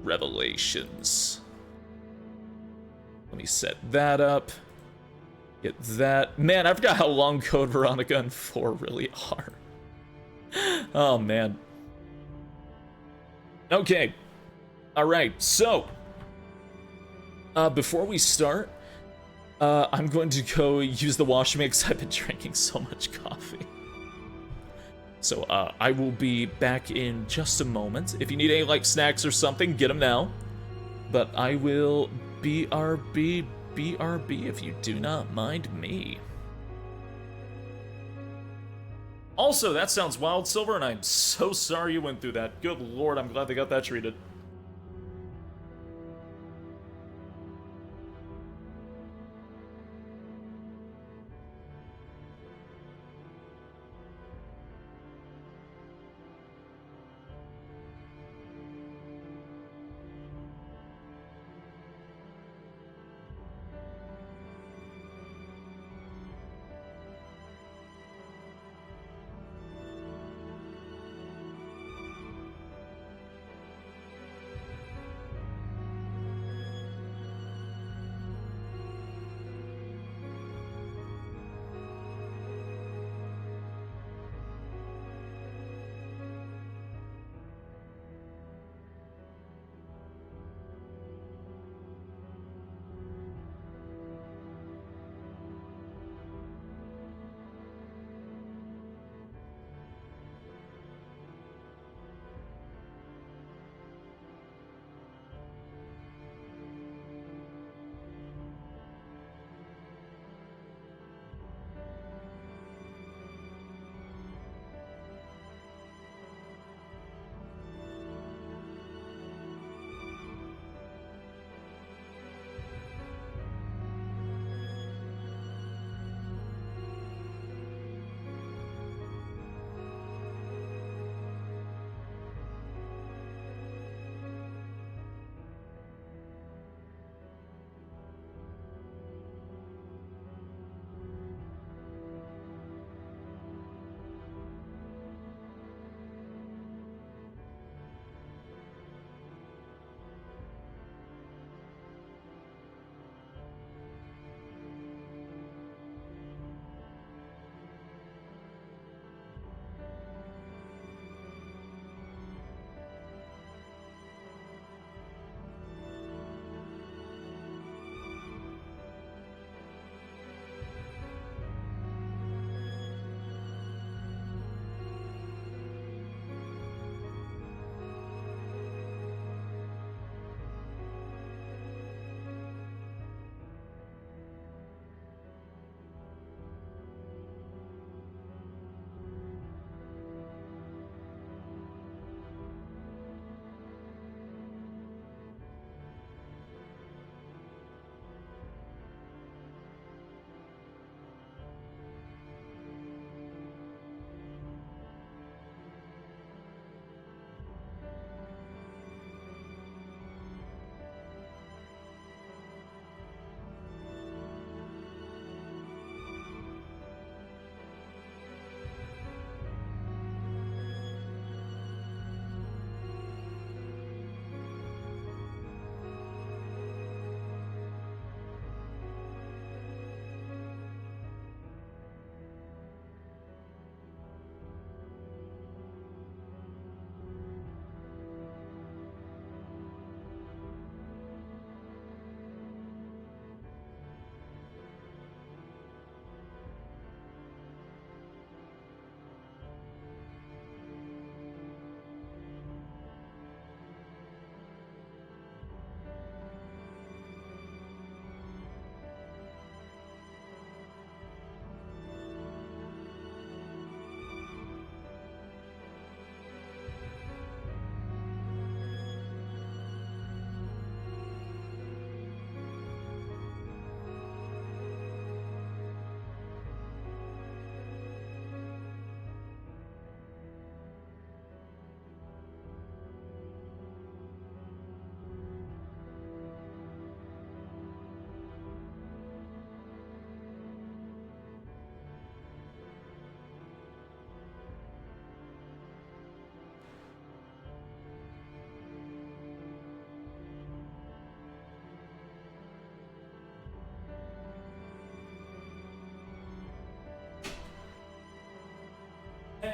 Revelations. Let me set that up. Get that. Man, I forgot how long Code Veronica and 4 really are. Oh, man. Okay. Alright, so. Before we start, I'm going to go use the washroom because I've been drinking so much coffee. So, I will be back in just a moment. If you need any, like, snacks or something, get them now. But I will BRB if you do not mind me. Also, that sounds wild, Silver, and I'm so sorry you went through that. Good lord, I'm glad they got that treated.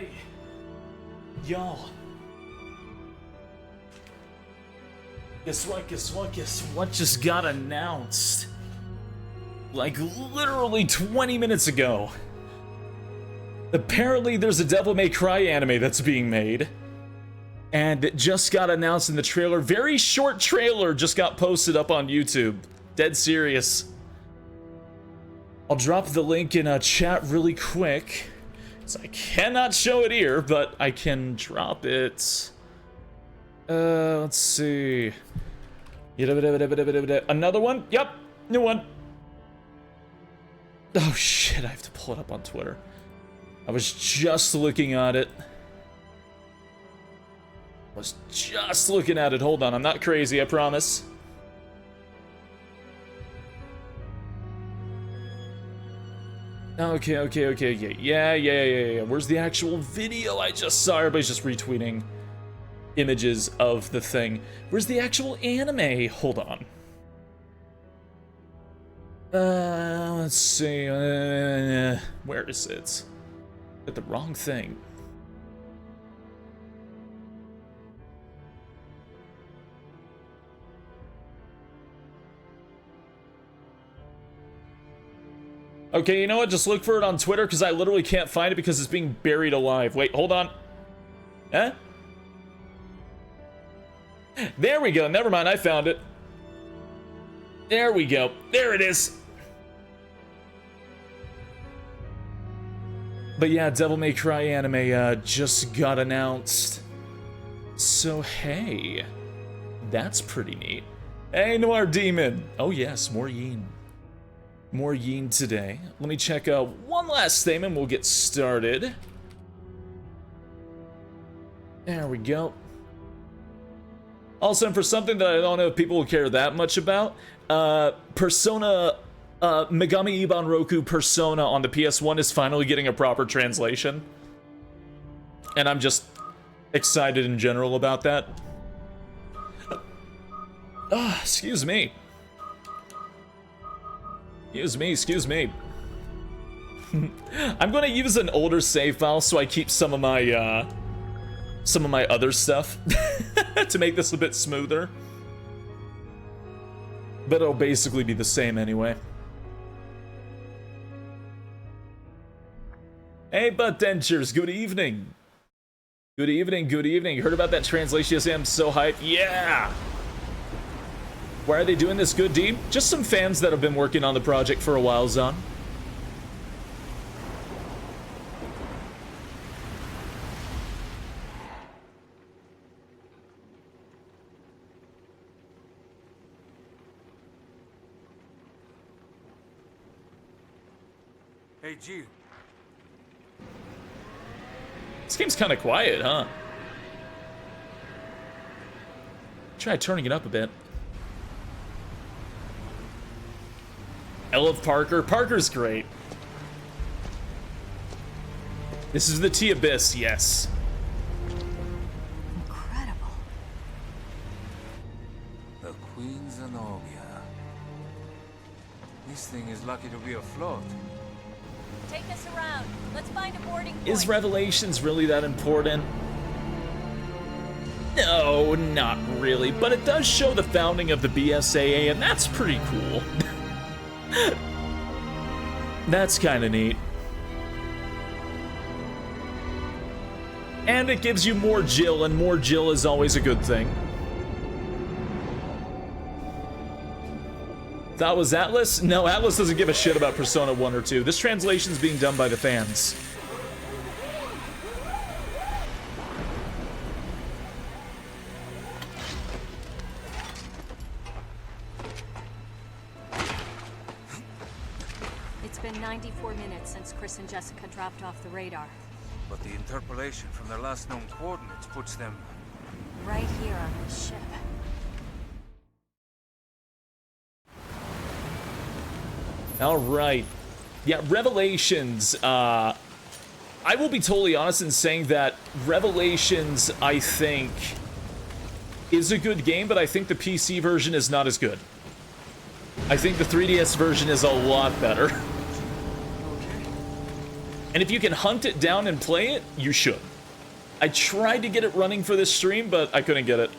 Okay. Y'all. Guess what just got announced? Like, literally 20 minutes ago. Apparently, there's a Devil May Cry anime that's being made. And it just got announced in the trailer. Very short trailer just got posted up on YouTube. Dead serious. I'll drop the link in a chat really quick. So I cannot show it here, but I can drop it. Let's see. Another one? Yep, new one. Oh shit, I have to pull it up on Twitter. I was just looking at it. Hold on, I'm not crazy, I promise. Okay. Yeah. Where's the actual video I just saw? Everybody's just retweeting images of the thing. Where's the actual anime? Hold on. Let's see. Where is it? Got the wrong thing. Okay, you know what? Just look for it on Twitter, because I literally can't find it because it's being buried alive. Wait, hold on. Huh? There we go. Never mind, I found it. There we go. There it is. But yeah, Devil May Cry anime just got announced. So hey, that's pretty neat. Hey, Noir Demon. Oh yes, more Yeen. More Yeen today. Let me check one last thing and we'll get started. There we go. Also, and for something that I don't know if people will care that much about, Persona, Megami Ibanroku Persona on the PS1 is finally getting a proper translation. And I'm just excited in general about that. Excuse me. Excuse me. I'm gonna use an older save file so I keep some of my other stuff to make this a bit smoother. But it'll basically be the same anyway. Hey, Butt Dentures, good evening. Good evening. Heard about that translation? Yes, I'm so hyped. Yeah! Why are they doing this, good D? Just some fans that have been working on the project for a while, Zon. Hey, G. This game's kind of quiet, huh? Try turning it up a bit. I love Parker. Parker's great. This is the T-Abyss, yes. Incredible. The Queen Zenobia. This thing is lucky to be afloat. Take us around. Let's find a boarding point. Is Revelations really that important? No, not really, but it does show the founding of the BSAA, and that's pretty cool. That's kind of neat. And it gives you more Jill, and more Jill is always a good thing. That was Atlas? No, Atlas doesn't give a shit about Persona 1 or 2. This translation's being done by the fans. It's been 94 minutes since Chris and Jessica dropped off the radar. But the interpolation from their last known coordinates puts them Right here on this ship. All right. Yeah, Revelations. I will be totally honest in saying that Revelations, I think, is a good game, but I think the PC version is not as good. I think the 3DS version is a lot better. And if you can hunt it down and play it, you should. I tried to get it running for this stream, but I couldn't get it.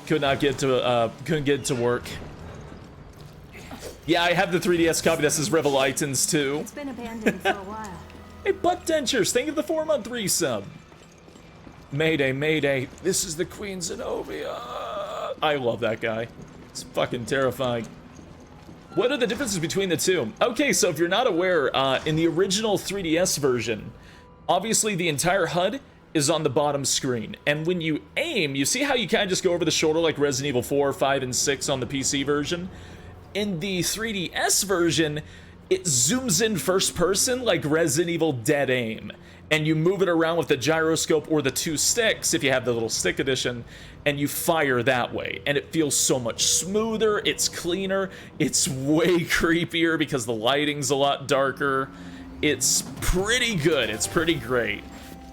Couldn't get it to work. Yeah, I have the 3DS copy that says Revelitons too. It's been abandoned for a while. Hey, Butt Dentures, thank you for the 4-month resub. Mayday, Mayday, this is the Queen Zenobia. I love that guy. It's fucking terrifying. What are the differences between the two? Okay, so if you're not aware, in the original 3DS version, obviously the entire HUD is on the bottom screen. And when you aim, you see how you kind of just go over the shoulder like Resident Evil 4, 5, and 6 on the PC version? In the 3DS version, it zooms in first person like Resident Evil Dead Aim. And you move it around with the gyroscope or the 2 sticks, if you have the little stick edition, and you fire that way. And it feels so much smoother, it's cleaner, it's way creepier because the lighting's a lot darker. It's pretty good, it's pretty great.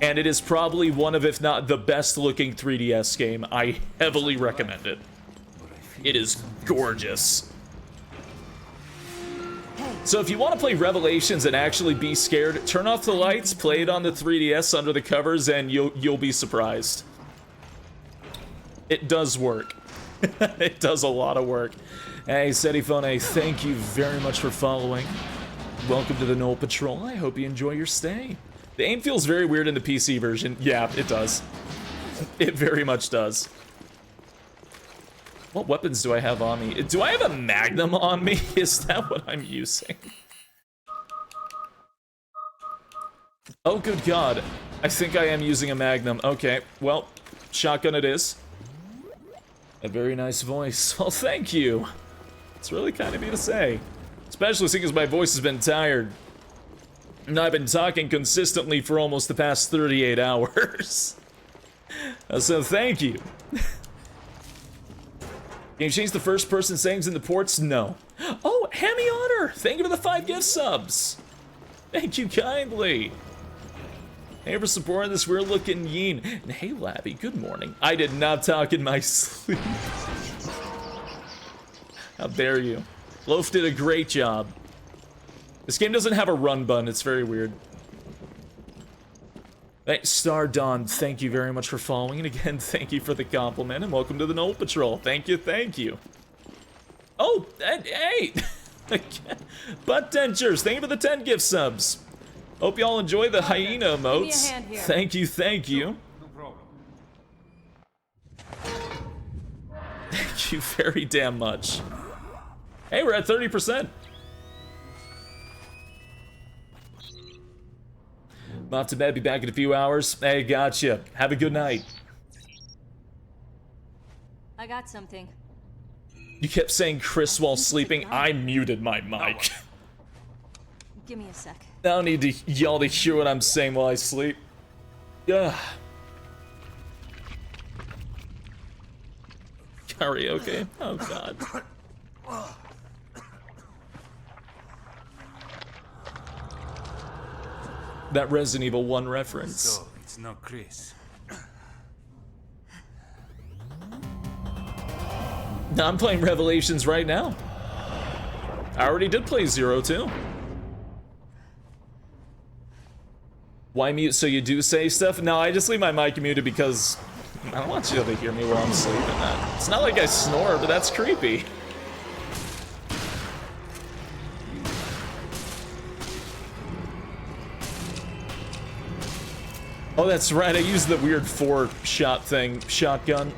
And it is probably one of, if not the best looking 3DS game. I heavily recommend it. It is gorgeous. So if you want to play Revelations and actually be scared, turn off the lights, play it on the 3DS under the covers, and you'll be surprised. It does work. It does a lot of work. Hey, Sedifone, thank you very much for following. Welcome to the Knoll Patrol. I hope you enjoy your stay. The aim feels very weird in the PC version. Yeah, it does. It very much does. What weapons do I have on me? Do I have a Magnum on me? Is that what I'm using? Oh, good God. I think I am using a Magnum. Okay, well, shotgun it is. A very nice voice. Well, thank you. It's really kind of me to say. Especially because my voice has been tired. And I've been talking consistently for almost the past 38 hours. So thank you. Can you change the first person settings in the ports? No. Oh, Hammy Otter! Thank you for the 5 gift subs! Thank you kindly! Hey, for supporting this weird looking Yeen. And hey, Labby, good morning. I did not talk in my sleep. How dare you. Loaf did a great job. This game doesn't have a run button, it's very weird. Hey, Star Dawn, thank you very much for following, and again, thank you for the compliment, and welcome to the Knoll Patrol. Thank you, thank you. Oh, hey! Butt Dentures, thank you for the 10 gift subs. Hope y'all enjoy the hyena emotes. Thank you, thank you. No problem. Thank you very damn much. Hey, we're at 30%. I'm off to bed, be back in a few hours. Hey, gotcha. Have a good night. I got something. You kept saying Chris while sleeping. I muted my mic. Give me a sec. I don't need to y'all to hear what I'm saying while I sleep. Yeah. Karaoke? Oh, God. That Resident Evil 1 reference. So, it's not Chris. No, I'm playing Revelations right now. I already did play 0 too. Why mute so you do say stuff? No, I just leave my mic muted because I don't want you to hear me while I'm sleeping. It's not like I snore, but that's creepy. Oh, that's right, I used the weird 4-shot thing, shotgun.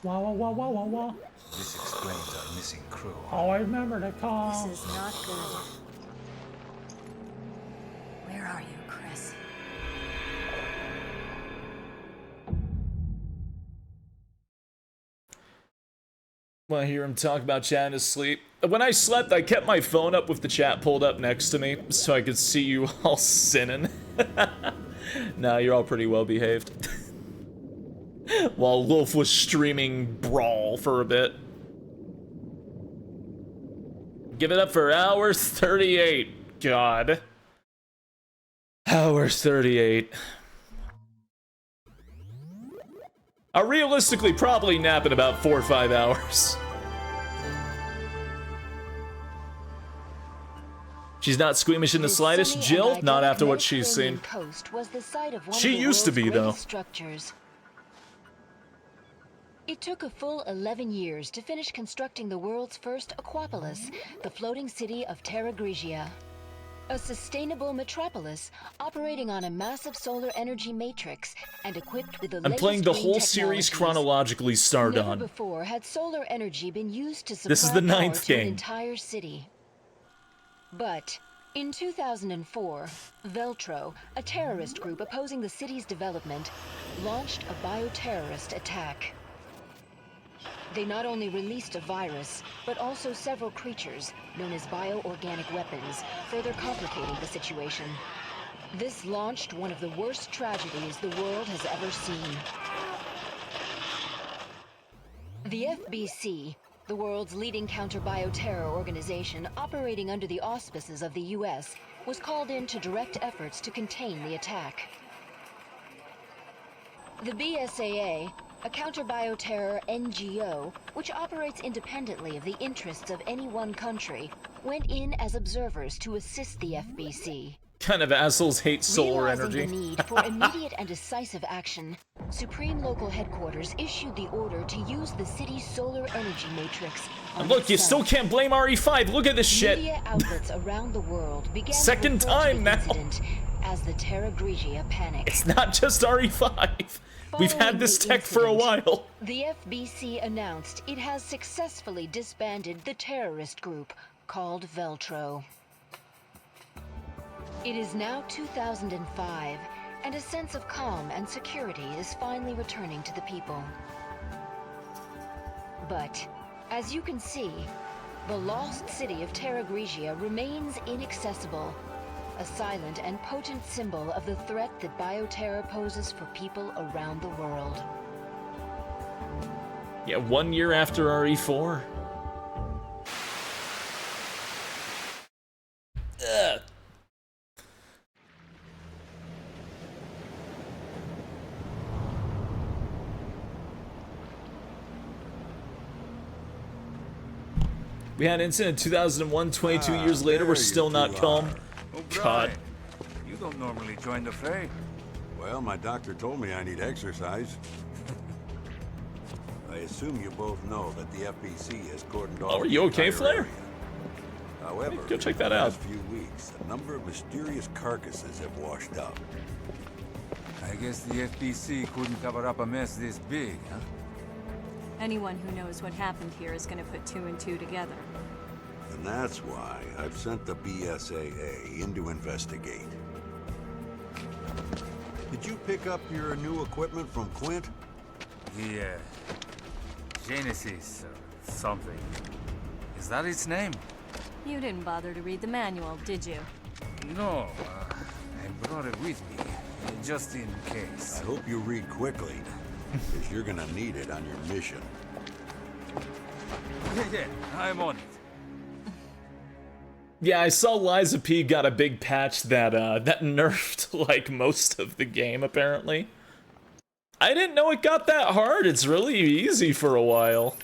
Wah, wah, wah, wah, wah, wah. This explains our missing crew. Oh, I remember the call. This is not good. Where are you, Chris? Well, I hear him talk about chat in his sleep. When I slept, I kept my phone up with the chat pulled up next to me so I could see you all sinning. Nah, you're all pretty well behaved. While Wolf was streaming Brawl for a bit. Give it up for hour 38. God. Hour 38. I'll realistically probably nap in about 4 or 5 hours. She's not squeamish in the slightest. Jill, not after what she's seen. She used to be, though. Structures. It took a full 11 years to finish constructing the world's first aquapolis, the floating city of Terra Grigia. A sustainable metropolis operating on a massive solar energy matrix and equipped with the I'm playing the whole series chronologically start Never on. before had solar energy been used to supply This is the power 9th to an game. entire city. But in 2004, Veltro, a terrorist group opposing the city's development, launched a bioterrorist attack. They not only released a virus, but also several creatures, known as bioorganic weapons, further complicating the situation. This launched one of the worst tragedies the world has ever seen. The FBC, the world's leading counter-bioterror organization operating under the auspices of the US, was called in to direct efforts to contain the attack. The BSAA, a counter-bioterror NGO, which operates independently of the interests of any one country, went in as observers to assist the FBC. Kind of assholes hate solar energy. Realizing the need for immediate and decisive action, Supreme Local Headquarters issued the order to use the city's solar energy matrix. And look, you still can't blame RE5. Look at this shit. Media outlets around the world began Second to report time the now. incident as the Terra Grigia panicked. It's not just RE5. We've had Following this the tech for a incident, while. The FBC announced it has successfully disbanded the terrorist group called Veltro. It is now 2005, and a sense of calm and security is finally returning to the people. But, as you can see, the lost city of Terra Grigia remains inaccessible, a silent and potent symbol of the threat that bioterror poses for people around the world. Yeah, 1 year after RE4. Ugh. We had an incident in 2001, 22 years later, we're still not calm. God. You don't normally join the fray. Well, my doctor told me I need exercise. I assume you both know that the FBC has cordoned off. Oh, are you okay, Flair? However, Go check that in the out. last few weeks, a number of mysterious carcasses have washed up. I guess the FBC couldn't cover up a mess this big, huh? Anyone who knows what happened here is going to put two and two together. And that's why I've sent the BSAA in to investigate. Did you pick up your new equipment from Quint? The, Genesis or something. Is that its name? You didn't bother to read the manual, did you? No, I brought it with me, just in case. I hope you read quickly, because you're gonna need it on your mission. Yeah, I'm on it. Yeah, I saw Liza P got a big patch that that nerfed like most of the game apparently. I didn't know it got that hard. It's really easy for a while.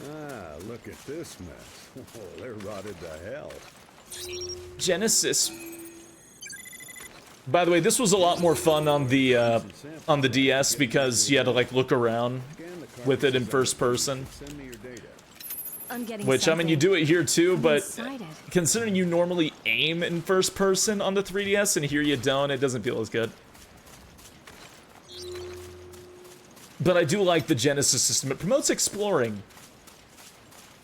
Ah, look at this mess. Oh, they're rotted to hell. Genesis. By the way, this was a lot more fun on the DS because you had to like look around with it in first person. Send me your data. I'm getting Which, I mean, you do it here too, but excited. considering you normally aim in first person on the 3DS and here you don't, it doesn't feel as good. But I do like the Genesis system. It promotes exploring.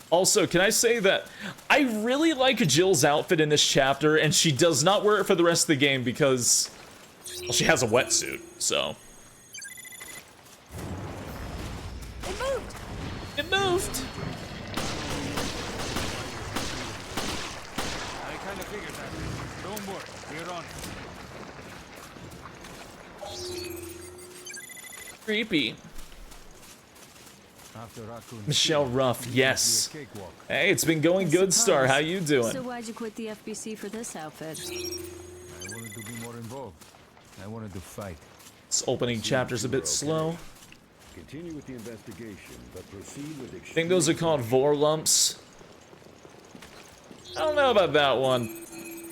Also, can I say that I really like Jill's outfit in this chapter, and she does not wear it for the rest of the game because, well, she has a wetsuit, so. It moved! It moved! I kind of figured that. Don't worry, we're on it. Creepy. After Raccoon Michelle City, Ruff, it yes. will be a cakewalk. Hey, it's been going good, Star. How you doing? So why'd you quit the FBC for this outfit? I wanted to be more involved. I wanted to fight. This opening chapter's a bit slow. Continue with the investigation, but proceed with I think those are called vor lumps. I don't know about that one.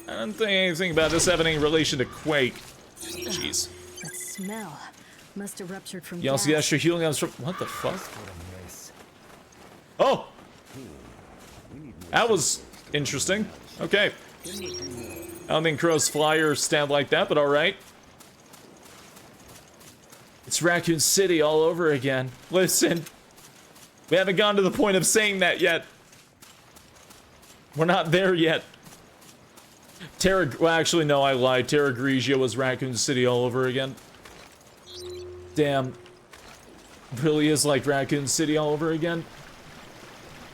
I don't think anything about this having any relation to Quake. Jeez. That smell must have ruptured from You also get extra healing items from. What the fuck? Oh! That was interesting. Okay. I don't think crows fly or stand like that, but alright. It's Raccoon City all over again. Listen. We haven't gotten to the point of saying that yet. We're not there yet. Well, actually, no, I lied. Terra Grigia was Raccoon City all over again. Damn. Really is like Raccoon City all over again.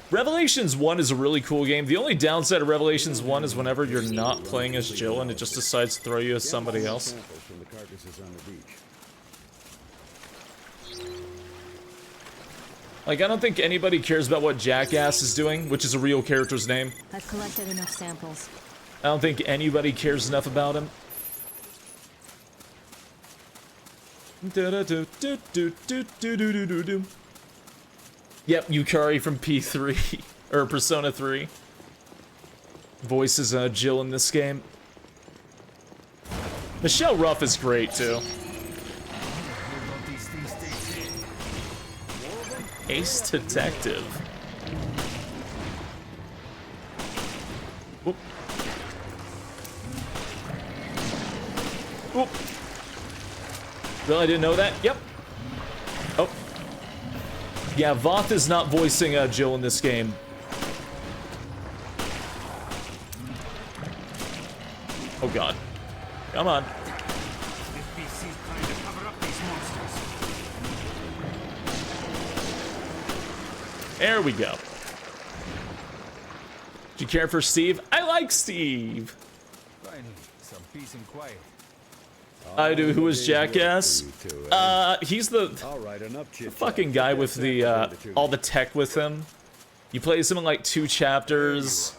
Revelations 1 is a really cool game. The only downside of Revelations 1 is whenever you're not playing as Jill and it just decides to throw you as somebody else. Like, I don't think anybody cares about what Jackass is doing, which is a real character's name. I've collected enough samples. I don't think anybody cares enough about him. Yep, Yukari from P3 or Persona 3 voices Jill in this game. Michelle Ruff is great too. Ace Detective. Whoop. Whoop. Really, I didn't know that? Yep. Oh. Yeah, Voth is not voicing Jill in this game. Oh god. Come on. There we go. Do you care for Steve? I like Steve. Finally, some peace and quiet. I do. Who is Jackass? He's the fucking guy with the all the tech with him. You play some in like 2 chapters.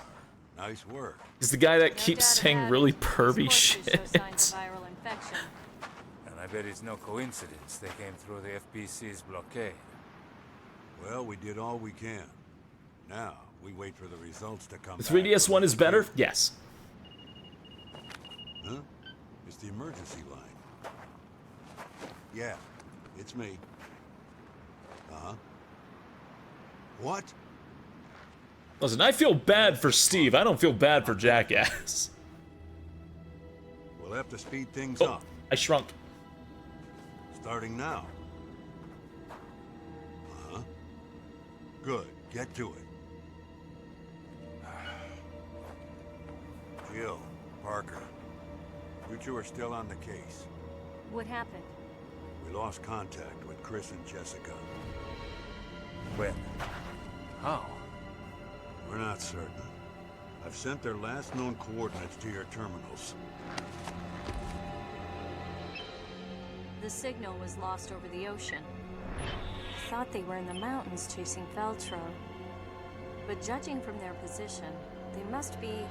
Nice work. He's the guy that keeps saying really pervy shit. And I bet it's no coincidence they came through the FBC's blockade. Well, we did all we can. Now, we wait for the results to come The back 3DS from one the is better? computer. Yes. Huh? It's the emergency line. Yeah, it's me. Uh-huh. What? Listen, I feel bad for Steve. I don't feel bad for Jackass. We'll have to speed things Oh, up. I shrunk. Starting now. Uh-huh. Good. Get to it. Jill, Parker, you two are still on the case. What happened? We lost contact with Chris and Jessica. When? How? We're not certain. I've sent their last known coordinates to your terminals. The signal was lost over the ocean. I thought they were in the mountains chasing Veltro. But judging from their position, they must be...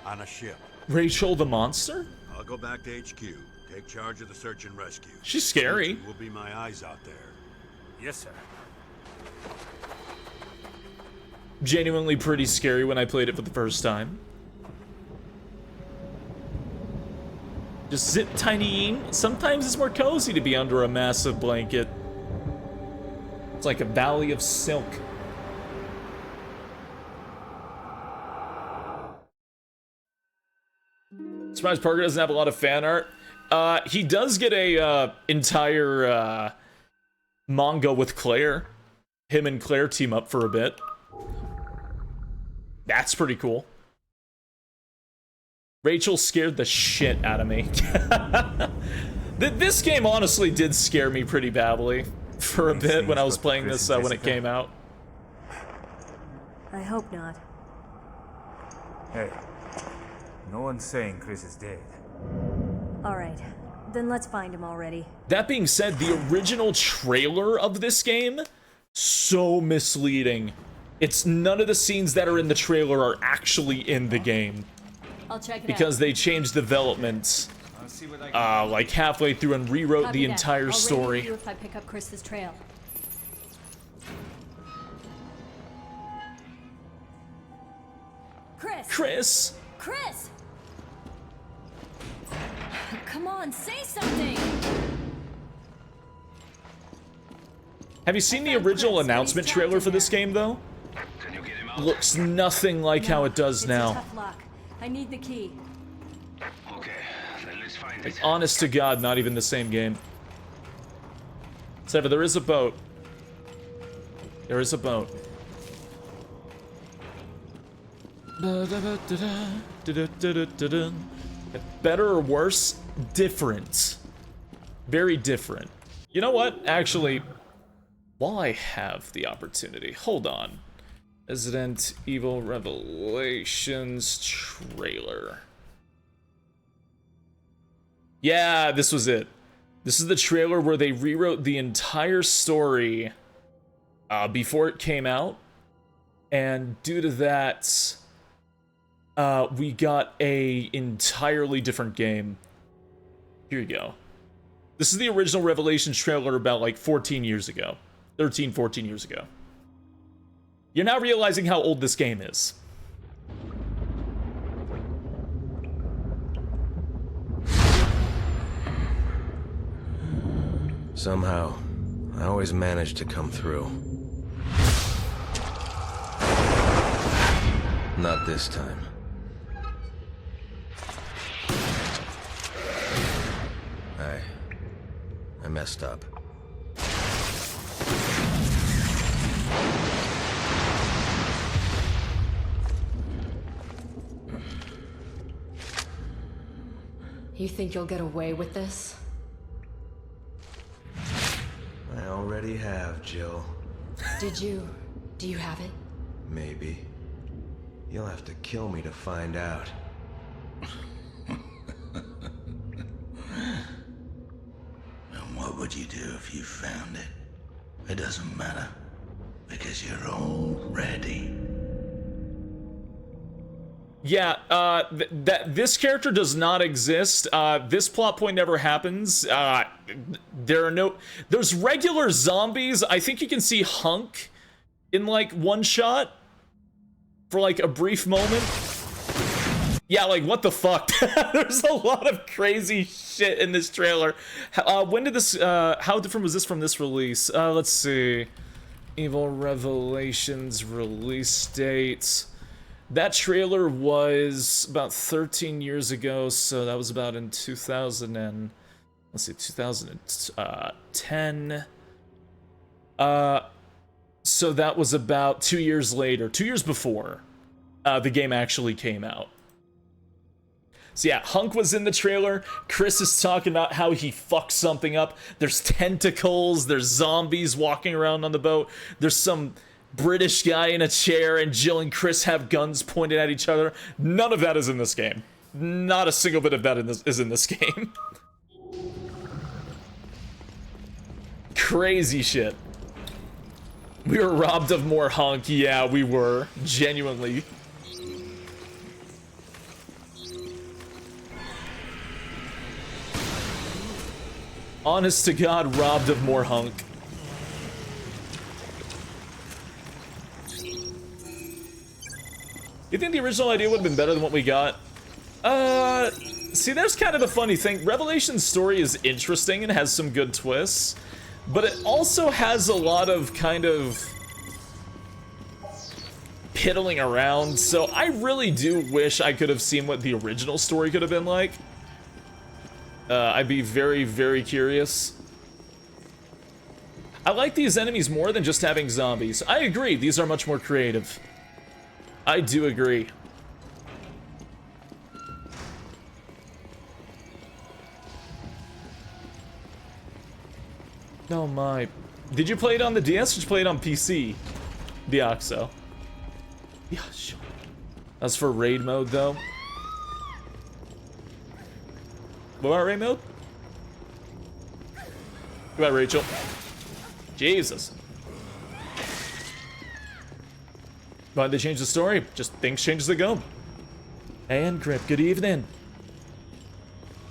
On a ship. Rachel the monster? I'll go back to HQ. Take charge of the search and rescue. She's scary. You will be my eyes out there. Yes, sir. Genuinely pretty scary when I played it for the first time. Just zip tiny. Sometimes it's more cozy to be under a massive blanket. It's like a valley of silk. Surprised Parker doesn't have a lot of fan art. He does get a entire manga with Claire. Him and Claire team up for a bit. That's pretty cool. Rachel scared the shit out of me. This game honestly did scare me pretty badly for a bit when I was playing this when it came out. I hope not. Hey, no one's saying Chris is dead. Alright, then let's find him already. That being said, the original trailer of this game, so misleading. It's none of the scenes that are in the trailer are actually in the game. I'll check it Because out. they changed development like halfway through and rewrote Copy the that. entire I'll story. radio you if I pick up Chris's trail. Chris! Chris! Chris! Chris! Come on, say something! Have you seen the original announcement trailer for this game, though? Can you get him out? Looks nothing like how it does it's now. A tough lock. I need the key. Okay, then let's find Like, it. honest to God, not even the same game. Except for there is a boat. There is a boat. Better or worse? Different. Very different. You know what? Actually, while I have the opportunity, hold on. Resident Evil Revelations trailer. Yeah, this was it. This is the trailer where they rewrote the entire story before it came out. And due to that, we got a entirely different game. Here you go. This is the original Revelations trailer about like 14 years ago. 13, 14 years ago. You're now realizing how old this game is. Somehow, I always manage to come through. Not this time. I messed up. You think you'll get away with this? I already have, Jill. Do you have it? Maybe. You'll have to kill me to find out. And what would you do if you found it? It doesn't matter, because you're already. Yeah, this character does not exist. This plot point never happens. There's regular zombies. I think you can see Hunk in like one shot for like a brief moment. Yeah, like what the fuck? There's a lot of crazy shit in this trailer. When did this, how different was this from this release? Let's see. Evil Revelations release date. That trailer was about 13 years ago, so that was about in 2010. So that was about 2 years later, 2 years before the game actually came out. So yeah, Hunk was in the trailer. Chris is talking about how he fucked something up. There's tentacles, there's zombies walking around on the boat. There's some British guy in a chair, and Jill and Chris have guns pointed at each other. None of that is in this game. Not a single bit of that is in this game. Crazy shit. We were robbed of more Hunk. Yeah, we were. Genuinely. Honest to God, robbed of more Hunk. You think the original idea would have been better than what we got? See, there's kind of the funny thing. Revelation's story is interesting and has some good twists, but it also has a lot of kind of piddling around, so I really do wish I could have seen what the original story could have been like. I'd be very, very curious. I like these enemies more than just having zombies. I agree, these are much more creative. I do agree. Oh my. Did you play it on the DS or did you play it on PC? The Oxo. Yeah, sure. That's for raid mode though. What about raid mode? What about Rachel? Jesus. Why'd they change the story? Just things change as they go. And Grip, good evening.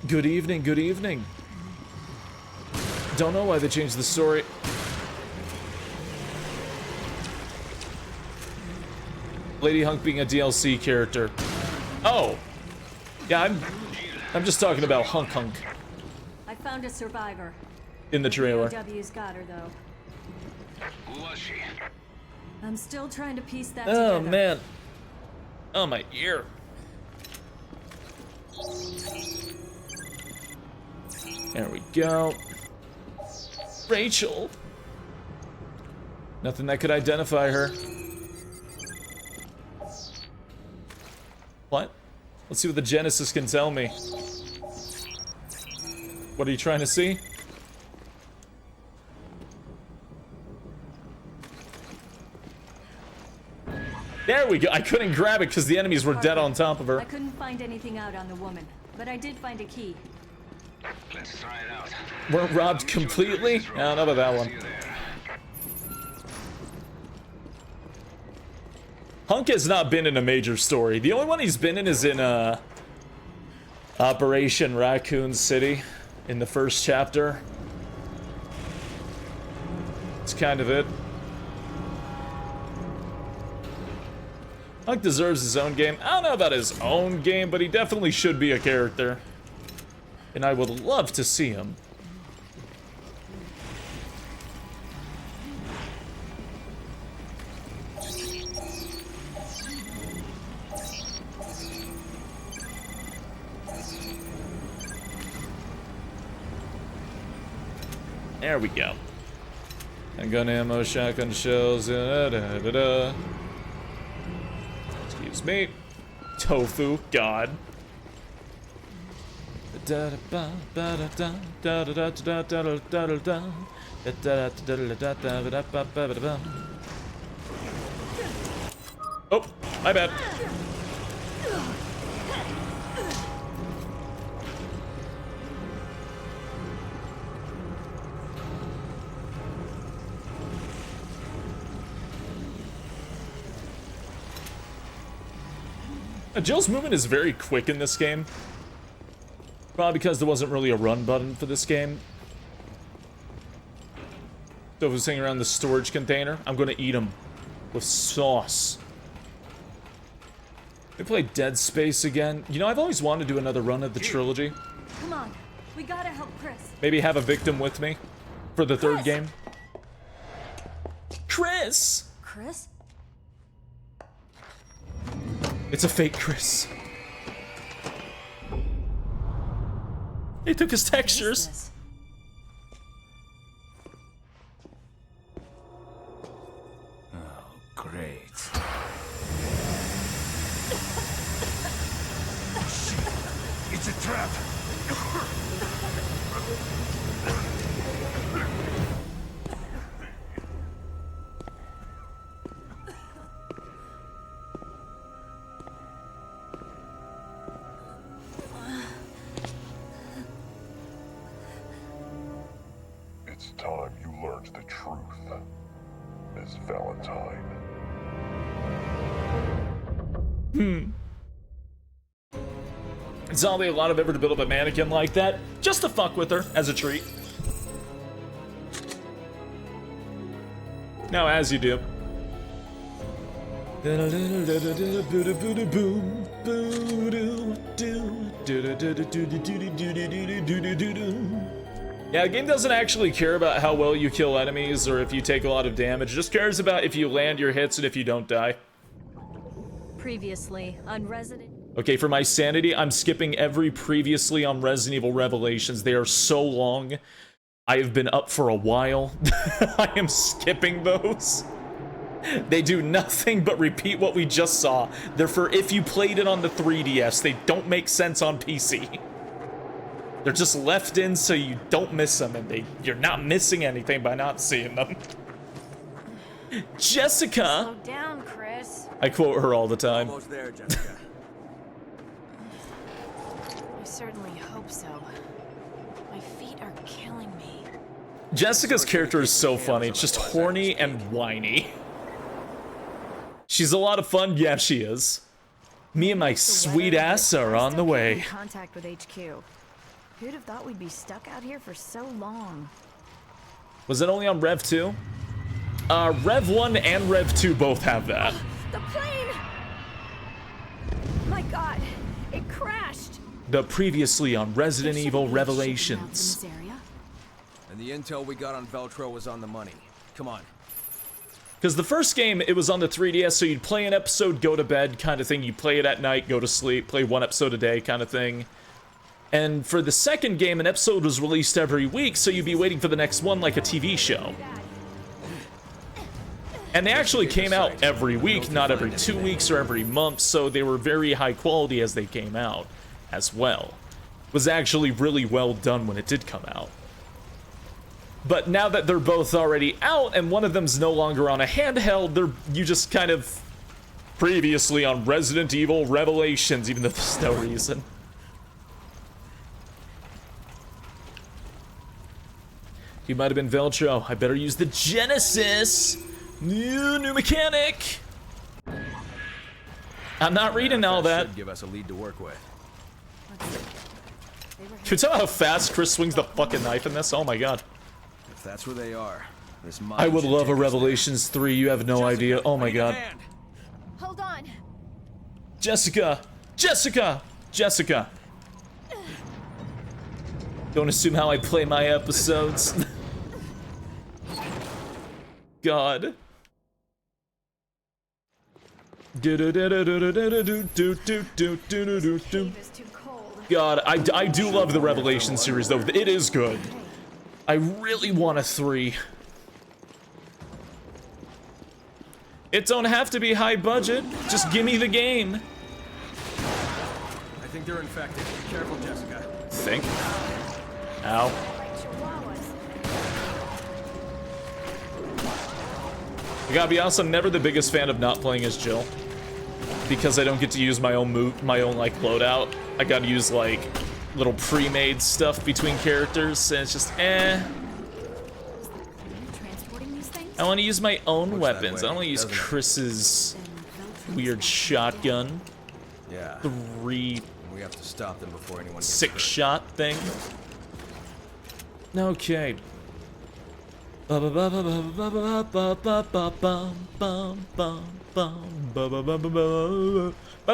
Good evening, good evening. Don't know why they changed the story. Lady Hunk being a DLC character. Oh. Yeah, I'm just talking about Hunk. I found a survivor. In the trailer. POW's got her though. Who was she? I'm still trying to piece that Oh, together. man. Oh, my ear. There we go. Rachel. Nothing that could identify her. What? Let's see what the Genesis can tell me. What are you trying to see? There we go. I couldn't grab it because the enemies were dead on top of her. I couldn't find anything out on the woman, but I did find a key. Let's try it out. Weren't robbed completely? I don't know about that one. Hunk has not been in a major story. The only one he's been in is in Operation Raccoon City in the first chapter. It's kind of it. Hunk deserves his own game. I don't know about his own game, but he definitely should be a character. And I would love to see him. There we go. Handgun ammo, shotgun shells, Excuse me. Tofu, God. Oh, my bad. Jill's movement is very quick in this game. Probably because there wasn't really a run button for this game. So if we're sitting around the storage container, I'm gonna eat them with sauce. We play Dead Space again. You know, I've always wanted to do another run of the trilogy. Come on, we gotta help Chris. Maybe have a victim with me for the third game. Chris! Chris? It's a fake Chris. He took his textures. Oh, great. Shit. It's a trap. It's time you learned the truth, Miss Valentine. It's not really a lot of effort to build up a mannequin like that, just to fuck with her as a treat. Now, as you do. Yeah, the game doesn't actually care about how well you kill enemies or if you take a lot of damage. It just cares about if you land your hits and if you don't die. Previously on Resident. Okay, for my sanity, I'm skipping every previously on Resident Evil Revelations. They are so long. I have been up for a while. I am skipping those. They do nothing but repeat what we just saw. They're for if you played it on the 3DS. They don't make sense on PC. They're just left in so you don't miss them, and you're not missing anything by not seeing them. Jessica! Slow down, Chris. I quote her all the time. Almost there, Jessica. I certainly hope so. My feet are killing me. Jessica's character is so funny. It's just horny and whiny. She's a lot of fun. Yeah, she is. Me and my sweet ass are on the way. Contact with HQ. Who'd have thought we'd be stuck out here for so long? Was it only on Rev 2? Rev 1 and Rev 2 both have that. The plane! My God! The previously on Resident Evil Revelations. And the intel we got on Veltro was on the money. Come on. Because the first game, it was on the 3DS, so you'd play an episode, go to bed kind of thing. You play it at night, go to sleep, play one episode a day kind of thing. And for the second game, an episode was released every week, so you'd be waiting for the next one like a TV show. And they actually came out every week, not every 2 weeks or every month, so they were very high quality as they came out as well. It was actually really well done when it did come out. But now that they're both already out and one of them's no longer on a handheld, you just kind of previously on Resident Evil Revelations, even though there's no reason. He might have been Veltro. I better use the Genesis. New mechanic. I'm not reading all that. Should give us a lead to work with. Can you tell how fast Chris swings the fucking knife in this? Oh my god. If that's where they are, this I would love a Revelations 3. You have no idea. Oh my god. Hold on. Jessica! Jessica! Jessica! Don't assume how I play my episodes. God. God, I do love the Revelation series though. It is good. I really want a 3. It don't have to be high budget. Just give me the game. I think they're infected. Be careful, Jessica. Think? Ow. I gotta be honest, I'm never the biggest fan of not playing as Jill. Because I don't get to use my own like loadout. I gotta use like little pre-made stuff between characters, and it's just I want to use my own weapons. I don't want to use Chris's weird shotgun. Yeah. We have to stop them before anyone gets 6-shot thing. Okay. By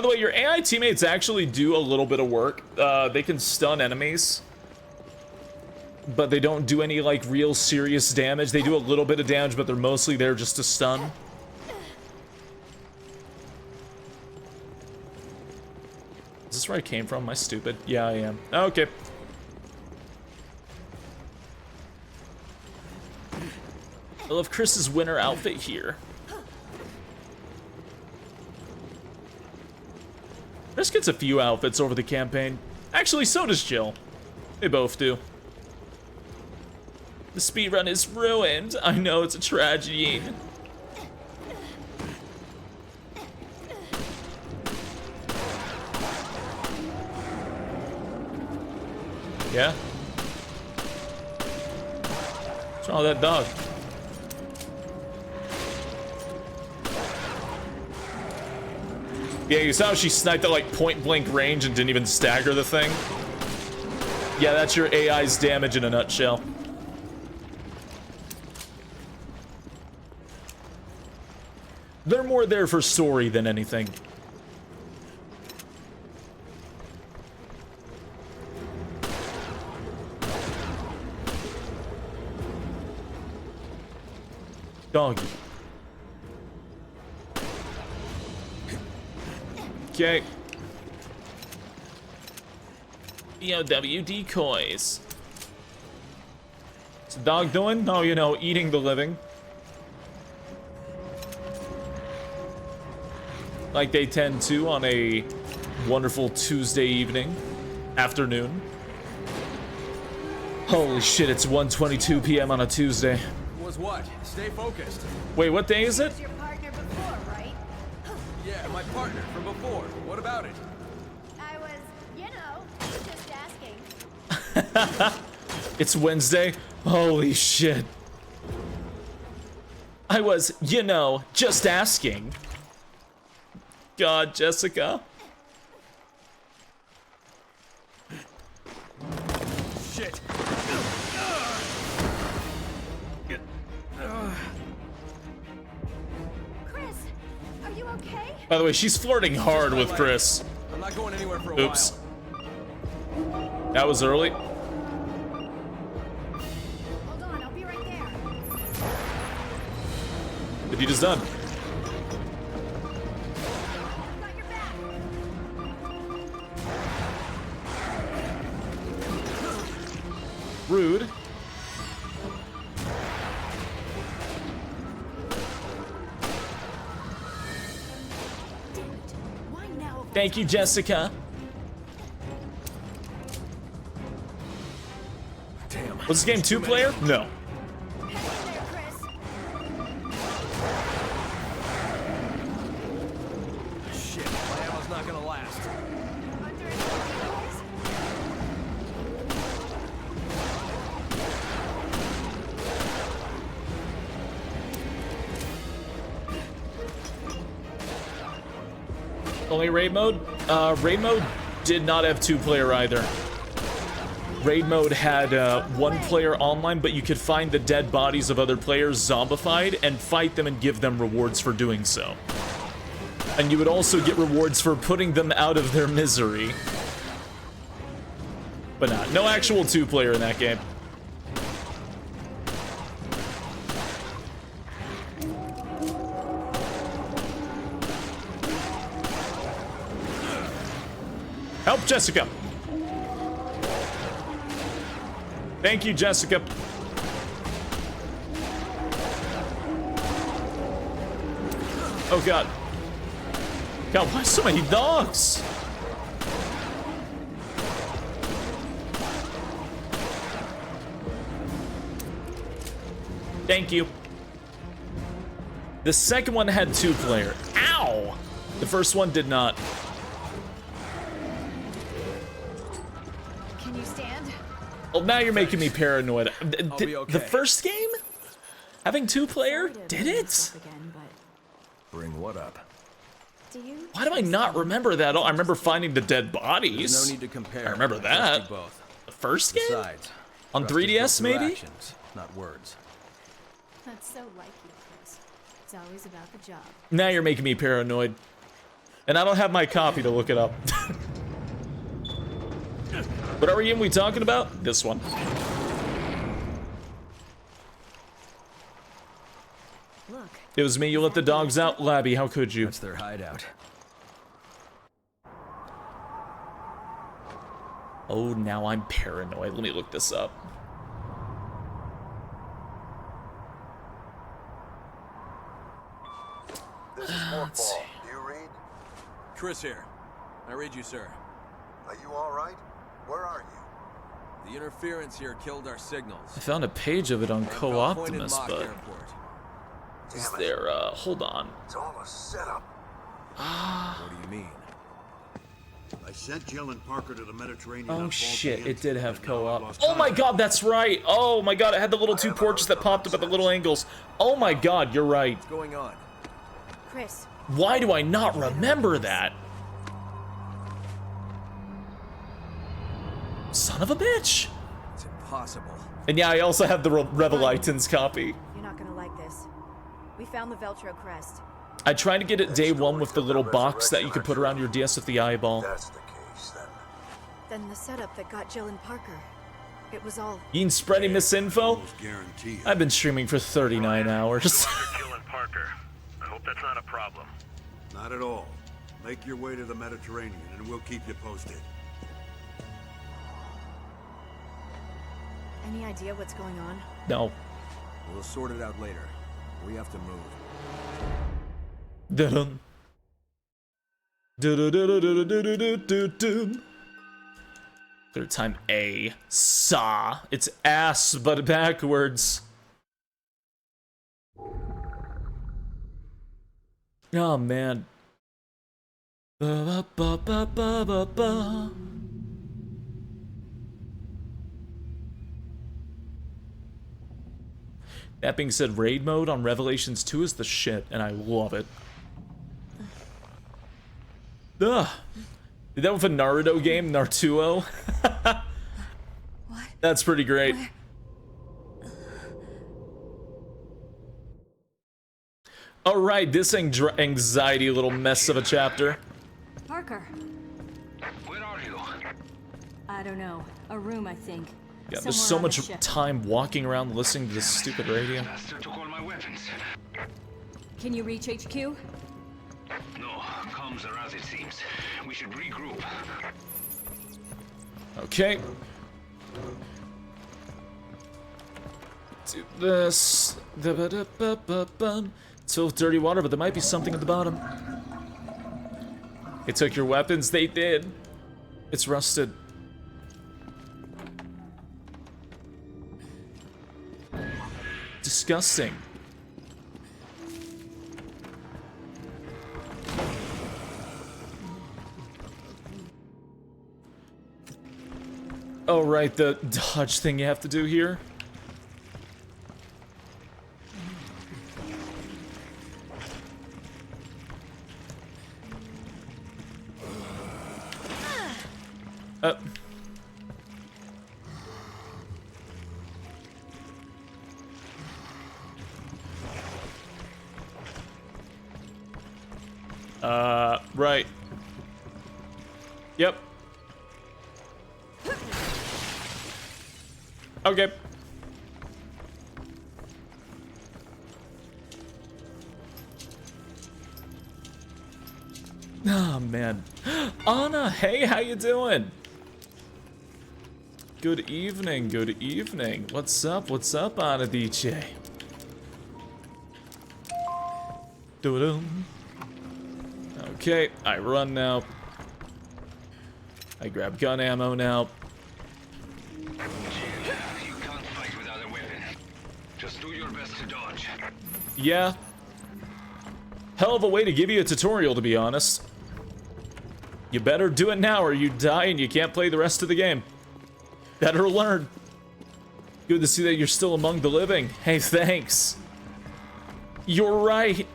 the way, your AI teammates actually do a little bit of work. They can stun enemies, but they don't do any like real serious damage. They do a little bit of damage, but they're mostly there just to stun. Is this where I came from? Am I stupid? Yeah, I am. Okay. I love Chris's winter outfit here. Chris gets a few outfits over the campaign. Actually, so does Jill. They both do. The speedrun is ruined. I know, it's a tragedy. Yeah? What's wrong with that dog? Yeah, you saw how she sniped at like point blank range and didn't even stagger the thing? Yeah, that's your AI's damage in a nutshell. They're more there for story than anything. Doggy. Okay. BOW decoys. What's the dog doing? Oh, you know, eating the living. Like they tend to on a wonderful Tuesday evening, afternoon. Holy shit, it's 1:22 p.m. on a Tuesday. Was what? Stay focused. Wait, what day is it? Your partner before, right? Yeah, my partner from before. What about it? I was, just asking. It's Wednesday? Holy shit. I was, just asking. God, Jessica. Shit. Chris, are you okay? By the way, she's flirting hard with Chris. I'm not going anywhere for a Oops. while. That was early. Hold on, I'll be right there. The deed is done. Got your back. Rude. Why now? Thank you, Jessica. Damn. Was this game two-player? No. Shit, my ammo's not gonna last. Only raid mode? Raid mode did not have two-player either. Raid mode had one player online, but you could find the dead bodies of other players zombified and fight them and give them rewards for doing so. And you would also get rewards for putting them out of their misery. But no actual two-player in that game. Help Jessica. Thank you, Jessica. Oh god. God, why so many dogs? Thank you. The second one had two-player. Ow! The first one did not. Can you stand? Well, now you're making me paranoid. I'll be okay. The first game? Having two-player? Did it? Again, but Bring what up? do you? Why do I not remember that? Oh, I remember finding the dead bodies. There's no need to compare. I remember I trust you that. both. The first game? Besides, On trust is 3DS, built through maybe? Actions, not words. That's so like you, Chris. It's always about the job. Now you're making me paranoid. And I don't have my copy to look it up. What are we talking about? This one. Look. It was me. You let the dogs out, Labby. How could you? That's their hideout. Oh, now I'm paranoid. Let me look this up. This is Let's see. Morkball. Do you read? Chris here. I read you, sir. Are you all right? Where are you? The interference here killed our signals. I found a page of it on We're at Bell Point and Co-Optimus, Mock but Airport. is there, hold on. It's all a setup. What do you mean? I sent Jill and Parker to the Mediterranean. Oh on shit, faulty it did have engines, and now I co-op. lost Oh my contact. god, that's right. Oh my god, it had the little two porches that popped up at the little angles. Oh my god, you're right. What's going on? Chris, Why do I not remember that? Son of a bitch. It's impossible. And yeah, I also have the Revelitans copy. you're not gonna like this. We found the Veltro crest. I tried to get it day one with the little box that you could put around your DS with the eyeball. That's the case, then. Then the setup that got Jill and Parker. It was all. You spreading misinfo? Almost guarantee it. I've been streaming for 39 hours. Jill and Parker. I hope that's not a problem. Not at all. Make your way to the Mediterranean, and we'll keep you posted. Any idea what's going on? No. We'll sort it out later. We have to move. Dun. Dun. Third time A. Saw. It's ass, but backwards. Oh, man. Ba, ba, ba, ba, ba, ba. That being said, raid mode on Revelations 2 is the shit, and I love it. Ugh. Did that with a Naruto game, Naruto? What? That's pretty great. Alright, this anxiety little mess of a chapter. Parker. Where are you? I don't know. A room, I think. Yeah, there's Somewhere so on the much ship. time walking around listening to this stupid radio. Faster to call my weapons. Can you reach HQ? No, comms are as it seems. We should regroup. Okay. Do this. It's full of dirty water, but there might be something at the bottom. They took your weapons? They did. It's rusted. Disgusting. Oh, right, the dodge thing you have to do here. Right. Yep. Okay. Oh, man. Anna, hey, how you doing? Good evening, good evening. What's up, Anna DJ? Doo-dum. Okay, I run now. I grab gun ammo now. You can't fight without a weapon. Just do your best to dodge. Yeah. Hell of a way to give you a tutorial, to be honest. You better do it now or you die and you can't play the rest of the game. Better learn. Good to see that you're still among the living. Hey, thanks. You're right.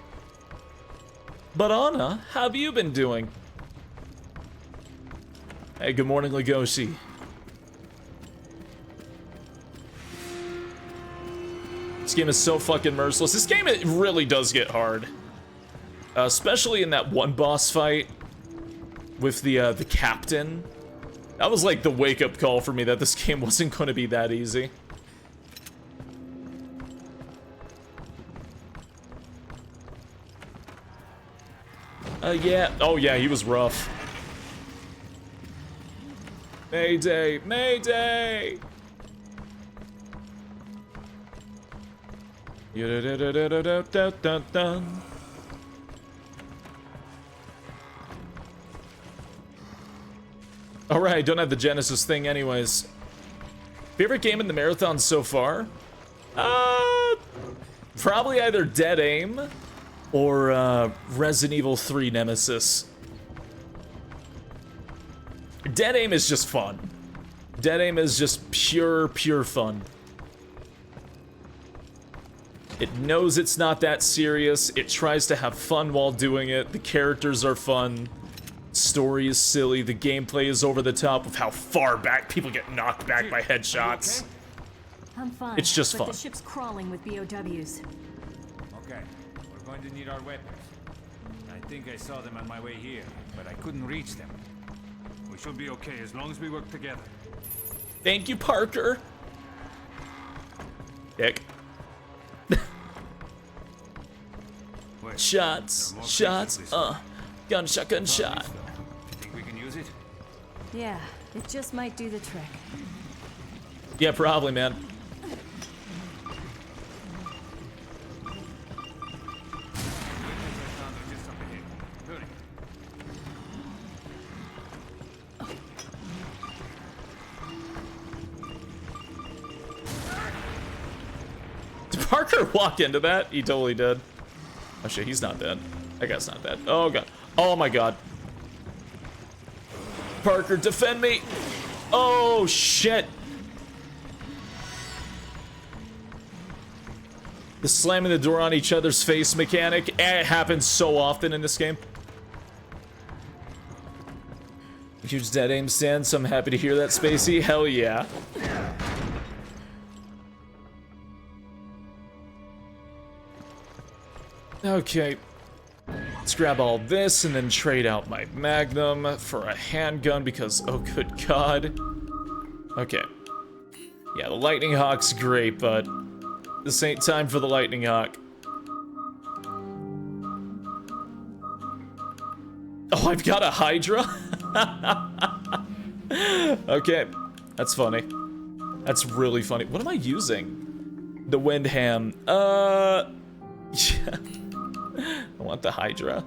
But Anna, how have you been doing? Hey, good morning, Legoshi. This game is so fucking merciless. This game, it really does get hard. Especially in that one boss fight with the captain. That was like the wake-up call for me that this game wasn't going to be that easy. Yeah. Oh, yeah, he was rough. Mayday! Mayday! Alright, I don't have the Genesis thing anyways. Favorite game in the marathon so far? Probably either Dead Aim or Resident Evil 3 Nemesis. Dead Aim is just fun. Dead Aim is just pure fun. It knows it's not that serious. It tries to have fun while doing it. The characters are fun. Story is silly. The gameplay is over the top with how far back people get knocked back by headshots. I'm fine. It's just but fun. The ship's crawling with BOWs. Okay, we're going to need our weapons. I think I saw them on my way here, but I couldn't reach them. We should be okay as long as we work together. Thank you, Parker. Dick. Wait, Shots. Gunshot, gunshot. think we can use it? Yeah, it just might do the trick. Yeah, probably, man. Did Parker walk into that? He totally did. Oh shit, he's not dead. That guy's not dead. Oh god. Oh my god. Parker, defend me! Oh shit! The slamming the door on each other's face mechanic, it happens so often in this game. Huge Dead Aim stand, so I'm happy to hear that, Spacey. Hell yeah. Okay. Let's grab all this and then trade out my Magnum for a handgun because, oh good god. Okay. Yeah, the Lightning Hawk's great, but this ain't time for the Lightning Hawk. Oh, I've got a Hydra? Okay, that's funny. That's really funny. What am I using? The Windham. Yeah. I want the Hydra.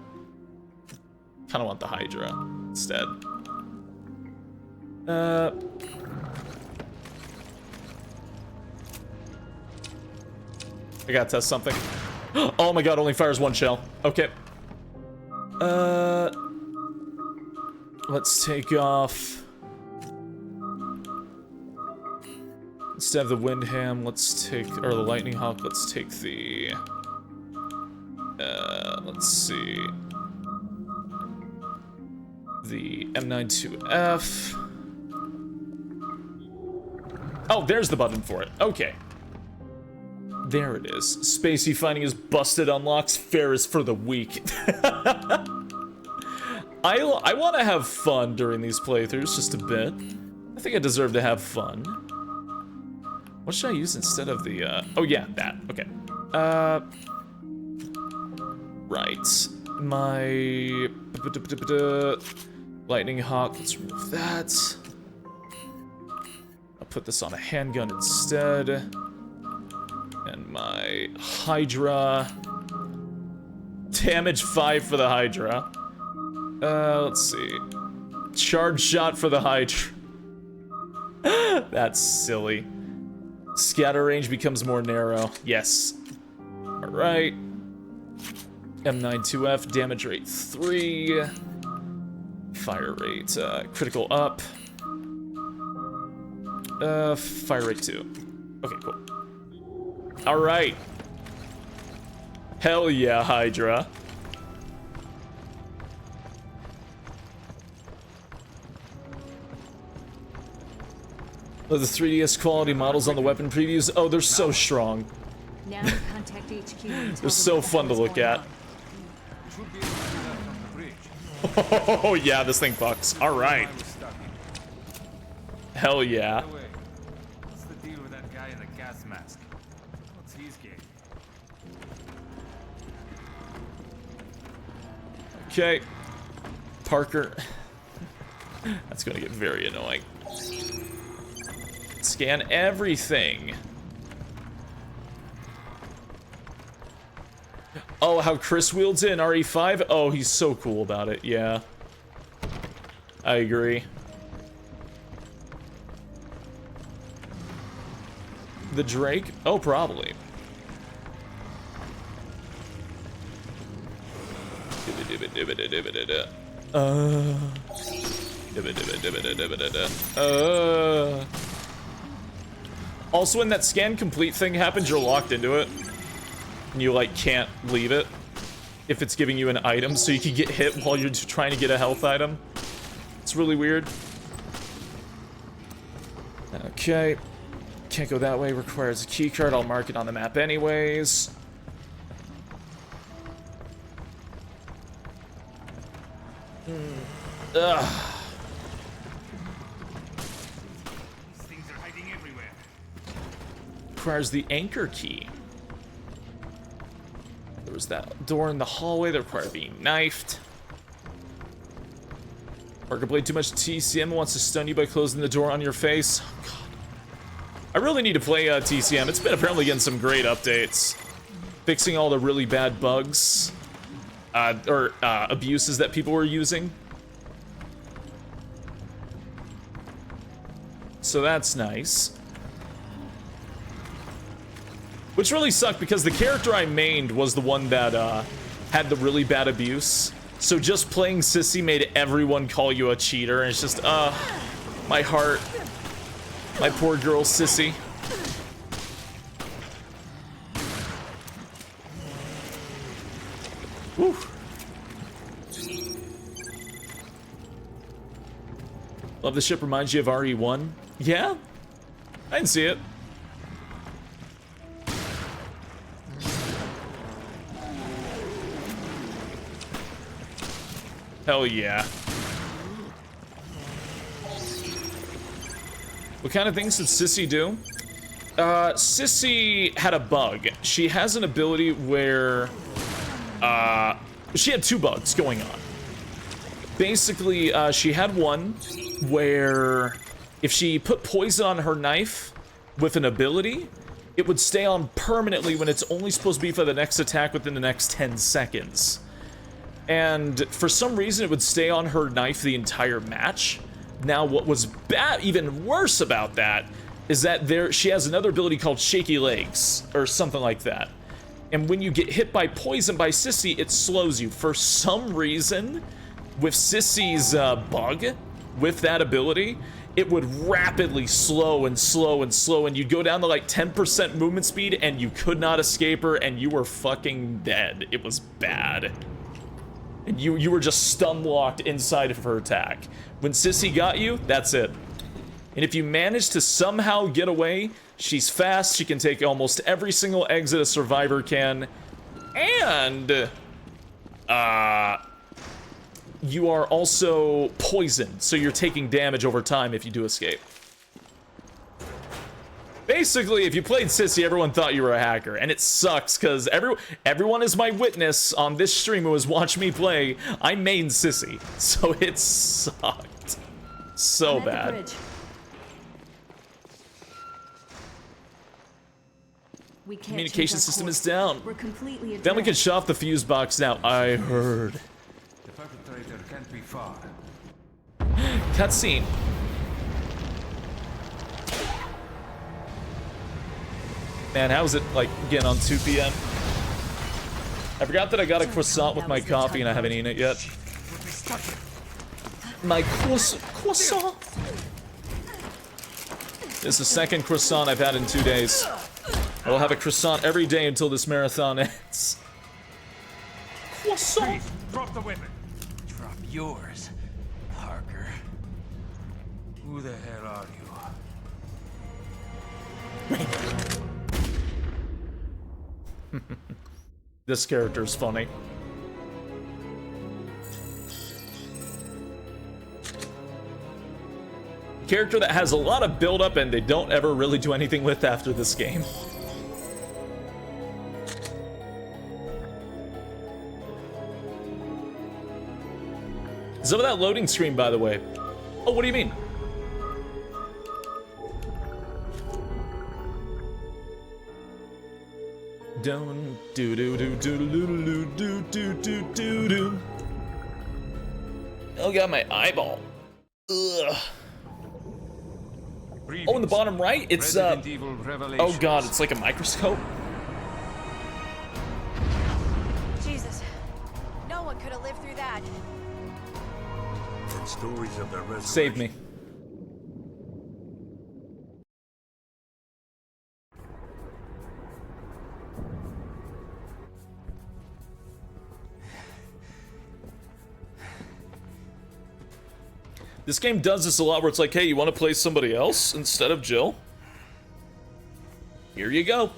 Kinda want the Hydra instead. I gotta test something. Oh my god, only fires one shell. Okay. Let's take off. Instead of the Windham, let's take, or the Lightning Hawk, let's take the, let's see. The M92F. Oh, there's the button for it. Okay. There it is. Spacey finding his busted unlocks. Fair is for the weak. I want to have fun during these playthroughs, just a bit. I think I deserve to have fun. What should I use instead of the, oh yeah, that. Okay. Right. My... Lightning Hawk, let's remove that. I'll put this on a handgun instead. And my Hydra. Damage 5 for the Hydra. Let's see. Charge shot for the Hydra. That's silly. Scatter range becomes more narrow. Yes. Alright. M92F, damage rate 3. Fire rate, critical up. Fire rate 2. Okay, cool. Alright. Hell yeah, Hydra. Oh, the 3DS quality models on the weapon previews. Oh, they're so strong. Now contact HQ. They're so fun to look at. Oh yeah, this thing fucks. Alright. Hell yeah. What's the deal with that guy in the gas mask? What's his game? Okay. Parker. That's gonna get very annoying. Scan everything. Oh, how Chris wields it in RE5? Oh, he's so cool about it, yeah. I agree. The Drake? Oh, probably. Also, when that scan complete thing happens, you're locked into it. And you, like, can't leave it. If it's giving you an item, so you can get hit while you're trying to get a health item. It's really weird. Okay. Can't go that way, requires a key card. I'll mark it on the map anyways. Ugh. These things are hiding everywhere. Requires the anchor key. There was that door in the hallway that required being knifed. Parker played too much TCM, wants to stun you by closing the door on your face. Oh, God. I really need to play TCM. It's been apparently getting some great updates. Fixing all the really bad bugs. Or abuses that people were using. So that's nice. Which really sucked because the character I mained was the one that had the really bad abuse. So just playing Sissy made everyone call you a cheater, and it's just, my heart. My poor girl Sissy. Whew. Love the ship, reminds you of RE1. Yeah? I didn't see it. Hell yeah. What kind of things did Sissy do? Sissy had a bug. She has an ability where, she had two bugs going on. Basically, she had one where if she put poison on her knife with an ability, it would stay on permanently when it's only supposed to be for the next attack within the next 10 seconds. And for some reason, it would stay on her knife the entire match. Now, what was even worse about that is that she has another ability called Shaky Legs, or something like that. And when you get hit by poison by Sissy, it slows you. For some reason, with Sissy's bug, with that ability, it would rapidly slow and slow and slow, and you'd go down to like 10% movement speed, and you could not escape her, and you were fucking dead. It was bad. And you were just stun-locked inside of her attack. When Sissy got you, that's it. And if you manage to somehow get away, she's fast, she can take almost every single exit a survivor can, and you are also poisoned, so you're taking damage over time if you do escape. Basically, if you played Sissy, everyone thought you were a hacker, and it sucks, because everyone is my witness on this stream who has watched me play. I mained Sissy, so it sucked. So bad. Communication system is down. We're completely Then we can shut off the fuse box now. I heard. The perpetrator can't be far. Cutscene. Man, how is it like again on 2 p.m.? I forgot that I got a croissant with my coffee and I haven't eaten it yet. My croissant. This is the second croissant I've had in 2 days. I will have a croissant every day until this marathon ends. Croissant. Please, drop the weapon. Drop yours, Parker. Who the hell are you? This character's funny. Character that has a lot of build-up and they don't ever really do anything with after this game. Some of that loading screen, by the way. Oh, what do you mean? Don't do do do do do do do do do do. Oh, got my eyeball. Ugh. Oh, in the bottom right, it's oh god, it's like a microscope. Jesus, no one could have lived through that. And stories of their resurrection. Save me. This game does this a lot where it's like, hey, you want to play somebody else instead of Jill? Here you go.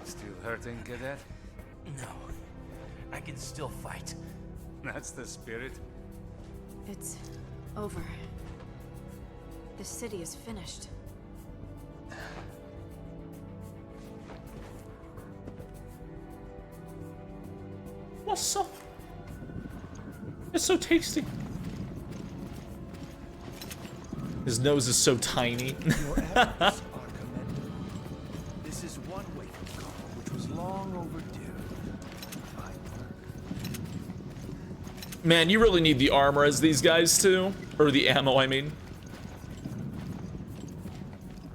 Still hurting, Cadet? No. I can still fight. That's the spirit. It's over. The city is finished. What's up? It's so tasty. His nose is so tiny. Your efforts are commendable. This is one wake-up call, which was long overdue. Man, you really need the armor as these guys too. Or the ammo, I mean.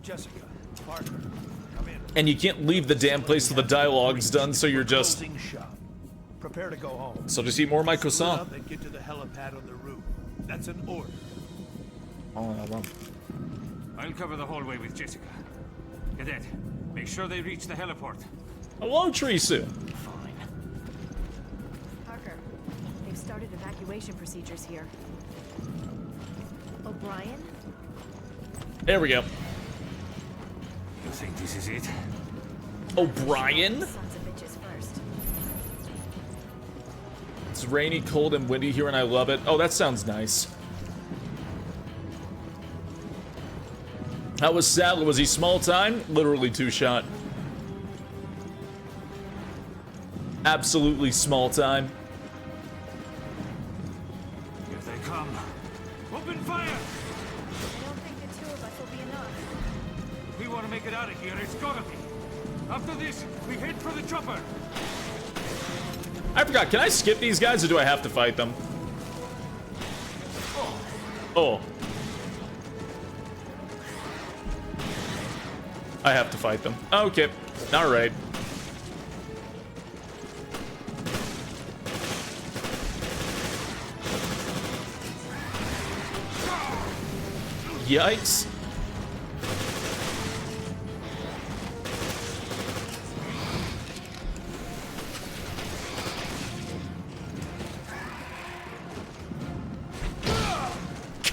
Jessica, Parker, come in. And you can't leave the damn place till the dialogue's done, so you're just... Prepare to go home. So just eat more of my croissant. Split up and get to the helipad on the roof. That's an order. Oh, no. I'll cover the hallway with Jessica. Cadet, make sure they reach the heliport. Hello, Trisu. Parker, they've started evacuation procedures here. O'Brien? There we go. You think this is it? O'Brien? Sons of bitches first. It's rainy, cold, and windy here, and I love it. Oh, that sounds nice. That was Sadler. Was he small time? Literally 2-shot. Absolutely small time. If they come, open fire! I don't think the two of us will be enough. We want to make it out of here. It's gotta be. After this, we head for the chopper. I forgot. Can I skip these guys or do I have to fight them? Oh. I have to fight them. Okay. Alright. Yikes.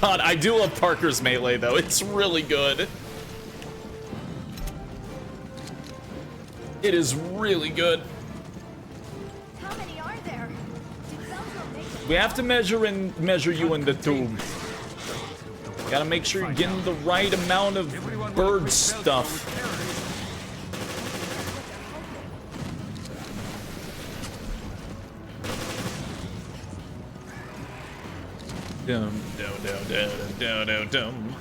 God, I do love Parker's melee, though. It's really good. It is really good. How many are there? Did Veltro make it? We have to measure you in the tube. Gotta make sure you're getting the right amount of bird stuff. Dum dum dum dum dum dum dum.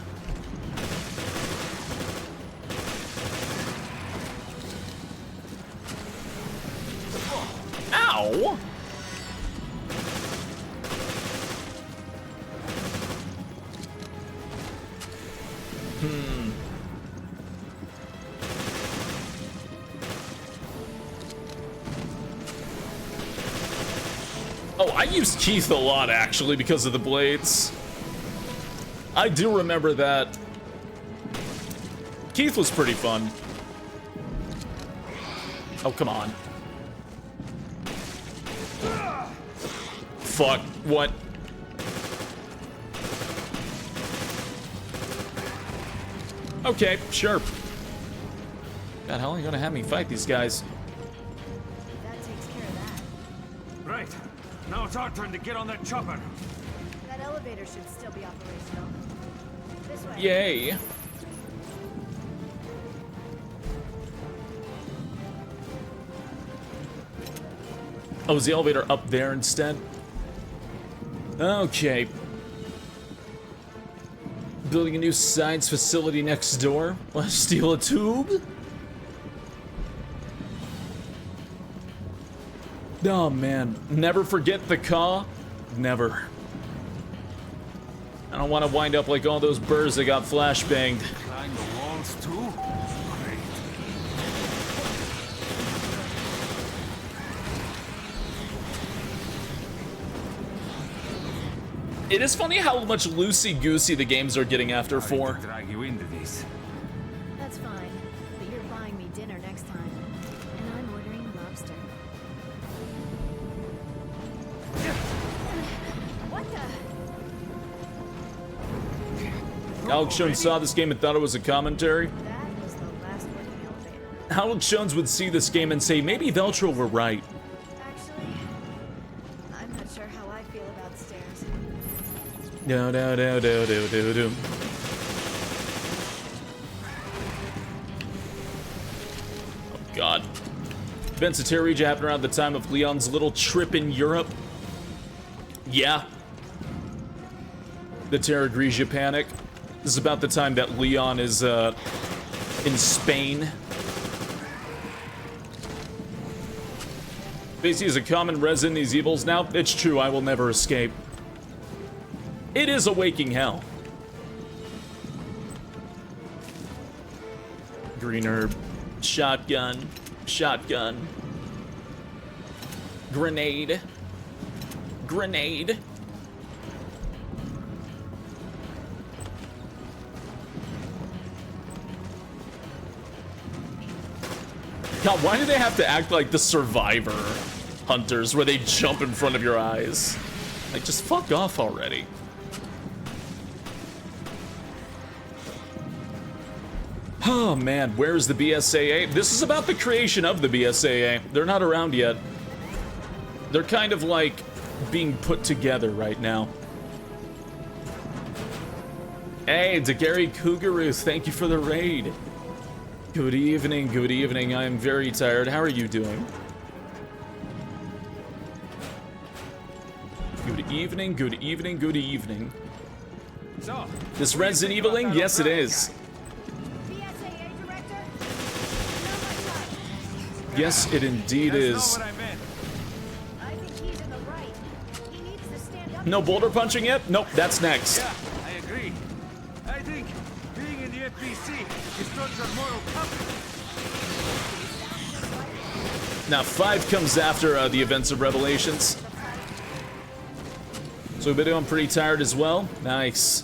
Ow! Oh, I used Keith a lot, actually, because of the blades. I do remember that. Keith was pretty fun. Oh, come on. Fuck, what? Okay, sure. God, how long are you gonna have me fight these guys? That takes care of that. Right. Now it's our turn to get on that chopper. That elevator should still be operational. This way. Yay. Oh, is the elevator up there instead? Okay. Building a new science facility next door. Want to steal a tube? Oh man, never forget the car. Never. I don't want to wind up like all those birds that got flashbanged. Climb the walls too? Great. It is funny how much loosey-goosey the games are getting after 4. Drag you into this. That's fine, but you're buying me dinner next time, and I'm ordering lobster. What the? Alex Jones saw this game and thought it was a commentary. That was the last working elevator. Alex Jones would see this game and say, maybe Veltro were right. Actually, I'm not sure how I feel about stairs. No, no, no, no, no, no, no. Oh, God. Events of Terra Regia happened around the time of Leon's little trip in Europe. Yeah. The Terra Grigia panic. This is about the time that Leon is, in Spain. Spacey is a common resident in these evils now. It's true, I will never escape. It is a waking hell. Green herb. Shotgun. Shotgun. Grenade. Grenade. God, why do they have to act like the Survivor hunters where they jump in front of your eyes? Like, just fuck off already. Oh man, where's the BSAA? This is about the creation of the BSAA. They're not around yet. They're kind of like being put together right now. Hey, Dagary Cougaroo, thank you for the raid. Good evening, good evening. I am very tired. How are you doing? Good evening, good evening, good evening. So, This Resident Eviling? Yes, it is. Yes, it indeed is. No boulder punching yet? Nope, that's next. Yeah, I agree. I think being in the FBC destroys your moral compass. Now 5 comes after the events of Revelations. So we've been doing pretty tired as well. Nice.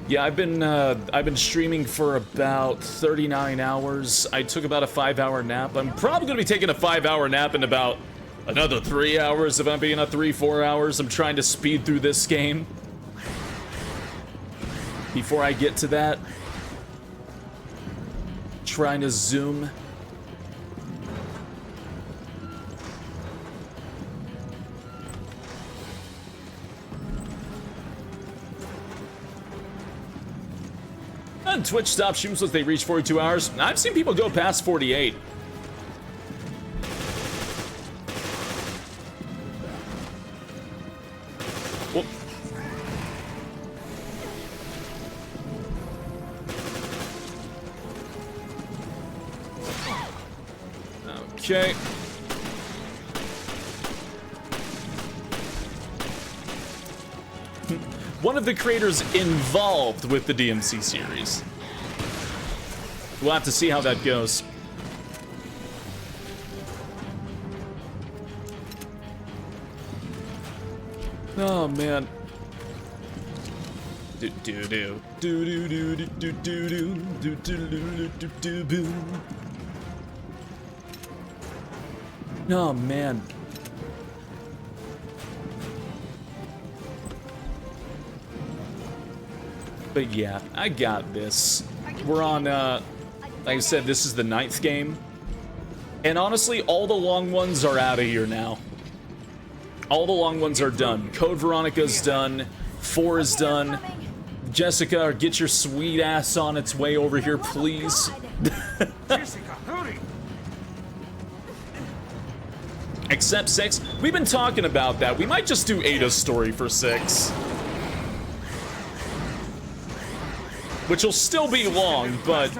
Yeah, I've been streaming for about 39 hours. I took about a 5-hour nap. I'm probably gonna be taking a 5-hour nap in about another 3 hours if I'm being at 3-4 hours. I'm trying to speed through this game before I get to that. Trying to zoom. And Twitch stopped streams once they reach 42 hours. I've seen people go past 48. Whoop. Okay. One of the creators involved with the DMC series. We'll have to see how that goes. Oh man. Do do do do do do do do do do do do do do. Oh man. But yeah, I got this. We're on, like I said, this is the 9th game. And honestly, all the long ones are out of here now. All the long ones are done. Code Veronica's done. 4 is done. Jessica, get your sweet ass on its way over here, please. Jessica, hurry! Except 6. We've been talking about that. We might just do Ada's story for 6. Which will still be long, but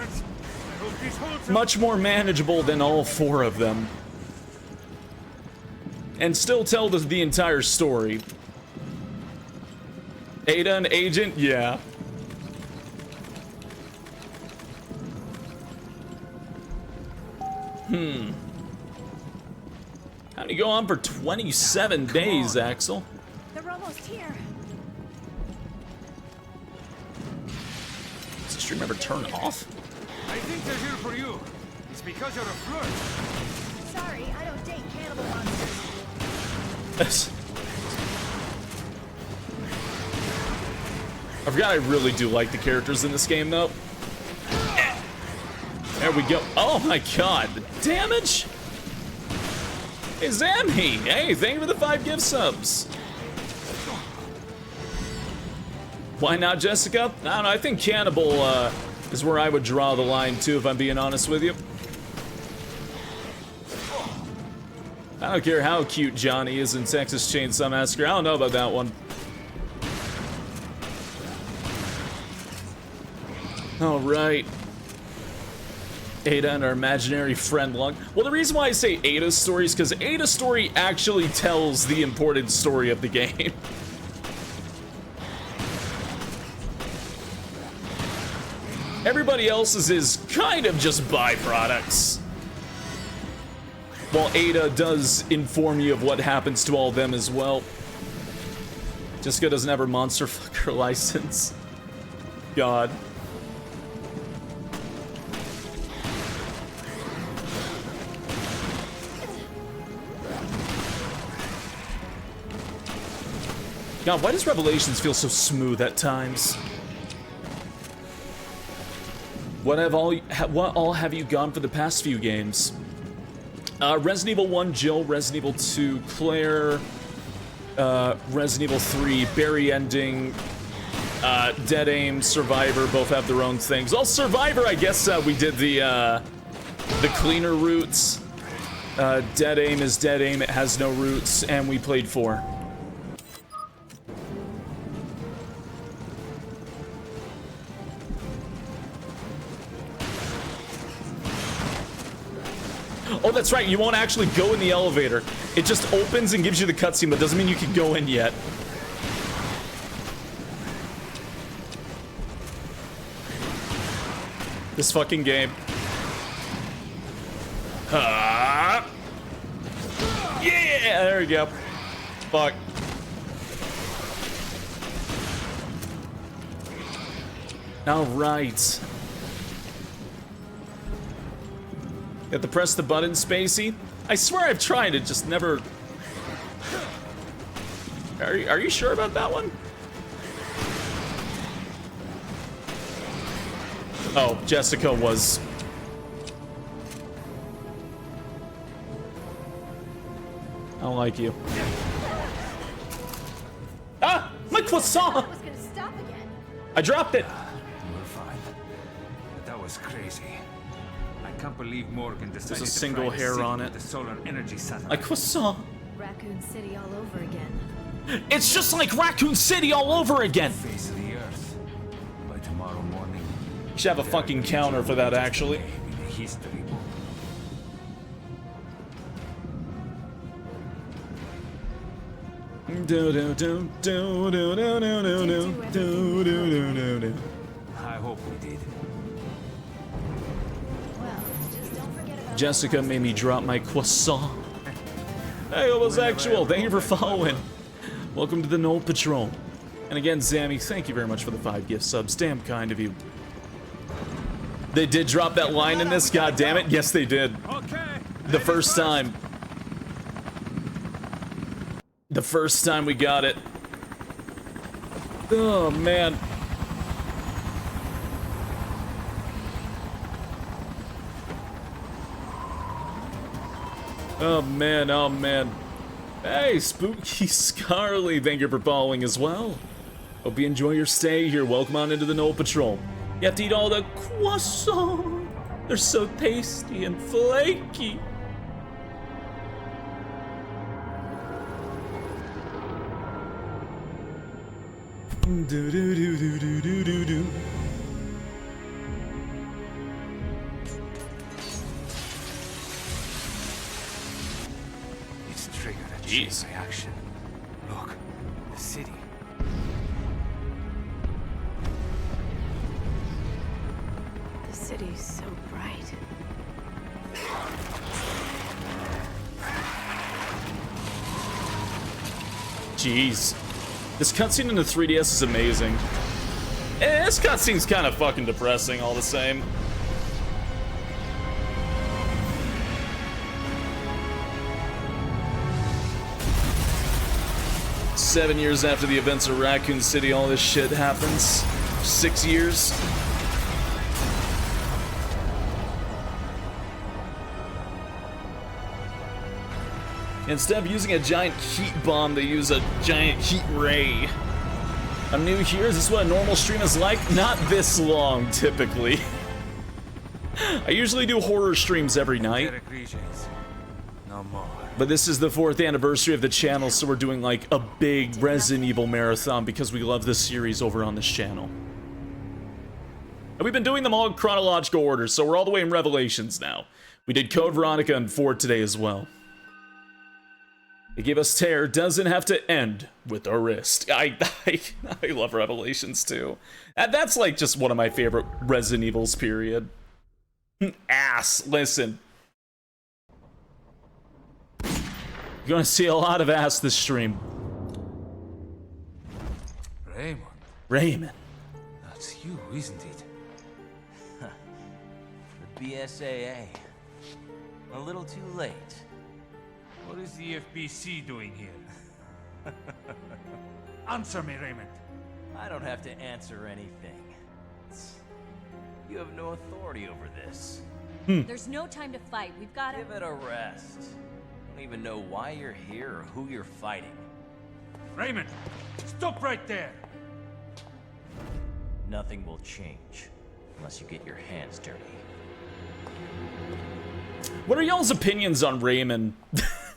much more manageable than all 4 of them. And still tell the entire story. Ada an agent? Yeah. How do you go on for 27 days, Axel? They're almost here. Does the stream ever turn off? I think they're here for you. It's because you're a flirt. Sorry, I don't date cannibal monsters. I forgot I really do like the characters in this game, though. There we go. Oh my god, the damage! Hey, Zamhi! Hey, thank you for the 5 gift subs. Why not, Jessica? I don't know, I think Cannibal is where I would draw the line, too, if I'm being honest with you. I don't care how cute Johnny is in Texas Chainsaw Massacre. I don't know about that one. All right. Ada and our imaginary friend Lung. Well, the reason why I say Ada's story is because Ada's story actually tells the important story of the game. Everybody else's is kind of just byproducts. While Ada does inform you of what happens to all of them as well. Jessica doesn't have her monster fucker license. God. God, why does Revelations feel so smooth at times? What all have you gone for the past few games? Resident Evil 1, Jill. Resident Evil 2, Claire. Resident Evil 3, Barry Ending. Dead Aim, Survivor both have their own things. Well, Survivor, I guess we did the cleaner routes. Dead Aim is Dead Aim, it has no routes, and we played 4. Oh, that's right, you won't actually go in the elevator. It just opens and gives you the cutscene, but doesn't mean you can go in yet. This fucking game. Yeah, there we go. Fuck. All right. You have to press the button, Spacey. I swear I've tried it, just never. Are you sure about that one? Oh, Jessica was. I don't like you. Ah! My croissant! I dropped it! We're fine. But that was crazy. I can't believe Morgan decided There's a to single fry the hair city on with it. the solar energy satellite. My croissant. Raccoon City all over again. It's just like Raccoon City all over again! Face of the earth. By tomorrow morning. You should have a fucking counter for that, actually. History book. Do do do do do do do do do do do do. I hope we did. Well, just don't forget about Jessica made me drop my croissant. Hey, homosexual, thank you for following. Welcome to the Knoll Patrol. And again, Zammy, thank you very much for the 5 gift subs. Damn kind of you. They did drop that line in this, god damn it. Yes, they did. The first time. The first time we got it. Oh, man. Oh, man, oh, man. Hey, Spooky Scarly, thank you for following as well. Hope you enjoy your stay here. Welcome on into the Knoll Patrol. You have to eat all the croissants. They're so tasty and flaky. Do do do do do do do do. It's triggered a chain reaction. Look, the city. The city's so bright. Jeez. This cutscene in the 3DS is amazing. This cutscene's kind of fucking depressing all the same. Seven years after the events of Raccoon City, all this shit happens. 6 years. Instead of using a giant heat bomb, they use a giant heat ray. I'm new here. Is this what a normal stream is like? Not this long, typically. I usually do horror streams every night. No more. But this is the 4th anniversary of the channel, so we're doing like a big Resident Evil marathon because we love this series over on this channel. And we've been doing them all in chronological order, so we're all the way in Revelations now. We did Code Veronica and 4 today as well. It gave us Tear, doesn't have to end with a wrist. I love Revelations too. And that's like just one of my favorite Resident Evils, period. Ass, listen. You're gonna see a lot of ass this stream. Raymond. Raymond. That's you, isn't it? The BSAA. A little too late. What is the FBC doing here? Answer me, Raymond. I don't have to answer anything. You have no authority over this. There's no time to fight. We've got to... Give it a rest. I don't even know why you're here or who you're fighting. Raymond, stop right there. nothing will change unless you get your hands dirty. What are y'all's opinions on Raymond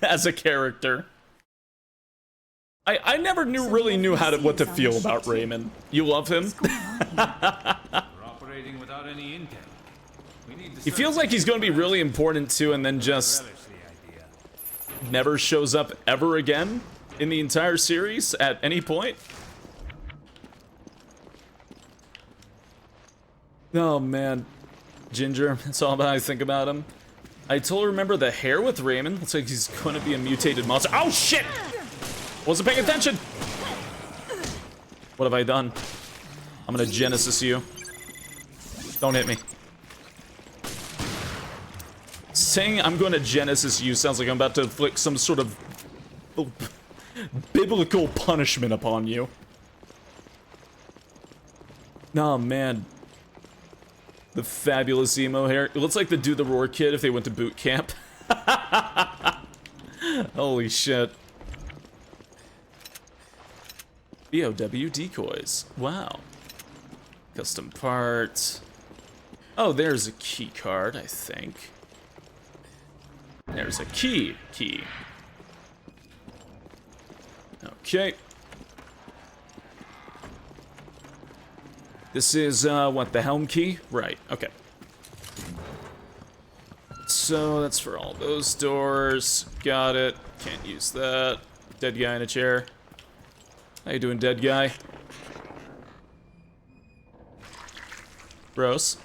as a character? I never really knew what to feel about Raymond. You love him? We're operating without any intel. We need to He feels like he's going to be really important too, and then just never shows up ever again in the entire series at any point. Oh man, Ginger, that's all about how I think about him. I totally remember the hair with Raymond. Looks like he's going to be a mutated monster. Oh shit! Wasn't paying attention. What have I done? I'm gonna Genesis you. Don't hit me. Saying I'm going to Genesis you sounds like I'm about to inflict some sort of biblical punishment upon you. Oh man. The fabulous emo hair. It looks like the Do the Roar kid if they went to boot camp. Holy shit. BOW decoys. Wow. Custom parts. Oh, there's a key card, I think. There's a key. Okay. This is, what, the helm key? Right, okay. So, that's for all those doors. Got it. Can't use that. Dead guy in a chair. How you doing, dead guy? Gross.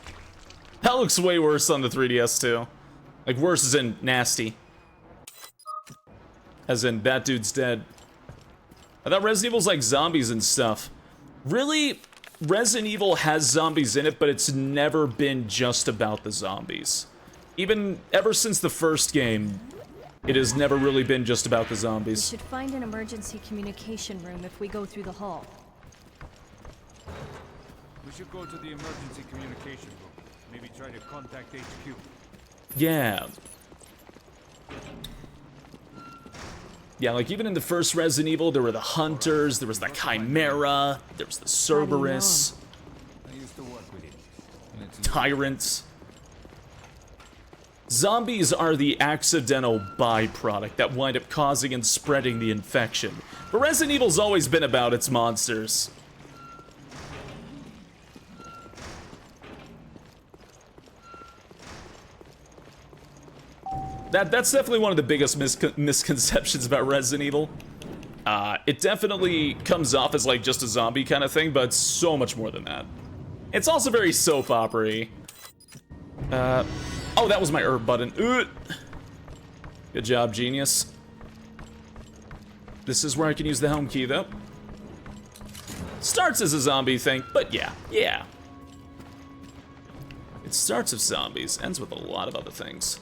That looks way worse on the 3DS, too. Like, worse as in nasty. As in, that dude's dead. I thought Resident Evil's like zombies and stuff. Really, Resident Evil has zombies in it, but it's never been just about the zombies. Even ever since the first game, it has never really been just about the zombies. We should find an emergency communication room if we go through the hall. We should go to the emergency communication room. Maybe try to contact HQ. Yeah. Yeah, like even in the first Resident Evil, there were the Hunters, there was the Chimera, there was the Cerberus. I used to work with it. Tyrants. Zombies are the accidental byproduct that wind up causing and spreading the infection. But Resident Evil's always been about its monsters. That's definitely one of the biggest misconceptions about Resident Evil. It definitely comes off as like just a zombie kind of thing, but it's so much more than that. It's also very soap opera-y. Oh, that was my herb button. Good job, genius. This is where I can use the helm key, though. Starts as a zombie thing, but yeah. It starts with zombies, ends with a lot of other things.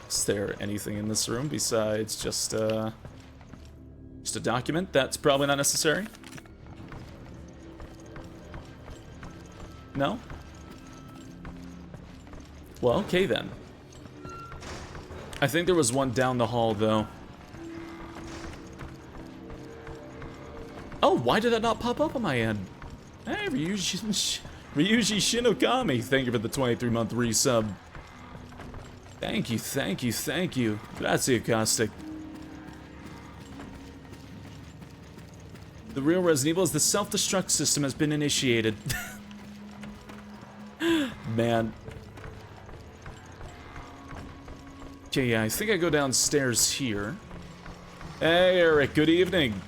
Is there anything in this room besides just a document? That's probably not necessary. No? Well, okay then. I think there was one down the hall, though. Oh, why did that not pop up on my end? Hey, Ryuji Shinokami, thank you for the 23-month resub. Thank you. Grazie, Caustic. The real Resident Evil is the self-destruct system has been initiated. Man. Okay, yeah, I think I go downstairs here. Hey, Eric, good evening.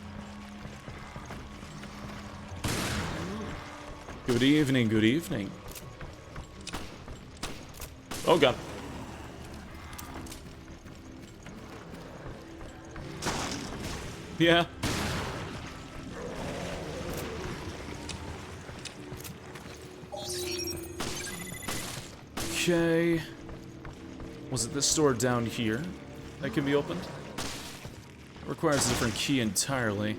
Good evening. Oh, God. Yeah. Okay. Was it this door down here that can be opened? It requires a different key entirely.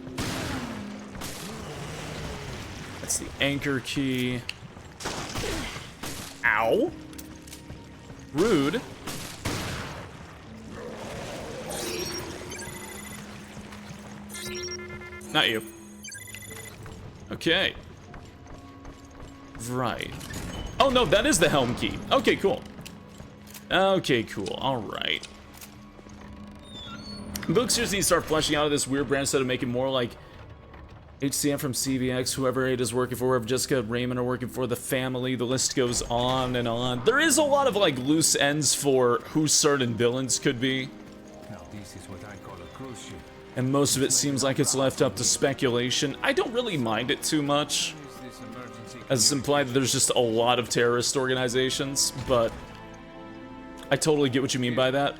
That's the anchor key. Ow! Rude. not you. Okay. Right. Oh, no, that is the helm key. Okay, cool. Okay, cool. All right. Books just need to start fleshing out of this weird brand instead of making more like HCM from CVX, whoever Ada's working for, whoever Jessica and Raymond are working for, the family, the list goes on and on. There is a lot of like loose ends for who certain villains could be. Now this is what I call a cruise ship. And most of it seems like it's left up to speculation. I don't really mind it too much, as it's implied that there's just a lot of terrorist organizations, but I totally get what you mean by that.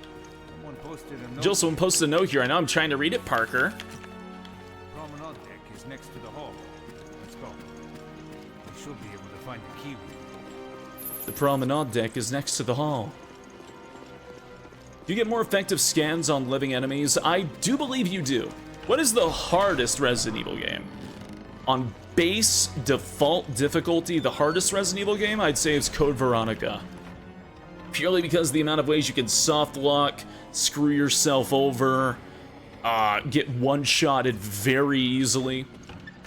Jill, someone posted a note here. I know I'm trying to read it, Parker. Promenade deck is next to the hall. Let's go. We should be able to find the key. The promenade deck is next to the hall. Do you get more effective scans on living enemies? I do believe you do. What is the hardest Resident Evil game? On base default difficulty, the hardest Resident Evil game, I'd say is Code Veronica. Purely because the amount of ways you can soft lock, screw yourself over, get one-shotted very easily.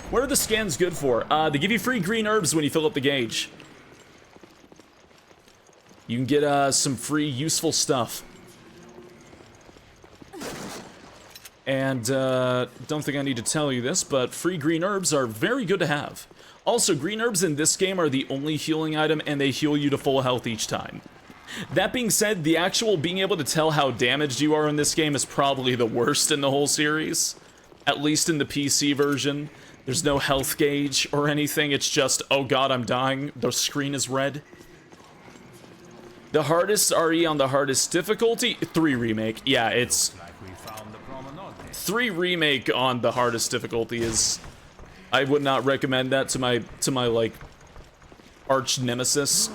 What are the scans good for? They give you free green herbs when you fill up the gauge. You can get some free useful stuff. And don't think I need to tell you this, but free green herbs are very good to have. Also, green herbs in this game are the only healing item, and they heal you to full health each time. That being said, the actual being able to tell how damaged you are in this game is probably the worst in the whole series. At least in the PC version. There's no health gauge or anything, it's just, oh god, I'm dying, the screen is red. The hardest RE on the hardest difficulty? 3 remake. Yeah, it's... 3 remake on the hardest difficulty is... I would not recommend that to my like, arch nemesis.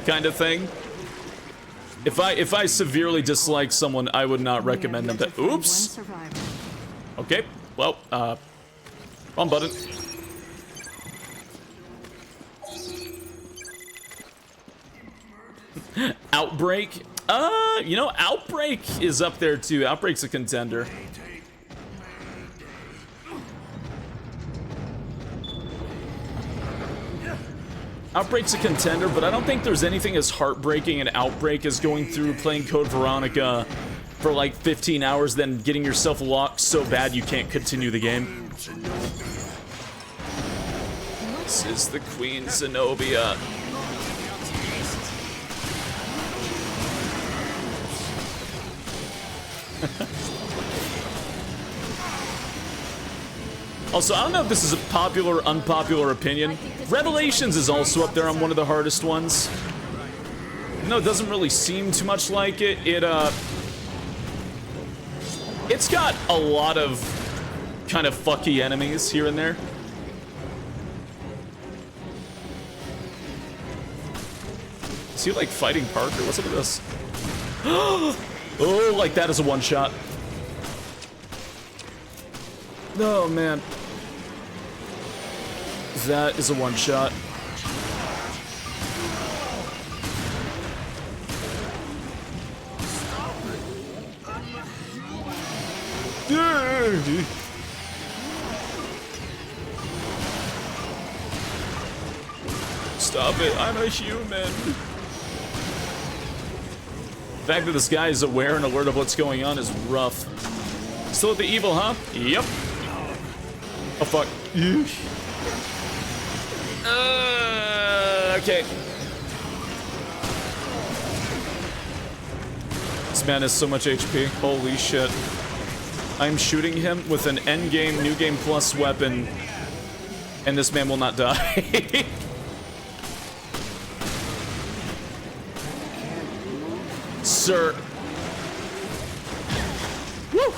Kind of thing. If I severely dislike someone, I would not recommend them to... Oops! Okay, well, wrong button. Outbreak? You know, Outbreak is up there too. Outbreak's a contender. Outbreak's a contender, but I don't think there's anything as heartbreaking an Outbreak as going through playing Code Veronica for like 15 hours, then getting yourself locked so bad you can't continue the game. This is the Queen Zenobia. Also, I don't know if this is a popular or unpopular opinion. Revelations is also up there on one of the hardest ones. No, it doesn't really seem too much like it. It's got a lot of kind of fucky enemies here and there. Is he like fighting Parker? What's up with this? Oh, like that is a one-shot. Oh, man. That is a one-shot. Stop it, I'm a human. The fact that this guy is aware and alert of what's going on is rough. Still at the evil, huh? Yep. Oh, fuck. Okay. This man has so much HP. Holy shit. I'm shooting him with an endgame, new game plus weapon, and this man will not die. Sir. Woo!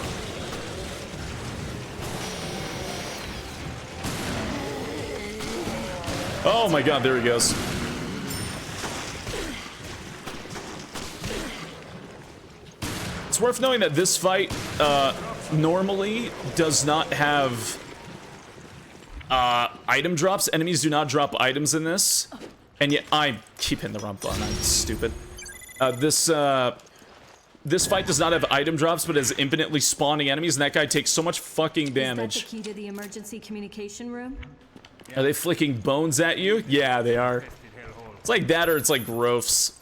Oh my god, there he goes. It's worth knowing that this fight normally does not have item drops. Enemies do not drop items in this. And yet I keep hitting the wrong button. I'm stupid. This this fight does not have item drops, but has infinitely spawning enemies, and that guy takes so much fucking damage. Is that the key to the emergency communication room? Are they flicking bones at you? Yeah, they are. It's like that, or it's like Grofs.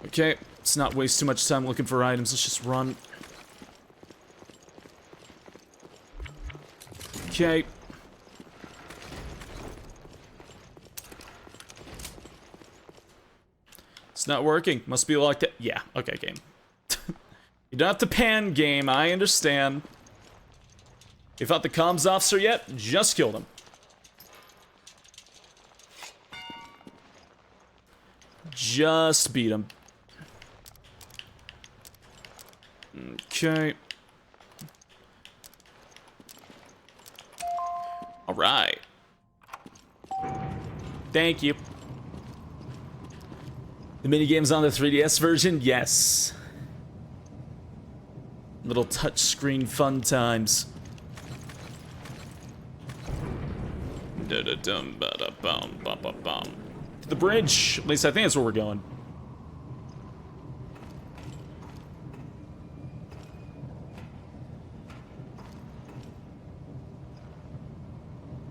Okay, let's not waste too much time looking for items. Let's just run. Okay. It's not working. Must be locked in. Yeah, okay, game. You don't have to pan, game. I understand. You fought the comms officer yet? Just killed him. Just beat him. Okay. All right. Thank you. The minigames on the 3DS version? Yes. Little touchscreen fun times. To the bridge. At least I think that's where we're going.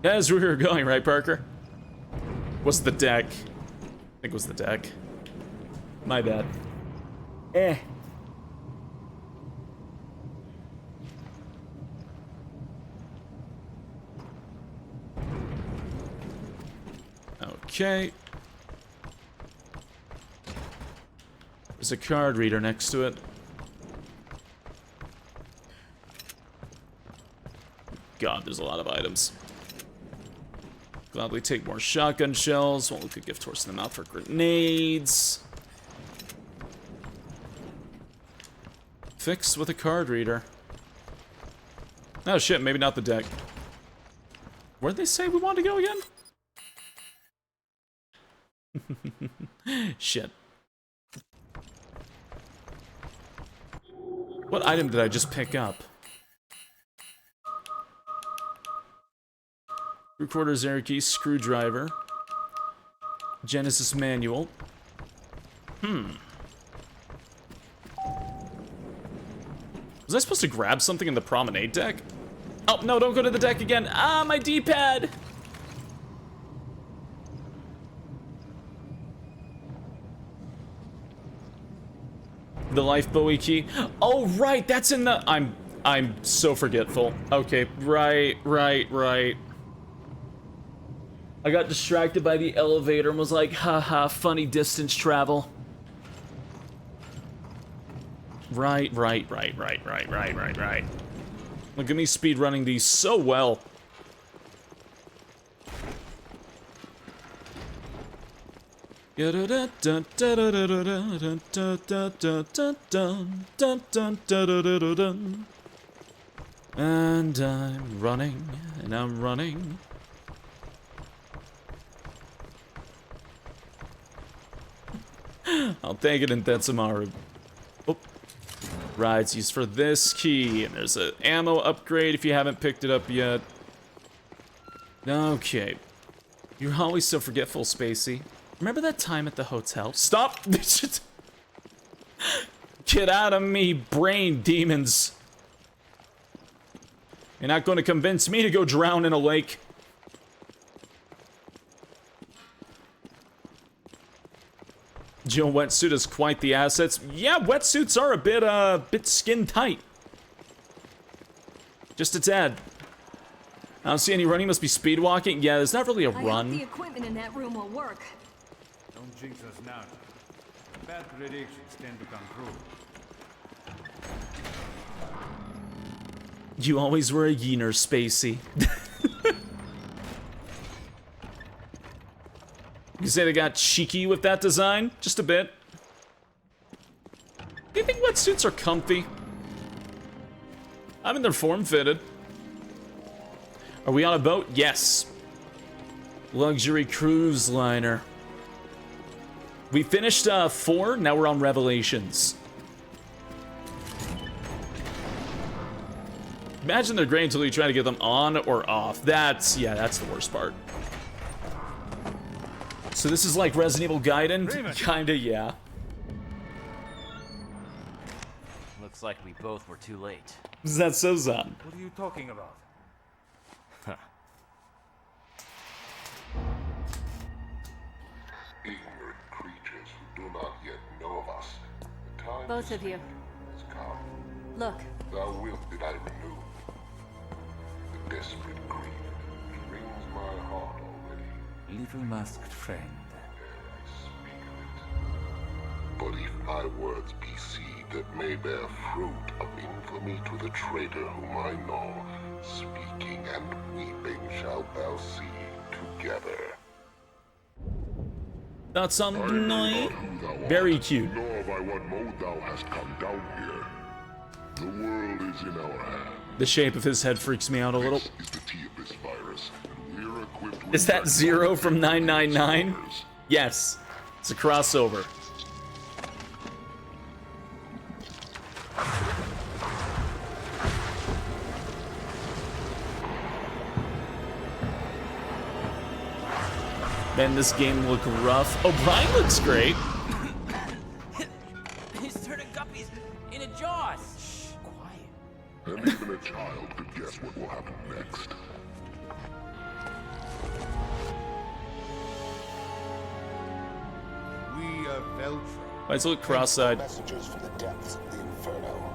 As we were going, right, Parker? What's the deck? I think it was the deck. My bad. Okay. There's a card reader next to it. God, there's a lot of items. Gladly take more shotgun shells. Won't look a gift horse in the mouth for grenades. Fix with a card reader. Oh shit, maybe not the deck. Where'd they say we wanted to go again? Shit. What item did I just pick up? Recorders, air key, screwdriver. Genesis manual. Was I supposed to grab something in the promenade deck? Oh, no, don't go to the deck again. Ah, my D-pad! The life Bowie key. Oh, right, that's in the... I'm so forgetful. Okay, right. I got distracted by the elevator and was like, haha, funny distance travel. Right. Look at me speed running these so well. And I'm running, and I'm running. I'll take it in Tetsumari. Oh. Right, it's used for this key, and there's an ammo upgrade if you haven't picked it up yet. Okay. You're always so forgetful, Spacey. Remember that time at the hotel? Stop! Get out of me, brain demons. You're not going to convince me to go drown in a lake. Jill wetsuit is quite the assets. Yeah, wetsuits are a bit skin tight. Just a tad. I don't see any running, must be speed walking. Yeah, there's not really a run. I hope the equipment in that room will work. Don't jinx us now. Bad predictions tend to come true. You always were a yeener, Spacey. You say they got cheeky with that design? Just a bit. Do you think wetsuits are comfy? I mean, they're form-fitted. Are we on a boat? Yes. Luxury cruise liner. We finished 4, now we're on Revelations. Imagine they're great until you try to get them on or off. That's the worst part. So this is like Resident Evil Gaiden? Kinda, yeah. Looks like we both were too late. Is that so, Zan? What are you talking about? Huh. Ignorant creatures who do not yet know of us. The time Both of you. has come. Look. Thou wilt did I renew. The desperate greed which wrings my heart already. Little masked friend. But if my words be seed that may bear fruit of infamy to the traitor whom I know, speaking and weeping shalt thou see together. That's something nice. Very cute. Nor by what mode thou hast come down here. The world is in our hands. The shape of his head freaks me out a little. This is the T of this virus, and we're equipped with Is that Zero from 999? Yes. It's a crossover. Man, this game look rough. Oh, Brian looks great. He's turning guppies into jaws. Shh, quiet. And even a child could guess what will happen next. We are Veltro. Why does it look cross-eyed? Messages from the depths of the Inferno.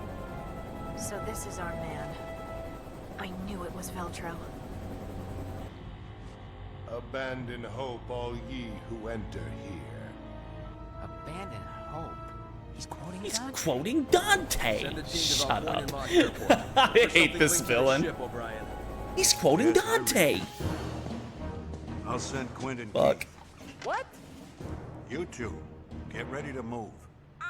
So this is our man. I knew it was Veltro. Abandon hope, all ye who enter here. Abandon hope. He's quoting He's Dante. quoting Dante. Send the team to Shut Valpoint up. and Mock Airport. I There's hate something this linked to villain. ship, O'Brien. He's quoting Dante. I'll send Quentin. Fuck. What? You two, get ready to move.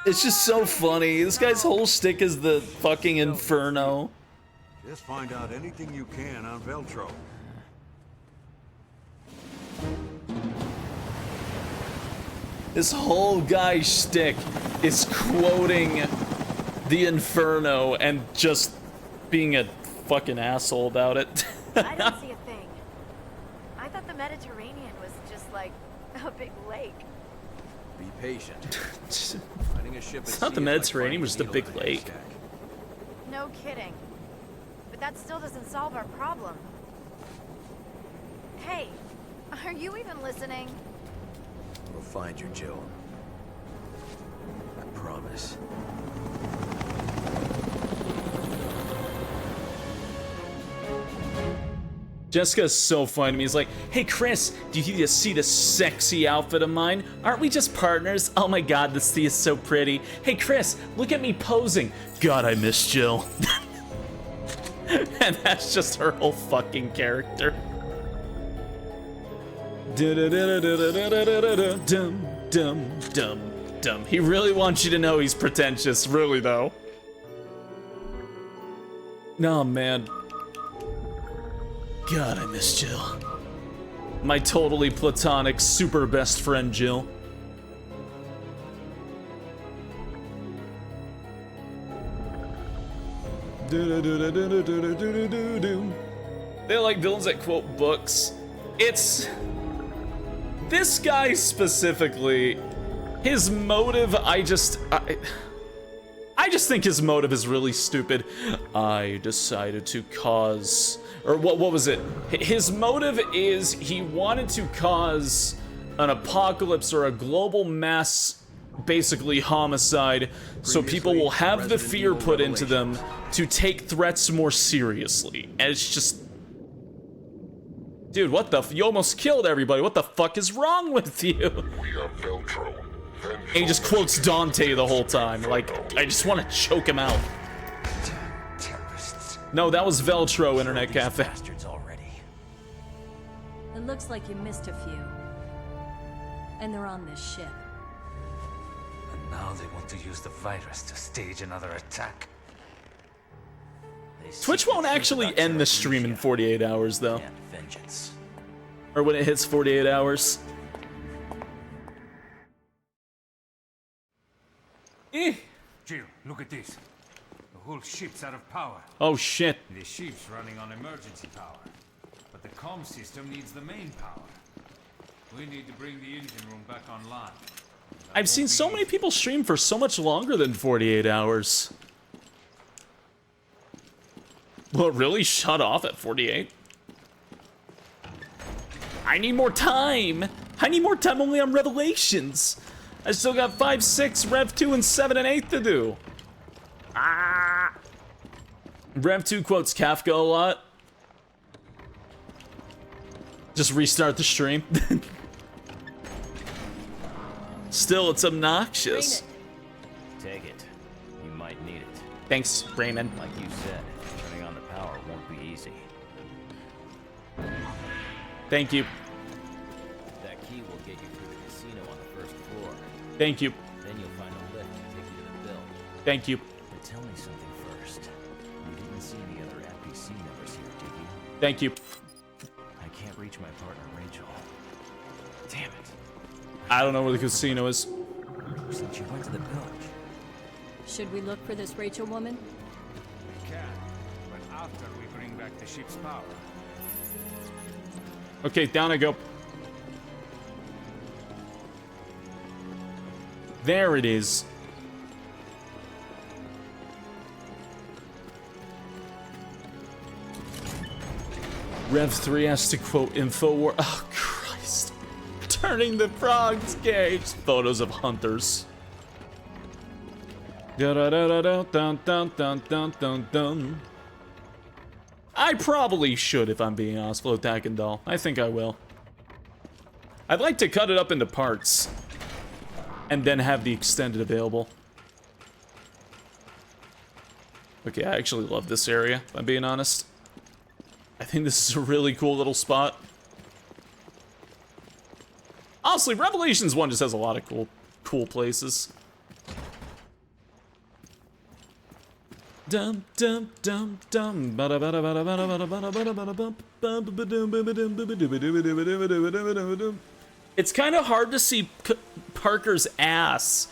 It's just so funny. This guy's whole shtick is the fucking Inferno. Just find out anything you can on Veltro. This whole guy's shtick is quoting the Inferno and just being a fucking asshole about it. I don't see a thing. I thought the Mediterranean was just like a big lake. Be patient. Finding a ship It's not the Mediterranean, it was the big lake. No kidding. But that still doesn't solve our problem. Hey, are you even listening? We'll find you, Jill. I promise. Jessica's so funny to me. He's like, hey Chris, do you see this sexy outfit of mine? Aren't we just partners? Oh my god, this sea is so pretty. Hey Chris, look at me posing. God, I miss Jill. And that's just her whole fucking character. Dum dum dum dum. He really wants you to know he's pretentious, really though. No, man. God, I miss Jill. My totally platonic, super best friend, Jill. They like villains that quote books. It's... This guy specifically, his motive, I just think his motive is really stupid. I decided to cause... Or what was it? His motive is he wanted to cause an apocalypse or a global mass, basically homicide, so people will have the fear put into them to take threats more seriously. And it's just... Dude, what the f- you almost killed everybody. What the fuck is wrong with you? We are Veltro. And he just quotes Dante the whole time. Like, I just want to choke him out. No, that was Veltro Internet Cafe. It looks like you missed a few. And they're on this ship. And now they want to use the virus to stage another attack. Twitch won't actually end the stream in 48 hours, though. Vengeance. Or when it hits 48 hours. Jill, look at this. The whole ship's out of power. Oh shit. The ship's running on emergency power. But the comm system needs the main power. We need to bring the engine room back online. I've seen so many people stream for so much longer than 48 hours. Well, it really shut off at 48? I need more time! I need more time only on Revelations! I still got 5, 6, Rev 2, and 7 and 8 to do. Ah! Rev 2 quotes Kafka a lot. Just restart the stream. Still, it's obnoxious. Take it. You might need it. Thanks, Raymond. Like you said, turning on the power won't be easy. Thank you. That key will get you through the casino on the first floor. Thank you. Then you'll find a lift to take you to the bill. Thank you. But tell me something first. You didn't see any other FPC members here, did you? Thank you. I can't reach my partner, Rachel. Damn it. I don't know where the casino is. Since you went to the village. Should we look for this Rachel woman? We can, but after we bring back the ship's power. Okay, down I go. There it is. Rev 3 has to quote InfoWar. Oh, Christ. Turning the frogs gay. Just photos of hunters. I probably should if I'm being honest, Flotak and Doll. I think I will. I'd like to cut it up into parts and then have the extended available. Okay, I actually love this area, if I'm being honest. I think this is a really cool little spot. Honestly, Revelations 1 just has a lot of cool places. Dum dum dum dum. It's kind of hard to see Parker's ass.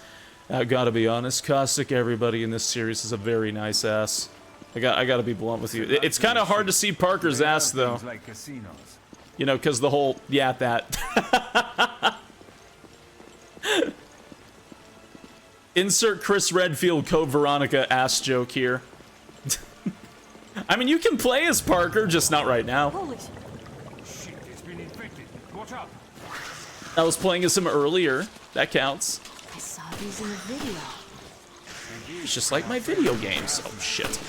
I gotta be honest, Caustic, everybody in this series is a very nice ass. I gotta be blunt with you. It's kind of hard to see Parker's ass though. Like casinos. You know, because the whole that. Insert Chris Redfield Code Veronica ass joke here. I mean, you can play as Parker, just not right now. Holy shit, it's been infected. Watch out. I was playing as him earlier. That counts. I saw these in the video. It's just like my video games. Oh, shit.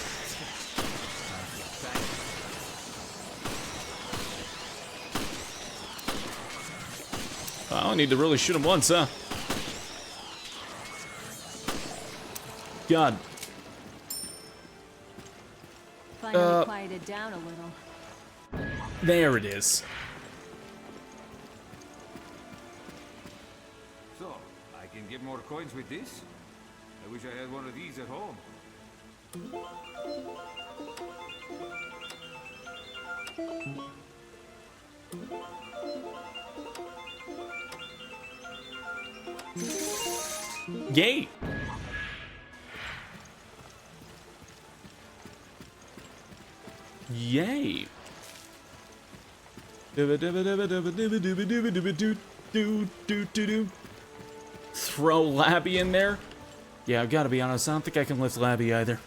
I don't need to really shoot him once, huh? God. Finally quieted down a little. There it is. So, I can get more coins with this? I wish I had one of these at home. Yay! Yay! Throw Labby in there? Yeah, I've got to be honest, I don't think I can lift Labby either.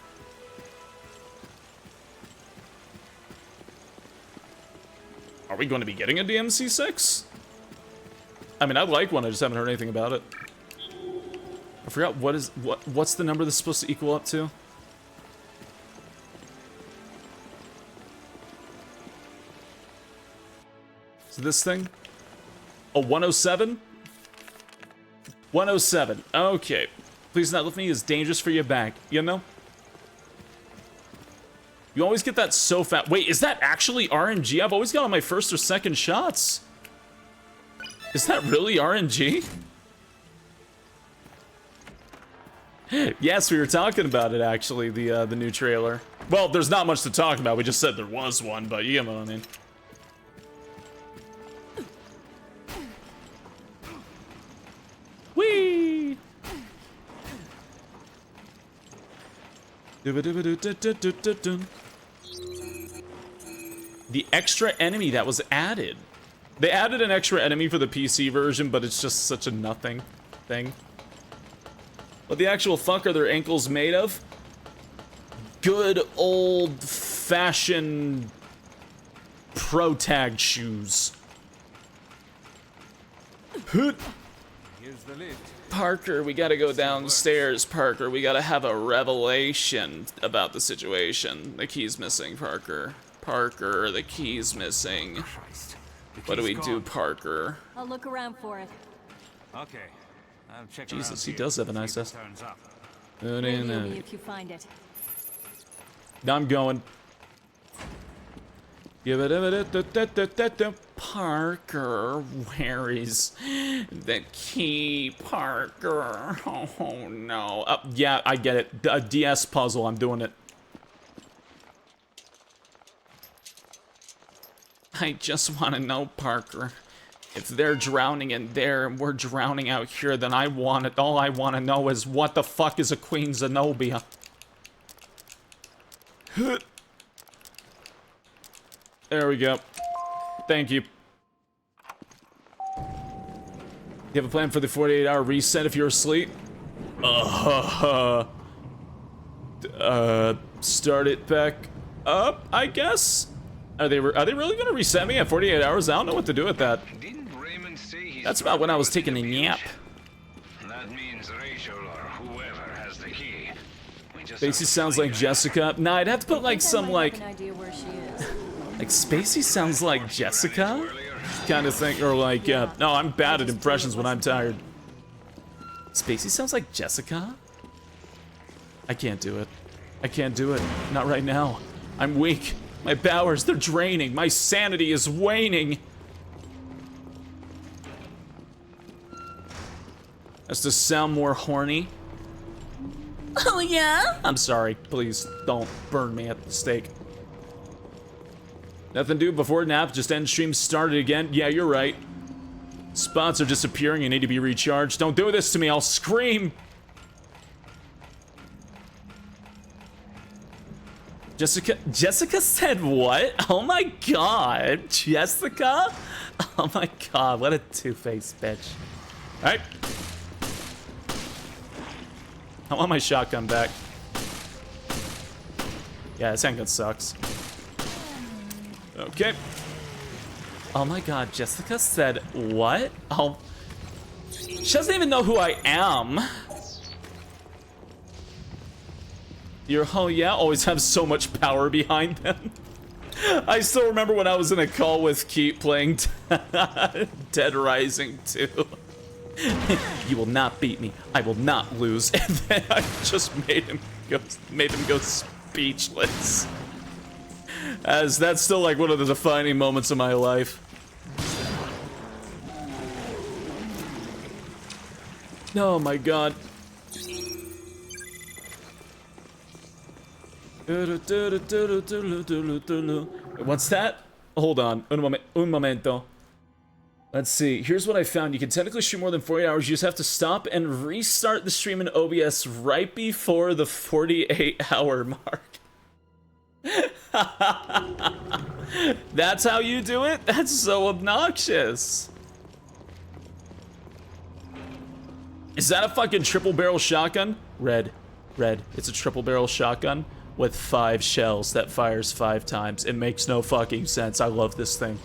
Are we going to be getting a DMC6? I mean, I'd like one, I just haven't heard anything about it. I forgot what's the number that's supposed to equal up to? Is this thing? A 107? 107. Okay. Please not lift me is dangerous for your back, you know? You always get that so fat. Wait, is that actually RNG? I've always got on my first or second shots. Is that really RNG? Yes, we were talking about it actually, the new trailer. Well, there's not much to talk about. We just said there was one, but you know what I mean. Whee! The extra enemy that was added. They added an extra enemy for the PC version, but it's just such a nothing thing. What the actual fuck are their ankles made of? Good old-fashioned pro-tag shoes. Here's the lift. Parker, we gotta go downstairs, Parker. We gotta have a revelation about the situation. The key's missing, Parker. Parker, the key's missing. What do we do, Parker? I'll look around for it. Okay. I'll check Jesus, around he does have a nice ass. Radio me if you find it. I'm going. Parker, where is the key, Parker? Oh no. Yeah, I get it. A DS puzzle, I'm doing it. I just want to know, Parker. If they're drowning in there and we're drowning out here, then I want it. All I want to know is what the fuck is a Queen Zenobia? There we go. Thank you. You have a plan for the 48-hour reset if you're asleep? Start it back up, I guess? Are they really gonna reset me at 48 hours? I don't know what to do with that. That's about when I was taking a nap. That means Rachel or whoever has the key. Spacey sounds like Jessica. Nah, I'd have to put like some like... Like Spacey sounds like Jessica? Kind of thing, or like, no, I'm bad at impressions when I'm tired. Spacey sounds like Jessica? I can't do it. I can't do it. Not right now. I'm weak. My powers, they're draining. My sanity is waning. Has to sound more horny. Oh yeah? I'm sorry. Please don't burn me at the stake. Nothing to do before nap. Just end stream started again. Yeah, you're right. Spots are disappearing and need to be recharged. Don't do this to me. I'll scream. Jessica said what? Oh my god. Jessica? Oh my god, what a two-faced bitch. Alright. I want my shotgun back. Yeah, this handgun sucks. Okay. Oh my god, Jessica said what? Oh. She doesn't even know who I am. Oh yeah, always have so much power behind them. I still remember when I was in a call with Keith playing Dead Rising 2. You will not beat me. I will not lose. And then I just made him go speechless. As that's still like one of the defining moments of my life. Oh my god. What's that? Hold on. Un momento. Let's see. Here's what I found. You can technically stream more than 48 hours. You just have to stop and restart the stream in OBS right before the 48-hour mark. That's how you do it? That's so obnoxious. Is that a fucking triple barrel shotgun? Red. It's a triple barrel shotgun with 5 shells that fires 5 times. It makes no fucking sense. I love this thing.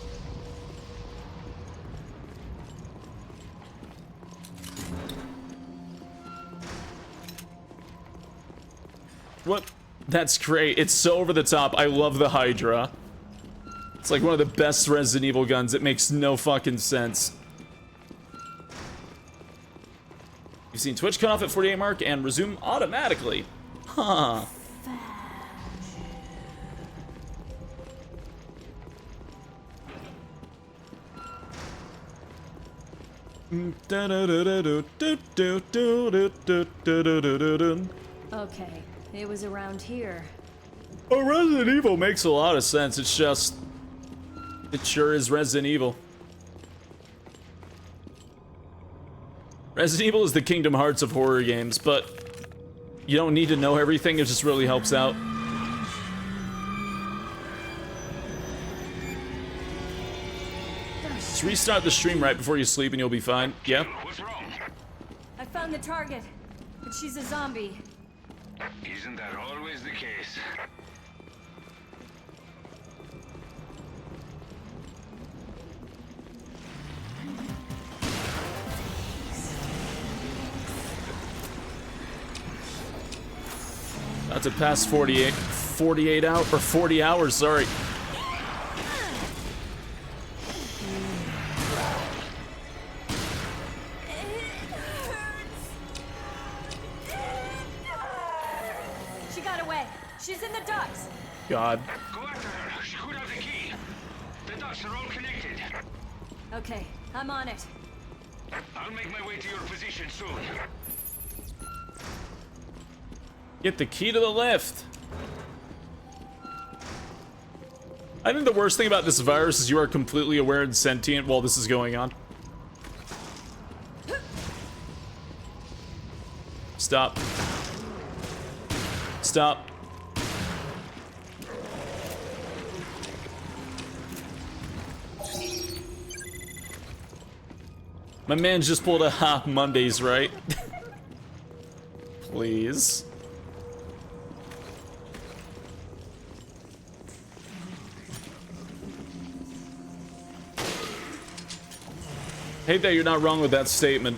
What? That's great. It's so over the top. I love the Hydra. It's like one of the best Resident Evil guns. It makes no fucking sense. You've seen Twitch cut off at 48 mark and resume automatically. Huh. Okay, it was around here. Oh, Resident Evil makes a lot of sense. It's just... it sure is Resident Evil. Resident Evil is the Kingdom Hearts of horror games, but you don't need to know everything. It just really helps out. Just restart the stream right before you sleep and you'll be fine. Yep. I found the target, but she's a zombie. Isn't that always the case? About to pass 48 out or 40 hours, sorry. She got away. She's in the ducts. God. Go after her. She could have the key. The ducts are all connected. Okay, I'm on it. I'll make my way to your position soon. Get the key to the lift. I think the worst thing about this virus is you are completely aware and sentient while this is going on. Stop. Stop. My man just pulled a Hop Mondays, right? Please. Hate that you're not wrong with that statement.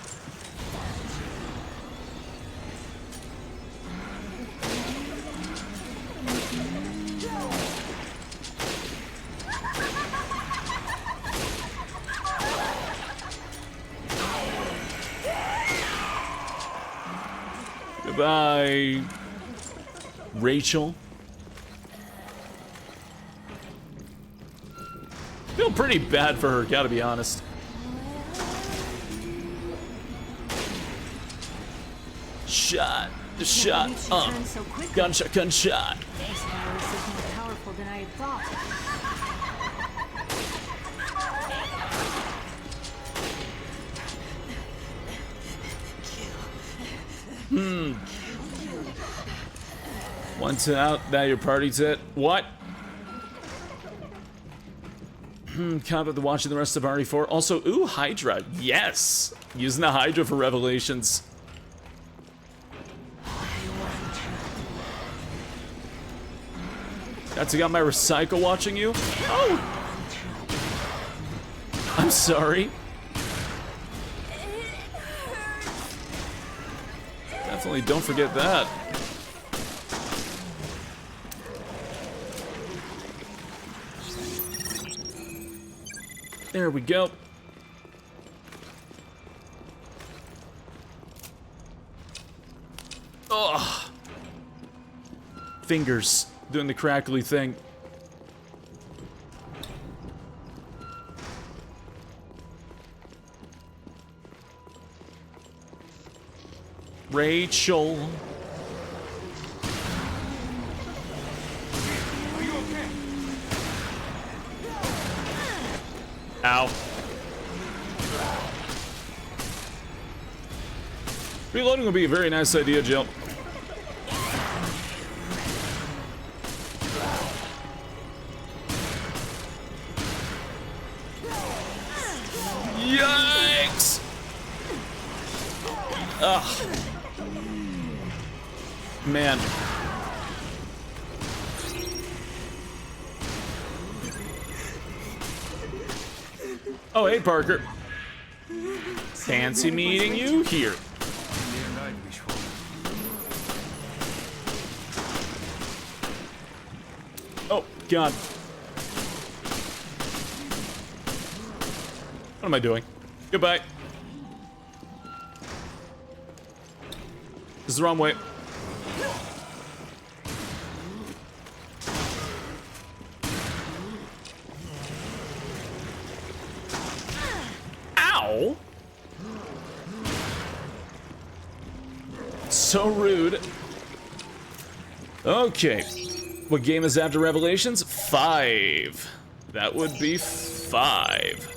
Goodbye, Rachel. Feel pretty bad for her, gotta be honest. Shot, shot, gunshot, gunshot. This virus is more powerful than I had thought. Once out, now your party's it. What? Cop at the watching the rest of RE4. Also, ooh, Hydra. Yes! Using the Hydra for revelations. That's got my recycle watching you? Oh! I'm sorry. Definitely don't forget that. There we go. Ugh. Fingers doing the crackly thing. Rachel. Ow. Reloading would be a very nice idea, Jill. Yikes! Ugh. Man. Oh, hey, Parker. Fancy meeting you here. Oh, God. What am I doing? Goodbye. This is the wrong way. Ow! So rude. Okay. What game is after Revelations? 5. That would be 5.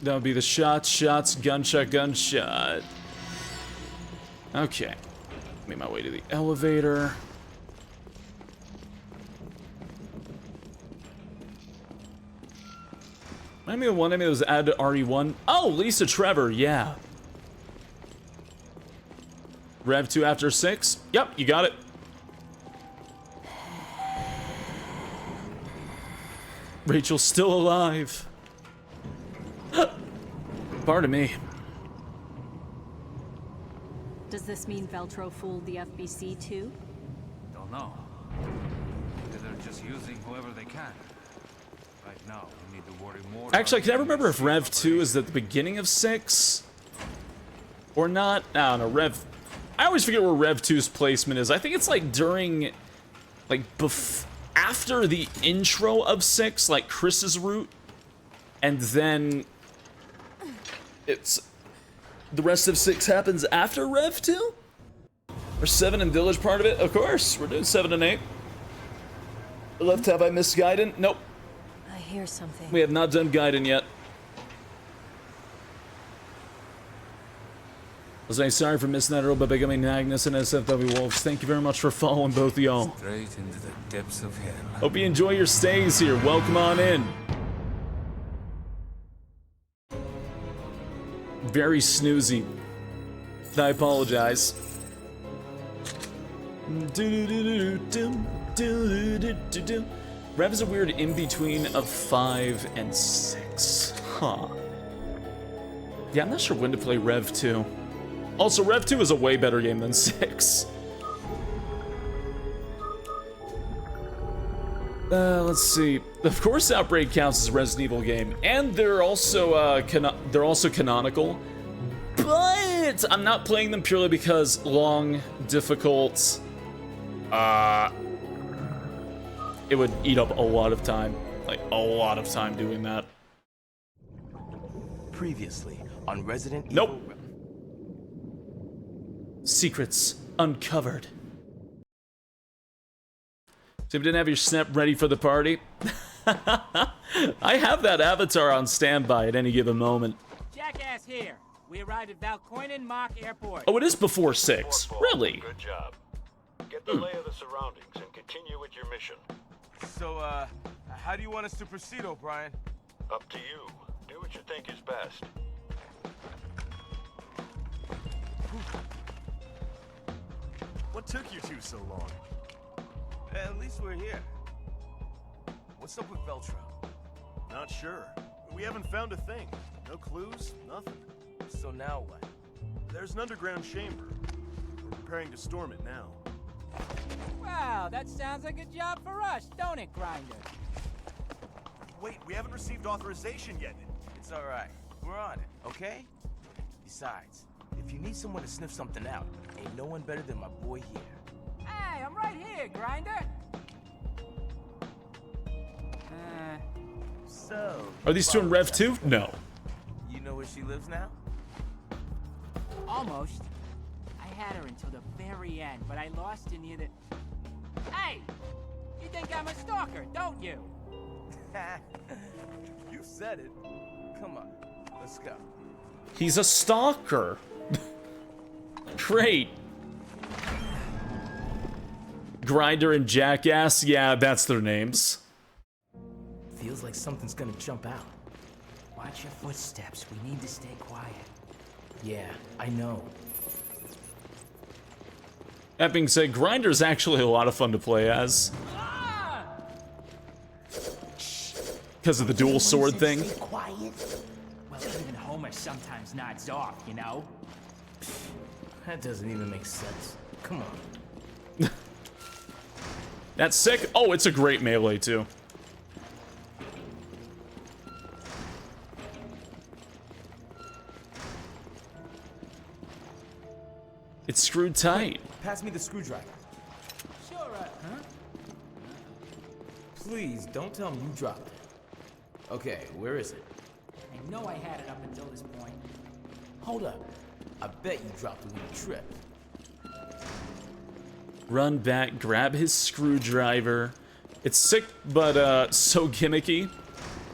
That would be the shots, gunshot, gunshot. Okay. Make my way to the elevator. Remind me of one enemy that was added to RE1. Oh, Lisa Trevor, yeah. Rev 2 after 6? Yep, you got it. Rachel's still alive. Pardon me. Does this mean Veltro fooled the FBC too? Don't know. Maybe they're just using whoever they can. Right now, we need to worry more. Actually, I can never remember if Rev 2 is at the beginning of 6 or not. I don't know. I always forget where Rev 2's placement is. I think it's like during, like, after the intro of 6, like Chris's route, and then it's the rest of 6 happens after Rev 2? Or 7 and Village part of it? Of course, we're doing 7 and 8. Left, have I missed Gaiden? Nope. I hear something. We have not done Gaiden yet. I was saying sorry for missing that earlier, but becoming Agnes and SFW Wolves. Thank you very much for following both of y'all. Straight into the depths of hell. Hope you enjoy your stays here. Welcome on in. Very snoozy. I apologize. Rev is a weird in-between of 5 and 6. Huh. Yeah, I'm not sure when to play Rev 2. Also, Rev 2 is a way better game than 6. Let's see. Of course, Outbreak counts as a Resident Evil game, and they're also canonical. But I'm not playing them purely because long, difficult. It would eat up a lot of time, like a lot of time doing that. Previously on Resident Nope. Evil. Secrets uncovered. So if you didn't have your snap ready for the party, I have that avatar on standby at any given moment. Jackass here. We arrived at Valkoinen Mock Airport. Oh, it is before 6. Really? Good job. Get the lay of the surroundings and continue with your mission. So, how do you want us to proceed, O'Brien? Up to you. Do what you think is best. What took you two so long? At least we're here. What's up with Veltro? Not sure. We haven't found a thing. No clues, nothing. So now what? There's an underground chamber. We're preparing to storm it now. Wow, that sounds like a job for us, don't it, Grinder? Wait, we haven't received authorization yet. It's alright. We're on it, okay? Besides, if you need someone to sniff something out, ain't no one better than my boy here. Hey, I'm right here, Grinder. So... Are these two in Rev 2? No. You know where she lives now? Almost. I had her until the very end, but I lost her near the... Hey! You think I'm a stalker, don't you? You said it. Come on, let's go. He's a stalker. Great. Grinder and Jackass, yeah, that's their names. Feels like something's gonna jump out. Watch your footsteps. We need to stay quiet. Yeah, I know. That being said, Grinder's actually a lot of fun to play as. Because of the dual sword thing. Quiet. Well, even Homer sometimes nods off, you know? That doesn't even make sense. Come on. That's sick. Oh, it's a great melee, too. It's screwed tight. Pass me the screwdriver. Sure, huh? Please, don't tell me you dropped it. Okay, where is it? I know I had it up until this point. Hold up. I bet you dropped it when you tripped. Run back, grab his screwdriver. It's sick, but so gimmicky.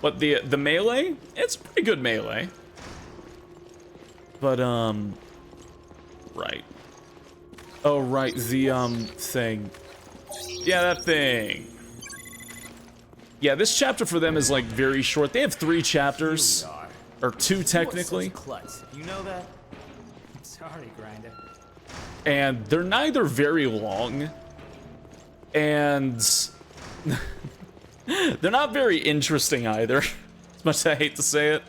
But the melee, it's pretty good melee. But right. Oh right, the thing. Yeah, that thing. Yeah, this chapter for them is like very short. They have 3 chapters, or 2 technically. You know that? Sorry, Grinder. And they're neither very long, and they're not very interesting either, as much as I hate to say it.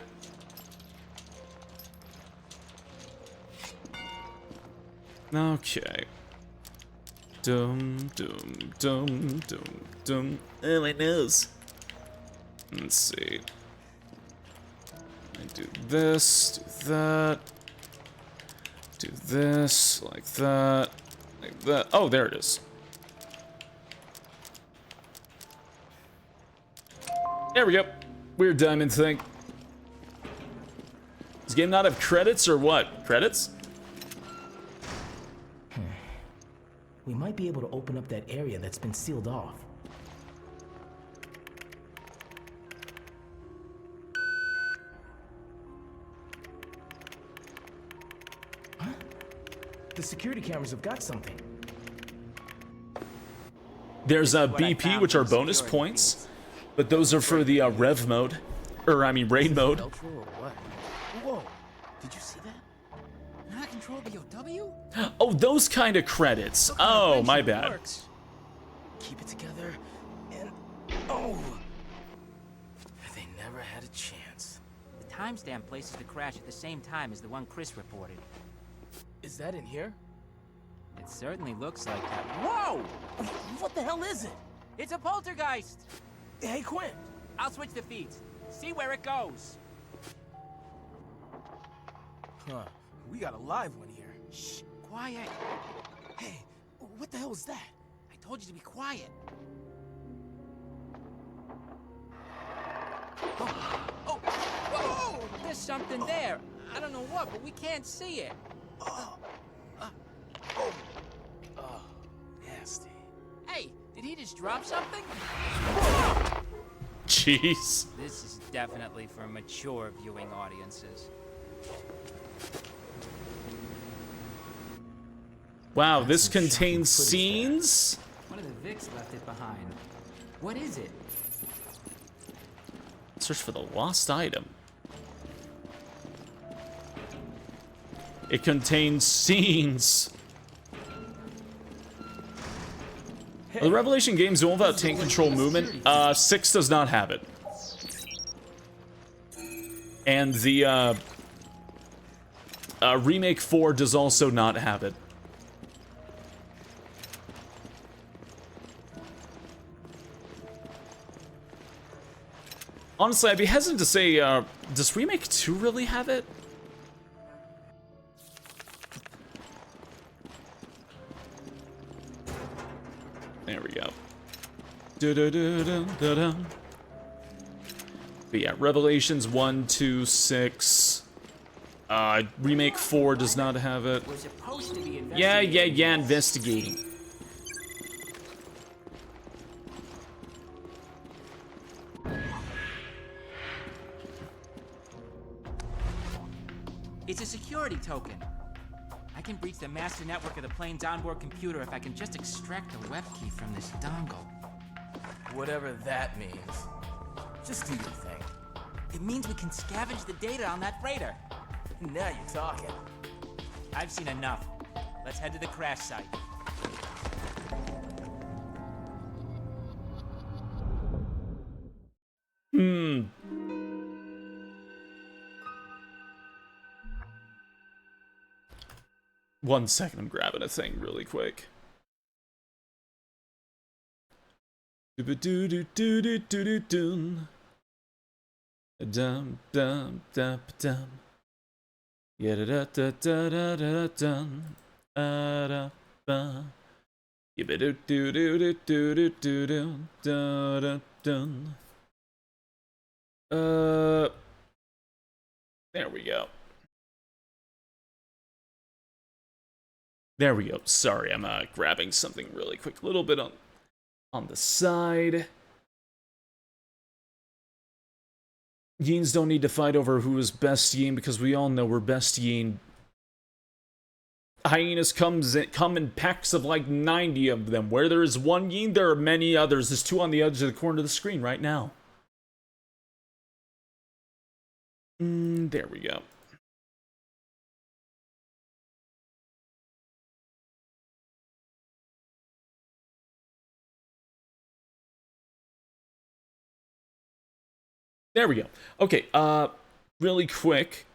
Okay. Dum, dum, dum, dum, dum. Oh, my nose. Let's see. I do this, do that. Do this, like that, like that. Oh, there it is. There we go. Weird diamond thing. Does game not have credits or what? Credits? We might be able to open up that area that's been sealed off. Huh? The security cameras have got something. There's a BP, which are bonus points, but those are for the rev mode, or I mean raid mode. Whoa! Did you see that? Not control BOW? Oh, those kind of credits. Oh, my bad. Keep it together, and oh, they never had a chance. The timestamp places the crash at the same time as the one Chris reported. Is that in here? It certainly looks like that. Whoa! What the hell is it? It's a poltergeist! Hey, Quinn! I'll switch the feeds. See where it goes. Huh. We got a live one here. Shh! Quiet! Hey, what the hell is that? I told you to be quiet. Oh! Whoa! There's something there. I don't know what, but we can't see it. Nasty. Hey, did he just drop something? Jeez. This is definitely for mature viewing audiences. Wow, this contains scenes? One of the Vics left it behind. What is it? Search for the lost item. It contains scenes. The Revelation games all about tank control movement. 6 does not have it. And the Remake 4 does also not have it. Honestly, I'd be hesitant to say, does Remake 2 really have it? There we go. But yeah, Revelations 1, 2, 6. Remake 4 does not have it. We're supposed to be investigating. It's a security token. I can breach the master network of the plane's onboard computer if I can just extract the web key from this dongle. Whatever that means. Just do your thing. It means we can scavenge the data on that freighter. Now you're talking. I've seen enough. Let's head to the crash site. One second, I'm grabbing a thing really quick. Dum dum dum dum. Yeah da da da da da da dum. Da ba. Yibba do do do do do do do do da da dum. There we go. There we go. Sorry, I'm grabbing something really quick. A little bit on the side. Yeens don't need to fight over who is best Yeen because we all know we're best Yeen. hyenas come in packs of like 90 of them. Where there is one Yeen, there are many others. There's two on the edge of the corner of the screen right now. There we go. There we go. Okay, really quick.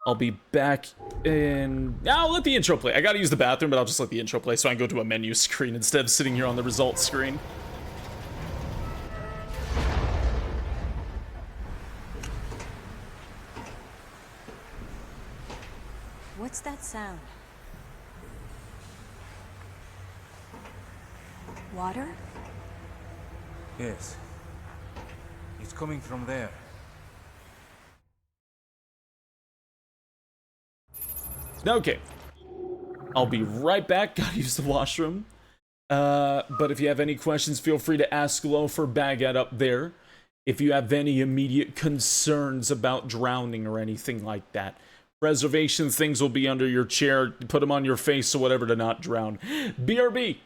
I'll be back in... I'll let the intro play. I gotta use the bathroom, but I'll just let the intro play so I can go to a menu screen instead of sitting here on the results screen. What's that sound? Water? Yes. It's coming from there. Okay. I'll be right back. Gotta use the washroom. But if you have any questions, feel free to ask Loaf or Baguette up there. If you have any immediate concerns about drowning or anything like that. Preservation things will be under your chair. Put them on your face or whatever to not drown. BRB!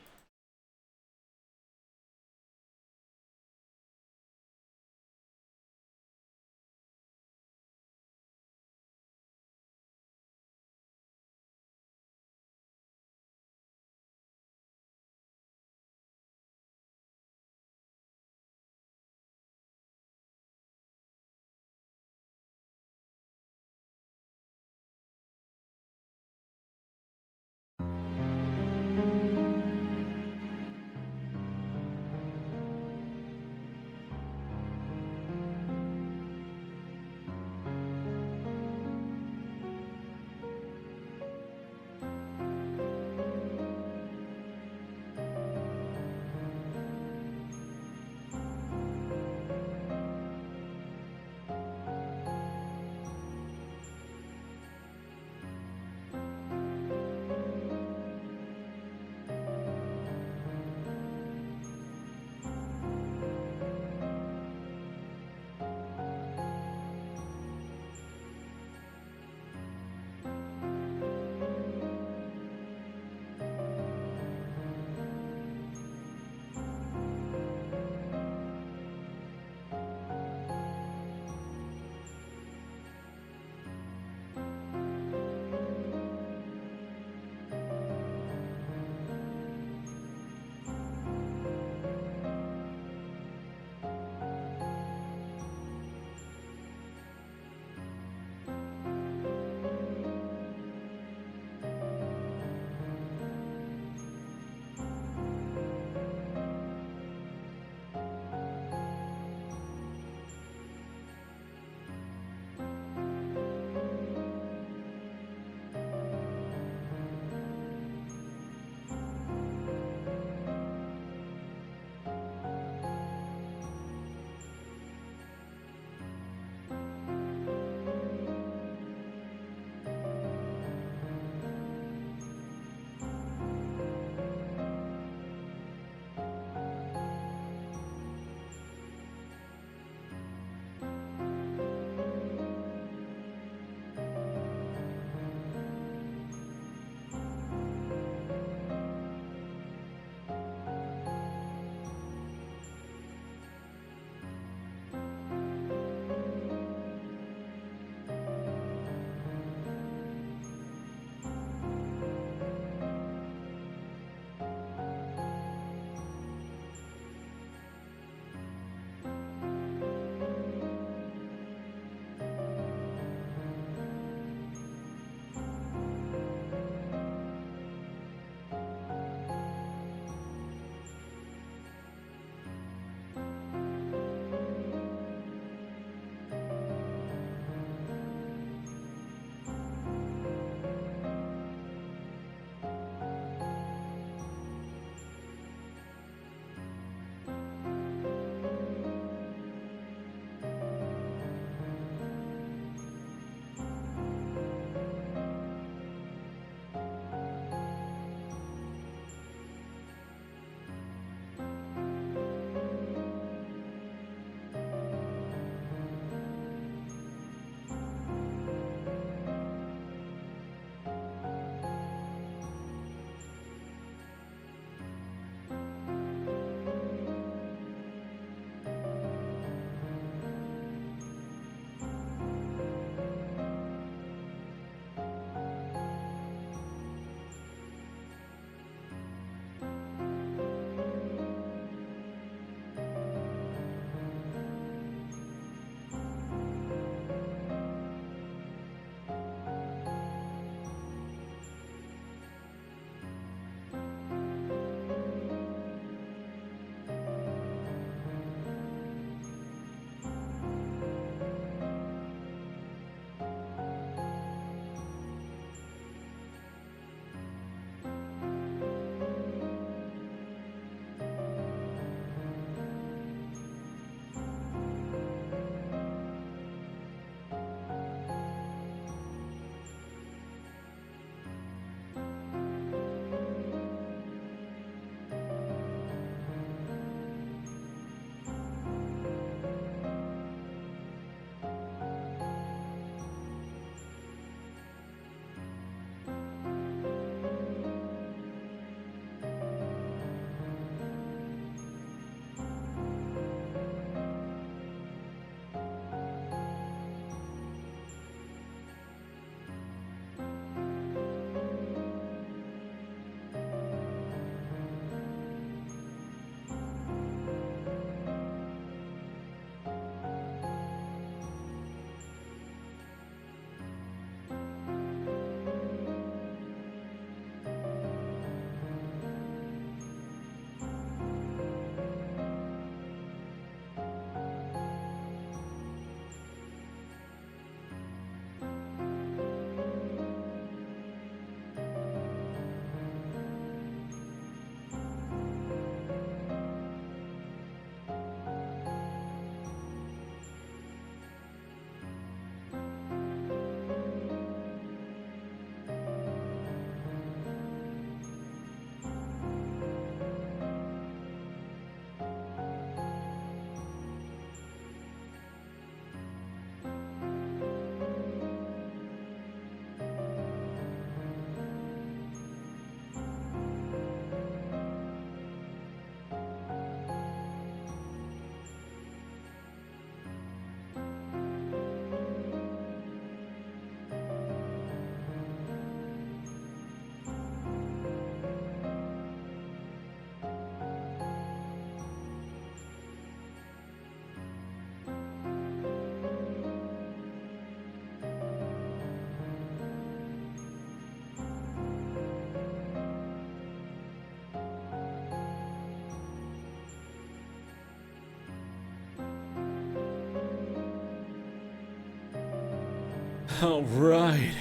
Alright.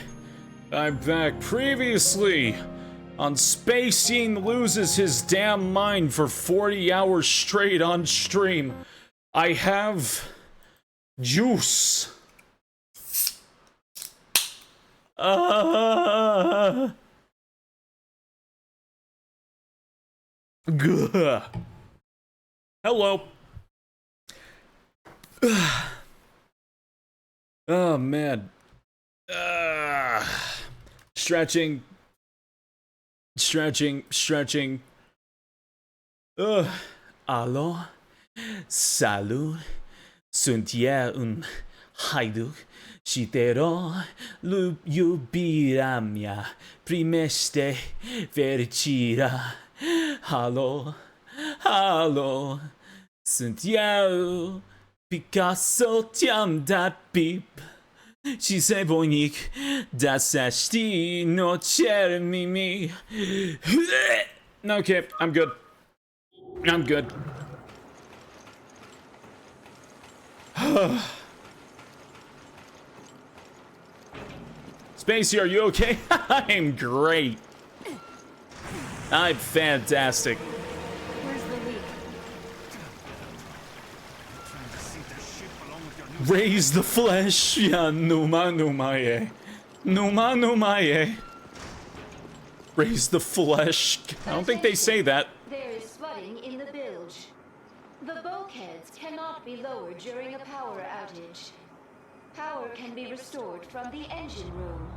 I'm back. Previously, on SpaceYeen loses his damn mind for 40 hours straight on stream. I have juice. Gah. Hello. Oh man. Stretching. Alo. Salud. Sunt eu un haiduc și te rog, iubirea mea, primește fericirea. Alo, alo, sunt eu, Picasso, te-am dat pip și se voinic, dar să știi, nu cer nimic. Okay, I'm good. I'm good. Spacey, are you okay? I'm great. I'm fantastic. Where's the leak? Raise the flesh. Yeah, numaye. Numaye. Raise the flesh. I don't think they say that. There is flooding in the bilge. The bulkheads cannot be lowered during a power outage. Power can be restored from the engine room.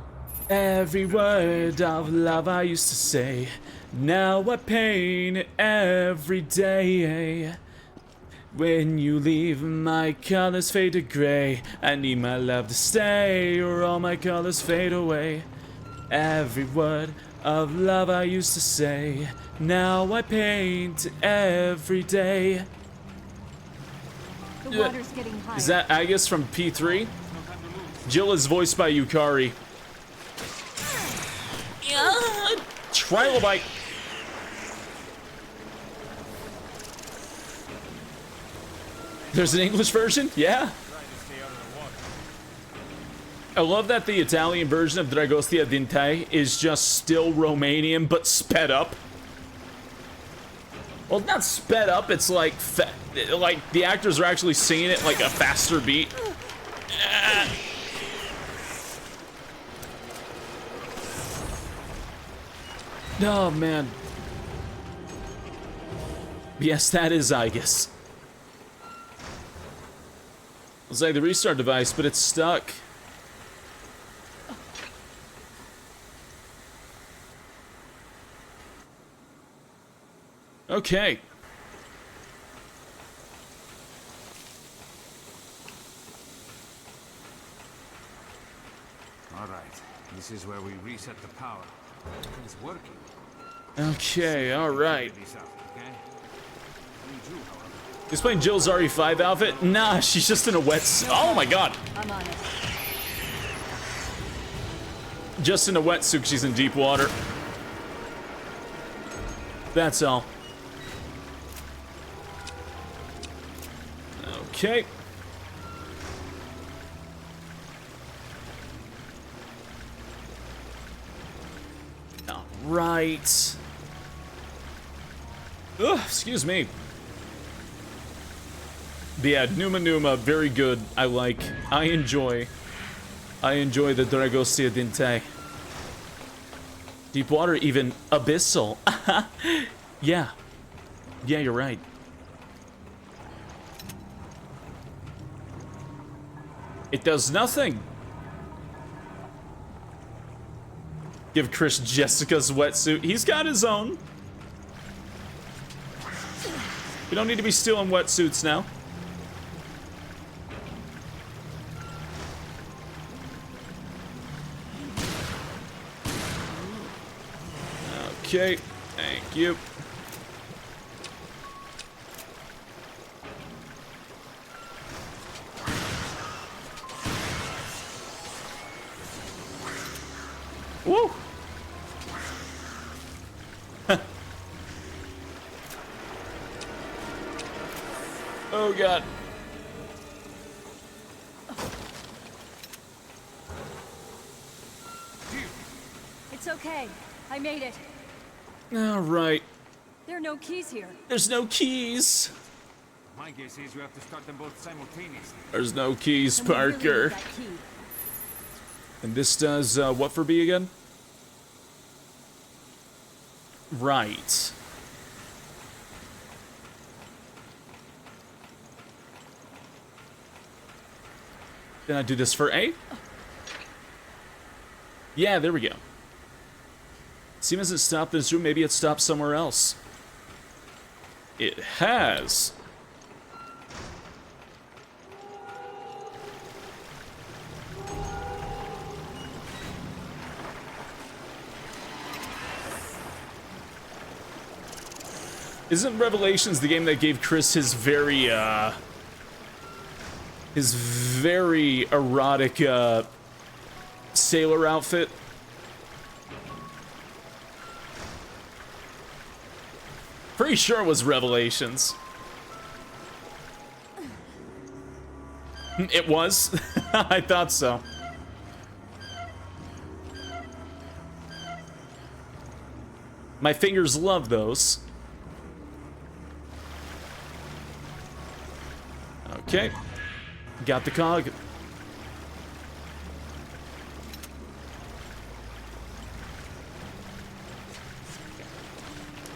Every word of love I used to say, now I pain every day. When you leave, my colors fade to gray. I need my love to stay, or all my colors fade away. Every word of love I used to say, now I paint every day. The water's getting higher. Is that Agus from P3? Jill is voiced by Yukari. Trilobite. There's an English version? Yeah. I love that the Italian version of Dragostea Dinte is just still Romanian, but sped up. Well, not sped up, it's like the actors are actually singing it like a faster beat. Oh, man. Yes, that is Igus. It's like the restart device, but it's stuck. Okay. All right, this is where we reset the power. It's working. Okay, all right. He's playing Jill's RE5 outfit? Nah, she's just in a wetsuit. Oh my god. I'm on it. Just in a wetsuit, she's in deep water. That's all. Okay. All right. Ugh, excuse me. But yeah, Numa, very good. I enjoy the Dragostea Dinte. Deep water, even abyssal. Yeah. Yeah, you're right. It does nothing. Give Chris Jessica's wetsuit. He's got his own. We don't need to be stealing wetsuits now. Okay, thank you. Woo! Oh god. Okay, I made it. All right. There are no keys here. There's no keys. My guess is you have to start them both simultaneously. There's no keys, And we really Parker. need that key. And this does what for B again? Right. Then I do this for A? Yeah, there we go. Seems as it stopped this room, maybe it stopped somewhere else. It has. Isn't Revelations the game that gave Chris his very erotic, sailor outfit? Pretty sure it was Revelations. It was? I thought so. My fingers love those. Okay. Got the cog.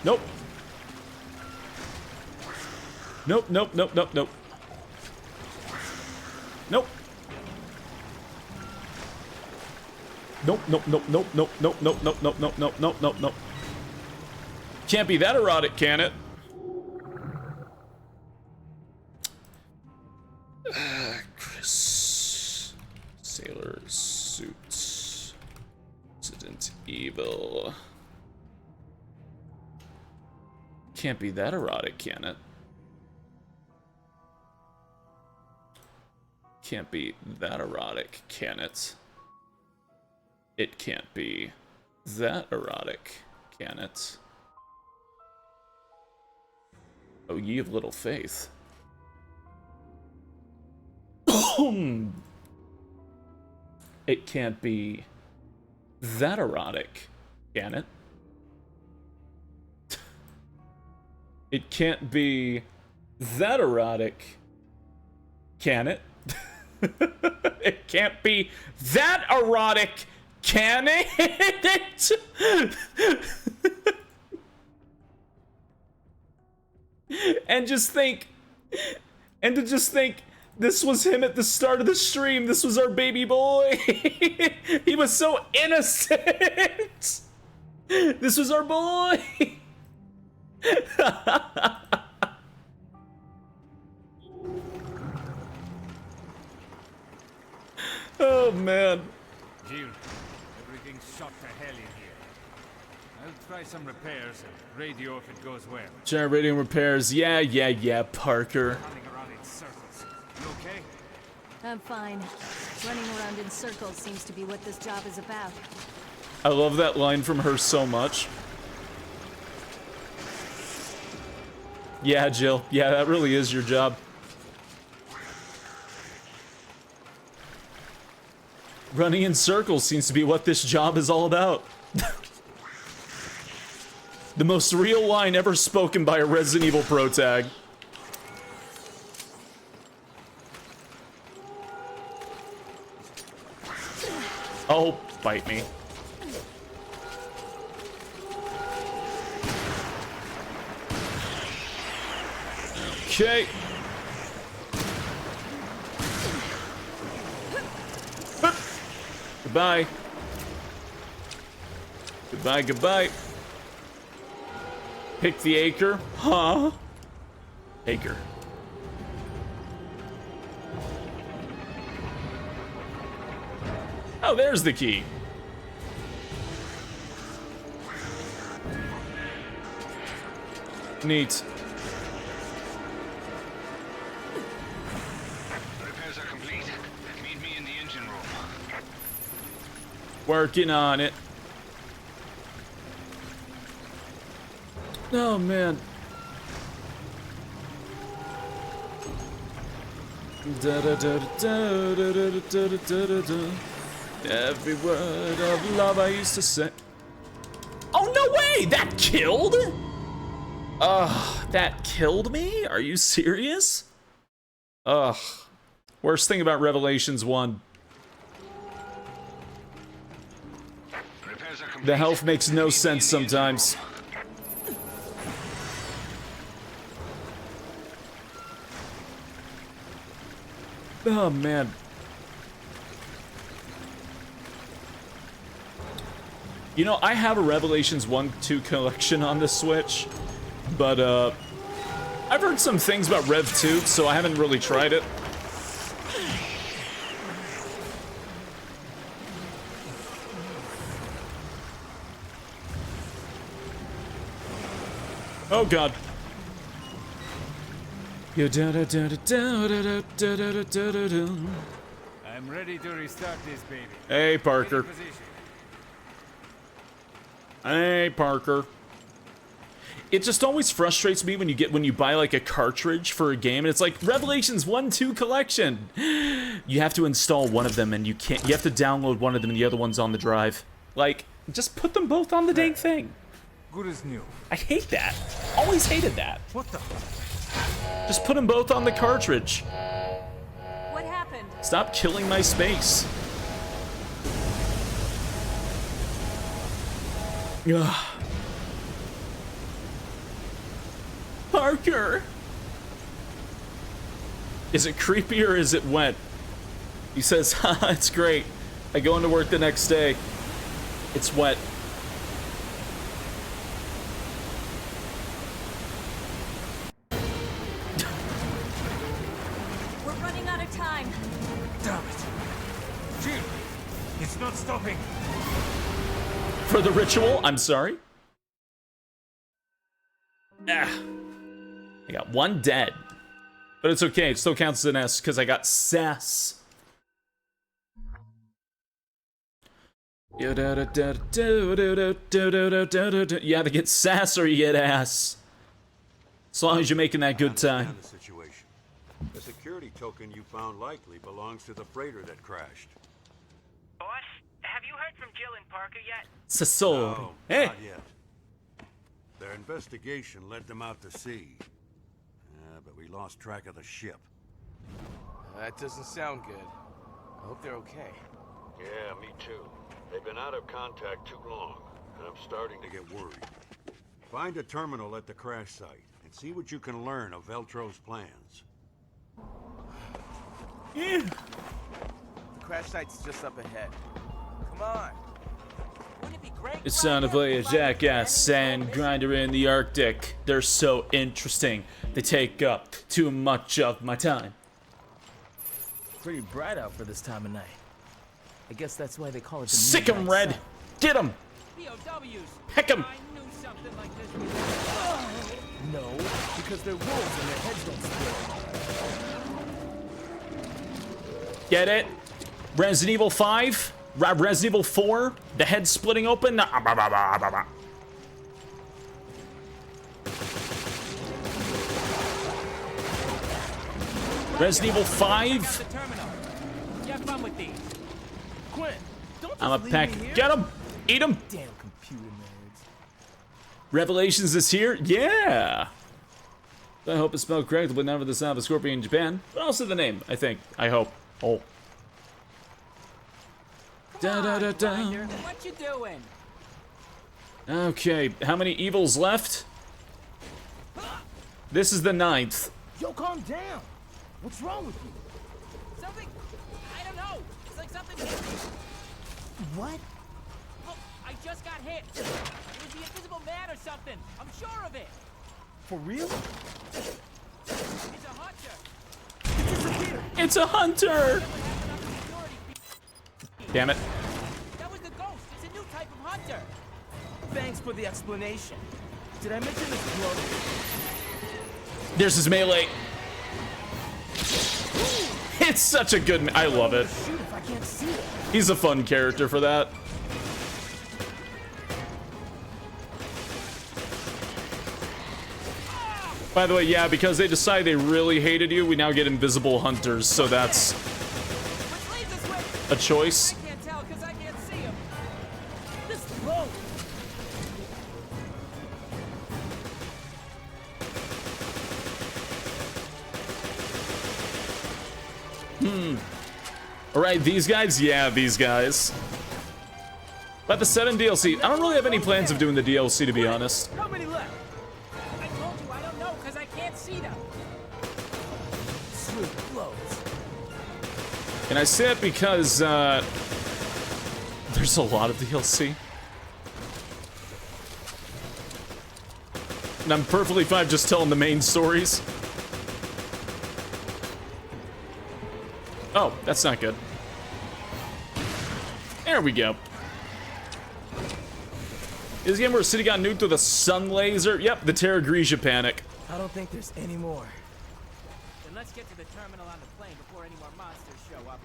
Nope. Nope, nope, nope, nope, nope. Nope. Nope, nope, nope, nope, nope, nope, nope, nope, nope, nope, nope, nope, nope, nope. Can't be that erotic, can it? Chris. Sailor suit. Resident Evil. Can't be that erotic, can it? Can't be that erotic, can it? It can't be that erotic, can it? Oh, ye of little faith. It can't be that erotic, can it? It can't be that erotic, can it? It can't be that erotic, can it? And to just think, this was him at the start of the stream. This was our baby boy. He was so innocent. This was our boy. Oh man. Jill, everything's shot to hell in here. I'll try some repairs and radio if it goes well. Generating repairs. Yeah, Parker. Running around in circles. You okay? I'm fine. Running around in circles seems to be what this job is about. I love that line from her so much. Yeah, Jill. Yeah, that really is your job. Running in circles seems to be what this job is all about. The most real line ever spoken by a Resident Evil pro tag. Oh, bite me. Okay. Goodbye. Goodbye, goodbye. Pick the acre. Huh? Acre. Oh, there's the key. Neat. Repairs are complete. Meet me in the engine room. Working on it. Oh, man. Every word of love I used to say. Hey, that killed? Ugh, that killed me? Are you serious? Ugh. Worst thing about Revelations 1. The health makes no sense sometimes. Oh, man. You know, I have a Revelations 1-2 collection on the Switch, but, I've heard some things about Rev 2, so I haven't really tried it. Oh, God. I'm ready to restart this baby. Hey, Parker. Hey, Parker. It just always frustrates me when you buy like a cartridge for a game and it's like Revelations 1-2 collection. You have to install one of them and you have to download one of them and the other one's on the drive. Like, just put them both on the dang thing. Good as new. I hate that. Always hated that. What the? Just put them both on the cartridge. What happened? Stop killing my space. Ugh. Parker! Is it creepy or is it wet? He says, haha, it's great. I go into work the next day. It's wet. We're running out of time. Damn it. Jill, it's not stopping. For the ritual? I'm sorry? Ah. I got one dead. But it's okay, it still counts as an S because I got sass. You either get sass or you get ass. As long as you're making that good time. The security token you found likely belongs to the freighter that crashed. Boss, have you heard from Jill and Parker yet? Sasori. No, Hey! not yet. Their investigation led them out to sea. But we lost track of the ship. That doesn't sound good. I hope they're okay. Yeah, me too. They've been out of contact too long, and I'm starting to get worried. Find a terminal at the crash site, and see what you can learn of Veltro's plans. Yeah. The crash site's just up ahead. Come on. It's time to play a jackass sand grinder in the Arctic. They're so interesting. They take up too much of my time. Pretty bright out for this time of night. I guess that's why they call it the Sick 'em, Midnight Red! Sun. Get 'em! Heck 'em! No, because they're wolves and their heads don't split. Get it? Resident Evil 5? Resident Evil 4? The head splitting open? Resident Evil 5? Have fun with these. Quinn, don't I'm a just peck. leave me here. Get 'em! Eat 'em! Damn computer nerds. Revelations is here? Yeah! I hope it's spelled correctly, but not for the sound of a scorpion in Japan. But also the name, I think. I hope. Oh. Grinder, what you doing? Okay, how many evils left? This is the 9th. Yo, calm down. What's wrong with you? Something. I don't know. It's like something hit me. What? Look, I just got hit. It was the invisible man or something. I'm sure of it. For real? He's a hunter. It's a hunter! Damn it. That was the ghost. It's a new type of hunter. Thanks for the explanation. Did I mention this blow? There's his melee. It's such a good... I love it. Shoot if I can't see it. He's a fun character for that. By the way, yeah, because they decided they really hated you, we now get invisible hunters, so that's a choice. I can't tell because I can't see him. This blow. Alright, these guys? Yeah, these guys. But the 7 DLC, I don't really have any plans of doing the DLC, to be honest. How many left? I told you I don't know because I can't see them. Sweet blows. And I say it because, there's a lot of DLC. And I'm perfectly fine just telling the main stories. Oh, that's not good. There we go. This game where a city got nuked with a sun laser? Yep, the Terra Grigia panic. I don't think there's any more. Then let's get to the terminal on the plane before any more monsters show up.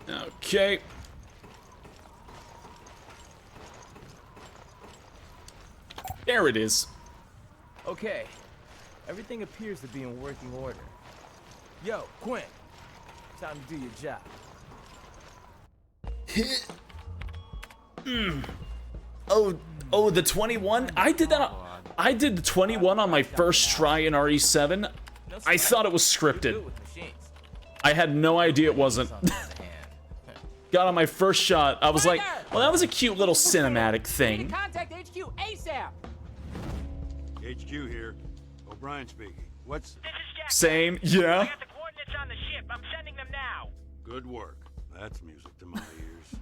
Okay. There it is. Okay. Everything appears to be in working order. Yo, Quinn. Time to do your job. Oh, the 21? I did that. I did the 21 on my first try in RE7. I thought it was scripted. I had no idea it wasn't. Got on my first shot. I was like, well, that was a cute little cinematic thing. Contact HQ ASAP. HQ here. O'Brien speaking. What's... Same, yeah. I got the coordinates on the ship. I'm sending them now. Good work. That's music to my ears.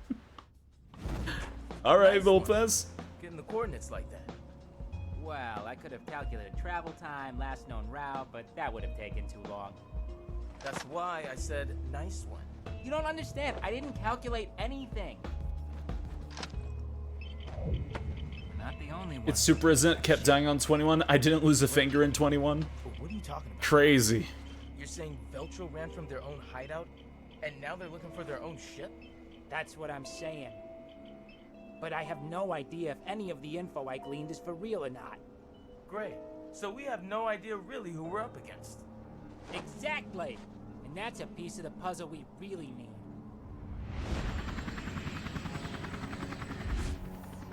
All right, Lopez. Getting the coordinates like that. Well, I could have calculated travel time, last known route, but that would have taken too long. That's why I said nice one. You don't understand. I didn't calculate anything. Not the only one. It's super, isn't it? Kept dying on 21. I didn't lose a finger in 21. What are you talking about? Crazy. You're saying Veltro ran from their own hideout, and now they're looking for their own ship? That's what I'm saying. But I have no idea if any of the info I gleaned is for real or not. Great. So we have no idea really who we're up against. Exactly. And that's a piece of the puzzle we really need.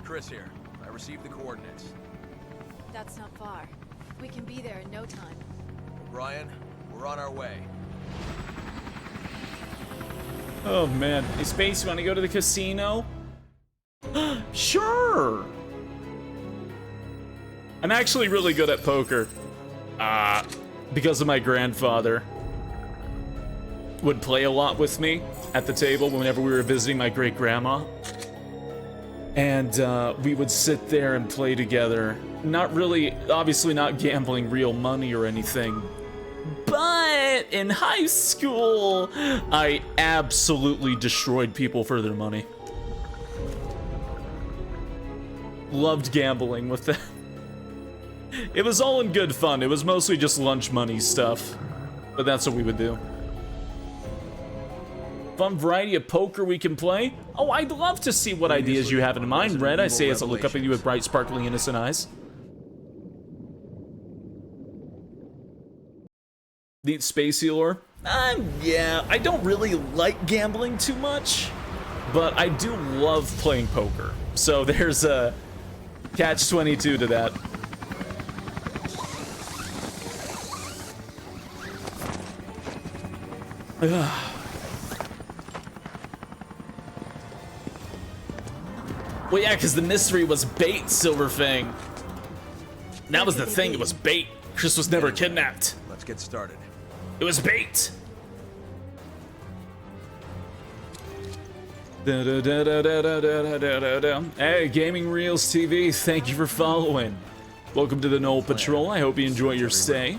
Chris here. I received the coordinates. That's not far. We can be there in no time. Brian, we're on our way. Oh man. Hey, Space, you want to go to the casino? Sure. I'm actually really good at poker. Because of my grandfather. Would play a lot with me at the table whenever we were visiting my great-grandma. And we would sit there and play together. Not really, obviously not gambling real money or anything. But in high school, I absolutely destroyed people for their money. Loved gambling with that. It was all in good fun. It was mostly just lunch money stuff. But that's what we would do. Fun variety of poker we can play? Oh, I'd love to see what ideas you have in mind, Red. I say as I look up at you with bright, sparkling, innocent eyes. Neat spacey lore? Yeah, I don't really like gambling too much, but I do love playing poker. So there's a catch-22 to that. Well, yeah, because the mystery was bait, Silverfang. That was the thing, it was bait. Chris was never kidnapped. Let's get started. It was bait. Hey, Gaming Reels TV, thank you for following. Welcome to the Knoll Patrol. I hope you enjoy your stay.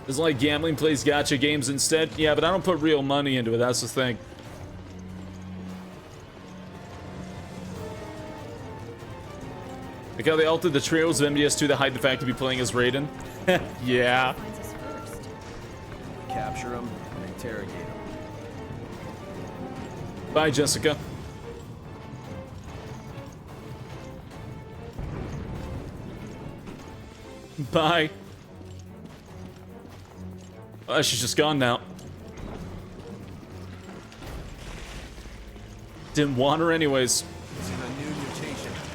It's like gambling plays gacha games instead. Yeah, but I don't put real money into it. That's the thing. Like how they altered the trails of MDS2 to hide the fact to be playing as Raiden. Yeah. Capture him and interrogate him. Bye, Jessica. Bye. Oh, she's just gone now. Didn't want her anyways. It's either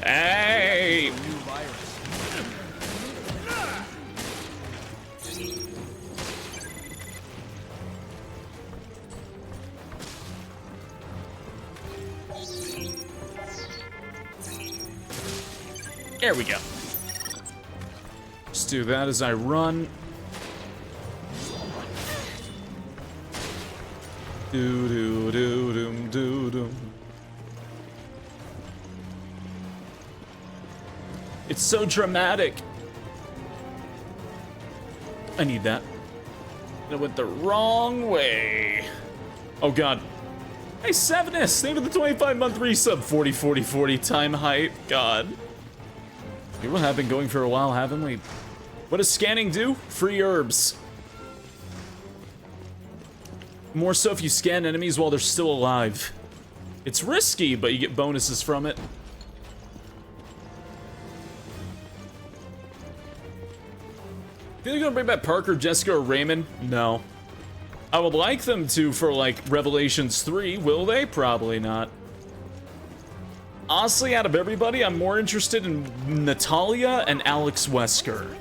Hey! New virus. There we go. Just do that as I run. Do do do doom do doom. It's so dramatic. I need that. It went the wrong way. Oh god. Hey, Sevenus, thank you for the 25-month resub. 40, 40, 40 time height. God. People have been going for a while, haven't we? What does scanning do? Free herbs. More so if you scan enemies while they're still alive. It's risky, but you get bonuses from it. Think they're gonna bring back Parker, Jessica, or Raymond? No. I would like them to for, like, Revelations 3. Will they? Probably not. Honestly, out of everybody, I'm more interested in Natalia and Alex Wesker.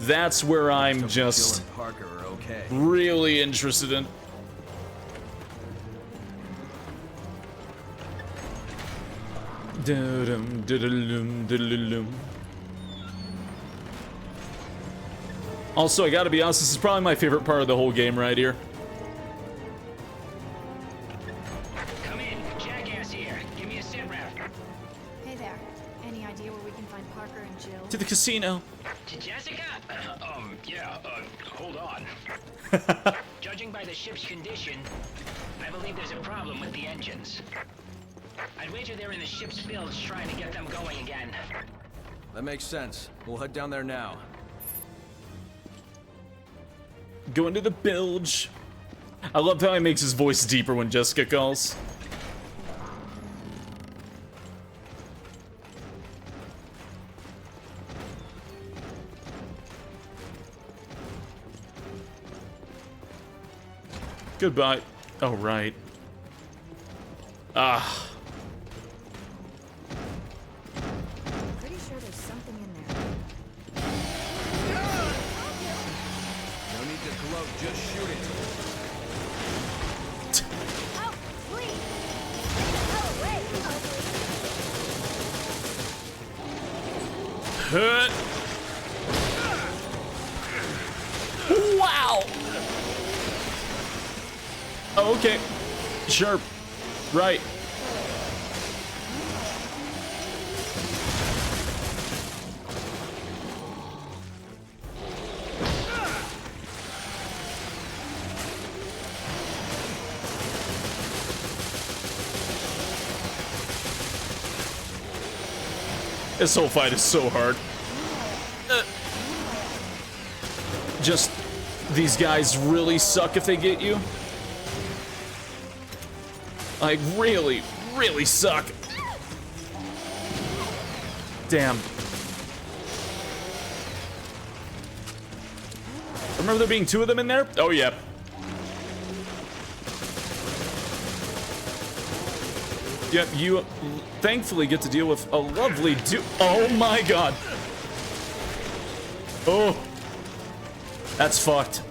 That's where I'm just Parker are okay. really interested in. Da-dum, da-da-lum, da-da-lum. Also, I gotta be honest, this is probably my favorite part of the whole game right here. Come in, Jackass here. Give me a sit rep. Hey there. Any idea where we can find Parker and Jill? To the casino. To Jessica? Hold on. Judging by the ship's condition, I believe there's a problem with the engines. I'd wager they're in the ship's bilge trying to get them going again. That makes sense. We'll head down there now. Go into the bilge. I love how he makes his voice deeper when Jessica calls. Goodbye. Oh, right. Ah. Pretty sure there's something in there. No need to gloat, just shoot it. Oh, please! Oh, wait! Wow! Oh, okay. Sure. Right. This whole fight is so hard. Just, these guys really suck if they get you. Like, really, really suck. Damn. Remember there being two of them in there? Oh, yeah. Yep, you thankfully get to deal with a lovely oh my god. Oh. That's fucked.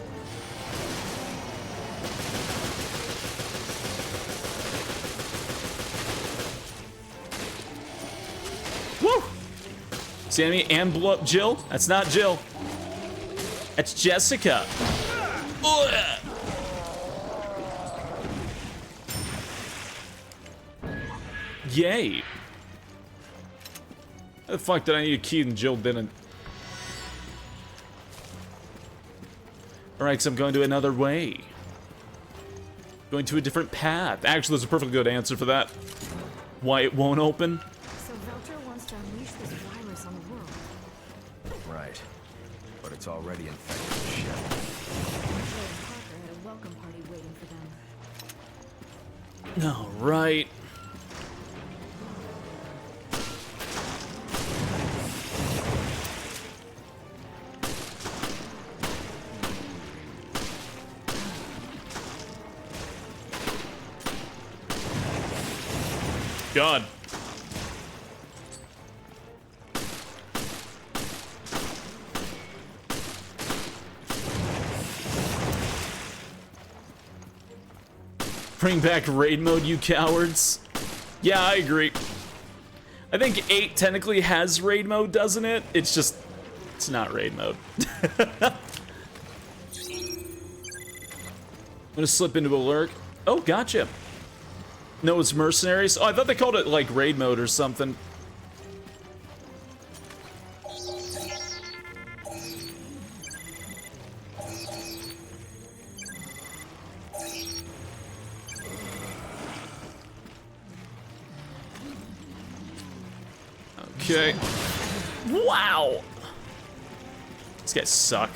Woo! Sammy and blew up Jill? That's not Jill. That's Jessica. Ugh. Yay. How the fuck did I need a key and Jill didn't? Alright, so I'm going to another way. Going to a different path. Actually, there's a perfectly good answer for that. Why it won't open. So Veltro wants to unleash this virus on the world. Right. But it's already infected the ship. Jill and Parker had a welcome party waiting for them. All right. God. Bring back raid mode, you cowards. Yeah, I agree. I think 8 technically has raid mode, doesn't it? It's just, it's not raid mode. I'm gonna slip into a lurk. Oh, gotcha. No, it's mercenaries. Oh, I thought they called it like raid mode or something. Okay. Wow. These guys suck.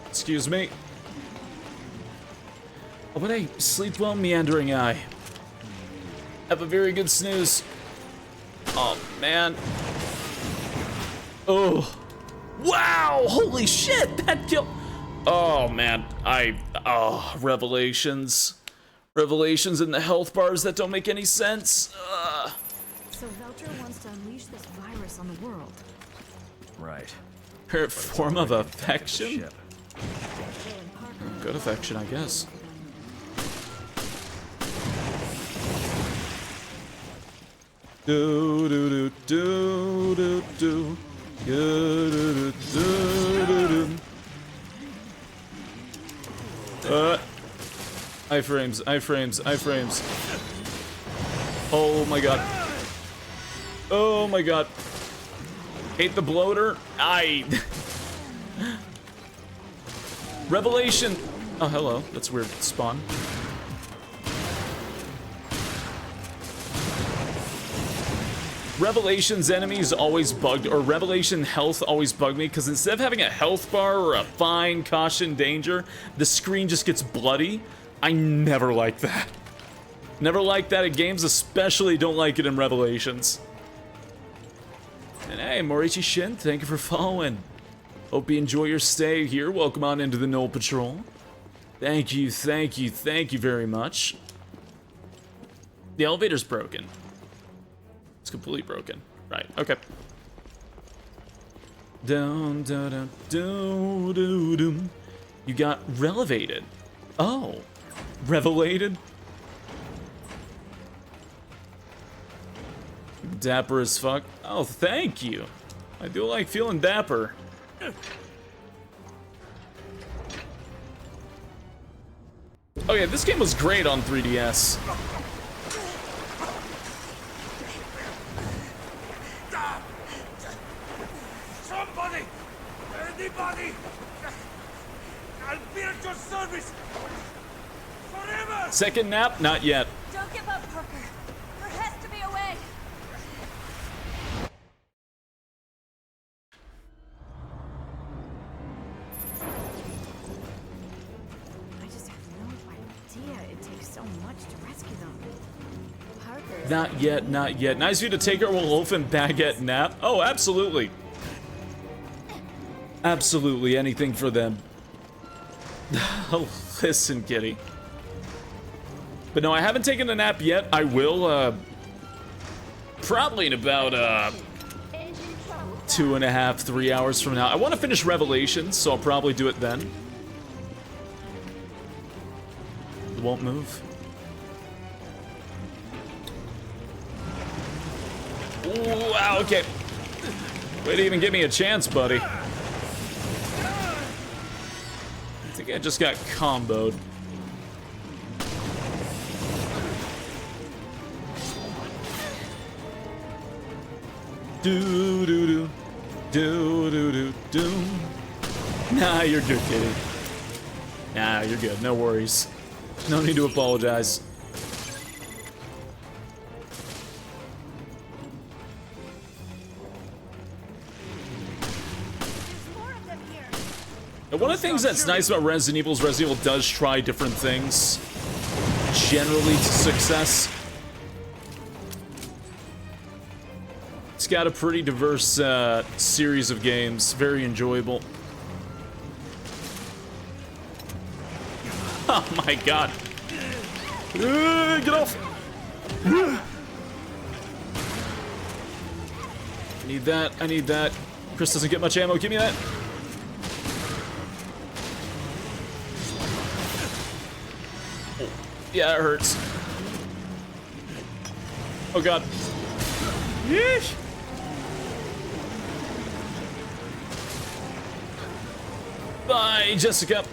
Excuse me. Oh, but hey, sleep well, meandering eye. Have a very good snooze. Oh, man. Oh. Wow! Holy shit! That killed. Oh, man. Oh, revelations. Revelations in the health bars that don't make any sense. So Veltro wants to unleash this virus on the world. Right. Her form of affection? Good affection, I guess. Do do do do do do do do do do. Iframes, iframes, iframes. Oh my god. Oh my god. Hate the bloater. Revelation. Oh, hello. That's weird. Spawn. Revelation's enemies always bugged, or Revelation health always bugged me, because instead of having a health bar or a fine, caution, danger, the screen just gets bloody. I never like that. Never like that in games, especially don't like it in Revelations. And hey, Morichi Shin, thank you for following. Hope you enjoy your stay here. Welcome on into the Null Patrol. Thank you, thank you, thank you very much. The elevator's broken. It's completely broken. Right, okay. Dun, dun, dun, dun, dun, dun. You got relevated. Oh, revelated? Dapper as fuck. Oh, thank you. I do like feeling dapper. Oh yeah, this game was great on 3DS. Somebody! Anybody! I'll be at your service! Forever! Second nap? Not yet. Don't give up, Parker. There has to be a way. I just have no idea it takes so much to rescue them. Parker. Not yet, not yet. Nice of you to take our wolf and baguette nap. Oh, absolutely. Absolutely, anything for them. Listen, kitty. But no, I haven't taken a nap yet. I will, probably in about, 2.5, 3 hours from now. I want to finish Revelations, so I'll probably do it then. It won't move. Ooh, wow, okay. Way to even give me a chance, buddy. I think I just got comboed. Do do do do do do do. Nah, you're good, kitty. Nah, you're good. No worries. No need to apologize. Now, one of the things that's nice about Resident Evil is Resident Evil does try different things, generally to success. It's got a pretty diverse series of games, very enjoyable. Oh my god. Get off! I need that, I need that. Chris doesn't get much ammo, give me that. Oh, yeah, it hurts. Oh god. Yeesh. Bye, Jessica.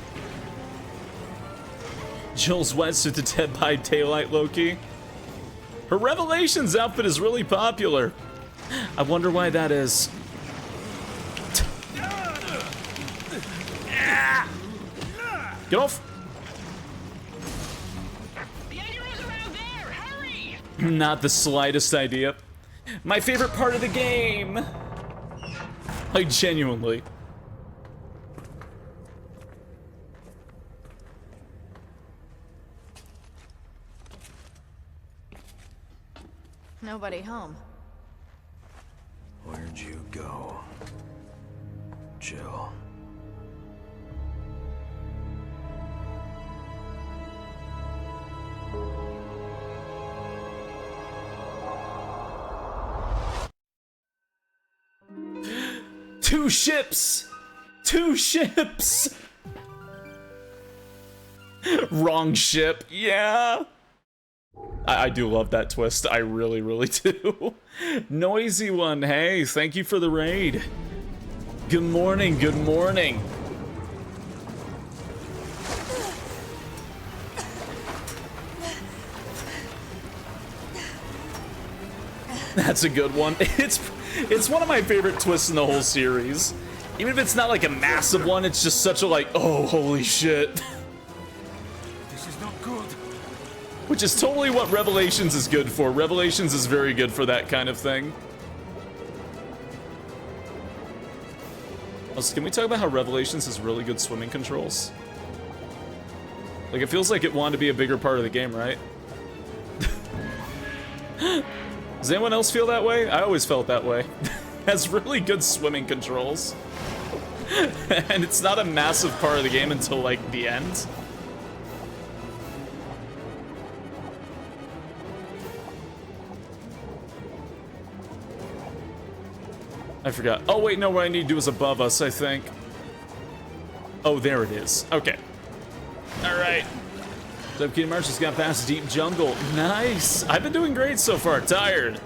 Jill's wetsuit to Dead by Daylight Loki. Her Revelations outfit is really popular. I wonder why that is. Get off. Not the slightest idea. My favorite part of the game. Like, genuinely. Nobody home. Where'd you go, Jill? Two ships! Two ships! Wrong ship, yeah. I do love that twist. I really, really do. Noisy one, hey, thank you for the raid. Good morning, good morning. That's a good one. It's one of my favorite twists in the whole series. Even if it's not like a massive one, it's just such a like, oh, holy shit. This is not good. Which is totally what Revelations is good for. Revelations is very good for that kind of thing. Also, can we talk about how Revelations has really good swimming controls? Like, it feels like it wanted to be a bigger part of the game, right? Does anyone else feel that way? I always felt that way. Has really good swimming controls. And it's not a massive part of the game until, like, the end. I forgot. Oh, wait, no, what I need to do is above us, I think. Oh, there it is. Okay. Alright. Deputy March just got past Deep Jungle. Nice! I've been doing great so far. Tired.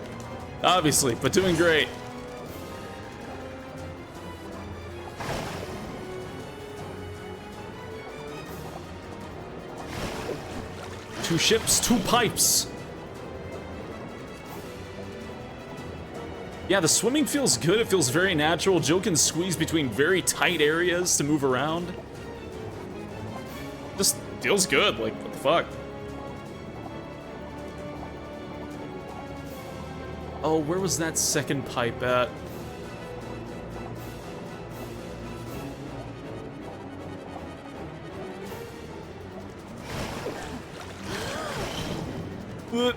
Obviously, but doing great. Two ships, two pipes. Yeah, the swimming feels good. It feels very natural. Jill can squeeze between very tight areas to move around. Just feels good. Like, what the fuck? Oh, where was that second pipe at? What?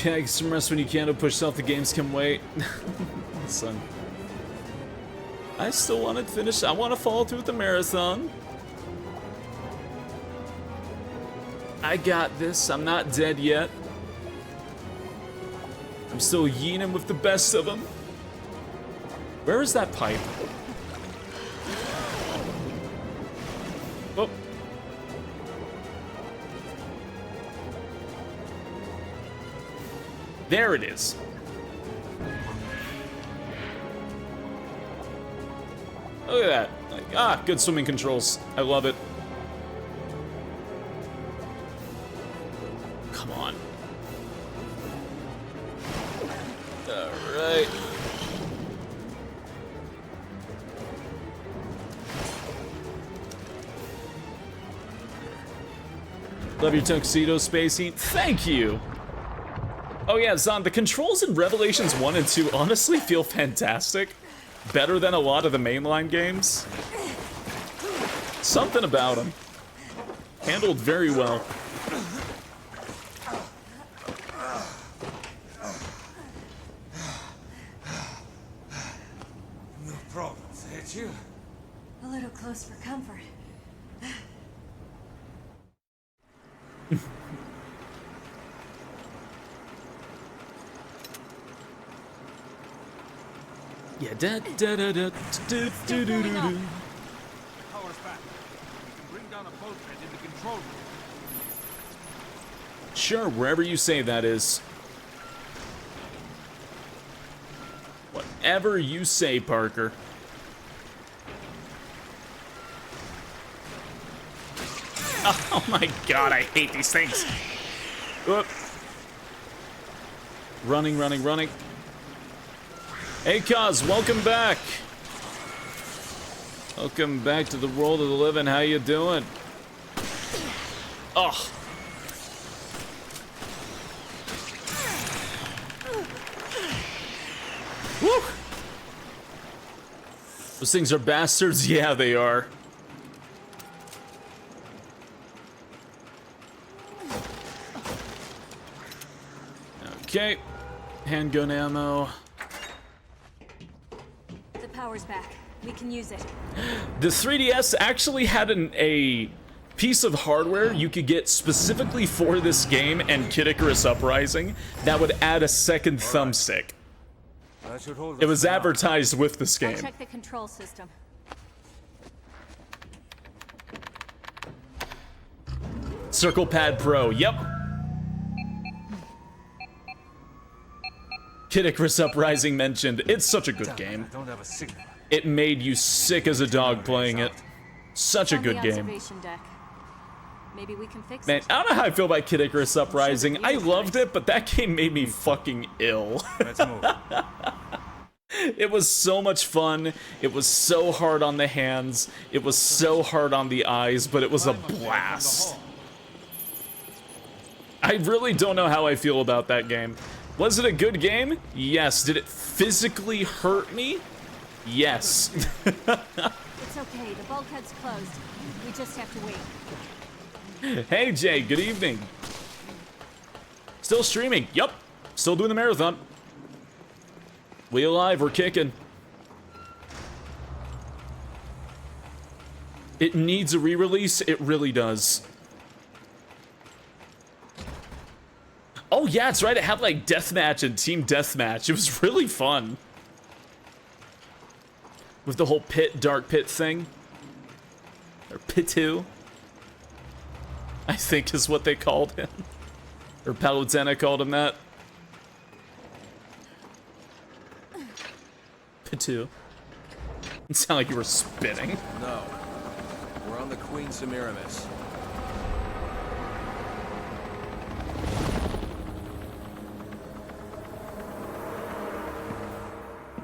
Yeah, get some rest when you can to push yourself. The games can wait. Son. I still want to finish. I want to follow through with the marathon. I got this. I'm not dead yet. I'm still yeening with the best of them. Where is that pipe? Oh. There it is. Look at that. Like, good swimming controls. I love it. Come on. Alright. Love your tuxedo, SpaceYeen. Thank you! Oh yeah, Zon, the controls in Revelations 1 and 2 honestly feel fantastic. Better than a lot of the mainline games. Something about them. Handled very well. No problems, ain't you? A little close for comfort. Yeah, da da da da do do do do do. Power's back. We can bring down a boat bed in the control room. Sure, wherever you say that is. Whatever you say, Parker. Oh my god, I hate these things. Whoop. Running, running, running. Hey, Kaz, welcome back. Welcome back to the world of the living. How you doing? Oh. Woo. Those things are bastards? Yeah, they are. Okay. Handgun ammo. The power's back. We can use it. The 3DS actually had a piece of hardware you could get specifically for this game and Kid Icarus Uprising that would add a second thumbstick. It was advertised with this I'll game. check the control system. Circle Pad Pro, yep. Kid Icarus Uprising mentioned. It's such a good game. It made you sick as a dog playing it. Such a good game. Maybe we can fix Man, it. I don't know how I feel about Kid Icarus Uprising. I loved it, but that game made me fucking ill. Let's move. It was so much fun. It was so hard on the hands. It was so hard on the eyes, but it was a blast. I really don't know how I feel about that game. Was it a good game? Yes. Did it physically hurt me? Yes. It's okay. The bulkhead's closed. We just have to wait. Hey, Jay. Good evening. Still streaming. Yup. Still doing the marathon. We alive. We're kicking. It needs a re-release. It really does. Oh, yeah, it's right. It had, like, deathmatch and team deathmatch. It was really fun. With the whole dark pit thing. Or Pitu. I think is what they called him. Or Palutena called him that. Pitu. It sounded like you were spitting. No. We're on the Queen Semiramis.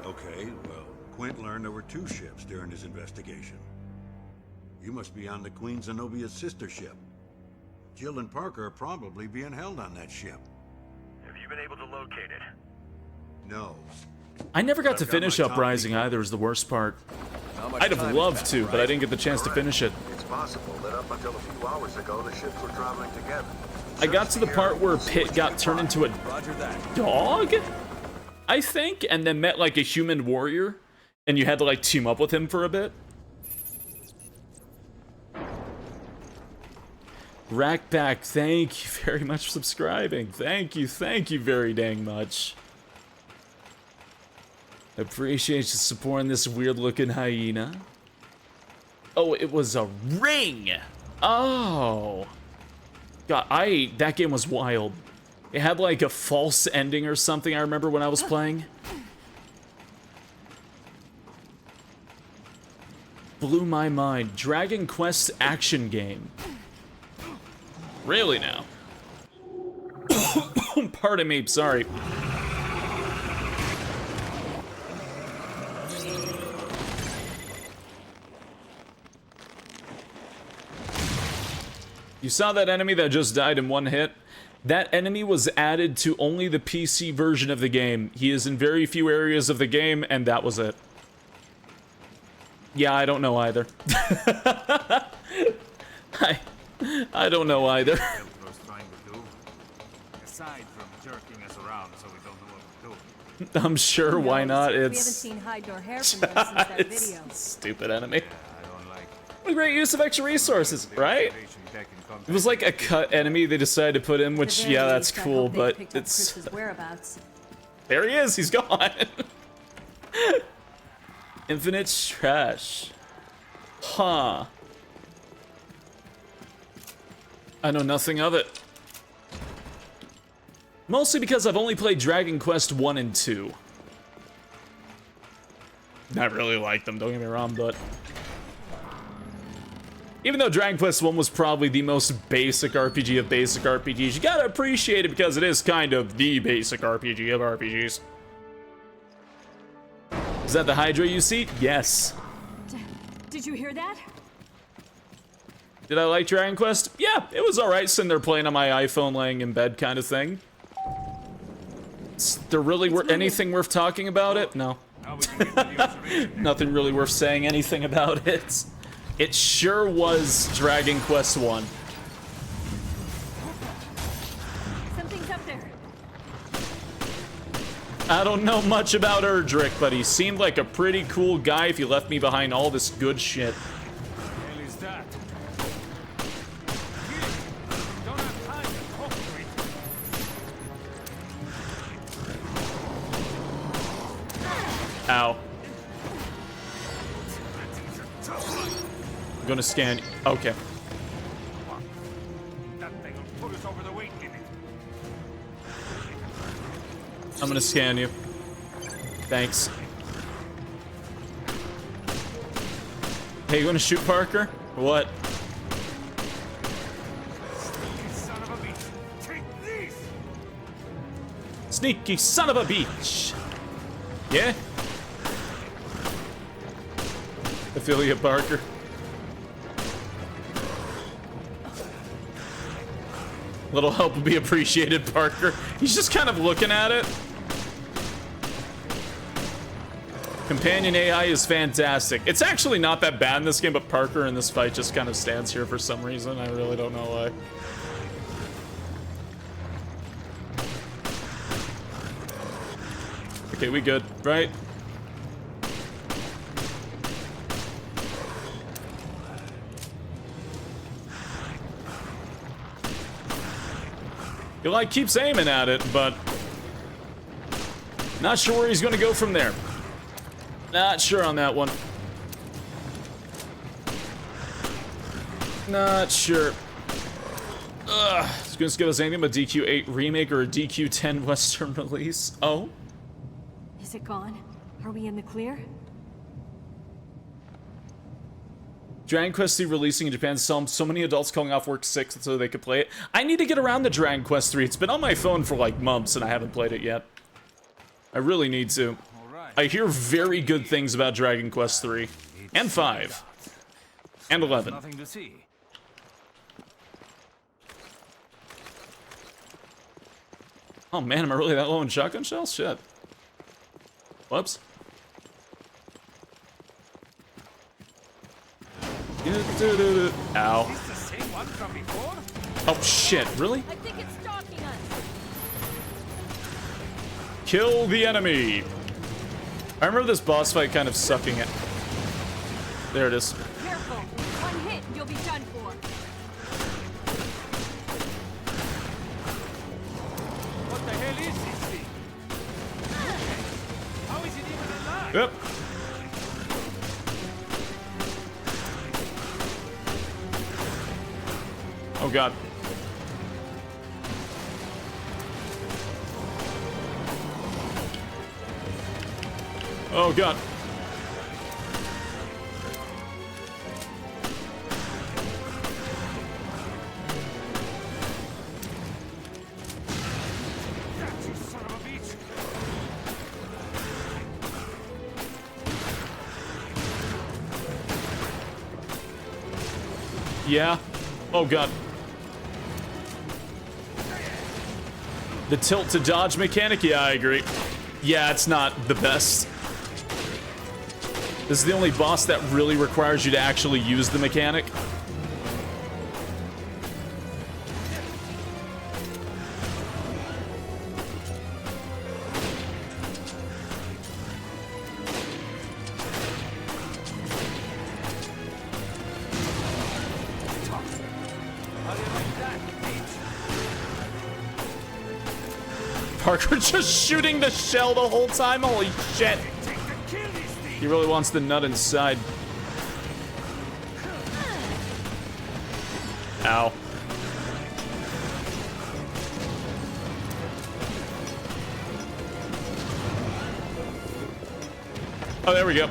Okay, well, Quint learned there were 2 ships during his investigation. You must be on the Queen Zenobia's sister ship. Jill and Parker are probably being held on that ship. Have you been able to locate it? No. I never got to finish Uprising either, is the worst part. I'd have loved to, but I didn't get the chance to finish it. It's possible that up until a few hours ago, the ships were traveling together. I got to the part where Pitt got turned into a dog, I think, and then met like a human warrior, and you had to like team up with him for a bit. Rackback, thank you very much for subscribing. Thank you very dang much. Appreciate you supporting this weird-looking hyena. Oh, it was a ring! Oh! God, that game was wild. It had like a false ending or something, I remember when I was playing. Blew my mind. Dragon Quest action game. Really now? Pardon me, sorry. You saw that enemy that just died in one hit? That enemy was added to only the PC version of the game. He is in very few areas of the game, and that was it. Yeah, I don't know either. I don't know either. Aside from jerking us around so we don't know what we're doing. I'm sure, why not? We haven't It's seen hide nor hair from them since that it's video. stupid enemy. What a great use of extra resources, right? It was like a cut enemy they decided to put in, which, yeah, that's cool, but it's... Whereabouts. There he is, he's gone. Infinite trash. Huh. I know nothing of it. Mostly because I've only played Dragon Quest 1 and 2. I really like them, don't get me wrong, but... Even though Dragon Quest 1 was probably the most basic RPG of basic RPGs, you gotta appreciate it because it is kind of the basic RPG of RPGs. Is that the Hydra you see? Yes. Did you hear that? Did I like Dragon Quest? Yeah, it was alright sitting there playing on my iPhone laying in bed kind of thing. Is there really anything worth talking about it? No. Nothing really worth saying anything about it. It sure was Dragon Quest 1. Something's up there. I don't know much about Erdrick, but he seemed like a pretty cool guy if you left me behind all this good shit. What the hell is that? Don't have time to talk to it. Ow. I'm gonna scan. Okay. That thing will put us over the weight limit. I'm gonna scan you. Thanks. Hey, you gonna shoot Parker? Or what? Son of a bitch. Take this. Sneaky son of a bitch. Yeah? I feel you, Parker. Little help would be appreciated, Parker. He's just kind of looking at it. Companion AI is fantastic. It's actually not that bad in this game, but Parker in this fight just kind of stands here for some reason. I really don't know why. Okay, we good, right? He like keeps aiming at it, but not sure where he's gonna go from there. Not sure on that one. Not sure. Ugh. It's gonna give us anything but DQ8 remake or a DQ10 Western release. Oh? Is it gone? Are we in the clear? Dragon Quest 3 releasing in Japan, so many adults calling off work sick so they could play it. I need to get around to Dragon Quest 3. It's been on my phone for like months and I haven't played it yet. I really need to. I hear very good things about Dragon Quest 3 and 5 and 11. Nothing to see. Oh man, am I really that low in shotgun shells? Shit. Whoops. Ow. Is this the same one from before? Oh shit, really? I think it's stalking us. Kill the enemy. I remember this boss fight kind of sucking it. There it is. Careful. One hit and you'll be done for. What the hell is this thing? How is it even alive? Yep. Oh god. Oh god. You son of a bitch. Yeah. Oh god. The tilt to dodge mechanic? Yeah, I agree. Yeah, it's not the best. This is the only boss that really requires you to actually use the mechanic. Parker just shooting the shell the whole time? Holy shit. He really wants the nut inside. Ow. Oh, there we go.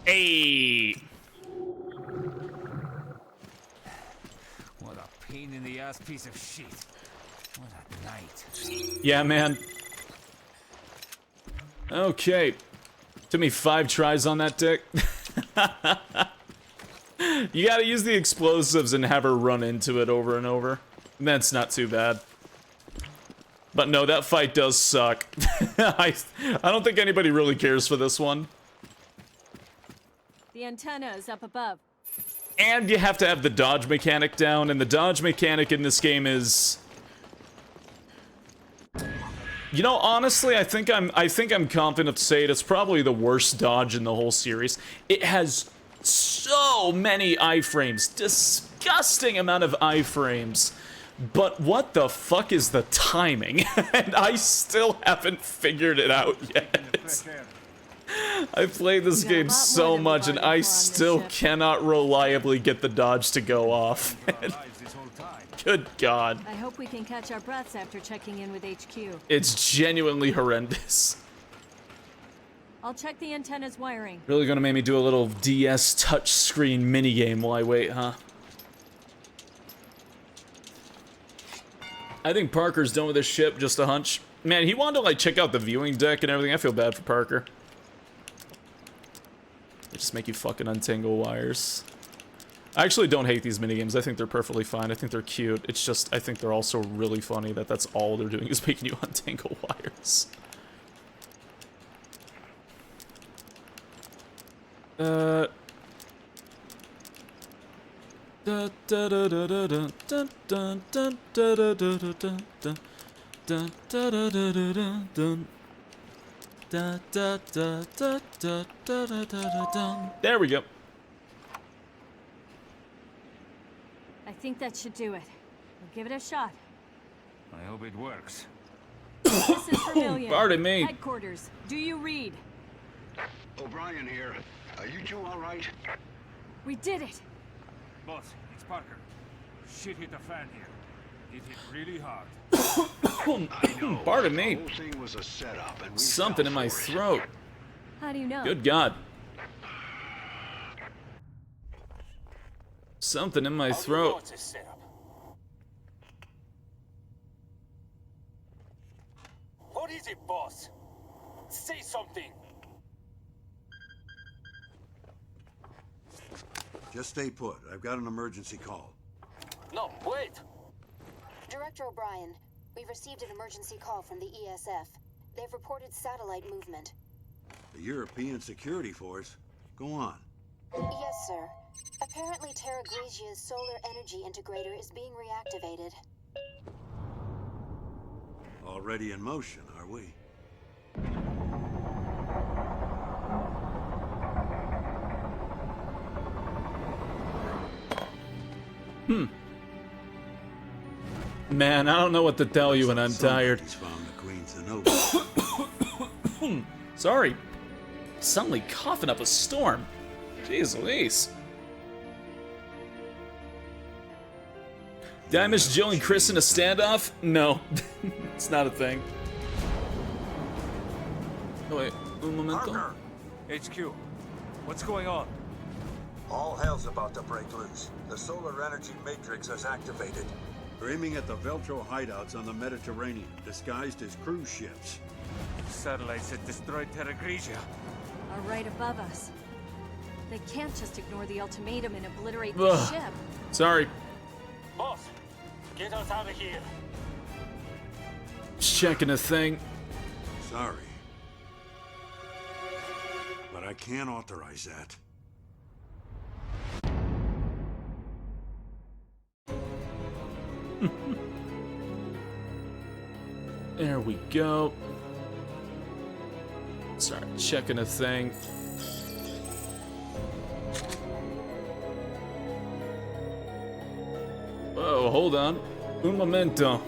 Hey. What a pain in the ass piece of shit. What a night. Yeah, man. Okay. Took me 5 tries on that dick. You gotta use the explosives and have her run into it over and over. That's not too bad. But no, that fight does suck. I don't think anybody really cares for this one. The antenna is up above. And you have to have the dodge mechanic down, and the dodge mechanic in this game is... You know, honestly, I think I'm confident to say it's probably the worst dodge in the whole series. It has so many iframes, disgusting amount of iframes. But what the fuck is the timing? And I still haven't figured it out yet. I played this game so much and I still cannot reliably get the dodge to go off. Good God. I hope we can catch our breaths after checking in with HQ. It's genuinely horrendous. I'll check the antenna's wiring. Really gonna make me do a little DS touchscreen minigame while I wait, huh? I think Parker's done with his ship, just a hunch. Man, he wanted to, like, check out the viewing deck and everything. I feel bad for Parker. They just make you fucking untangle wires. I actually don't hate these minigames. I think they're perfectly fine. I think they're cute. It's just, I think they're also really funny that that's all they're doing is making you untangle wires. There we go. I think that should do it. We'll give it a shot. I hope it works. This is Vermilion. Pardon me. Headquarters. Do you read? O'Brien here. Are you two all right? We did it. Boss, it's Parker. Shit hit the fan here. It hit really hard. Pardon me. The whole thing was a setup, and we Something in my throat. How do you know? Good God. Something in my throat. What is it, boss? Say something. Just stay put. I've got an emergency call. No, wait. Director O'Brien, we've received an emergency call from the ESF. They've reported satellite movement. The European Security Force? Go on. Yes, sir. Apparently Terra Grigia's solar energy integrator is being reactivated. Already in motion, are we? Man, I don't know what to tell you when I'm tired. Sorry. Suddenly coughing up a storm. Jeez Louise. Did I miss Jill and Chris in a standoff? No. It's not a thing. Oh wait, un momento. Parker! HQ, what's going on? All hell's about to break loose. The solar energy matrix is activated. They're aiming at the Veltro hideouts on the Mediterranean, disguised as cruise ships. Satellites that destroyed Terra Grigia are right above us. They can't just ignore the ultimatum and obliterate the ship. Sorry. Boss, get us out of here. Just checking a thing. Sorry. But I can't authorize that. There we go. Sorry, checking a thing. Whoa, hold on. Un momento.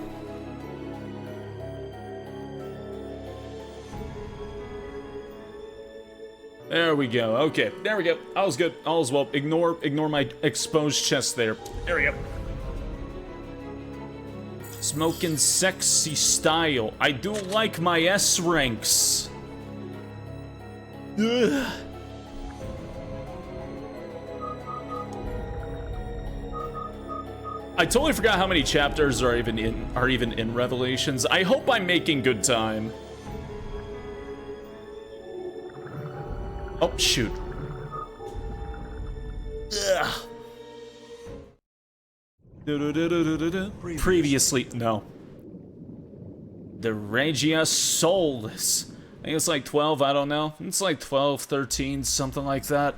There we go. Okay, there we go. All's good. All's well. Ignore my exposed chest there. There we go. Smoking sexy style. I do like my S ranks. Ugh. I totally forgot how many chapters are even in Revelations. I hope I'm making good time. Oh shoot. Ugh. Previously, no. The Regia Soulless. I think it's like 12, I don't know. It's like 12, 13, something like that.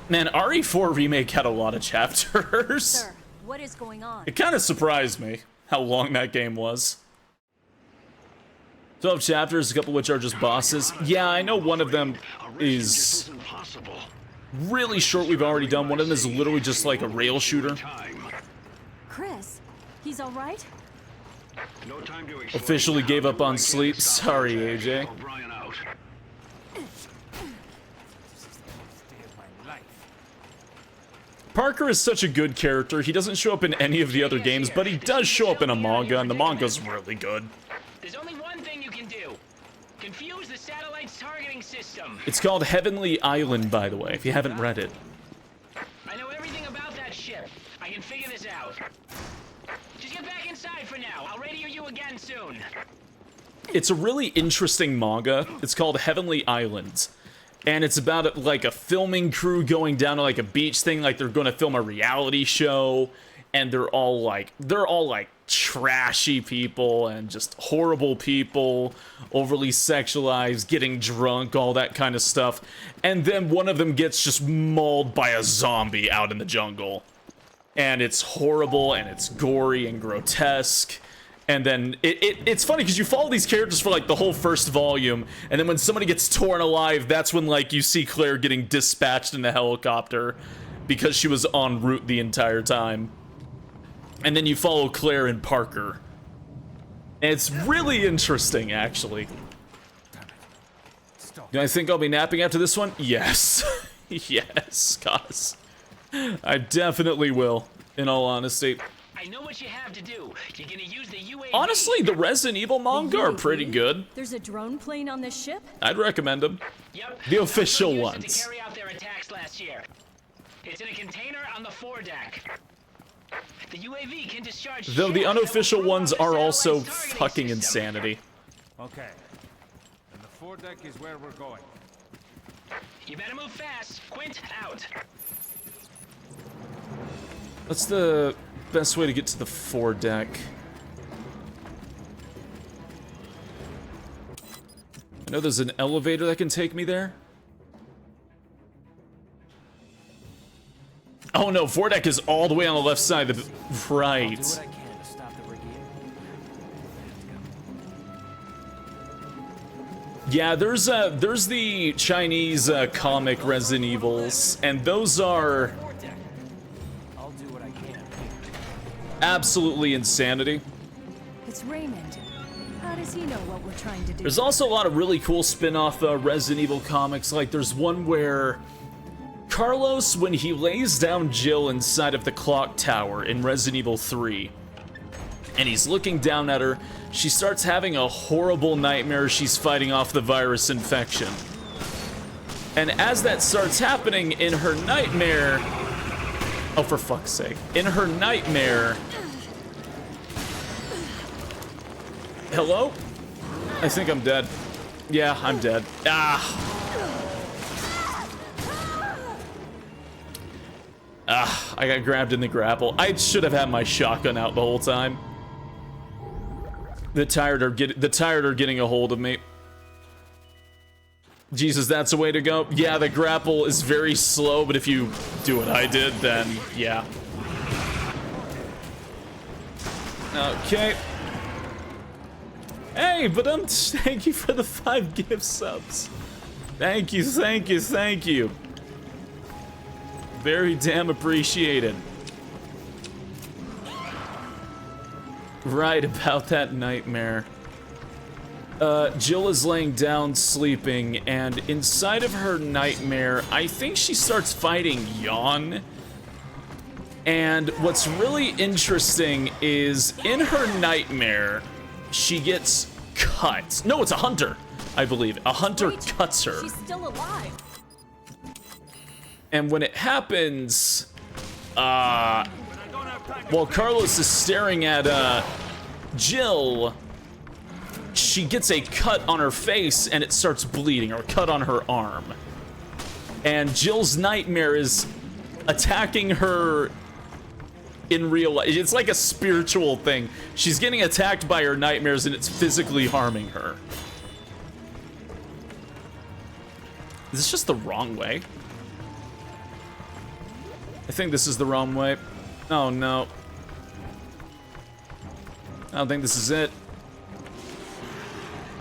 Man, RE4 Remake had a lot of chapters. Sir, what is going on? It kind of surprised me how long that game was. 12 chapters, a couple of which are just bosses. Yeah, I know one of them is really short, we've already done. One of them is literally just like a rail shooter. Chris, he's all right? Officially gave up on sleep. Sorry, AJ. Parker is such a good character. He doesn't show up in any of the other games, but he does show up in a manga, and the manga's really good. There's only one thing you can do. Confuse the satellite's targeting system. It's called Heavenly Island, by the way, if you haven't read it. I know everything about that ship. I can figure this out. Just get back inside for now. I'll radio you again soon. It's a really interesting manga. It's called Heavenly Island. And it's about like a filming crew going down to like a beach thing, like they're going to film a reality show, and they're all like trashy people and just horrible people, overly sexualized, getting drunk, all that kind of stuff. And then one of them gets just mauled by a zombie out in the jungle. And it's horrible and it's gory and grotesque. And then it's funny because you follow these characters for like the whole first volume, and then when somebody gets torn alive, that's when like you see Claire getting dispatched in a helicopter because she was en route the entire time. And then you follow Claire and Parker. And it's really interesting, actually. Do I think I'll be napping after this one? Yes. Yes, cuz I definitely will, in all honesty. I know what you have to do. You're gonna use the UAV. Honestly, the Resident Evil manga are pretty good. There's a drone plane on this ship? I'd recommend them. Yep. The official Used it ones. to carry out their attacks last year. It's in a container on the foredeck. The UAV can discharge. Though the unofficial ones are also fucking insanity. Okay. And the foredeck is where we're going. You better move fast. Quint out. What's the best way to get to the foredeck? I know there's an elevator that can take me there. Oh no, foredeck is all the way on the left side of the... Right. Yeah, there's the Chinese comic Resident Evils, and those are absolutely insanity. It's Raymond. How does he know what we're trying to do? There's also a lot of really cool spin-off Resident Evil comics. Like there's one where Carlos, when he lays down Jill inside of the clock tower in Resident Evil 3, and he's looking down at her, she starts having a horrible nightmare she's fighting off the virus infection. And as that starts happening in her nightmare... Oh, for fuck's sake. In her nightmare... Hello? I think I'm dead. Yeah, I'm dead. I got grabbed in the grapple. I should have had my shotgun out the whole time. The tired are getting a hold of me. Jesus, that's a way to go. Yeah, the grapple is very slow, but if you do what I did, then yeah. Okay. Hey, but thank you for the 5 gift subs. Thank you, thank you, thank you. Very damn appreciated. Right about that nightmare. Jill is laying down sleeping, and inside of her nightmare, I think she starts fighting Yawn. And what's really interesting is in her nightmare, she gets cut. No, it's a hunter, I believe. A hunter cuts her. She's still alive. And when it happens, while Carlos is staring at Jill, she gets a cut on her face and it starts bleeding, or a cut on her arm. And Jill's nightmare is attacking her in real life. It's like a spiritual thing. She's getting attacked by her nightmares and it's physically harming her. Is this just the wrong way? I think this is the wrong way. Oh no. I don't think this is it.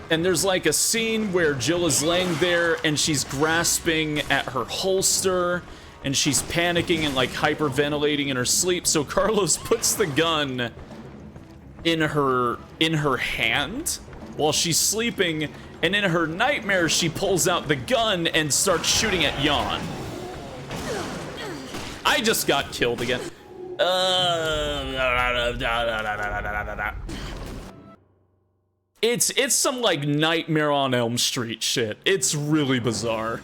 And there's like a scene where Jill is laying there and she's grasping at her holster and she's panicking and like hyperventilating in her sleep. So Carlos puts the gun in her hand while she's sleeping, and in her nightmare she pulls out the gun and starts shooting at Jan. I just got killed again. It's some like Nightmare on Elm Street shit. It's really bizarre.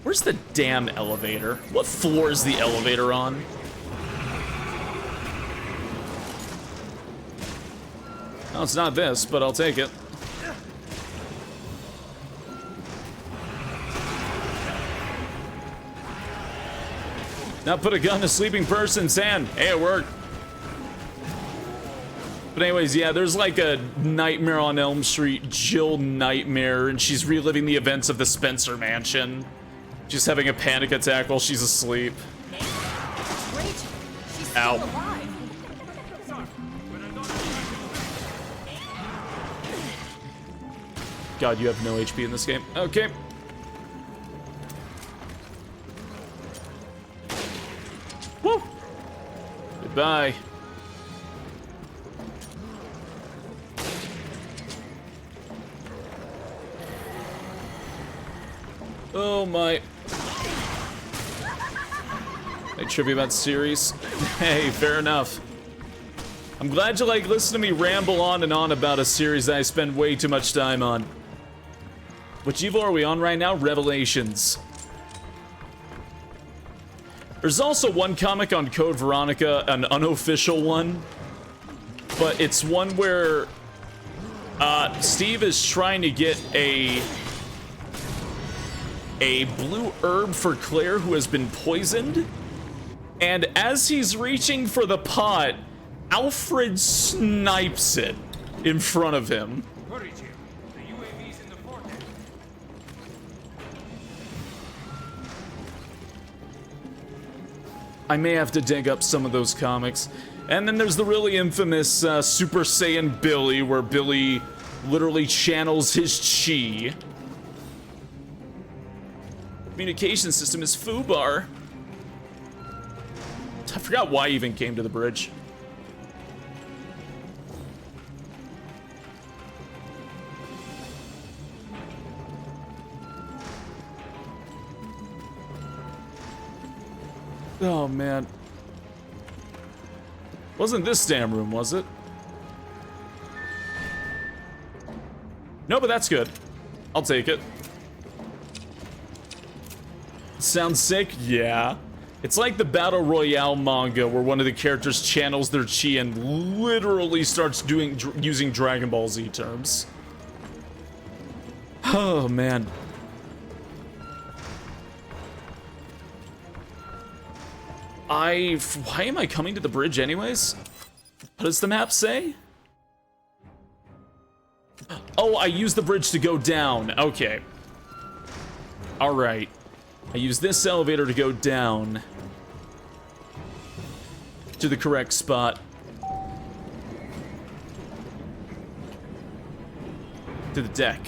Where's the damn elevator? What floor is the elevator on? Oh, it's not this, but I'll take it. Now put a gun in a sleeping person's hand. Hey, it worked. But anyways, yeah, there's like a Nightmare on Elm Street Jill nightmare, and she's reliving the events of the Spencer Mansion. Just having a panic attack while she's asleep. Great. She's Ow. still alive. God, you have no HP in this game. Okay. Woo! Goodbye. Oh my. Hey, trivia about series. Hey, fair enough. I'm glad you like listen to me ramble on and on about a series that I spend way too much time on. Which Evo are we on right now? Revelations. There's also one comic on Code Veronica, an unofficial one. But it's one where Steve is trying to get a blue herb for Claire who has been poisoned. And as he's reaching for the pot, Alfred snipes it in front of him. Hurry, Jim. The UAV's in the vortex. I may have to dig up some of those comics. And then there's the really infamous Super Saiyan Billy, where Billy literally channels his chi. Communication system is Fubar. I forgot why I even came to the bridge. Oh man. Wasn't this damn room, was it? No, but that's good. I'll take it. Sounds sick? Yeah. It's like the Battle Royale manga where one of the characters channels their chi and literally starts using Dragon Ball Z terms. Oh, man. Why am I coming to the bridge anyways? What does the map say? Oh, I used the bridge to go down. Okay. All right. I use this elevator to go down to the correct spot. To the deck.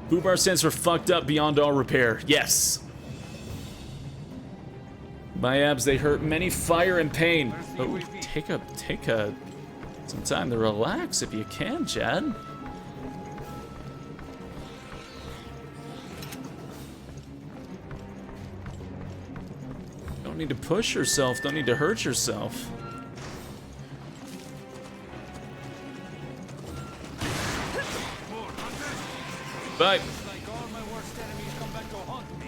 Fubar stands for fucked up beyond all repair. Yes. My abs, they hurt many fire and pain. Oh, take some time to relax if you can, Chad. Don't need to push yourself, don't need to hurt yourself. Bye. It's like all my worst enemies come back to haunt me.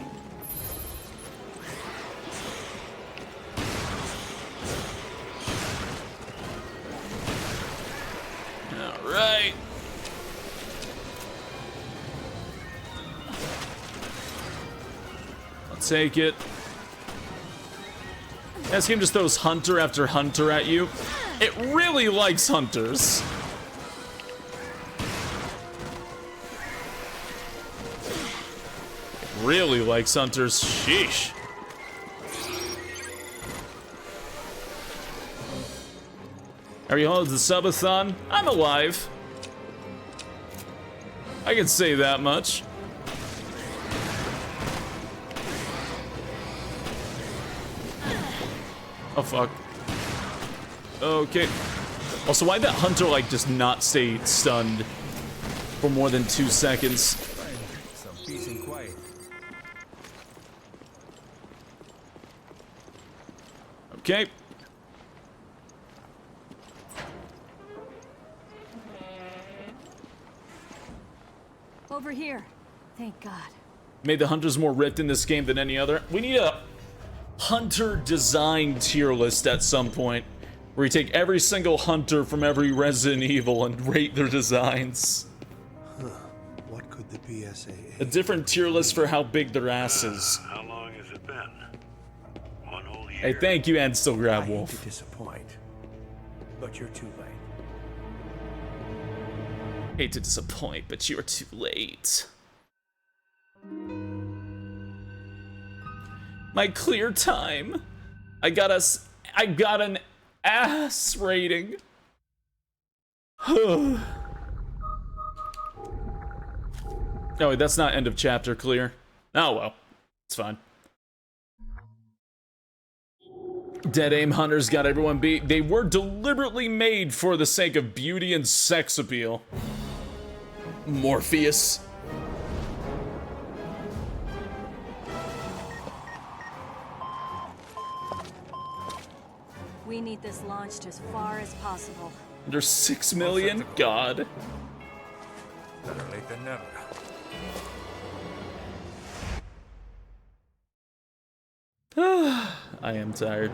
All right. I'll take it. This game just throws hunter after hunter at you. It really likes hunters. It really likes hunters. Sheesh. Are you home to the Subathon? I'm alive. I can say that much. Oh, fuck. Okay. Also, why'd that hunter, like, just not stay stunned for more than 2 seconds? Some peace and quiet. Okay. Over here. Thank God. Made the hunters more ripped in this game than any other. We need a hunter design tier list at some point, where you take every single hunter from every Resident Evil and rate their designs. Huh. What could the PSA? A different tier list for how big their ass is. How long has it been? One whole year. Hey, thank you, and still grab I Wolf. hate to disappoint, but you're too late. Hate to disappoint, but you're too late. My clear time. I got an ass rating. Oh wait, that's not end of chapter clear. Oh well, it's fine. Dead aim hunters got everyone beat. They were deliberately made for the sake of beauty and sex appeal. Morpheus. We need this launched as far as possible. Under 6 million? God. Better late than never. I am tired.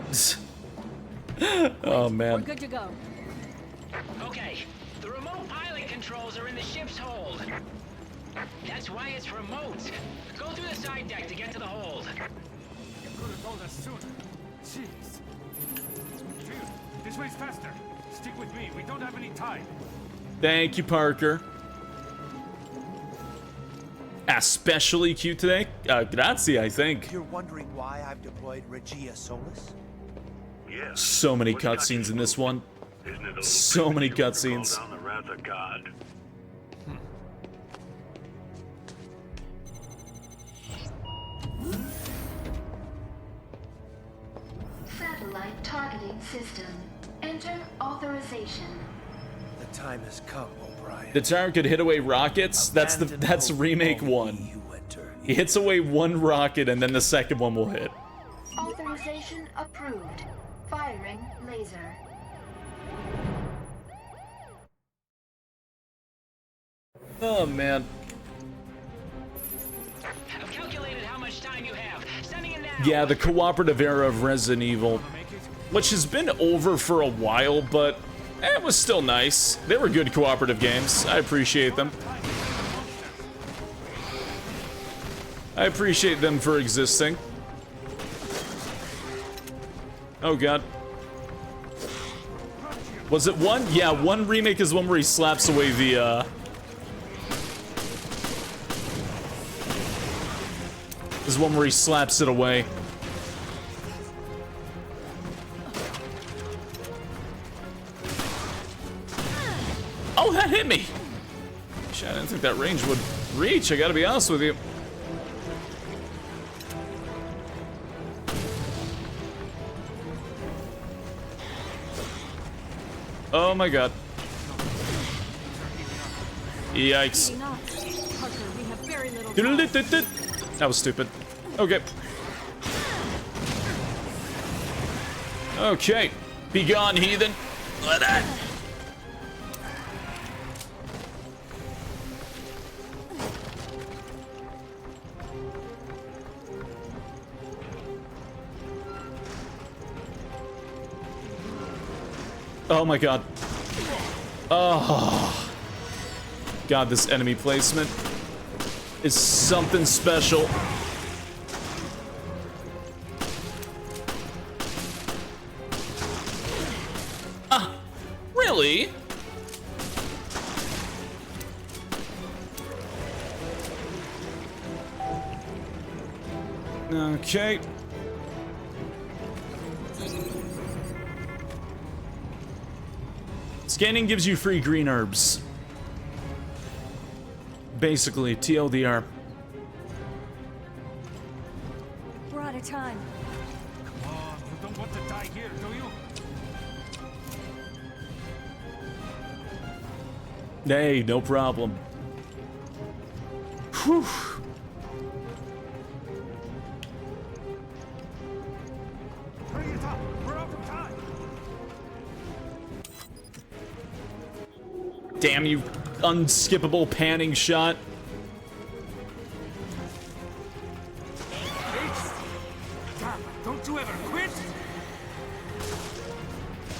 Oh man. We're good to go. Okay, the remote pilot controls are in the ship's hold. That's why it's remote. Go through the side deck to get to the hold. You could have told us sooner. Jeez. Phew, this way's faster. Stick with me. We don't have any time. Thank you, Parker. Especially cute today. Grazie, I think. You're wondering why I've deployed Regia Solis? Yeah. So many cutscenes in this one. Isn't it a So many call cutscenes. down the wrath of God? Satellite targeting system. Enter authorization. The time has come, O'Brien. The Tyrant could hit away rockets. That's remake 1. He hits away one rocket and then the second one will hit. Authorization approved. Firing laser. Oh man. I've calculated how much time you have. Sending it now. Yeah, the cooperative era of Resident Evil, which has been over for a while, but it was still nice. They were good cooperative games. I appreciate them. I appreciate them for existing. Oh god. Was it one? Yeah, one remake is one where he slaps away the, This is one where he slaps it away. Oh, that hit me! Shit, I didn't think that range would reach, I gotta be honest with you. Oh my god. Yikes. That was stupid. Okay. Okay. Be gone, heathen. Let that. Oh my god. Oh. God, this enemy placement is something special. Ah, really? Okay. Scanning gives you free green herbs. Basically, TLDR. We're out of time. Come on, you don't want to die here, do you? Hey, no problem. Whew. Hurry it up! We're out of time! Damn you, unskippable panning shot. Damn, don't you ever quit!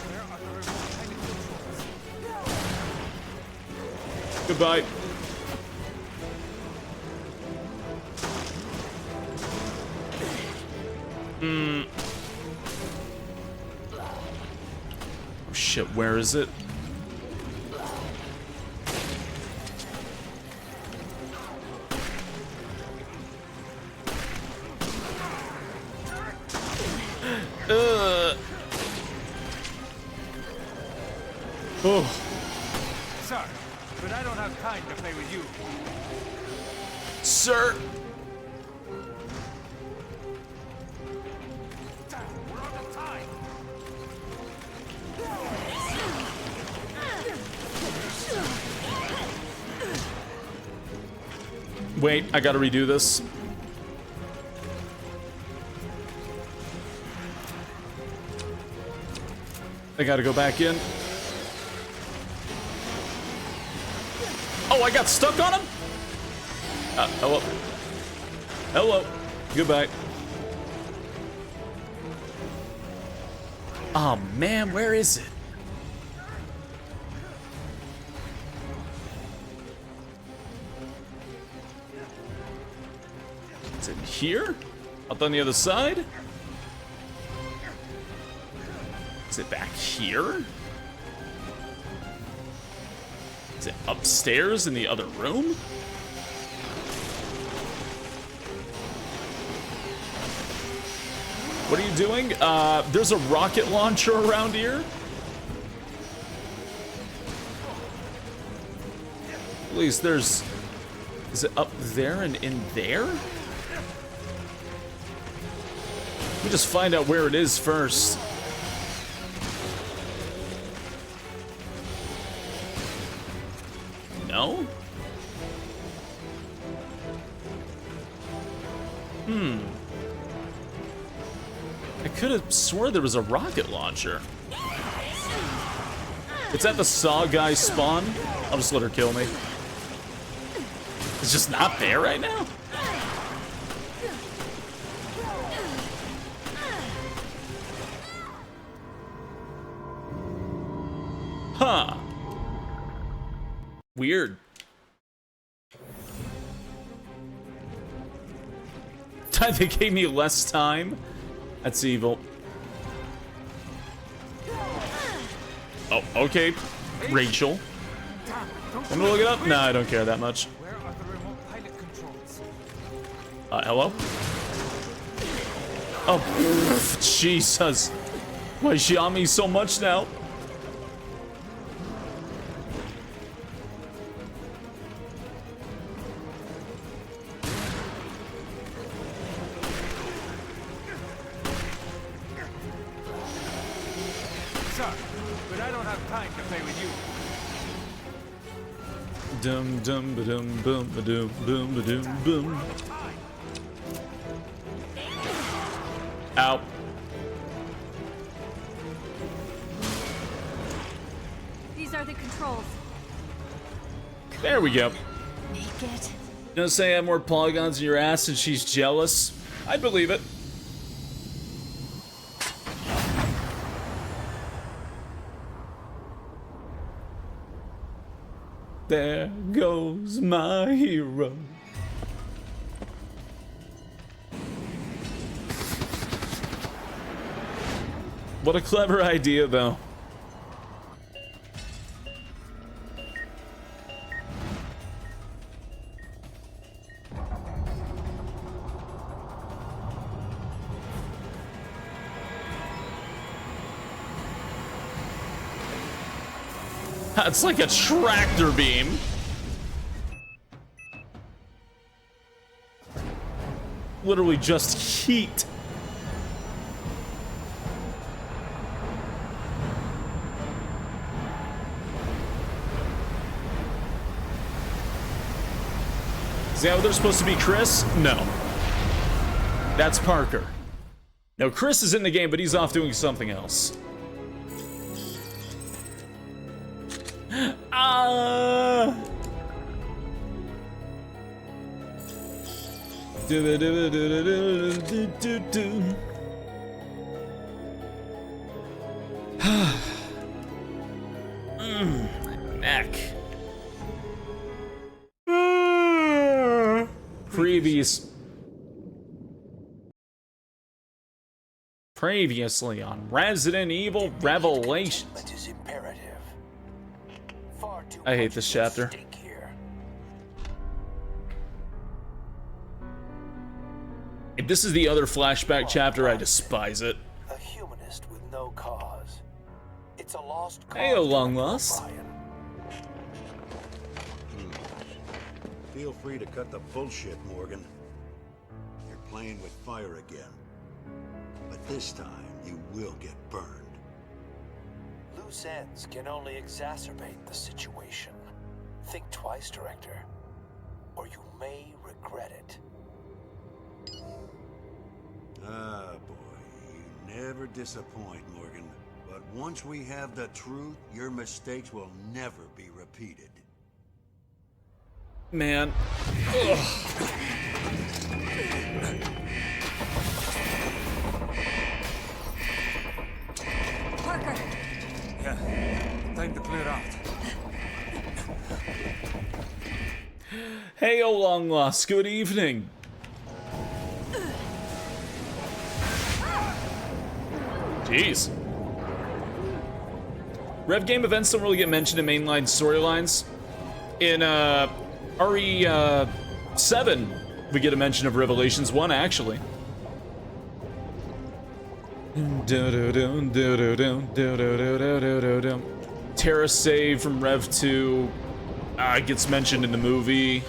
Where are the remote pilot controls? Goodbye. Oh shit, where is it? Oh. Sorry, but I don't have time to play with you. Sir. Damn, we're out of time! Wait, I gotta redo this. I gotta go back in. Oh, I got stuck on him? Hello. Hello. Goodbye. Oh man, where is it? Is it here? Up on the other side? Is it back here? Is it upstairs in the other room? What are you doing? There's a rocket launcher around here. At least there's... Is it up there and in there? Let me just find out where it is first. No? I could have swore there was a rocket launcher. It's at the Saw guy spawn. I'll just let her kill me. It's just not there right now? Huh. Weird. They gave me less time? That's evil. Oh, okay. Rachel. I'm gonna look it up? Nah, I don't care that much. Where are the remote pilot controls? Hello? Oh, Jesus. Why is she on me so much now? Sorry, but I don't have time to play with you. Dum dum ba dum boom ba doom boom ba doom boom. Ow. These are the controls. There we go. Make it. You don't say I have more polygons in your ass and she's jealous? I'd believe it. there goes my hero. What a clever idea, though. It's like a tractor beam. Literally just heat. Is that what they're supposed to be, Chris? No. That's Parker. No, Chris is in the game, but he's off doing something else. Neck. Previously on Resident Evil Revelations. I hate this chapter. If this is the other flashback chapter, I despise it. A humanist with no cause. It's a lost cause. Hey, long lost. Feel free to cut the bullshit, Morgan. You're playing with fire again. But this time, you will get burned. Loose ends can only exacerbate the situation. Think twice, Director, or you may regret it. Ah, boy, you never disappoint, Morgan. But once we have the truth, your mistakes will never be repeated. Man. Ugh. Parker! Yeah, time to clear out. Hey, oh long lost, good evening. Jeez. Rev game events don't really get mentioned in mainline storylines. In RE7, we get a mention of Revelations 1, actually. Terra save from Rev 2 gets mentioned in the movie.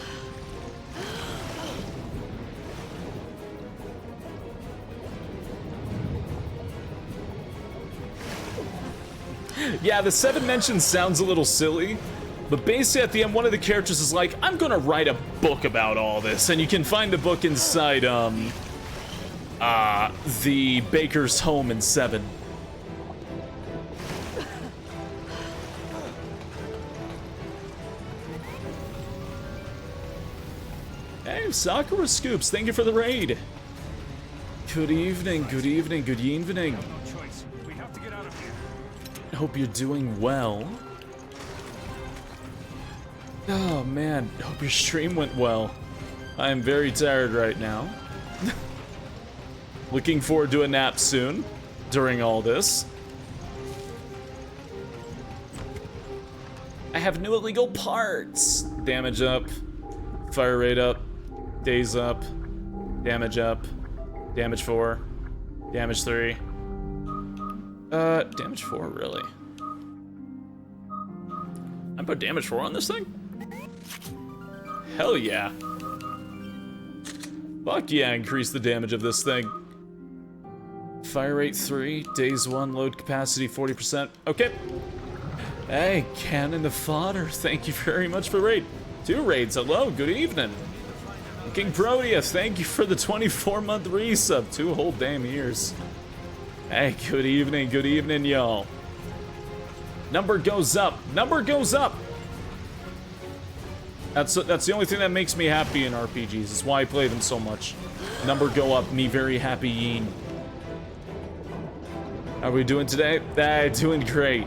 Yeah, the 7 mention sounds a little silly, but basically at the end, one of the characters is like, I'm gonna write a book about all this, and you can find the book inside, the baker's home in 7. Hey, Sakura Scoops, thank you for the raid. Good evening, good evening, good evening. I hope you're doing well. Oh man, hope your stream went well. I am very tired right now. Looking forward to a nap soon, during all this. I have new illegal parts. Damage up, fire rate up, days up, damage 4, damage 3. Damage 4, really? I put damage 4 on this thing? Hell yeah. Fuck yeah, increase the damage of this thing. Fire rate 3, days 1, load capacity 40%. Okay. Hey, Cannon the Fodder, thank you very much for the raid. 2 raids, hello, good evening. King Proteus, thank you for the 24-month resub, 2 whole damn years. Hey, good evening, y'all. Number goes up, number goes up! That's the only thing that makes me happy in RPGs, is why I play them so much. Number go up, me very happy yeen. How are we doing today? Doing great.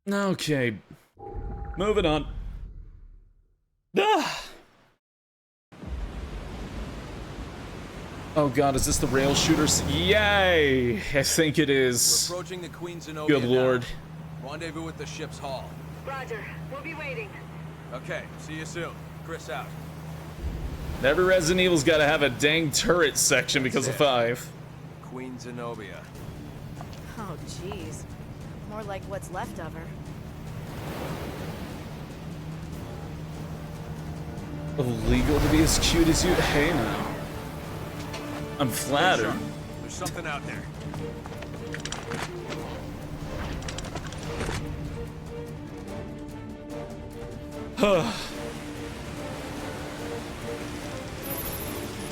Okay. Moving on. Ah! Oh god, is this the rail shooters? Yay! I think it is. We're approaching the Queen Zenobia. Good lord. Now. Rendezvous with the ship's hull. Roger. We'll be waiting. Okay, see you soon. Chris out. Every Resident Evil's gotta have a dang turret section because of 5. Queen Zenobia. Oh, jeez. More like what's left of her. Illegal to be as cute as you? Hey now. I'm flattered. There's something out there.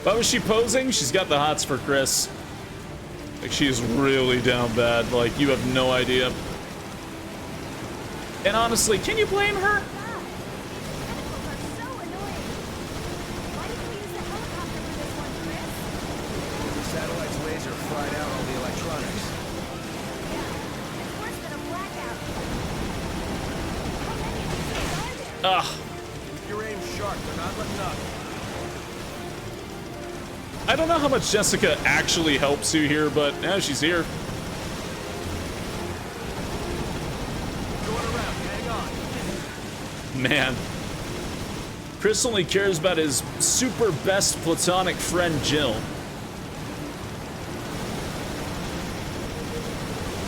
Why was she posing? She's got the hots for Chris. Like, she is really down bad. Like, you have no idea. And honestly, can you blame her? The satellite's laser fried out all the electronics. Ugh. Keep your aim sharp. They're not letting up. I don't know how much Jessica actually helps you here, but she's here. Going around. Hang on. Man. Chris only cares about his super best platonic friend, Jill.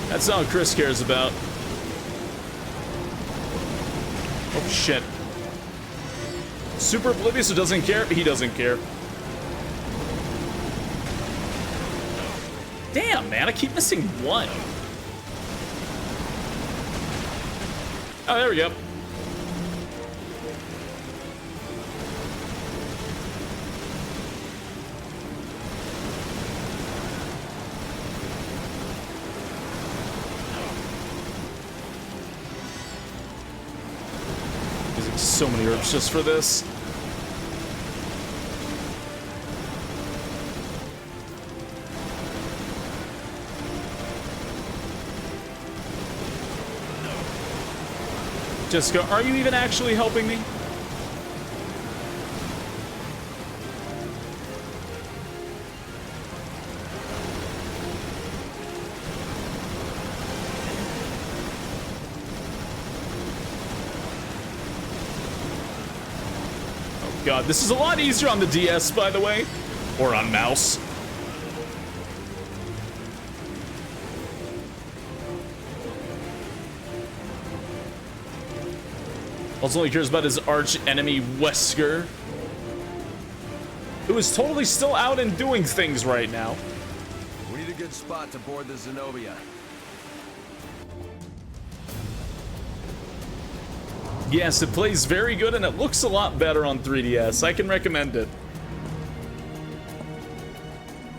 That's all Chris cares about. Oh, shit. Super oblivious who doesn't care? He doesn't care. Damn, man, I keep missing one. Oh, there we go. Using so many herbs just for this. Jessica, are you even actually helping me? Oh god, this is a lot easier on the DS, by the way. Or on mouse. Also only cares about his arch enemy Wesker, who is totally still out and doing things right now. We need a good spot to board the Zenobia. Yes, it plays very good and it looks a lot better on 3DS. I can recommend it.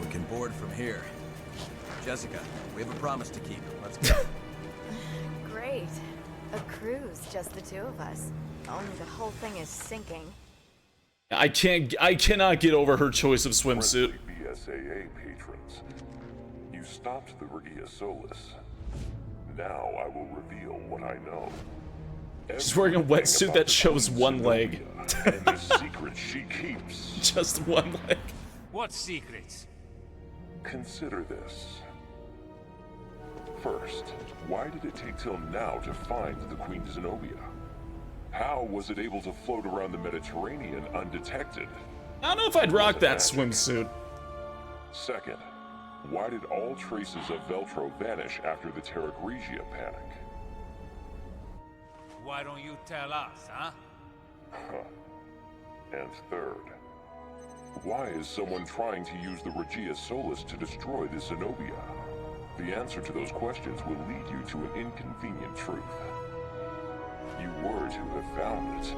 We can board from here. Jessica, we have a promise to keep. Let's go. Great. A cruise, just the two of us. Only the whole thing is sinking. I cannot get over her choice of swimsuit. BSAA patrons, you stopped the Regia Solis. Now I will reveal what I know. She's wearing a wetsuit that shows one leg. And the secret she keeps. Just one leg. What secrets? Consider this. First, why did it take till now to find the Queen Zenobia? How was it able to float around the Mediterranean undetected? I don't know if I'd rock that swimsuit. Second, why did all traces of Veltro vanish after the Terra Grigia panic? Why don't you tell us, huh? And third, why is someone trying to use the Regia Solis to destroy the Zenobia? The answer to those questions will lead you to an inconvenient truth. You were to have found it,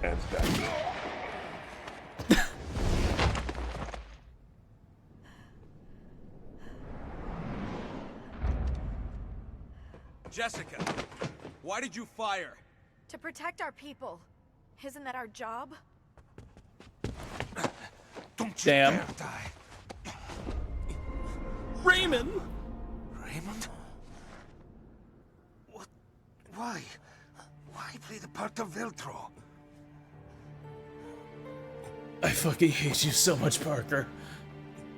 and that... Jessica, why did you fire? To protect our people. Isn't that our job? Don't you dare die. Raymond! Raymond? Why? Why play the part of Veltro? I fucking hate you so much, Parker.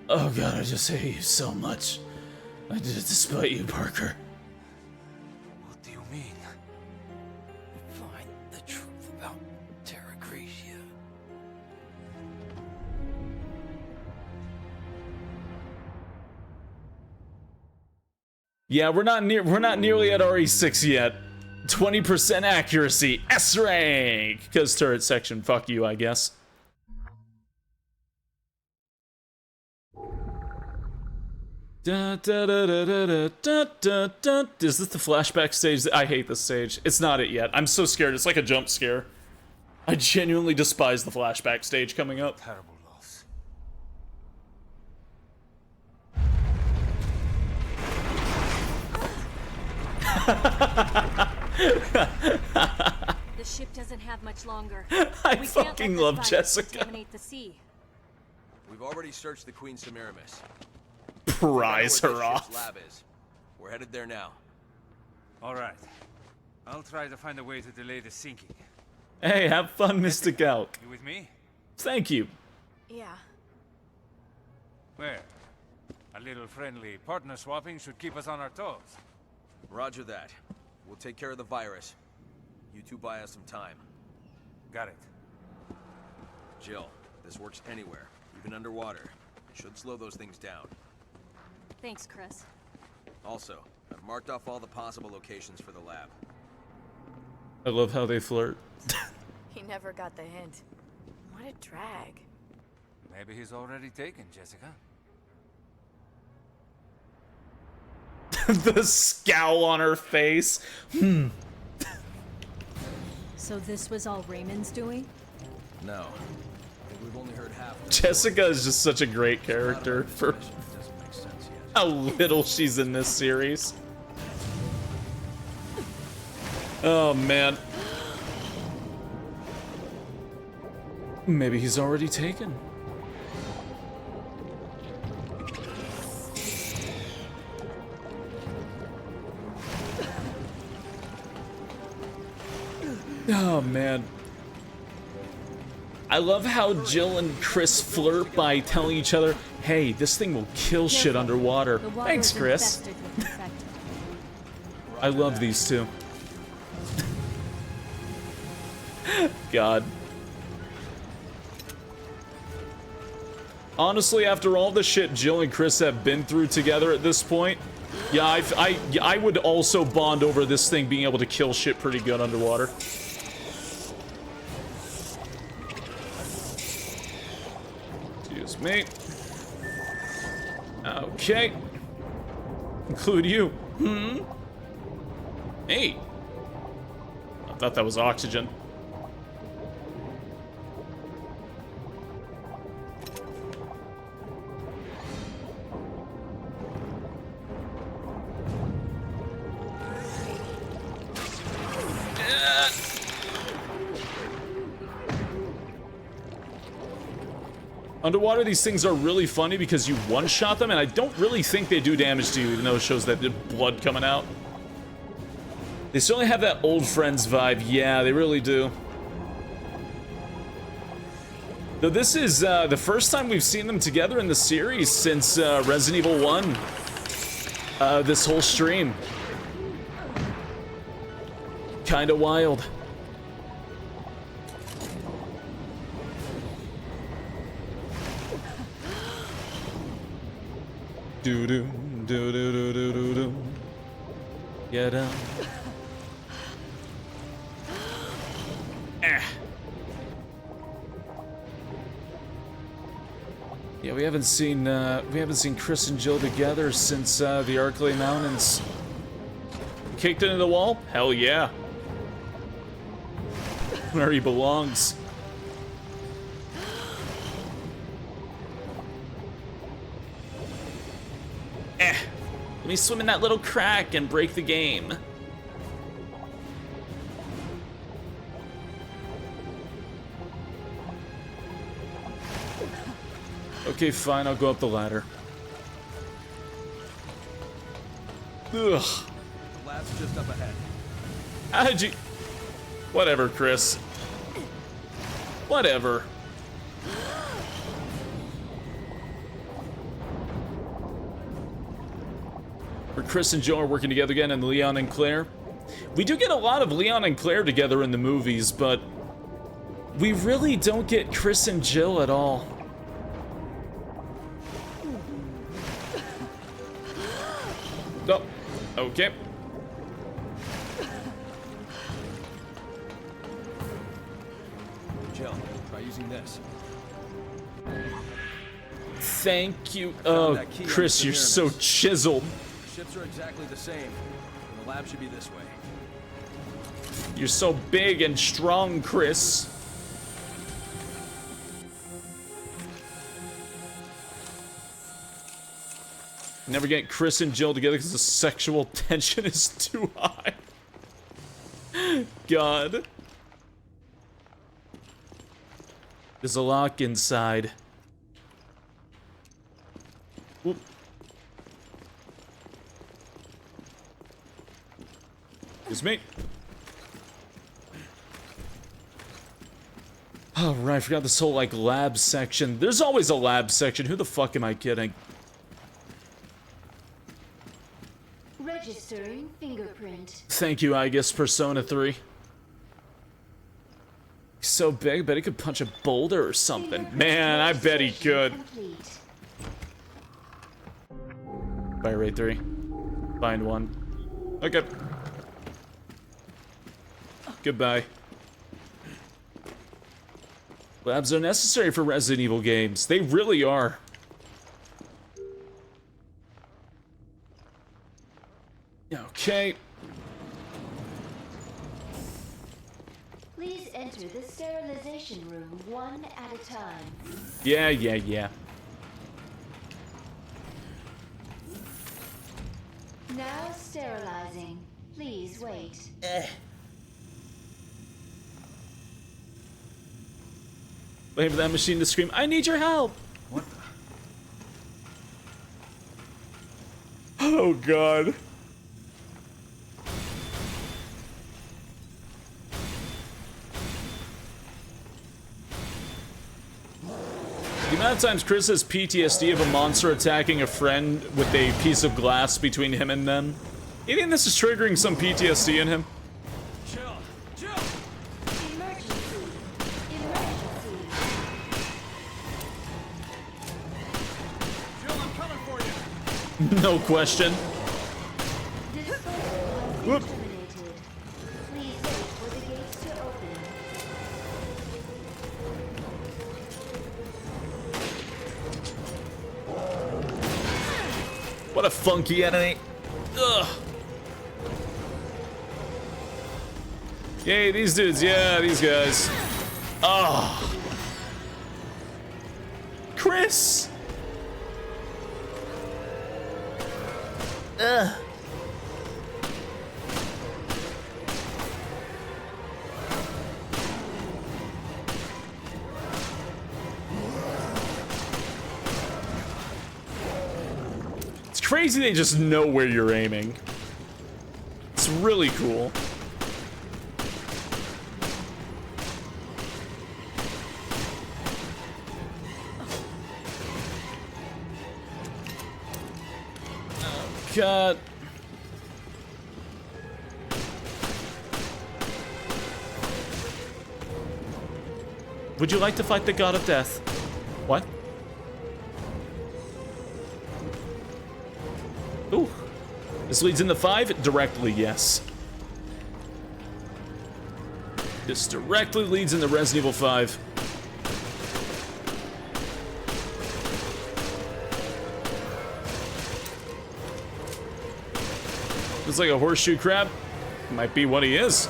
Oh god, I just hate you so much. I did it despite you, Parker. What do you mean? Find the truth about Terra Gracia. Yeah, we're not nearly at RE6 yet. 20% accuracy, S rank. Cause turret section, fuck you, I guess. Da, da, da, da, da, da, da, da. Is this the flashback stage? I hate this stage. It's not it yet. I'm so scared. It's like a jump scare. I genuinely despise the flashback stage coming up. Terrible loss. The ship doesn't have much longer. I We fucking can't let this love virus Jessica. contaminate the sea. We've already searched the Queen Semiramis. Prise We know her where this off. ship's lab is. We're headed there now. All right. I'll try to find a way to delay the sinking. Hey, have fun, Mr. Galk. You with me? Thank you. Yeah. Where? A little friendly partner swapping should keep us on our toes. Roger that. We'll take care of the virus. You two buy us some time. Got it. Jill, this works anywhere, even underwater. It should slow those things down. Thanks, Chris. Also, I've marked off all the possible locations for the lab. I love how they flirt. He never got the hint. What a drag. Maybe he's already taken, Jessica. The scowl on her face. So this was all Raymond's doing? No. I think we've only heard half. Jessica is just such a great character for how little she's in this series. Oh man. Maybe he's already taken. Oh man. I love how Jill and Chris flirt by telling each other, hey, this thing will kill shit underwater. Thanks, Chris. I love these two. God. Honestly, after all the shit Jill and Chris have been through together at this point, yeah, I would also bond over this thing being able to kill shit pretty good underwater. Excuse me. Okay. Include you. Hey. I thought that was oxygen. Underwater, these things are really funny because you one-shot them, and I don't really think they do damage to you, even though it shows that the blood coming out. They certainly have that old friends vibe. Yeah, they really do. Though this is the first time we've seen them together in the series since Resident Evil 1. This whole stream. Kinda wild. Do do do do do do do do. Get down. Yeah, we haven't seen Chris and Jill together since the Arklay Mountains. Kicked into the wall? Hell yeah. Where he belongs. Let me swim in that little crack and break the game. Okay, fine, I'll go up the ladder. Ugh. The lab's just up ahead. How did you... Whatever, Chris. Whatever. Where Chris and Joe are working together again, and Leon and Claire. We do get a lot of Leon and Claire together in the movies, but we really don't get Chris and Jill at all. Oh, okay. Jill, try using this. Thank you. Oh, Chris, you're so chiseled. Ships are exactly the same. The lab should be this way. You're so big and strong, Chris. Never get Chris and Jill together because the sexual tension is too high. God. There's a lock inside. Whoop. It's me. Oh, right, I forgot this whole, like, lab section. There's always a lab section. Who the fuck am I kidding? Registering fingerprint. Thank you, I guess, Persona 3. He's so big, bet he could punch a boulder or something. Man, I bet he could. Fire rate 3. Find 1. Okay. Goodbye. Labs are necessary for Resident Evil games. They really are. Okay. Please enter the sterilization room one at a time. Yeah. Now sterilizing. Please wait. Wait for that machine to scream, I need your help! What the? Oh, God. The amount of times Chris has PTSD of a monster attacking a friend with a piece of glass between him and them. You think this is triggering some PTSD in him? No question. Whoop. What a funky enemy. Ugh. Yay, these dudes. Yeah, these guys. Oh. Chris. Ugh. It's crazy they just know where you're aiming. It's really cool. God. Would you like to fight the god of death? What? Ooh. This leads into 5? Directly, yes. This directly leads into Resident Evil 5. Looks like a horseshoe crab. Might be what he is.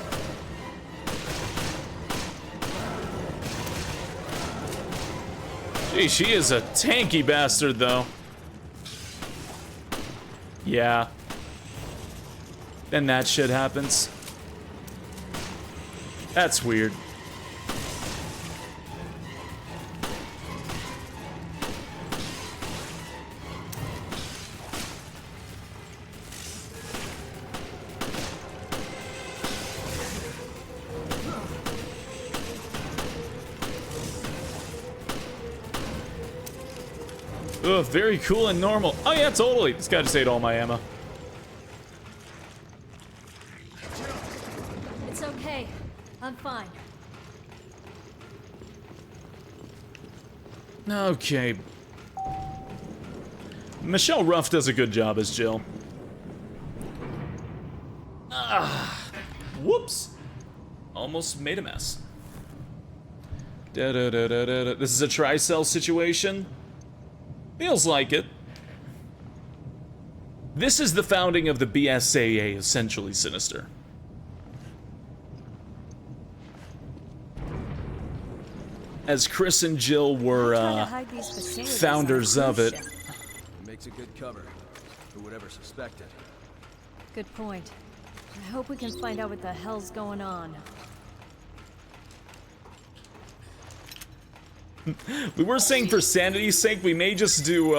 Gee, she is a tanky bastard, though. Yeah. Then that shit happens. That's weird. Ugh, very cool and normal. Oh yeah, totally. This guy just ate all my ammo. It's okay. I'm fine. Okay. Michelle Ruff does a good job as Jill. Whoops. Almost made a mess. This is a tri-cell situation. Feels like it. This is the founding of the BSAA, essentially, Sinister. As Chris and Jill were founders of it. It makes a good cover. Who would ever suspect it? Good point. I hope we can find out what the hell's going on. We were saying for sanity's sake, we may just do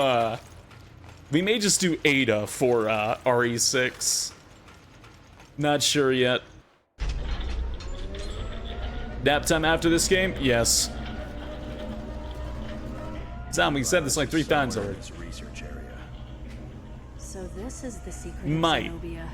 Ada for RE6. Not sure yet. Nap time after this game? Yes. Zam, we said this like 3 times already. So this is the secret Might. of Zenobia.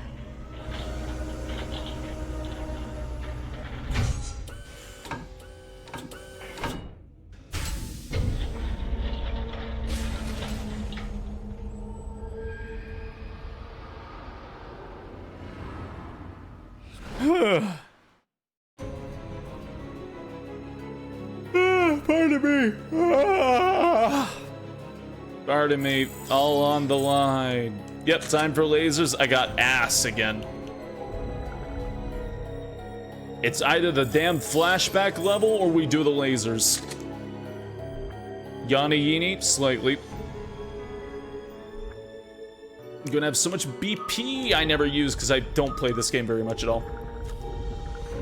Pardon me. Pardon me. All on the line. Yep, time for lasers. I got ass again. It's either the damn flashback level or we do the lasers. Yana Yini, slightly. I'm gonna have so much BP I never use because I don't play this game very much at all.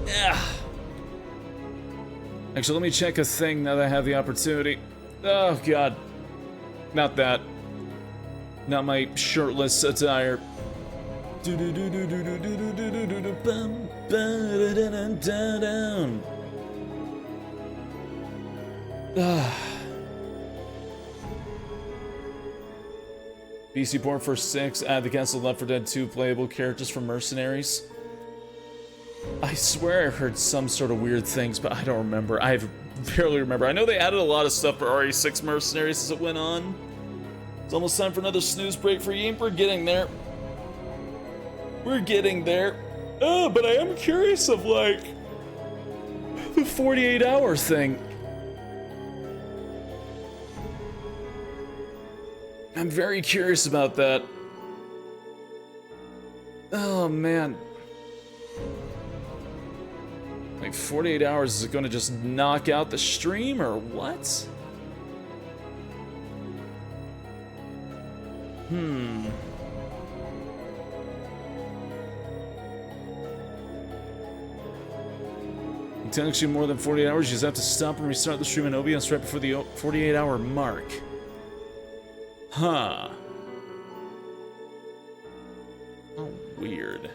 Yeah. Actually, let me check a thing now that I have the opportunity. Oh, God. Not that. Not my shirtless attire. PC port for 6. Add the canceled Left 4 Dead 2 playable characters from Mercenaries. I swear I heard some sort of weird things, but I don't remember. I barely remember. I know they added a lot of stuff for RE6 Mercenaries as it went on. It's almost time for another snooze break for Yeem. We're getting there. We're getting there. Oh, but I am curious of, like, the 48-hour thing. I'm very curious about that. Oh, man. Like 48 hours, is it gonna just knock out the stream or what? It takes you more than 48 hours, you just have to stop and restart the stream in OBS right before the 48-hour mark. Huh. Oh, weird.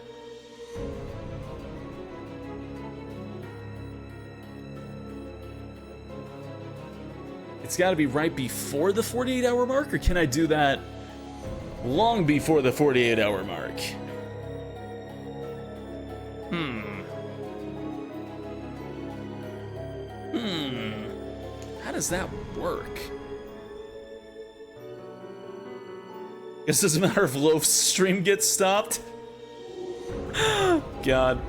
It's got to be right before the 48-hour mark, or can I do that long before the 48-hour mark? How does that work? Guess it doesn't matter if Loaf's stream gets stopped. God.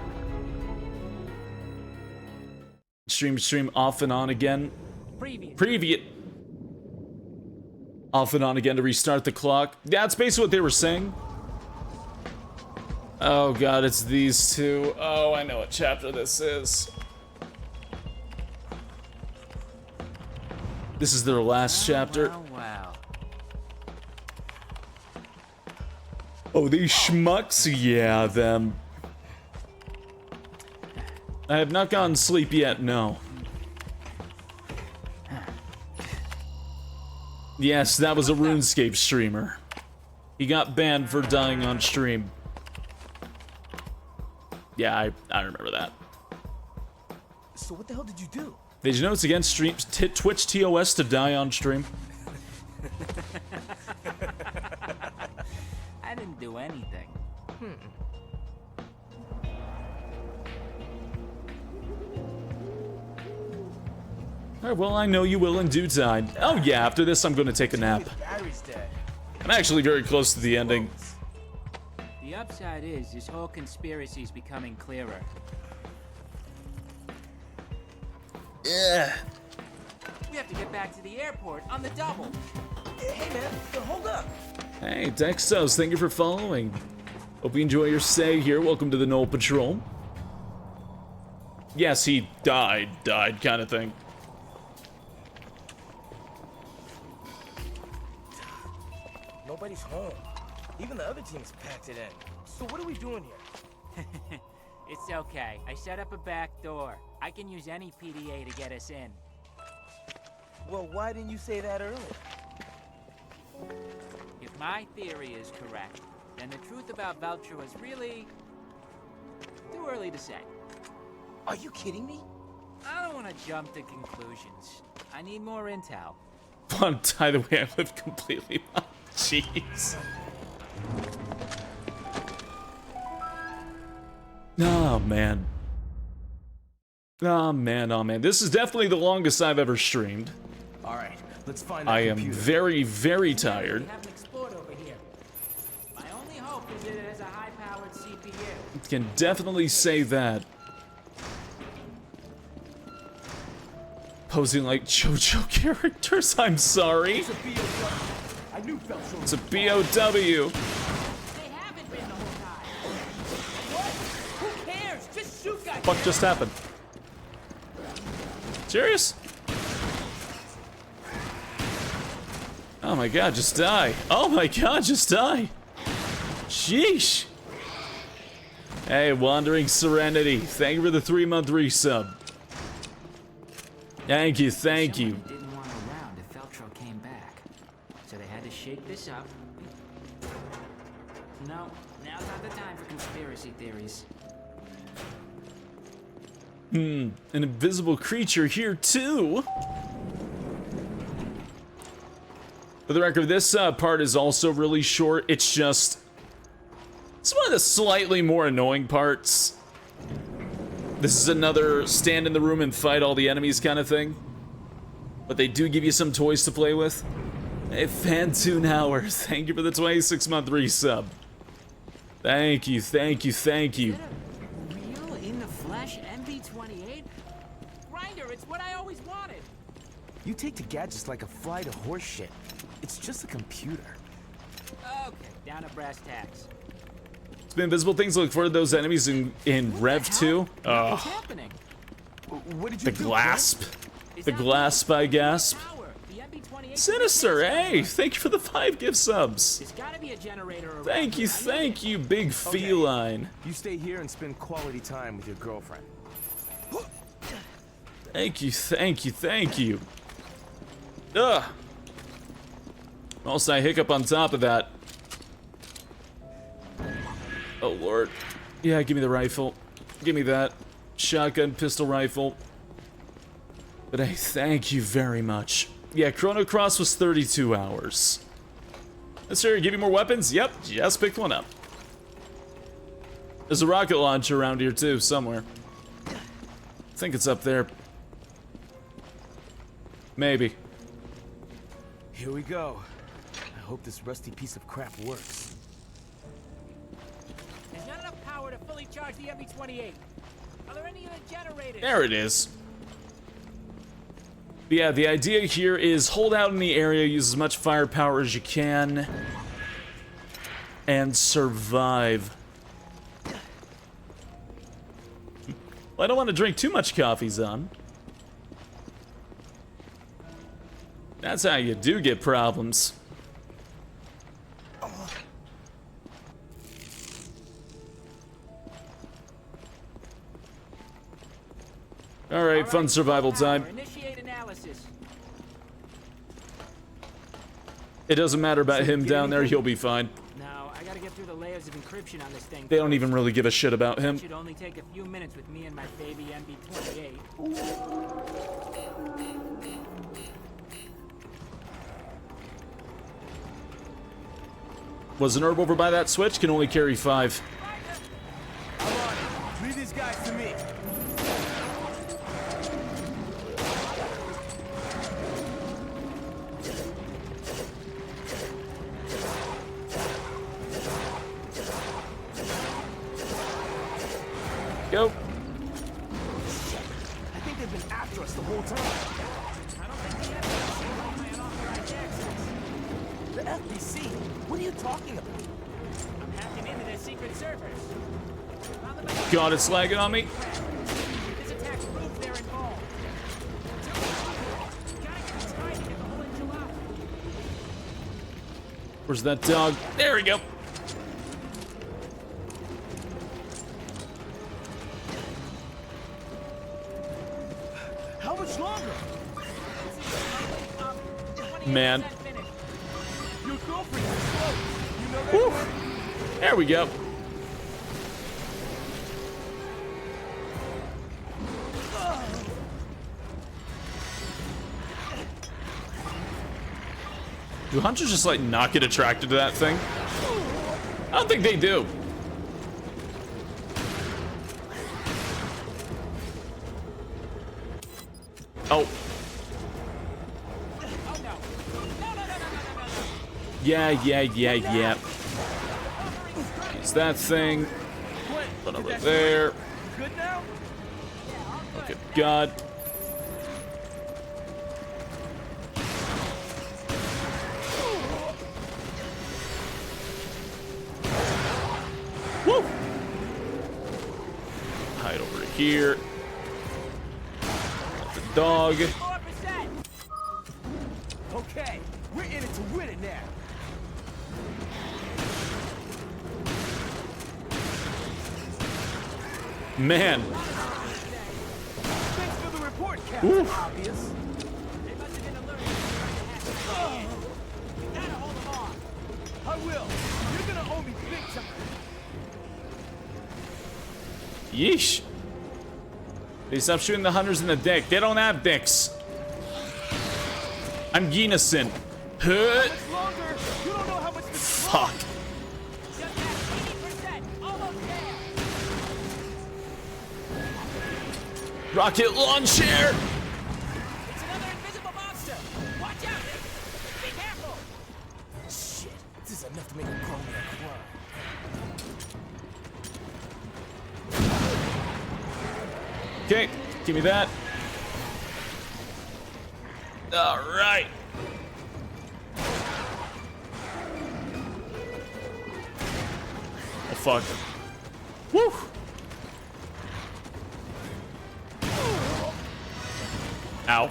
Stream off and on again. Preview. Off and on again to restart the clock. That's basically what they were saying. Oh God, it's these two. Oh, I know what chapter this is. This is their last chapter. Wow. Oh, these schmucks? Yeah, them. I have not gotten sleep yet, no. Yes, that was a RuneScape streamer. He got banned for dying on stream. Yeah, I remember that. So what the hell did you do? Did you know it's against Twitch TOS to die on stream? do anything. Alright, well, I know you will in due time. Oh yeah, after this I'm gonna take a nap. I'm actually very close to the ending. The upside is this whole conspiracy's becoming clearer. Yeah. We have to get back to the airport on the double. Hey man, hold up. Hey, Dextos, thank you for following. Hope you enjoy your stay here. Welcome to the Knoll Patrol. Yes, he died kind of thing. Nobody's home. Even the other team's packed it in. So what are we doing here? It's okay. I set up a back door. I can use any PDA to get us in. Well, why didn't you say that earlier? If my theory is correct, then the truth about Veltro is really too early to say. Are you kidding me? I don't want to jump to conclusions. I need more intel. By the way, I live completely. Jeez. Oh man. Oh man, oh man. This is definitely the longest I've ever streamed. Alright, let's find that I am computer. very, very tired. We haven't explored over here. My only hope is that it has a high-powered CPU. Can definitely say that. Posing like JoJo characters, I'm sorry. It's a BOW. They haven't been the whole time. What? Who cares? Just shoot guys. What just happened? Serious? Oh my god, just die. Oh my god, just die. Sheesh. Hey, Wandering Serenity. Thank you for the 3-month resub. Thank you, thank you. Someone didn't want around if Veltro came back, so they had to shake this up. No, now's not the time for conspiracy theories. An invisible creature here too. For the record, this part is also really short. It's one of the slightly more annoying parts. This is another stand in the room and fight all the enemies kind of thing. But they do give you some toys to play with. Hey, Fantoon Hour, thank you for the 26-month resub. Thank you, thank you, thank you. Real in the flesh MB-28? Grinder, it's what I always wanted. You take to gadgets like a fly to horse shit. It's just a computer. Okay, down to brass tacks. It's been invisible things. Look for those enemies in Rev 2. What's happening? What did you The do, Glasp. The Glasp, I gasp. Sinister, hey, thank you for the 5 gift subs. There's gotta be a generator around. Thank you, big feline. You stay here and spend quality time with your girlfriend. Thank you, thank you, thank you. Ugh. Also, I hiccup on top of that. Oh, Lord. Yeah, give me the rifle. Give me that. Shotgun, pistol, rifle. But hey, thank you very much. Yeah, Chrono Cross was 32 hours. Let's hear, give you more weapons? Yep, just picked one up. There's a rocket launcher around here too, somewhere. I think it's up there. Maybe. Here we go. I hope this rusty piece of crap works. There's not enough power to fully charge the MB-28. Are there any other generators? There it is. But yeah, the idea here is hold out in the area, use as much firepower as you can, and survive. Well, I don't want to drink too much coffee, Zon. That's how you do get problems. All right, fun survival time. Initiate analysis. It doesn't matter about him down there, he'll be fine. Now, I gotta get through the layers of encryption on this thing. They don't even really give a shit about him. It should only take a few minutes with me and my baby MB-28. Was an herb over by that switch? Can only carry 5. I'm on it. Leave these guys to me. Go. I think they've been after us the whole time. I don't think the FBC will my unauthorized access. The FBC? What are you talking about? I'm hacking into their secret servers. God, it's lagging on me. This attack's proof they're involved. Gotta get inside to get the whole enchilada. Where's that dog? There we go. How much longer? Man. Your girlfriend is close. You know that? There we go. Do hunters just like not get attracted to that thing? I don't think they do. Oh. Yeah. Use that thing. Put over there. Look at God. Woo! Hide over here. Let the dog. Okay, we're in it to win it now. Man. Thanks for the report, Captain Obvious. They must have been alerted to trying to hack the You gotta hold them off. I will. You're gonna owe me big time. Yeesh. They stop shooting the hunters in the dick. They don't have dicks. I'm innocent. Fuck. Rocket launcher. It's another invisible monster. Watch out. Be careful. Shit, this is enough to make a grown man cry. Okay, give me that. All right. Oh fuck. Woo. Ow.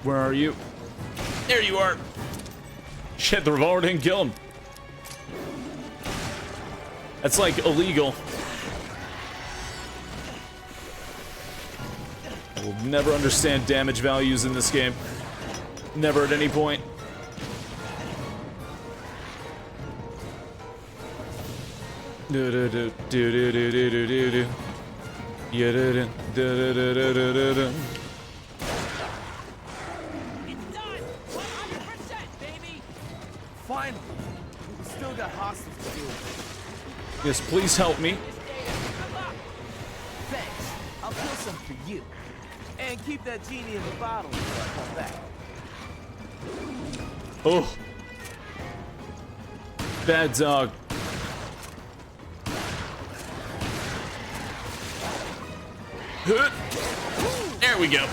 Where are you? There you are. Shit, the revolver didn't kill him. That's like illegal. I will never understand damage values in this game. Never at any point. Do do do do do do do do do do. Yeah do do do do do do do do. It's done. 100%, baby. Finally, we still got hostages to deal with. Yes, please help me. Thanks. I'll kill some for you. And keep that genie in the bottle until I come back. Oh. Bad dog. There we go.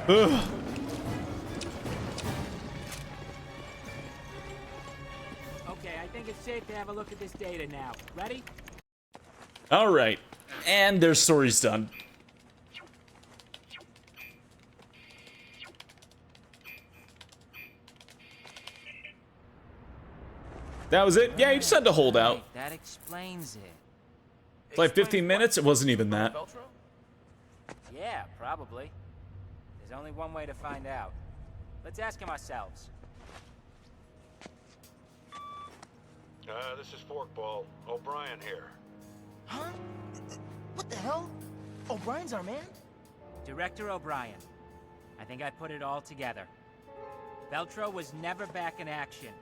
Ugh. Okay, I think it's safe to have a look at this data now. Ready? All right, and their story's done. That was it? Yeah, you just had to hold out. That explains it. It's like 15 minutes? It wasn't even that. Yeah, probably. There's only one way to find out. Let's ask him ourselves. This is Forkball. O'Brien here. Huh? What the hell? O'Brien's our man? Director O'Brien. I think I put it all together. Veltro was never back in action.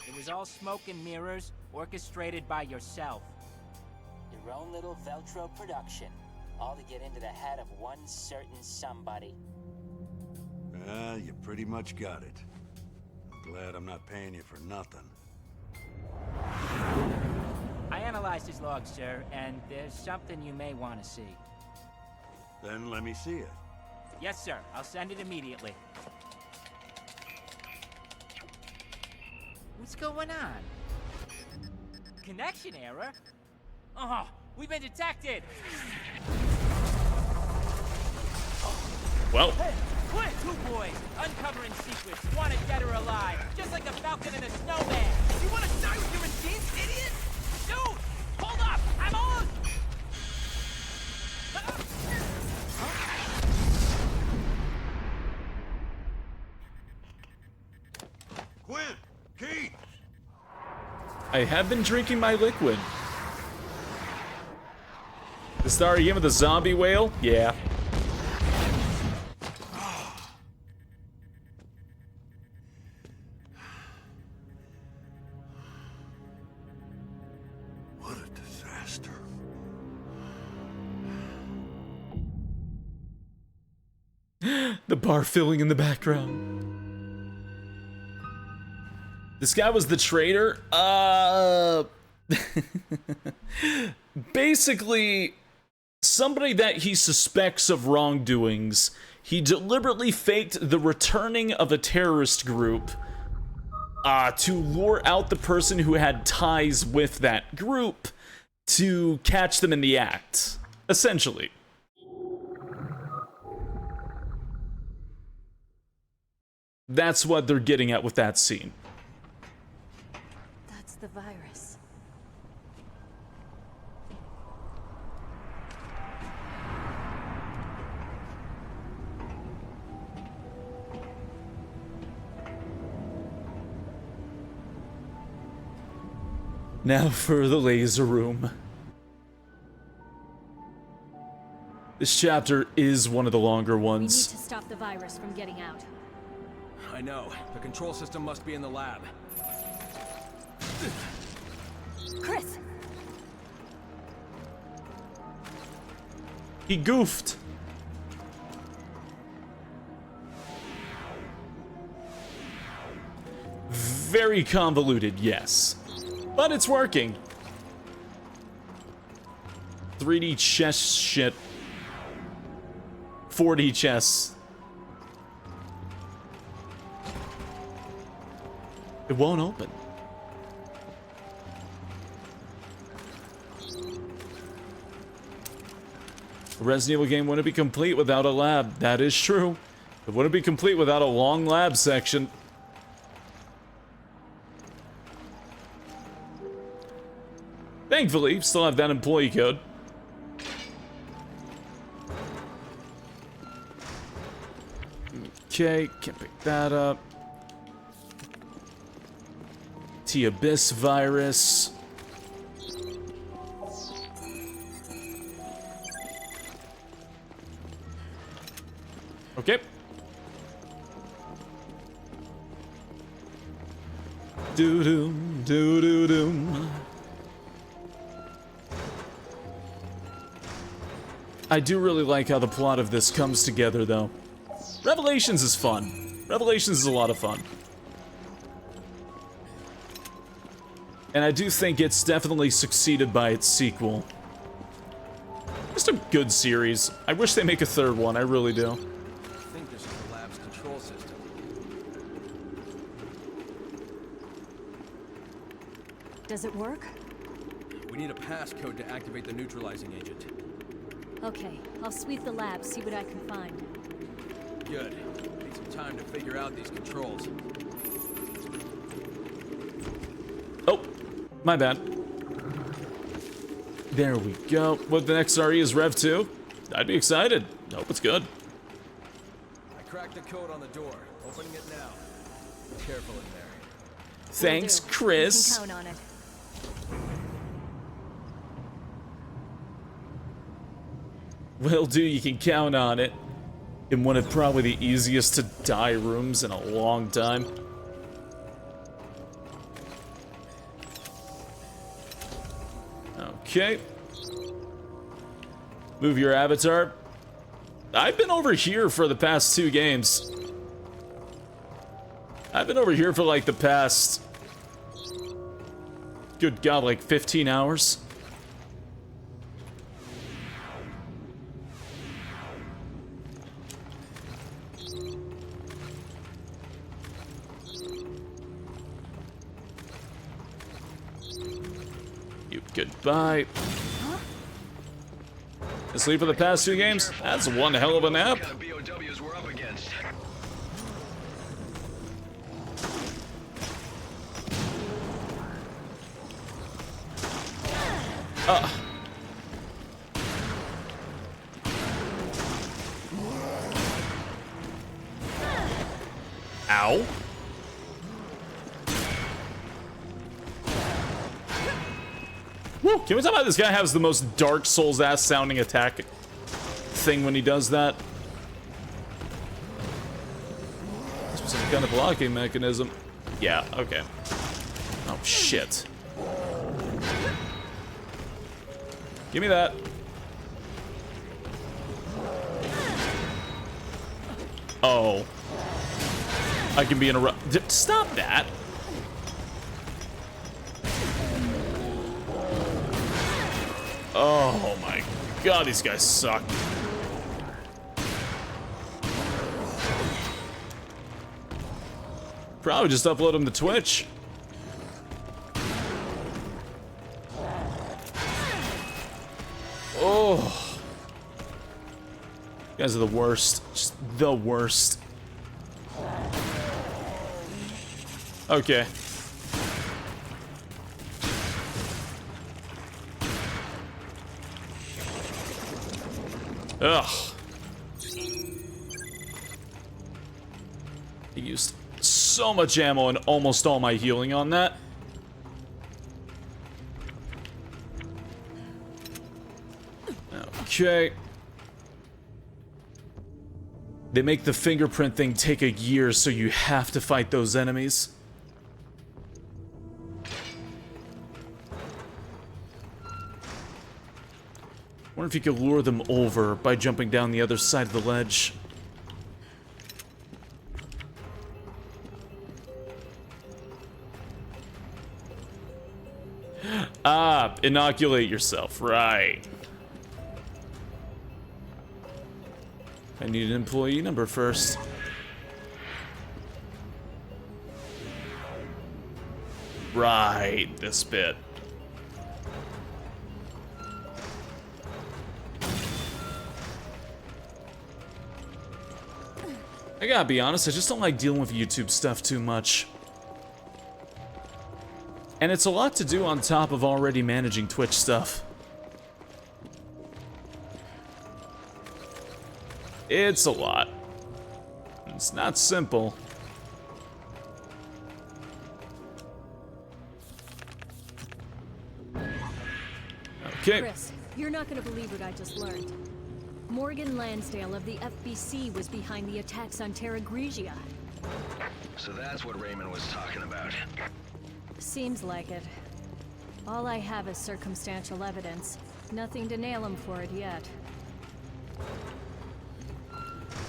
It was all smoke and mirrors, orchestrated by yourself. Your own little Veltro production. All to get into the head of one certain somebody. You pretty much got it. I'm glad I'm not paying you for nothing. I analyzed his log, sir, and there's something you may want to see. Then let me see it. Yes, sir. I'll send it immediately. What's going on? Connection error? Oh, we've been detected! Well. Hey, Quinn! Two boys, uncovering secrets, wanted dead or alive, just like a falcon and a snowman. You want to die with your machines, idiot? Dude! Hold up! I'm on! Quinn! Keith! I have been drinking my liquid. The star again with the zombie whale? Yeah. What a disaster. The bar filling in the background. This guy was the traitor? Basically, somebody that he suspects of wrongdoings. He deliberately faked the returning of a terrorist group to lure out the person who had ties with that group to catch them in the act, essentially. That's what they're getting at with that scene. That's the virus. Now for the laser room. This chapter is one of the longer ones. We need to stop the virus from getting out. I know. The control system must be in the lab. Chris! He goofed. Very convoluted, yes. But it's working. 3D chess shit. 4D chess. It won't open. A Resident Evil game wouldn't be complete without a lab. That is true. It wouldn't be complete without a long lab section. Thankfully, still have that employee code. Okay, can't pick that up. T-Abyss virus. Okay. Doo-doom, doo-doo-doom. I do really like how the plot of this comes together, though. Revelations is fun. Revelations is a lot of fun. And I do think it's definitely succeeded by its sequel. Just a good series. I wish they make a third one, I really do. I think this is the lab's control system. Does it work? We need a passcode to activate the neutralizing agent. Okay, I'll sweep the lab, see what I can find. Good. Need some time to figure out these controls. Oh, my bad. There we go. What, the next RE is Rev 2? I'd be excited. Hope it's good. I cracked the code on the door. Opening it now. Be careful in there. Thanks, Chris. You can count on it. Will do, you can count on it. In one of probably the easiest to die rooms in a long time. Okay. Move your avatar. I've been over here for the past 2 games. I've been over here for like the past... Good God, like 15 hours. You goodbye. Asleep for the past 2 games? That's one hell of a nap. Ow. Woo. Can we talk about this guy has the most Dark Souls ass sounding attack thing when he does that? Some kind of blocking mechanism. Yeah, okay. Oh shit. Give me that. Oh. I can be in a stop that. Oh my God, these guys suck. Probably just upload them to Twitch. Oh. You guys are the worst. Just the worst. Okay. Ugh. I used so much ammo and almost all my healing on that. Okay. They make the fingerprint thing take a year, so you have to fight those enemies. Wonder if you could lure them over by jumping down the other side of the ledge. Ah, inoculate yourself, right. I need an employee number first. Right, this bit. I gotta be honest, I just don't like dealing with YouTube stuff too much. And it's a lot to do on top of already managing Twitch stuff. It's a lot. It's not simple. Okay. Chris, you're not gonna believe what I just learned. Morgan Lansdale of the FBC was behind the attacks on Terra Grigia. So that's what Raymond was talking about. Seems like it. All I have is circumstantial evidence. Nothing to nail him for it yet.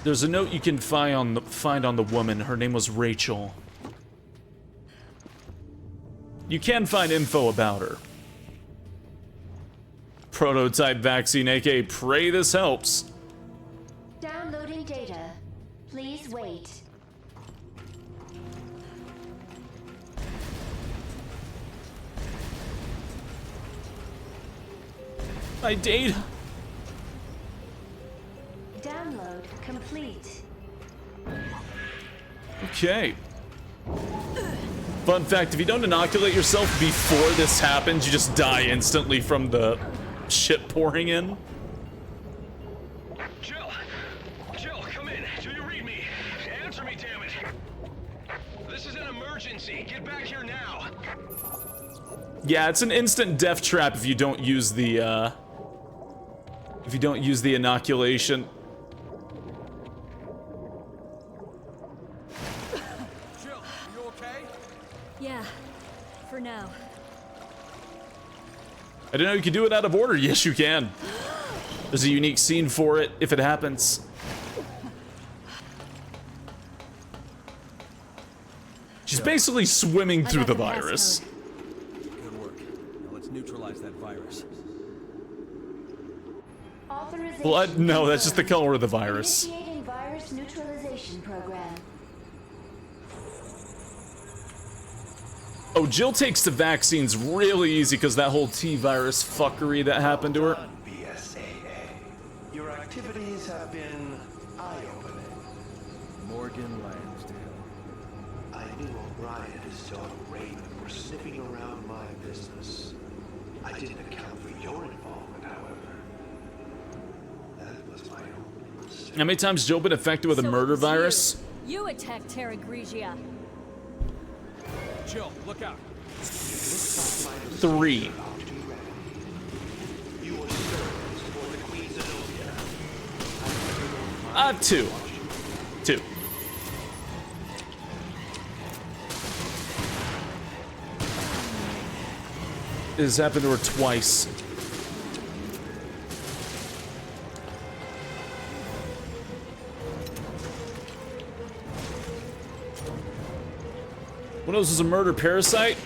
There's a note you can find on the woman. Her name was Rachel. You can find info about her. Prototype vaccine, aka pray this helps. Downloading data. Please wait. My data. Download complete. Okay. Fun fact, if you don't inoculate yourself before this happens, you just die instantly from the shit pouring in. Jill, come in. Do you read me? Answer me, damn it. This is an emergency. Get back here now. Yeah, it's an instant death trap if you don't use the if you don't use the inoculation. Jill, are you okay? Yeah, for now. I didn't know you could do it out of order. Yes, you can. There's a unique scene for it if it happens. She's basically swimming through the virus. Good work. Now let's neutralize that virus. Blood? No, that's just the color of the virus. Initiating virus neutralization program. Oh, Jill takes the vaccines really easy because that whole T-virus fuckery that happened to her. BSAA. Your activities have been eye-opening. Morgan Lansdale. I knew O'Brien and his daughter Raven were sniffing around my business. I didn't account for your involvement, however. That was my own mistake. How many times has Jill been affected with a murder virus? You attacked Terra Grigia. Jill, look out. 3. Two. 2. This happened to her twice. One of those was a murder parasite?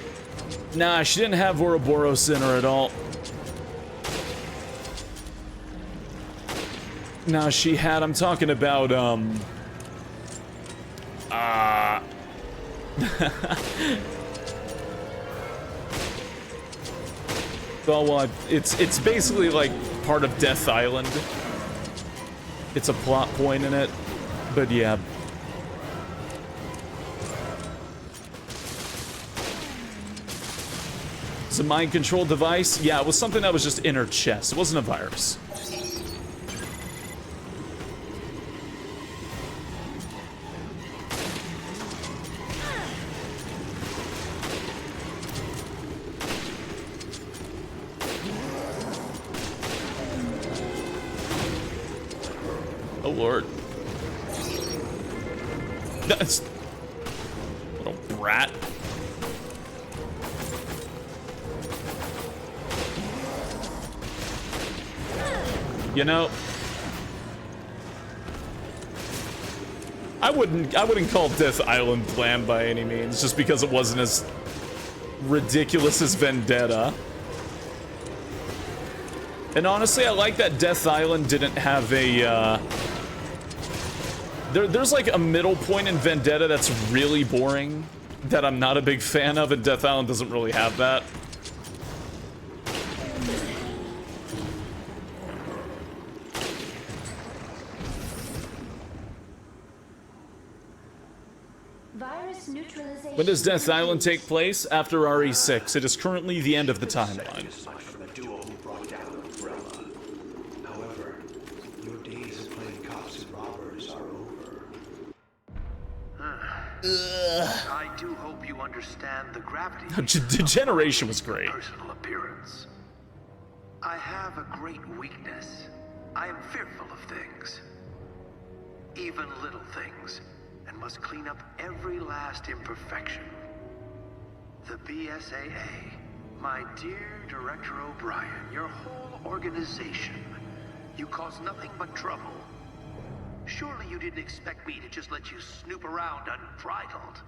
Nah, she didn't have Ouroboros in her at all. Nah, she had, I'm talking about, well, it's basically like part of Death Island. It's a plot point in it, but yeah. It's a mind control device? Yeah, it was something that was just in her chest. It wasn't a virus. Oh Lord. That's... Little brat. You know, I wouldn't call Death Island bland by any means, just because it wasn't as ridiculous as Vendetta. And honestly, I like that Death Island didn't have a, there's like a middle point in Vendetta that's really boring, that I'm not a big fan of, and Death Island doesn't really have that. When does Death Island take place? After RE6. It is currently the end of the timeline. However, your days of playing cops and robbers are over. I do hope you understand the gravity. Degeneration was great. Personal appearance. I have a great weakness. I am fearful of things. Even little things. And must clean up every last imperfection. The BSAA, my dear Director O'Brien, your whole organization, you cause nothing but trouble. Surely you didn't expect me to just let you snoop around unbridled.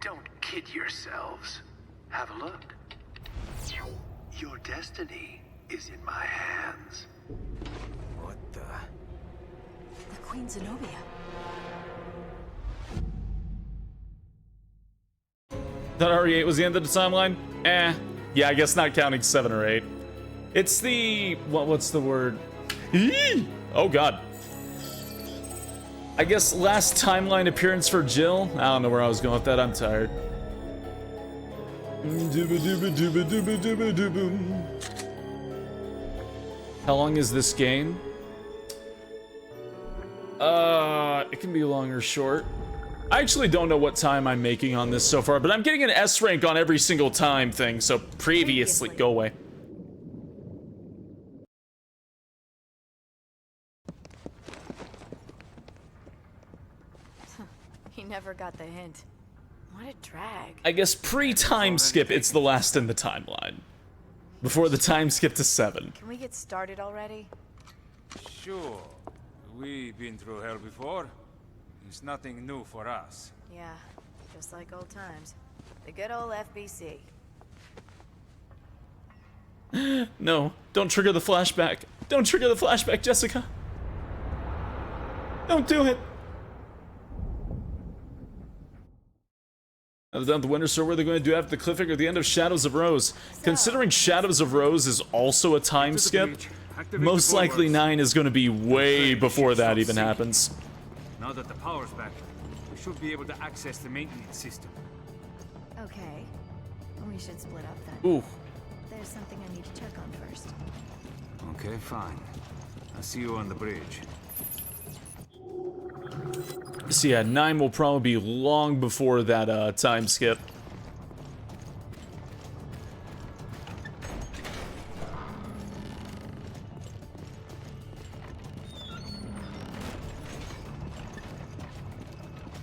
Don't kid yourselves. Have a look. Your destiny is in my hands. What the? The Queen Zenobia. That RE8 was the end of the timeline? Eh. Yeah, I guess not counting 7 or 8. It's the... what's the word? Eee! Oh, God. I guess last timeline appearance for Jill? I don't know where I was going with that. I'm tired. How long is this game? It can be long or short. I actually don't know what time I'm making on this so far, but I'm getting an S rank on every single time thing, so previously, go away. He never got the hint. What a drag. I guess pre-time skip, it's the last in the timeline. Before the time skip to 7. Can we get started already? Sure. We've been through hell before. It's nothing new for us. Yeah, just like old times. The good old FBC. No, don't trigger the flashback. Don't trigger the flashback, Jessica. Don't do it. Now down the Winter Store, what are they going to do after the cliffhanger at the end of Shadows of Rose? Considering Shadows of Rose is also a time skip, most likely 9 is going to be way before that even happens. Now that the power's back, we should be able to access the maintenance system. Okay. We should split up then. Ooh. There's something I need to check on first. Okay, fine. I'll see you on the bridge. So yeah, 9 will probably be long before that time skip.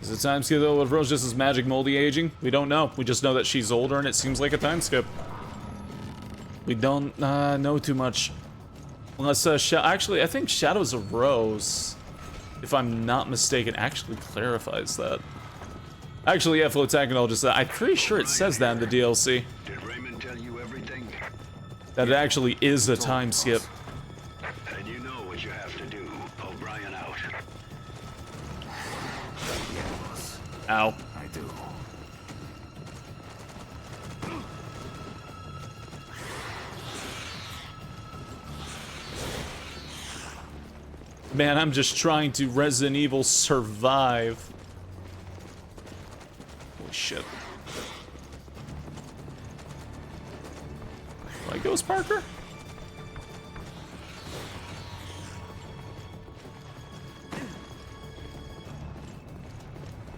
Is the time skip though with Rose just as magic moldy aging? We don't know. We just know that she's older and it seems like a time skip. We don't know too much. Unless, actually, I think Shadows of Rose, if I'm not mistaken, actually clarifies that. Actually, yeah, Flotagonal just said, I'm pretty sure it says that in the DLC. Did Raymond tell you everything? That it actually is a time skip. And you know what you have to do. O'Brien out. Ow. I do. Man, I'm just trying to Resident Evil survive. Holy shit. Like Ghost Parker?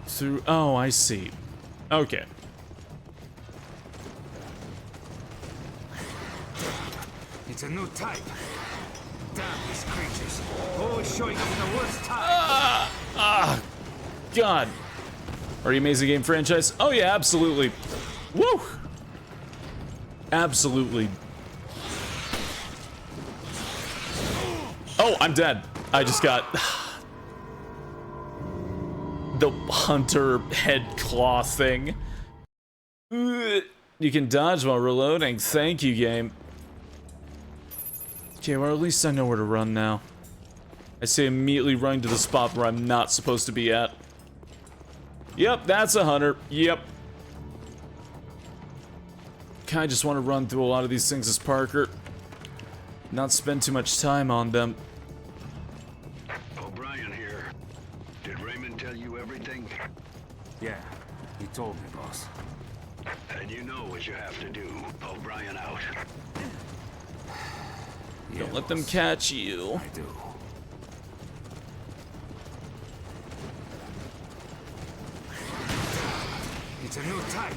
Through, oh, I see. Okay. It's a new type. Damn these creatures. Always showing up in the worst time. God. Are you Amazing Game franchise? Oh yeah, absolutely. Woo! Absolutely. Oh, I'm dead. I just got the hunter head claw thing. You can dodge while reloading. Thank you, game. Okay, well, at least I know where to run now. I say immediately running to the spot where I'm not supposed to be at. Yep, that's a hunter. Yep. Kinda just want to run through a lot of these things as Parker. Not spend too much time on them. O'Brien here. Did Raymond tell you everything? Yeah, he told me, boss. And you know what you have to do. O'Brien out. Don't let them catch you. I do. It's a new type.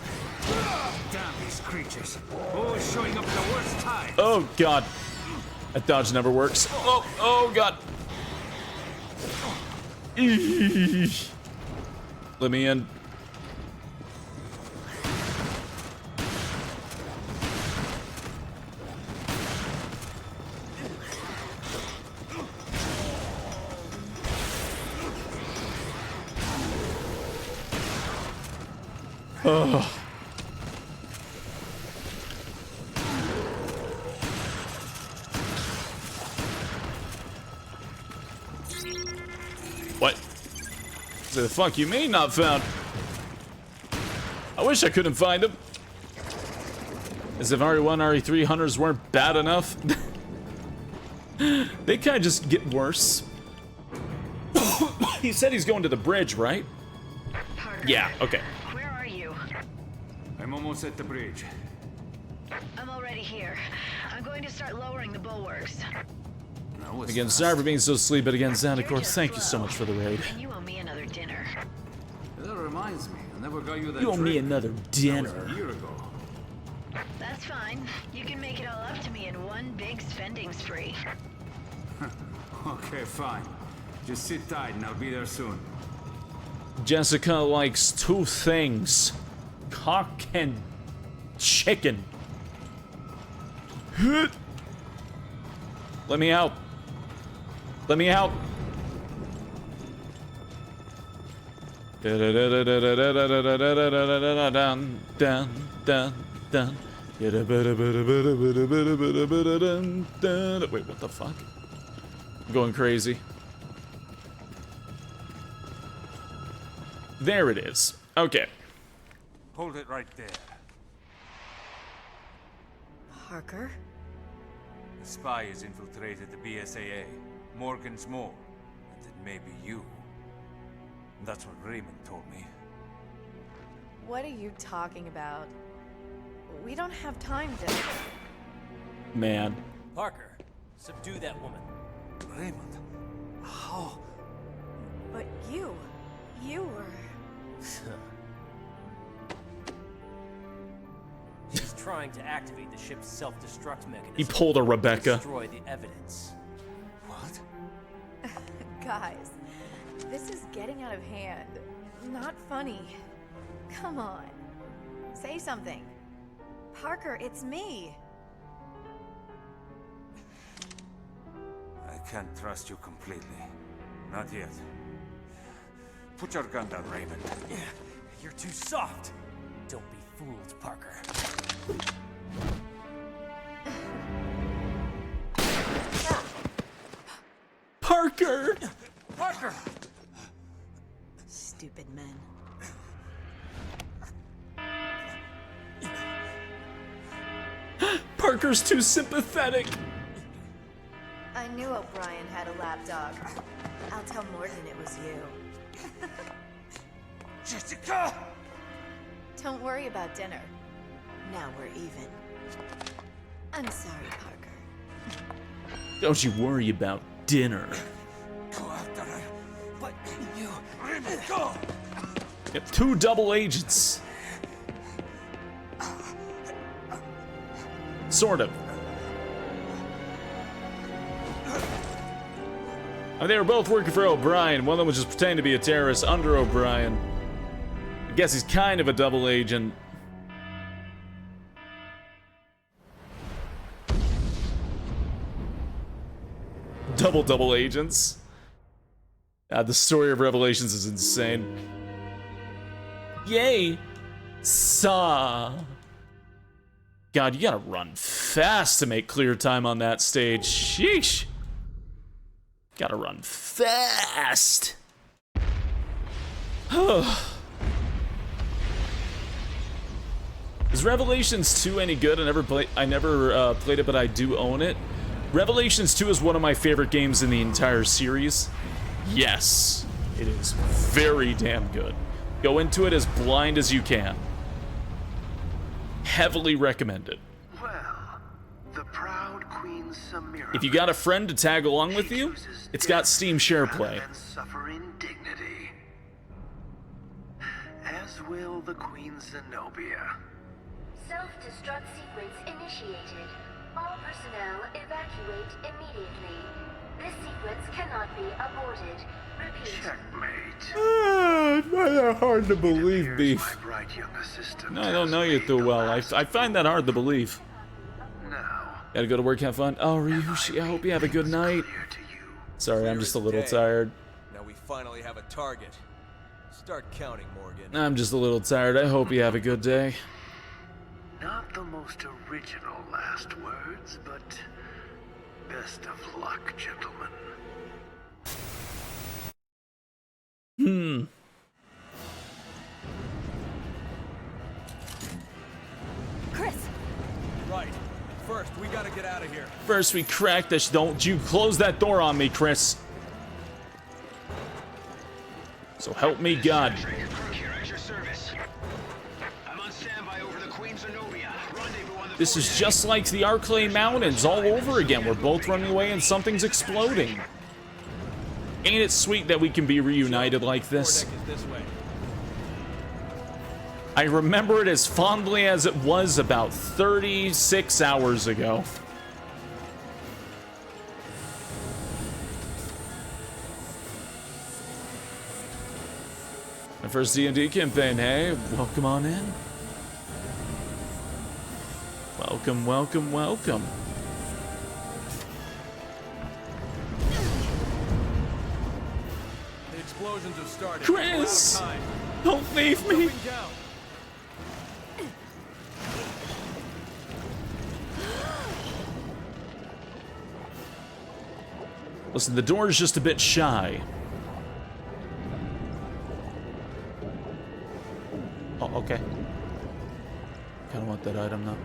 Damn these creatures. Always showing up at the worst time. Oh, God. That dodge never works. Oh, oh, God. Eesh. Let me in. Oh. What? The fuck you mean not found? I wish I couldn't find them. As if RE1, RE3 hunters weren't bad enough. They kind of just get worse. He said he's going to the bridge, right? Yeah, okay. Where are you? I'm almost at the bridge. I'm already here. I'm going to start lowering the bulwarks. Again, sorry for being so sleepy, but again, Xanacor, thank you so much for the raid. And you owe me another dinner. That reminds me, I never got you that You owe me another dinner. That was a year ago. That's fine. You can make it all up to me in one big spending spree. Okay, fine. Just sit tight and I'll be there soon. Jessica likes two things: cock and chicken. Let me out. Let me out. Wait, what the fuck? I'm going crazy. There it is. Okay. Hold it right there. Parker? The spy has infiltrated the BSAA. Morgan's more. And it may be you. That's what Raymond told me. What are you talking about? We don't have time to... Man. Parker, subdue that woman. Raymond? How? But you were... She's trying to activate the ship's self-destruct mechanism. He pulled a Rebecca. Destroy the evidence. What? Guys, this is getting out of hand. Not funny. Come on. Say something. Parker, it's me. I can't trust you completely. Not yet. Put your gun down, Raymond. Yeah, you're too soft. Don't be fooled, Parker. Parker! Parker! Stupid men. Parker's too sympathetic. I knew O'Brien had a lapdog. I'll tell Morgan it was you. Jessica! Don't worry about dinner. Now we're even. I'm sorry, Parker. Don't you worry about dinner. Go after her. But you... Raymond, go! Yep, two double agents. Sort of. They were both working for O'Brien. One of them was just pretending to be a terrorist under O'Brien. I guess he's kind of a double agent. Double agents. The story of Revelations is insane. Yay! Saw. God, you gotta run fast to make clear time on that stage. Sheesh. Gotta run fast. Is Revelations 2 any good? I never played it, but I do own it. Revelations 2 is one of my favorite games in the entire series. Yes, it is very damn good. Go into it as blind as you can. Heavily recommended. Well, the proud Queen Samira. If you got a friend to tag along with you, it's got Steam SharePlay. Suffer indignity. As will the Queen Zenobia. Self-destruct sequence initiated. All personnel evacuate immediately. This sequence cannot be aborted. Repeat. Checkmate. I find that hard to believe, Beef. Bright young assistant. No, I don't know you too well. I find that hard to believe. Now. Gotta go to work, have fun. Oh, Ryushi, I hope you have a good night. Sorry, I'm just a little tired. Now we finally have a target. Start counting, Morgan. I'm just a little tired. I hope you have a good day. Not the most original last words, but best of luck, gentlemen. Chris! Right. First, we gotta get out of here. First, we crack this. Don't you close that door on me, Chris. So help me God. This is just like the Arclay Mountains all over again. We're both running away and something's exploding. Ain't it sweet that we can be reunited like this? I remember it as fondly as it was about 36 hours ago. My first D&D campaign, hey? Welcome on in. Welcome, welcome, welcome. The explosions have started. Chris! Don't leave me! Listen, the door is just a bit shy. Oh, okay. Kinda want that item now.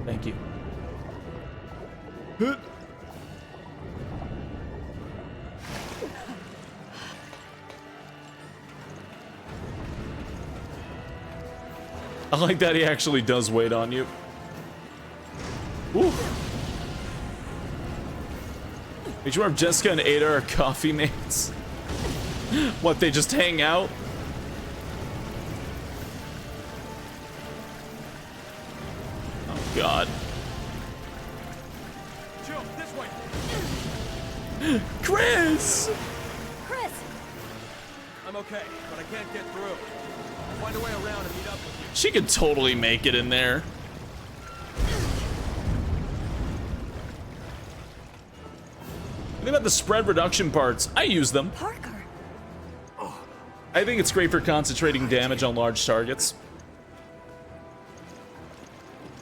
Thank you. I like that he actually does wait on you. Woo. Make sure Jessica and Ada are coffee mates. What, they just hang out? Oh god. Jill, this way. Chris! Chris! I'm okay, but I can't get through. I'll find a way around and meet up with you. She could totally make it in there. The thing about the spread reduction parts, I use them. Parker. I think it's great for concentrating damage on large targets.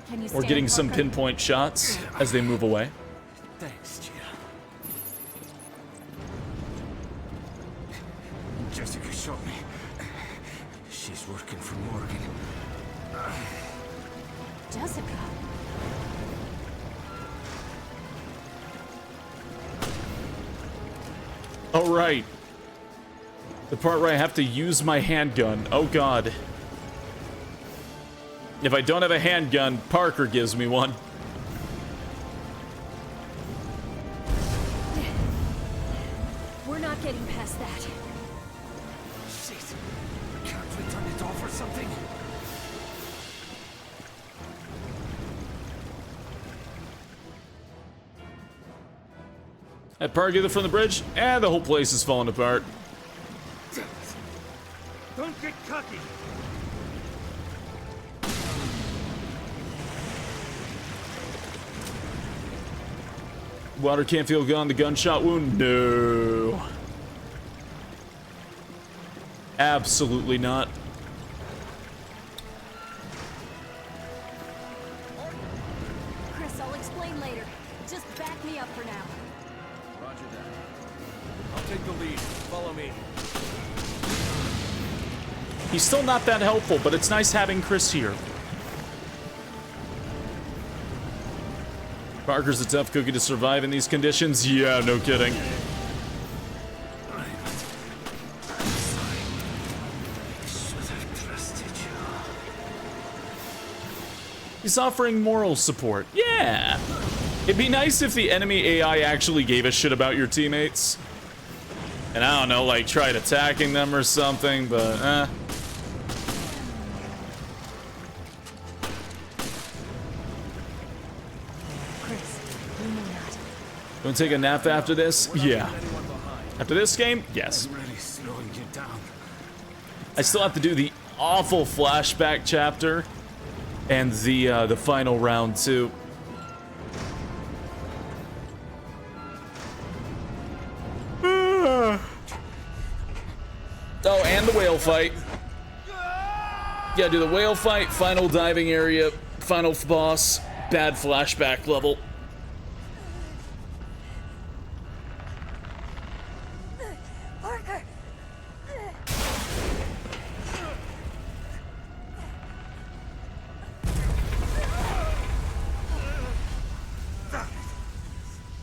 Can you Or stand, getting some Parker? pinpoint shots as they move away. Thanks, Jill. Jessica shot me. She's working for Morgan. Jessica. Oh, right. The part where I have to use my handgun. Oh, God. If I don't have a handgun, Parker gives me one. We're not getting past that. Shit. Can't we turn it off or something? That Parker get it from the bridge, and the whole place is falling apart. Don't get cocky. Water can't feel gun, the gunshot wound? No. Absolutely not. Chris, I'll explain later. Just back me up for now. Roger that. I'll take the lead. Follow me. He's still not that helpful, but it's nice having Chris here. Parker's a tough cookie to survive in these conditions. Yeah, no kidding. He's offering moral support. Yeah. It'd be nice if the enemy AI actually gave a shit about your teammates. And I don't know, like tried attacking them or something, but Gonna take a nap after this? Yeah. After this game? Yes. I'm really slowing you down. I still have to do the awful flashback chapter and the final round too. Oh, and the whale fight. Yeah, do the whale fight, final diving area, final boss, bad flashback level. Parker!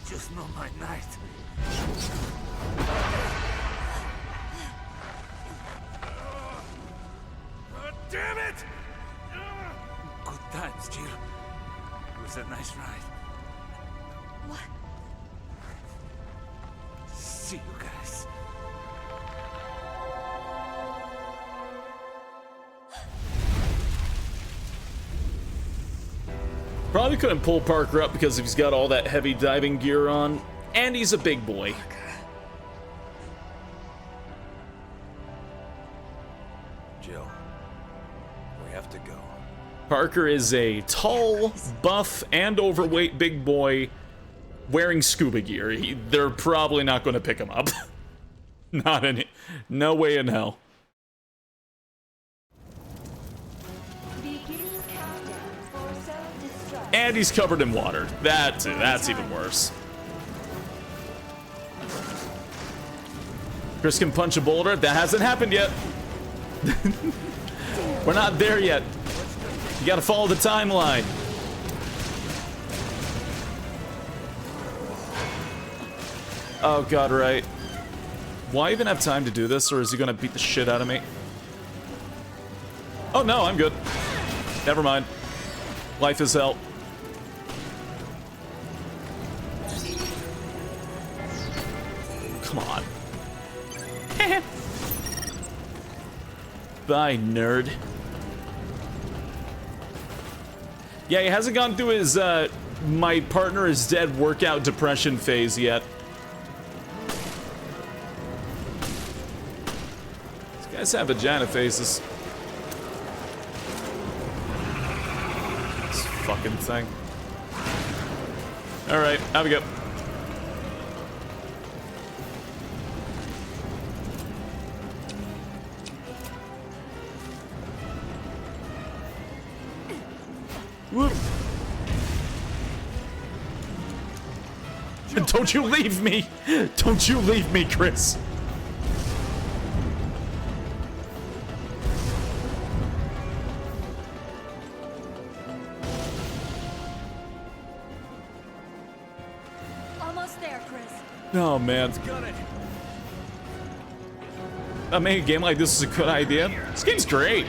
Just not my night. Damn it! Good times, Jill. It was a nice ride. What? See you guys. Probably couldn't pull Parker up because he's got all that heavy diving gear on, and he's a big boy. Jill. We have to go. Parker is a tall, buff, and overweight big boy wearing scuba gear. They're probably not going to pick him up. No way in hell. And he's covered in water. That's even worse. Chris can punch a boulder. That hasn't happened yet. We're not there yet. You gotta follow the timeline. Oh god, right. Will I even have time to do this, or is he gonna beat the shit out of me? Oh no, I'm good. Never mind. Life is hell. Come on. Bye, nerd. Yeah, he hasn't gone through his, my partner is dead workout depression phase yet. These guys have vagina faces. This fucking thing. Alright, have a go. Whoop. Don't you leave me! Don't you leave me, Chris! Almost there, Chris. Oh man. That making a game like this is a good idea. This game's great.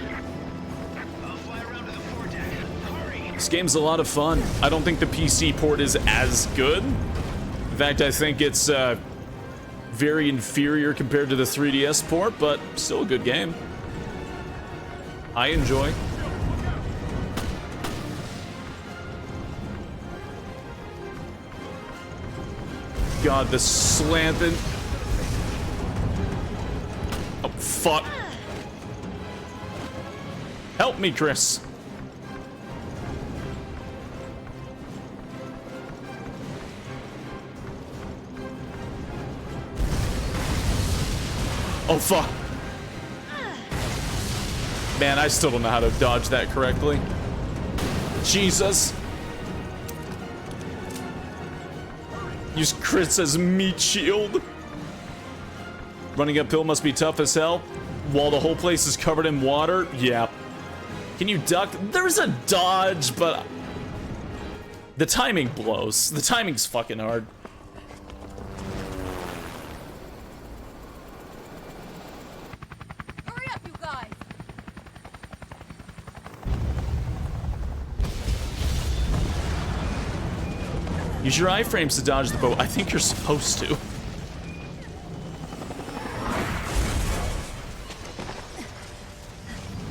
This game's a lot of fun. I don't think the PC port is as good. In fact, I think it's very inferior compared to the 3DS port, but still a good game. I enjoy. God, the slanted. Oh, fuck. Help me, Chris. Oh, fuck. Man, I still don't know how to dodge that correctly. Jesus. Use Chris as meat shield. Running uphill must be tough as hell. While the whole place is covered in water. Yeah. Can you duck? There's a dodge, but the timing blows. The timing's fucking hard. Hurry up, you guys! Use your iframes to dodge the boat. I think you're supposed to.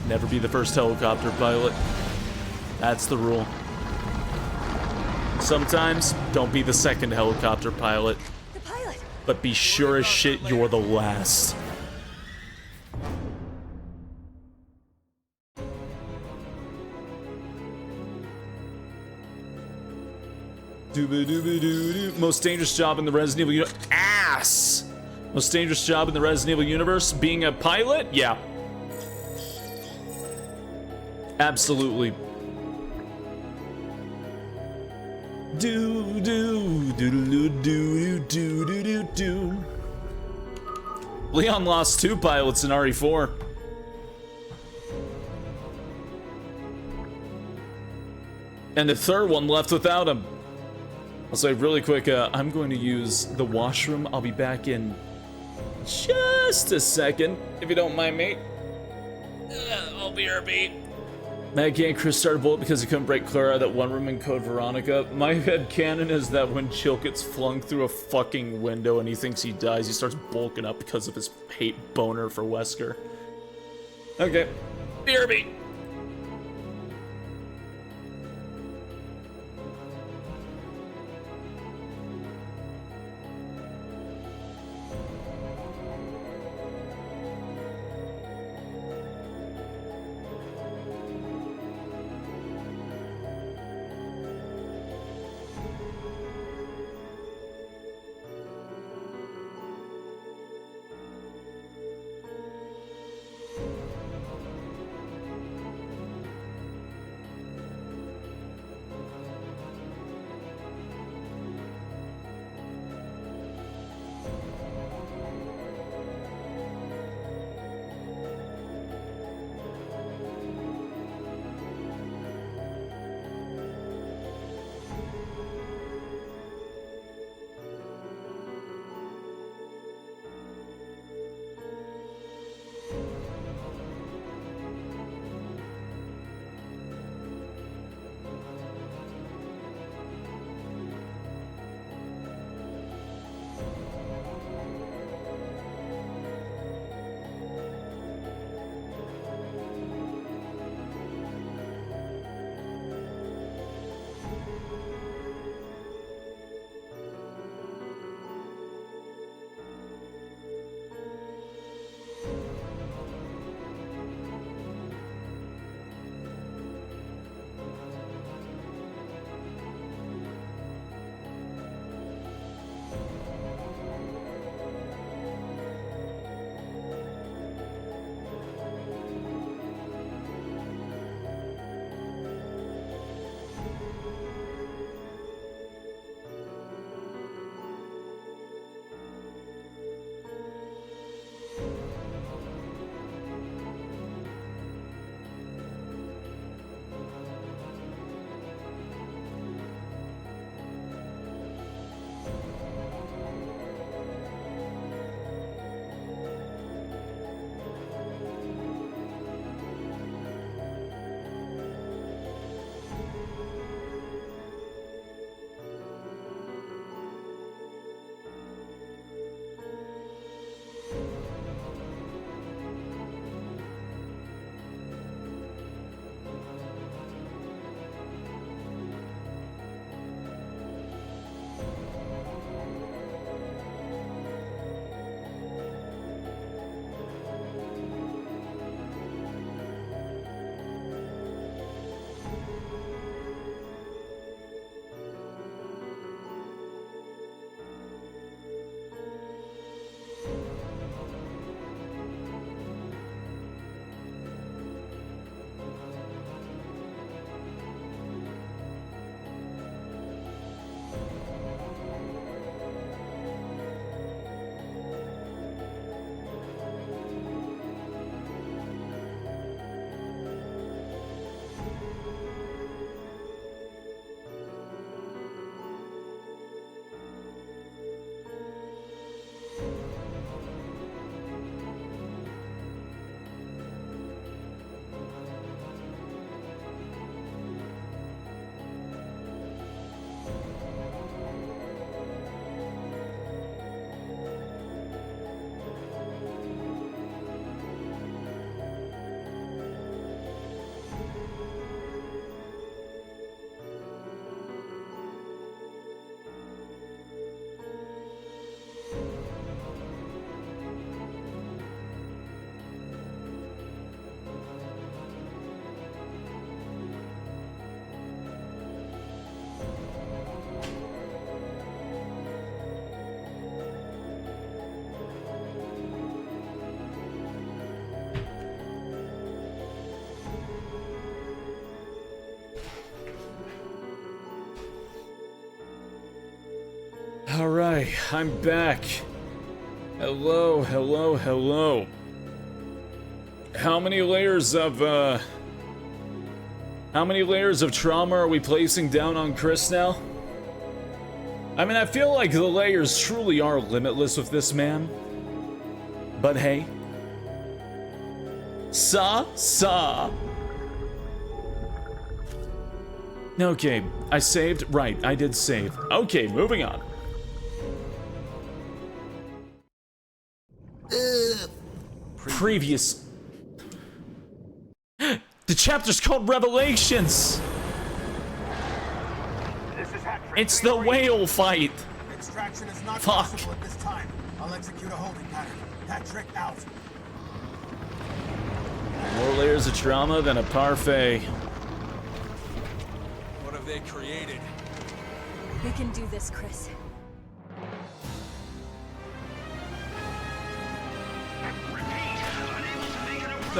Never be the first helicopter pilot. That's the rule. Sometimes, don't be the second helicopter pilot. The pilot! But be sure as shit you're the last. Most dangerous job in the Resident Evil universe. Ass! Most dangerous job in the Resident Evil universe? Being a pilot? Yeah. Absolutely. Leon lost 2 pilots in RE4. And the third one left without him. I'll say really quick, I'm going to use the washroom. I'll be back in just a second, if you don't mind me. I'll be RB. Maggie and Chris started bullet because he couldn't break Clara that one room in Code Veronica. My headcanon is that when Chill gets flung through a fucking window and he thinks he dies, he starts bulking up because of his hate boner for Wesker. Okay. BRB. Alright, I'm back. Hello, hello, hello. How many layers of trauma are we placing down on Chris now? I mean, I feel like the layers truly are limitless with this man. But hey. Sa. Okay, I saved. Right, I did save. Okay, moving on. Previous. The chapter's called Revelations. It's the whale fight. Extraction is not Fuck. possible at this time. I'll execute a holding pattern. Patrick out. More layers of trauma than a parfait. What have they created? We can do this, Chris.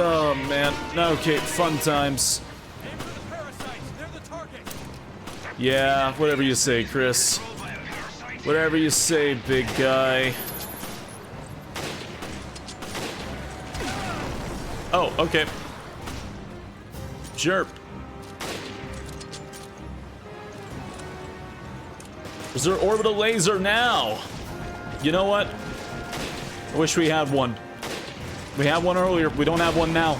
Oh man. Okay, fun times. Yeah, whatever you say, Chris. Whatever you say, big guy. Oh, okay. Sure. Is there orbital laser now? You know what? I wish we had one. We had one earlier. We don't have one now.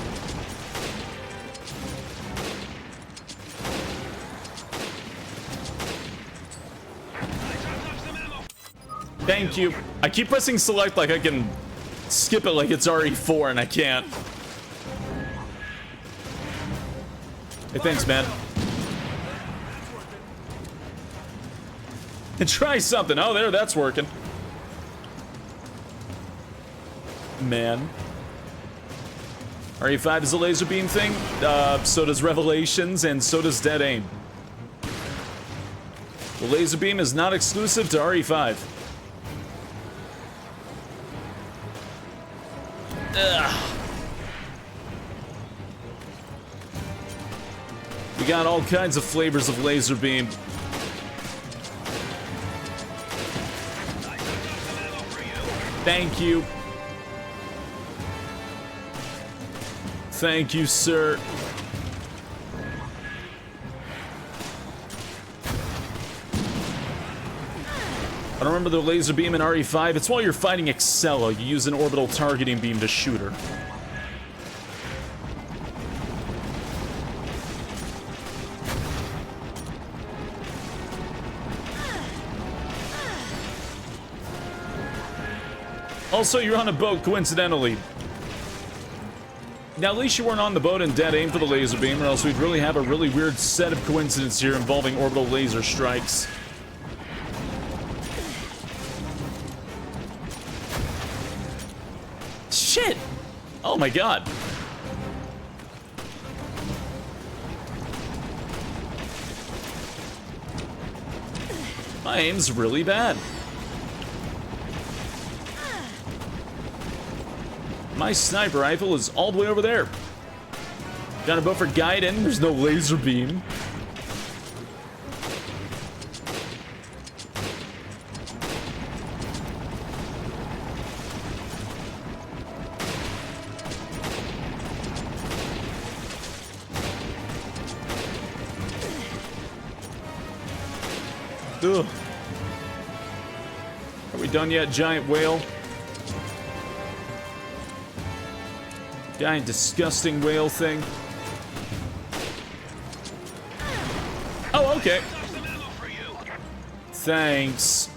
Thank you. I keep pressing select like I can skip it like it's RE4 and I can't. Hey, thanks, man. And try something. Oh, there, that's working. Man. RE5 is a laser beam thing. So does Revelations, and so does Dead Aim. The laser beam is not exclusive to RE5. Ugh. We got all kinds of flavors of laser beam. Thank you. Thank you, sir. I don't remember the laser beam in RE5. It's while you're fighting Excella. You use an orbital targeting beam to shoot her. Also, you're on a boat, coincidentally. Now, at least you weren't on the boat in Dead Aim for the laser beam, or else we'd really have a really weird set of coincidences here involving orbital laser strikes. Shit! Oh my god. My aim's really bad. My sniper rifle is all the way over there. Gotta vote for Gaiden. There's no laser beam. Ugh. Are we done yet, giant whale? Giant disgusting whale thing. Oh, okay. Thanks.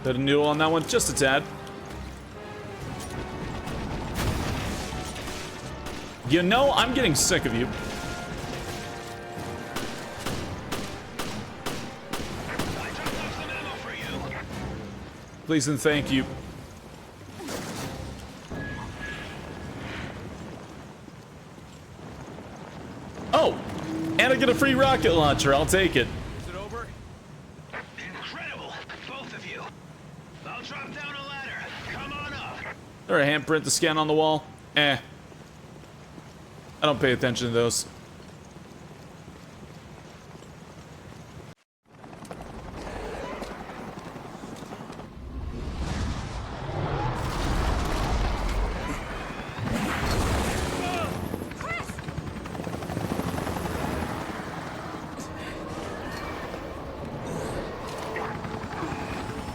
Bit of noodle on that one, just a tad. You know, I'm getting sick of you. Please and thank you. Oh! And I get a free rocket launcher, I'll take it. Is it over? Incredible, both of you. I'll drop down a ladder. Come on up. Or a handprint to scan on the wall. Eh. I don't pay attention to those.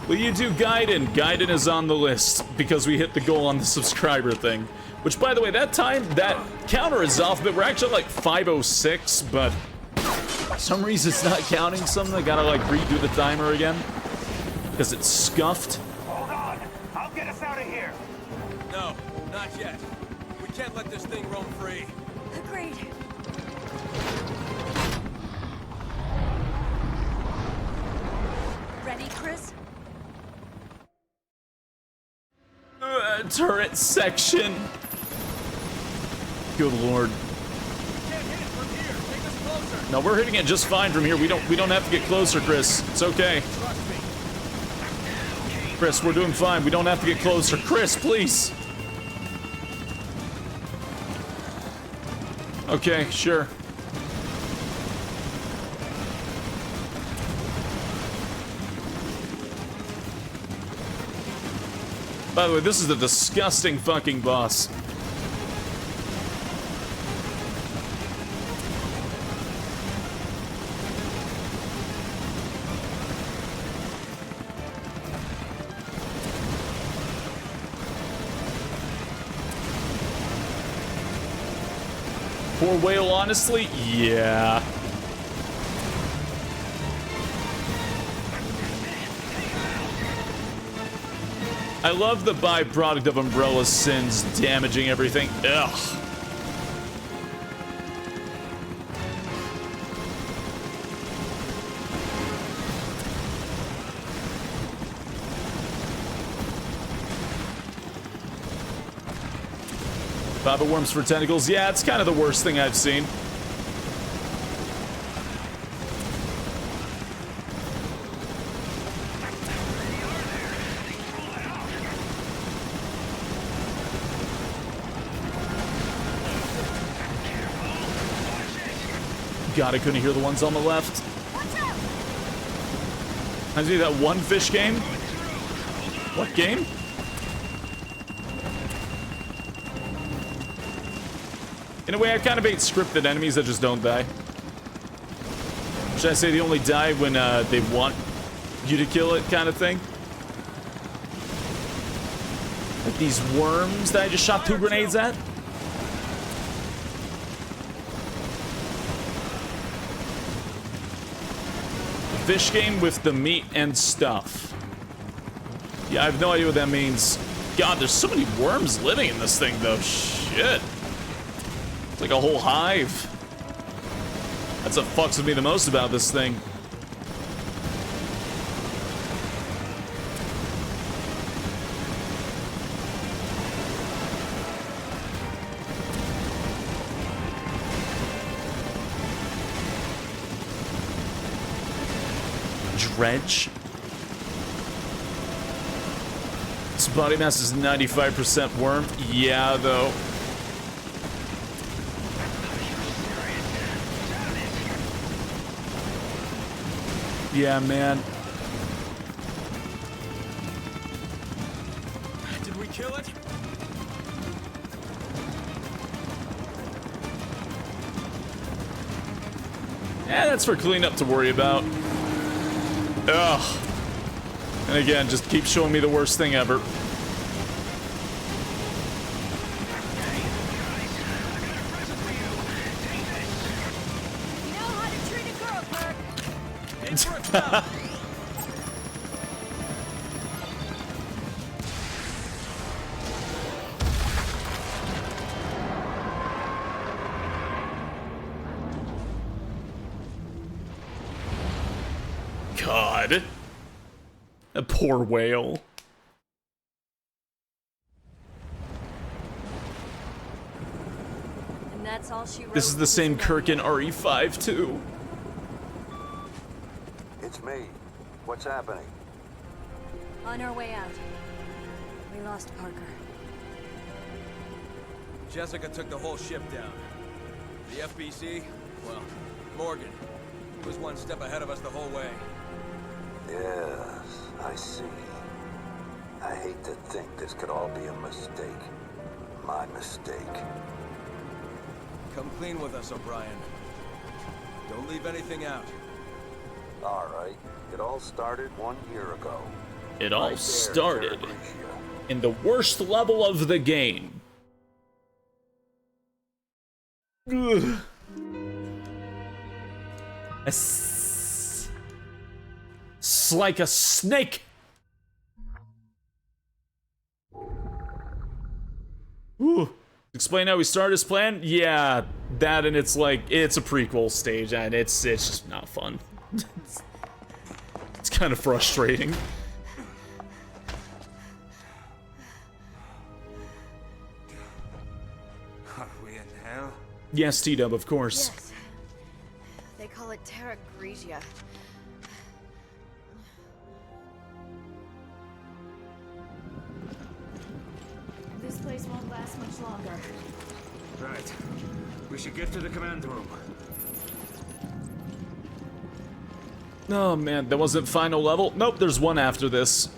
Will you do Gaiden? Gaiden is on the list because we hit the goal on the subscriber thing. Which, by the way, that time, that counter is off, but we're actually like 506, but for some reason it's not counting something. I gotta like redo the timer again because it's scuffed. Hold on. I'll get us out of here. No, not yet. We can't let this thing roam free. Agreed. Ready, Chris? Turret section. Good lord. Can't hit it from here. Take us closer. No, we're hitting it just fine from here. We don't have to get closer, Chris. It's okay. Trust me. Chris, we're doing fine. We don't have to get closer. Chris, please. Okay, sure. By the way, this is a disgusting fucking boss. Poor whale, honestly? Yeah. I love the byproduct of Umbrella's sins damaging everything. Ugh. Baba worms for tentacles. Yeah, it's kind of the worst thing I've seen. God, I couldn't hear the ones on the left. I see that one fish game. What game? In a way, I kind of hate scripted enemies that just don't die. Should I say they only die when they want you to kill it, kind of thing? Like these worms that I just shot 2 grenades at? Fish game with the meat and stuff. Yeah, I have no idea what that means. God, there's so many worms living in this thing, though. Shit. It's like a whole hive. That's what fucks with me the most about this thing. Dredge. Its body mass is 95% worm. Yeah, though. Yeah, man. Did we kill it? Yeah, that's for cleanup to worry about. Ugh. And again, just keep showing me the worst thing ever. God. A poor whale. And that's all she wrote. This is the same Kirk in RE5 too. It's me. What's happening? On our way out. We lost Parker. Jessica took the whole ship down. The FBC? Well, Morgan. He was one step ahead of us the whole way. Yes, I see. I hate to think this could all be a mistake. My mistake. Come clean with us, O'Brien. Don't leave anything out. All right. It all started 1 year ago. It all started in the worst level of the game. Ugh. It's like a snake. Ooh. Explain how we started this plan? Yeah, that, and it's like, it's a prequel stage, and it's just not fun. It's kind of frustrating. Are we in hell? Yes, T-Dub, of course. Yes. They call it Terra Grigia. This place won't last much longer. Right. We should get to the command room. Oh man, that wasn't final level? Nope, there's one after this.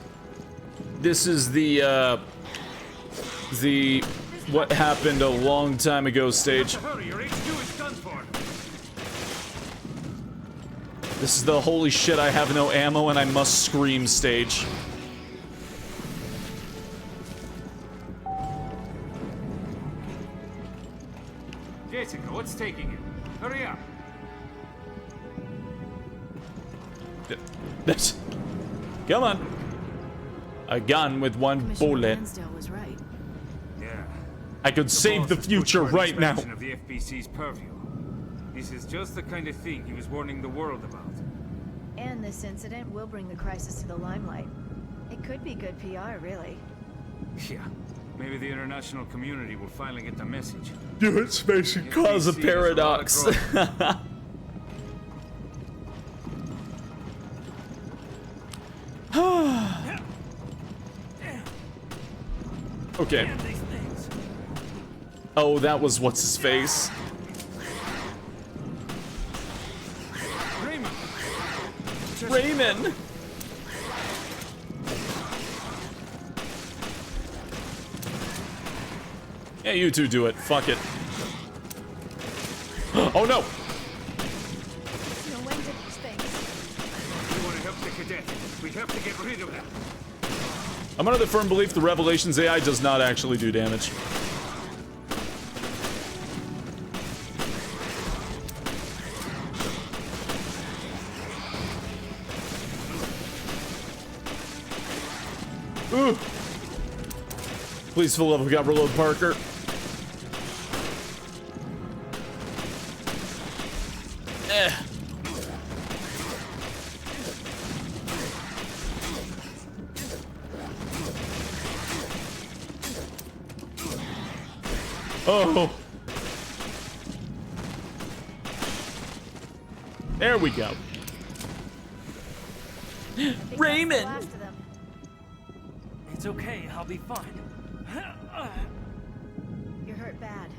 This is the what happened a long time ago stage. Hurry, your HQ is done for. This is the holy shit, I have no ammo and I must scream stage. Jessica, what's taking you? Hurry up. That's... Come on. A gun with one bullet. Lansdale was right. Yeah. I could save the future right now. Of the FBC's purview. This is just the kind of thing he was warning the world about. And this incident will bring the crisis to the limelight. It could be good PR, really. Yeah. Maybe the international community will finally get the message. Do it, space and cause a paradox. Okay. Oh, that was what's his face. Raymond. Yeah, you two do it. Fuck it. Oh no! No way to space. We want to help the cadet. We have to get rid of them. I'm under the firm belief the Revelations AI does not actually do damage. Ooh. Please fill up, we got reload Parker. Oh. There we go. Raymond! It's okay, I'll be fine. You're hurt bad.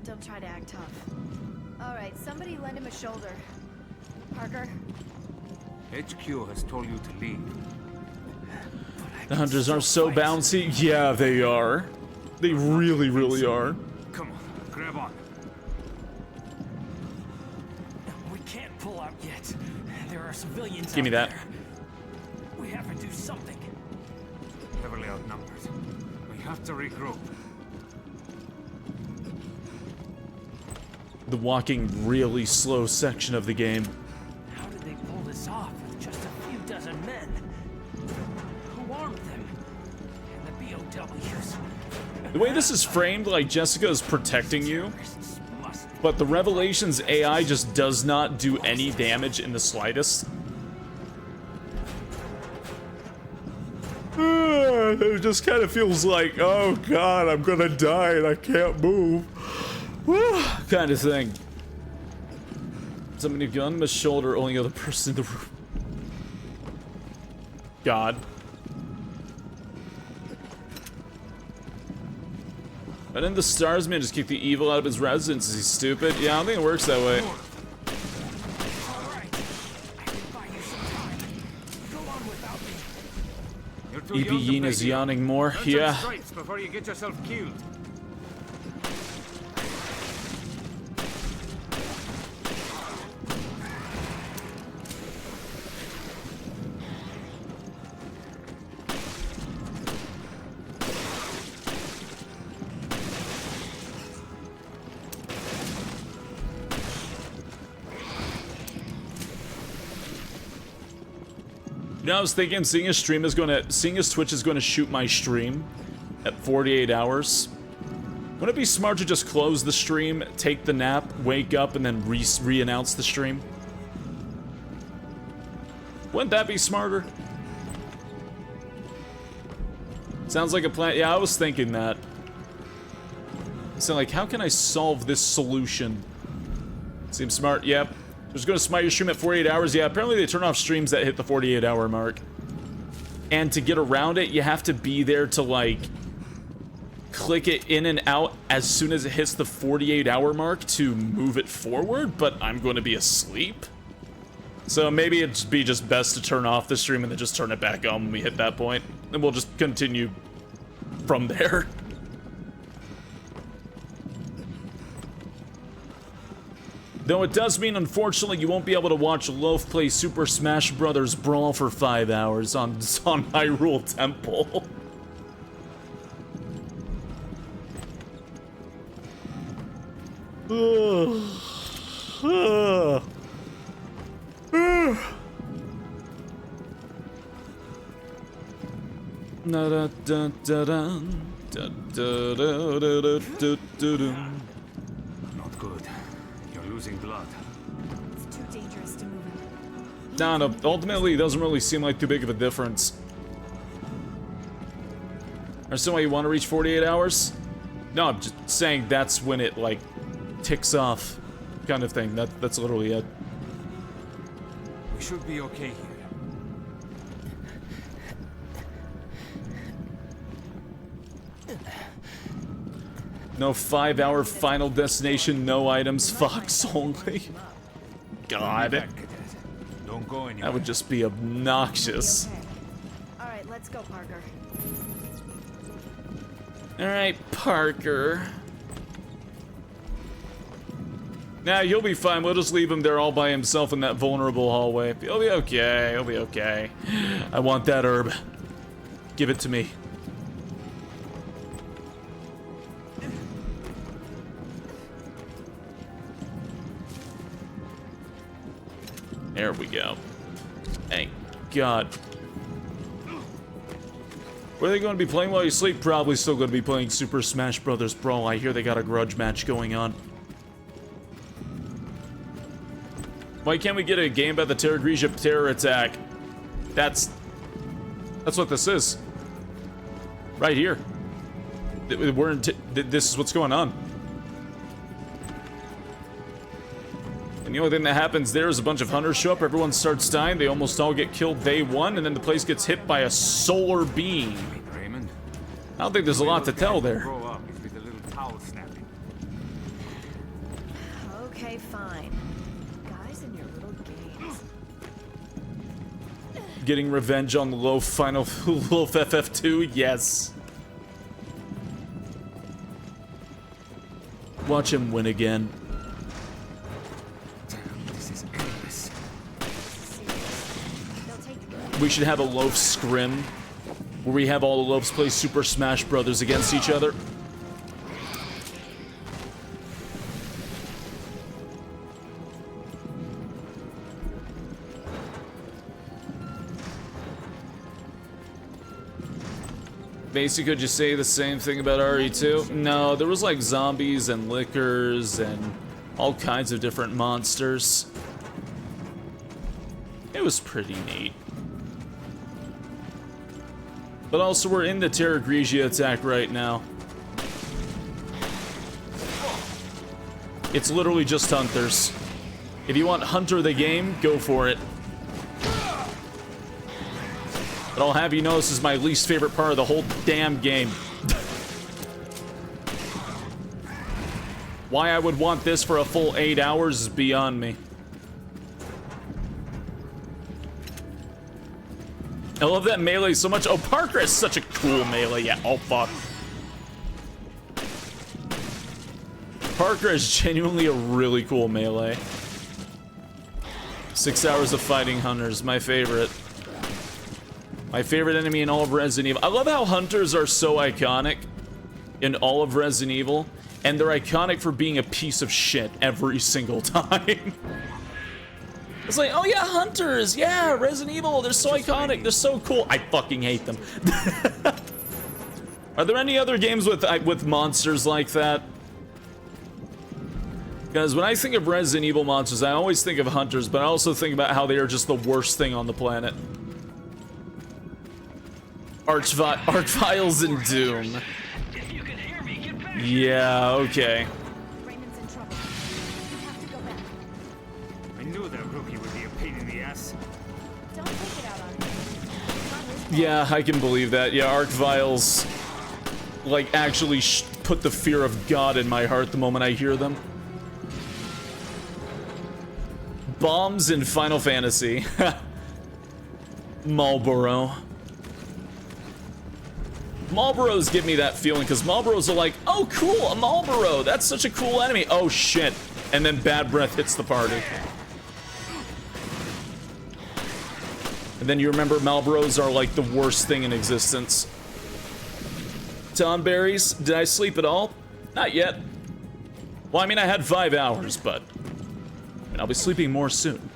Don't try to act tough. All right, somebody lend him a shoulder. Parker? HQ has told you to leave. The hunters are so bouncy. Yeah, they are. They really, really are. Come on, grab on. We can't pull out yet. There are civilians Give me out that. there. We have to do something. Heavily outnumbered. We have to regroup. The walking really slow section of the game. How did they pull this off with just a few dozen men? Who armed them? And the BOWs. The way this is framed, like Jessica is protecting you, but the Revelations AI just does not do any damage in the slightest. It just kind of feels like, oh god, I'm gonna die and I can't move. Kind of thing. Somebody gun my shoulder, only other person in the room. God. But then the Starsman just kick the evil out of his residence. Is he stupid? Yeah, I don't think it works that way. Vtuber is yawning more. Yeah. Before you get yourself killed. You know, I was thinking seeing his Twitch is gonna shoot my stream at 48 hours. Wouldn't it be smart to just close the stream, take the nap, wake up, and then re-announce the stream? Wouldn't that be smarter? Sounds like a plan. Yeah, I was thinking that. So, like, how can I solve this solution? Seems smart. Yep. Just gonna smite your stream at 48 hours. Yeah, apparently they turn off streams that hit the 48-hour mark. And to get around it, you have to be there to, like, click it in and out as soon as it hits the 48-hour mark to move it forward, but I'm going to be asleep. So maybe it'd be just best to turn off the stream and then just turn it back on when we hit that point. And we'll just continue from there. Though it does mean, unfortunately, you won't be able to watch Loaf play Super Smash Bros. Brawl for 5 hours on Hyrule Temple. Not good. You're losing blood. It's too dangerous to move him. No, ultimately, it doesn't really seem like too big of a difference. Or so why you want to reach 48 hours? No, I'm just saying that's when it, like, ticks off, kind of thing. That's literally it. We should be okay here. No 5-hour final destination, no items, Fox only. God. Don't go anywhere. That would just be obnoxious. Alright, let's go, Parker. Alright, Parker. Nah, you'll be fine. We'll just leave him there all by himself in that vulnerable hallway. He'll be okay. He'll be okay. I want that herb. Give it to me. There we go. Thank God. What are they going to be playing while you sleep? Probably still going to be playing Super Smash Bros. Brawl. I hear they got a grudge match going on. Why can't we get a game about the Terra Grigia terror attack? That's what this is. Right here. This is what's going on. And the only thing that happens there is a bunch of hunters show up, everyone starts dying, they almost all get killed day one, and then the place gets hit by a solar beam. Raymond? I don't think there's a lot to tell there. Grow up. He's with the little towel snapping. Okay, fine. Guys in your little games. Getting revenge on the Loaf final Loaf FF2, yes. Watch him win again. We should have a Loaf scrim where we have all the Loafs play Super Smash Brothers against each other. Basically, could you say the same thing about RE2? No, there was like zombies and lickers and all kinds of different monsters. It was pretty neat. But also, we're in the Terra Grigia attack right now. It's literally just hunters. If you want Hunter the game, go for it. But I'll have you know this is my least favorite part of the whole damn game. Why I would want this for a full 8 hours is beyond me. I love that melee so much. Oh, Parker is such a cool melee. Yeah, oh fuck. Parker is genuinely a really cool melee. 6 hours of fighting hunters, my favorite. My favorite enemy in all of Resident Evil. I love how hunters are so iconic in all of Resident Evil, and they're iconic for being a piece of shit every single time. It's like, oh yeah, hunters, yeah, Resident Evil, they're so iconic, they're so cool. I fucking hate them. Are there any other games with monsters like that? Because when I think of Resident Evil monsters, I always think of hunters, but I also think about how they are just the worst thing on the planet. Archviles and Doom. Yeah, okay. I knew that rookie would be a pain in the ass. Don't take it out on me. Yeah, I can believe that. Yeah, Archviles, like, actually put the fear of God in my heart the moment I hear them. Bombs in Final Fantasy. Marlboro. Marlboros give me that feeling, because Marlboros are like, oh cool, a Marlboro, that's such a cool enemy. Oh shit. And then bad breath hits the party. And then you remember Marlboros are like the worst thing in existence. Tonberries, did I sleep at all? Not yet. Well, I mean, I had 5 hours, but I'll be sleeping more soon.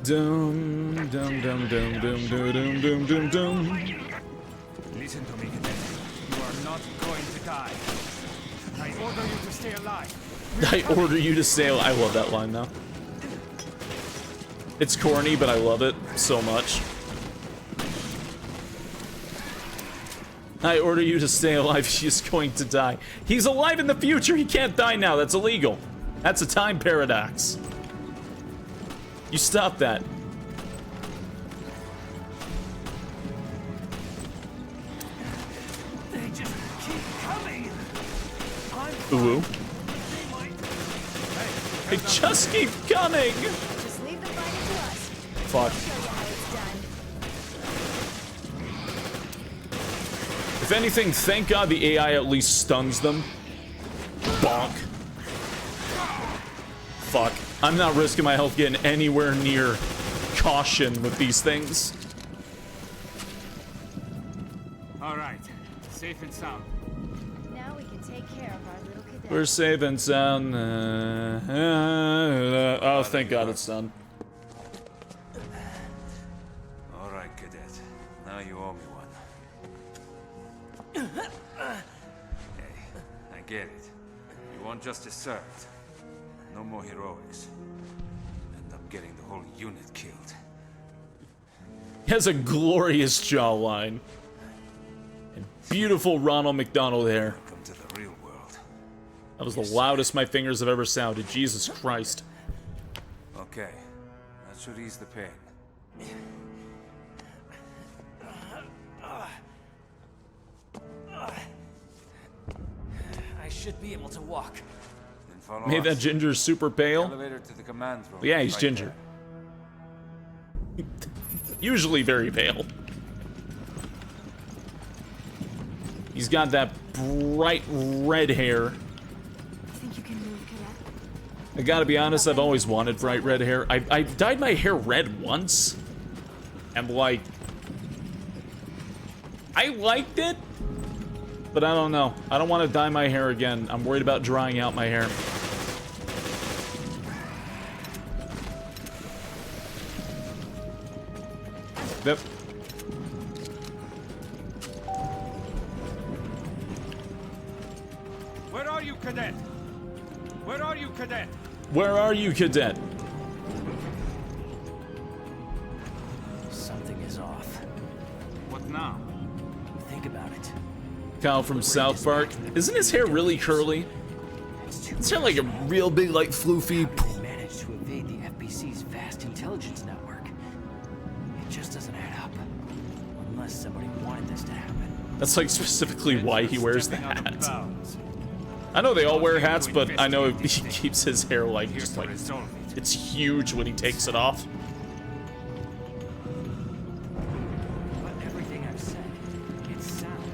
Dum dum dum dum dum dum dum dum dum. Listen to me, Cadet. You are not going to die. I order you to stay alive. I order you to stay alive. I love that line now. It's corny, but I love it so much. I order you to stay alive. He's going to die. He's alive in the future. He can't die now. That's illegal. That's a time paradox. You stop that. They just keep coming. Ooh. They just keep coming. Just leave the fighting to us. Fuck. Show you how it's done. If anything, thank God the AI at least stuns them. Bonk. Fuck. I'm not risking my health getting anywhere near caution with these things. All right, safe and sound. Now we can take care of our little cadet. We're safe and sound. Oh, thank God it's done. All right, Cadet. Now you owe me one. Hey, I get it. You want justice served. No more heroics. End up getting the whole unit killed. He has a glorious jawline. And beautiful Ronald McDonald hair. Welcome to the real world. That was the loudest my fingers have ever sounded. Jesus Christ. Okay, that should ease the pain. I should be able to walk. Then follow Made that us. ginger super pale. Elevator to the command room. Yeah, he's right ginger. Usually very pale. He's got that bright red hair. Think you can move, Cadet? I gotta be honest, I've always wanted bright red hair. I dyed my hair red once. And like, I liked it, but I don't know. I don't want to dye my hair again. I'm worried about drying out my hair. Yep. Where are you, Cadet? Where are you, Cadet? Where are you, Cadet? Something is off. What now? Think about it. Kyle from South Park. Isn't his hair really curly? His hair like a real big, like, floofy. They managed to evade the FBC's vast intelligence network. It just doesn't add up. Unless somebody wanted this to happen. That's like specifically why he wears the hat. I know they all wear hats, but I know he keeps his hair like just like it's huge when he takes it off. But everything I've said, it's sound.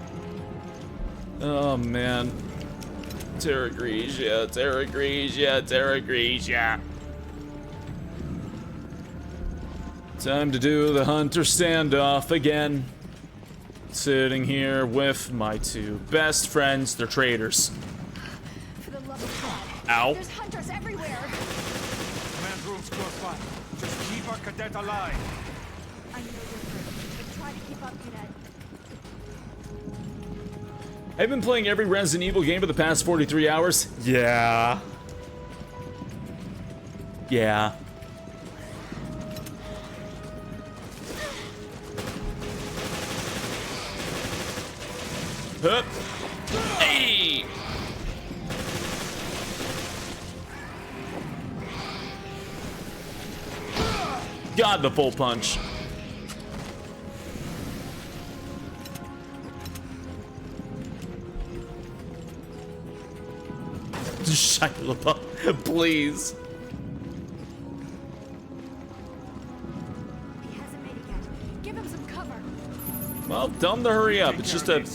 Oh man. Terra Grigia, Terra Grigia, Terra Grigia. Time to do the hunter standoff again. Sitting here with my two best friends. They're traitors. For the love of God. Ow. There's hunters everywhere. Command room's close by. Just keep our cadet alive. I know you're hurt, but try to keep up, cadet. I've been playing every Resident Evil game for the past 43 hours. Yeah. Yeah. Hup. Hey! God, the full punch. Shia LaBeouf, please. He hasn't made it yet. Give him some cover. Well, tell him to hurry up. It's just a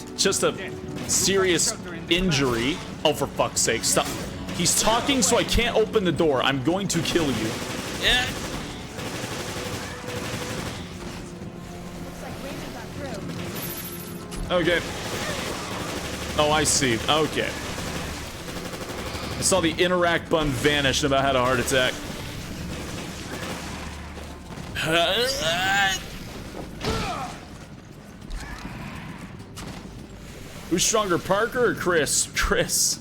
serious injury. Oh, for fuck's sake, stop. He's talking, so I can't open the door. I'm going to kill you. Yeah. Looks like Raven got through. Okay. Oh, I see. Okay. I saw the interact button vanish and about had a heart attack. Who's stronger, Parker or Chris? Chris.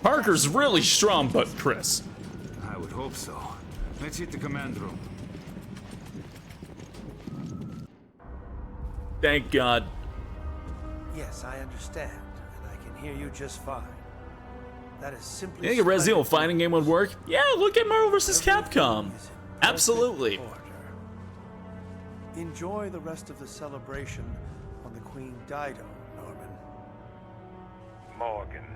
Parker's really strong, but Chris. I would hope so. Let's hit the command room. Thank God. Yes, I understand, and I can hear you just fine. That is simply. You think a Resident Evil fighting game would work? Yeah, look at Marvel vs. Capcom. Absolutely. Enjoy the rest of the celebration on the Queen Dido, Norman. Morgan,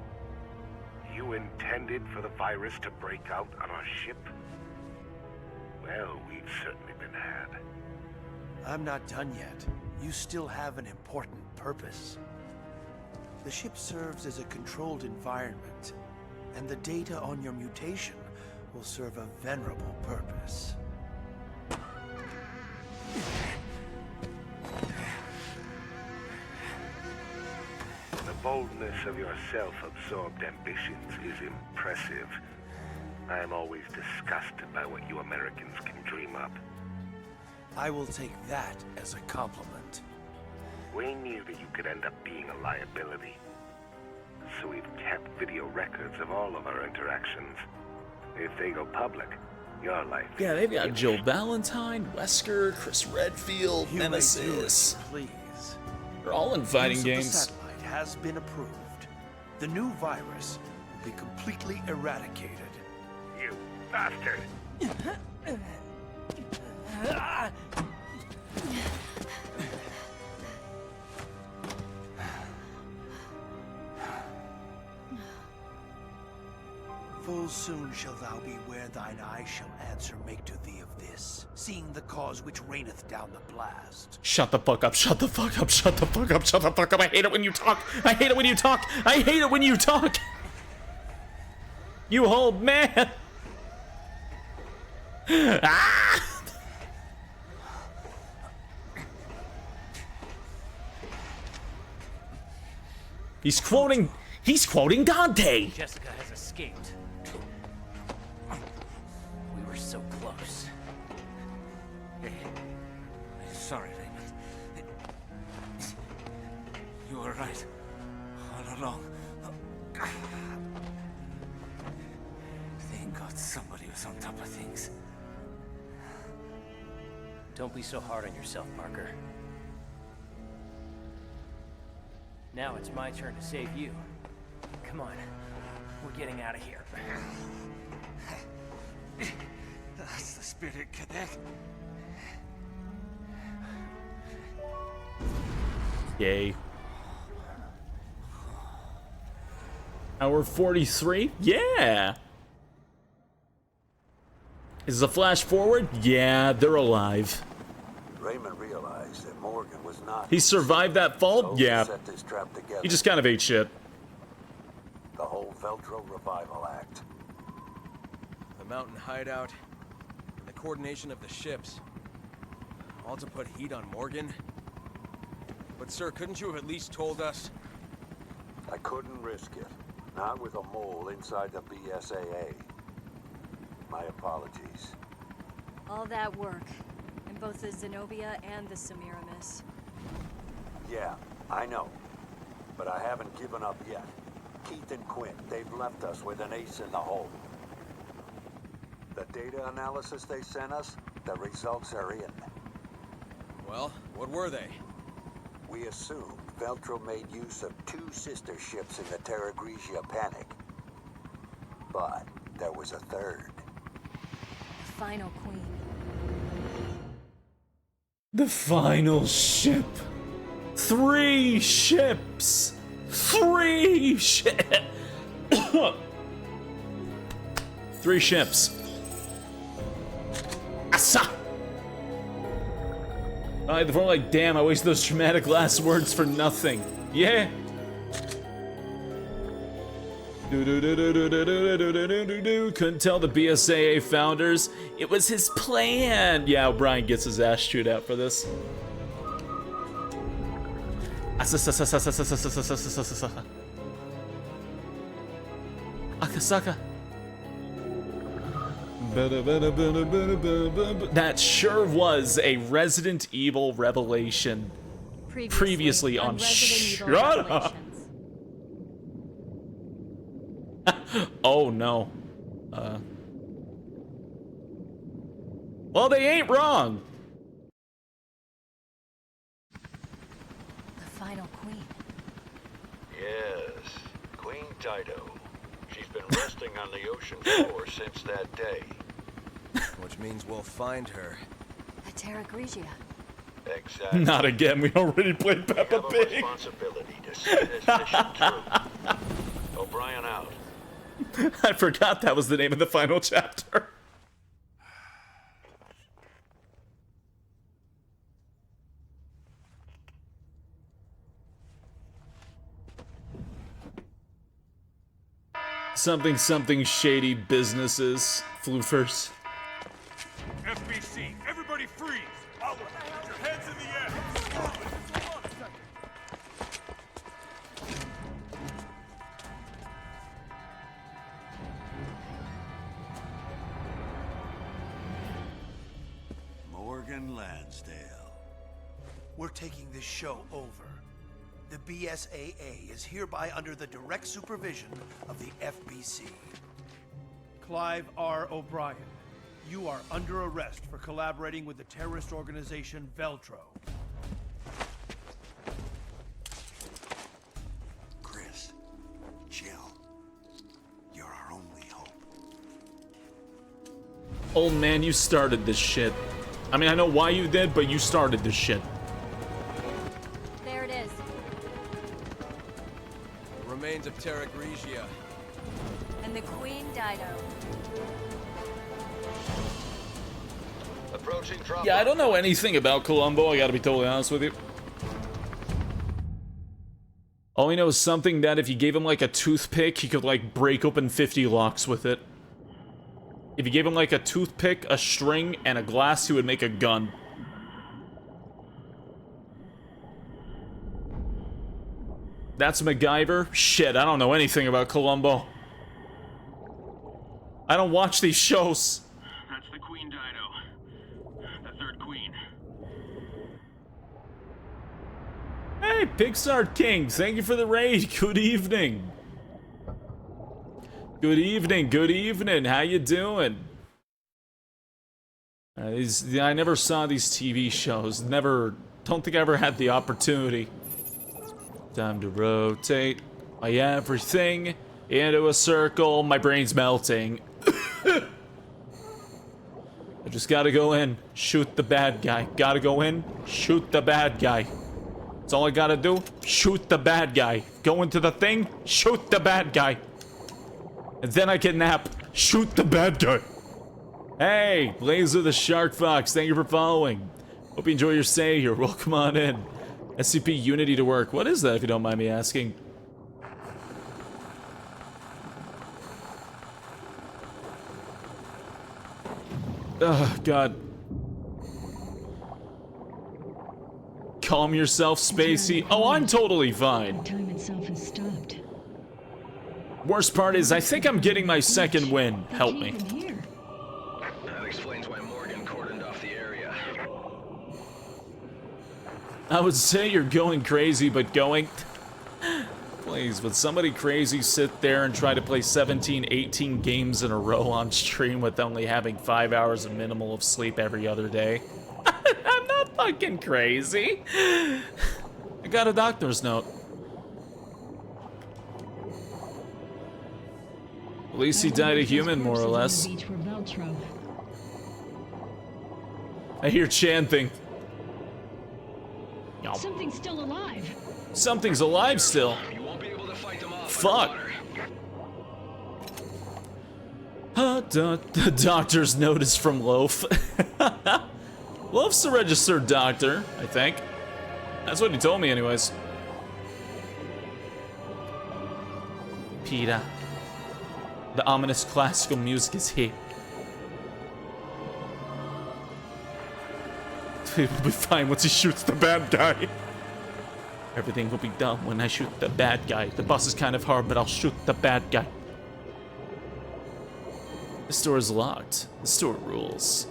you intended for the virus to break out on our ship? Well, we've certainly been had. I'm not done yet. You still have an important purpose. The ship serves as a controlled environment, and the data on your mutation will serve a venerable purpose. The boldness of your self-absorbed ambitions is impressive. I am always disgusted by what you Americans can dream up. I will take that as a compliment. We knew that you could end up being a liability. So we've kept video records of all of our interactions. If they go public, your life... Yeah, they've got Jill Valentine, Wesker, Chris Redfield, You may Nemesis. do as you please. They're all in fighting Use of the games. satellite has been approved. The new virus will be completely eradicated. You bastard! Full soon shalt thou be where thine eye shall answer make to thee of this, seeing the cause which reigneth down the blast. Shut the fuck up, shut the fuck up, shut the fuck up, shut the fuck up. I hate it when you talk. I hate it when you talk. I hate it when you talk. You old man. Ah! He's quoting Dante. Jessica has escaped. We were so close. Sorry, Raymond. You were right. All along. Thank God somebody was on top of things. Don't be so hard on yourself, Parker. Now it's my turn to save you. Come on. We're getting out of here. That's the spirit, Cadet. Yay. Hour 43? Yeah! Is it a flash forward? Yeah, they're alive. Raymond realized that Morgan was not... He survived that fall? So Yeah. set this trap together. He just kind of ate shit. The whole Veltro Revival Act. The mountain hideout, and the coordination of the ships. All to put heat on Morgan? But sir, couldn't you have at least told us? I couldn't risk it. Not with a mole inside the BSAA. My apologies. All that work, in both the Zenobia and the Semiramis. Yeah, I know. But I haven't given up yet. Keith and Quinn, they've left us with an ace in the hole. The data analysis they sent us, the results are in. Well, what were they? We assumed Veltro made use of 2 sister ships in the Terra Grigia panic. But there was a third. The final queen. The final ship. 3 ships. 3 ships. 3 ships. Asa! They're like, damn, I wasted those dramatic last words for nothing. Yeah. Couldn't tell the BSAA founders. It was his plan. Yeah, O'Brien gets his ass chewed out for this. Akasaka. That sure was a Resident Evil revelation. Previously on Resident Evil Revelations. Oh no. Well, they ain't wrong. The final queen. Yes, Queen Dido. She's been resting on the ocean floor since that day. Which means we'll find her. The Terra Grigia. Exactly. Not again. We already played Peppa We have a Pig. responsibility to see this mission through. O'Brien out. I forgot that was the name of the final chapter. Something shady businesses. Floofers. FBC, everybody freeze! Put your hands in the air! Morgan Lansdale. We're taking this show over. The BSAA is hereby under the direct supervision of the FBC. Clive R. O'Brien, you are under arrest for collaborating with the terrorist organization Veltro. Chris, chill. You're our only hope. Old man, you started this shit. I mean, I know why you did, but you started this shit. There it is. The remains of Terra Grigia. And the Queen Dido. Approaching drop. Yeah, I don't know anything about Columbo, I gotta be totally honest with you. All we know is something that if you gave him like a toothpick, he could like break open 50 locks with it. If you gave him like a toothpick, a string, and a glass, he would make a gun. That's MacGyver? Shit, I don't know anything about Columbo. I don't watch these shows. That's the Queen Dido. The third queen. Hey, Pixar King, thank you for the raid. Good evening. Good evening, good evening. How you doing? I never saw these TV shows. Don't think I ever had the opportunity. Time to rotate my everything into a circle. My brain's melting. I just gotta go in, shoot the bad guy. Gotta go in, shoot the bad guy. That's all I gotta do. Shoot the bad guy. Go into the thing, shoot the bad guy. And then I can nap. Shoot the bad guy. Hey, Blazer the Shark Fox, thank you for following. Hope you enjoy your stay here. Welcome on in. SCP Unity to work. What is that, if you don't mind me asking? Oh, God. Calm yourself, Spacey. Oh, I'm totally fine. Time itself has stopped. Worst part is, I think I'm getting my second win. Help me. That explains why Morgan cordoned off the area. I would say you're going crazy, but going... Please, would somebody crazy sit there and try to play 17, 18 games in a row on stream with only having 5 hours of minimal of sleep every other day? I'm not fucking crazy. I got a doctor's note. At least he died a human, more or less. I hear chanting. Something's still alive. Something's alive still. You won't be able to fight them off. Fuck. The doctor's note is from Loaf. Loaf's a registered doctor, I think. That's what he told me anyways. Peter. The ominous classical music is here. It will be fine once he shoots the bad guy. Everything will be done when I shoot the bad guy. The boss is kind of hard, but I'll shoot the bad guy. The store is locked. The store rules.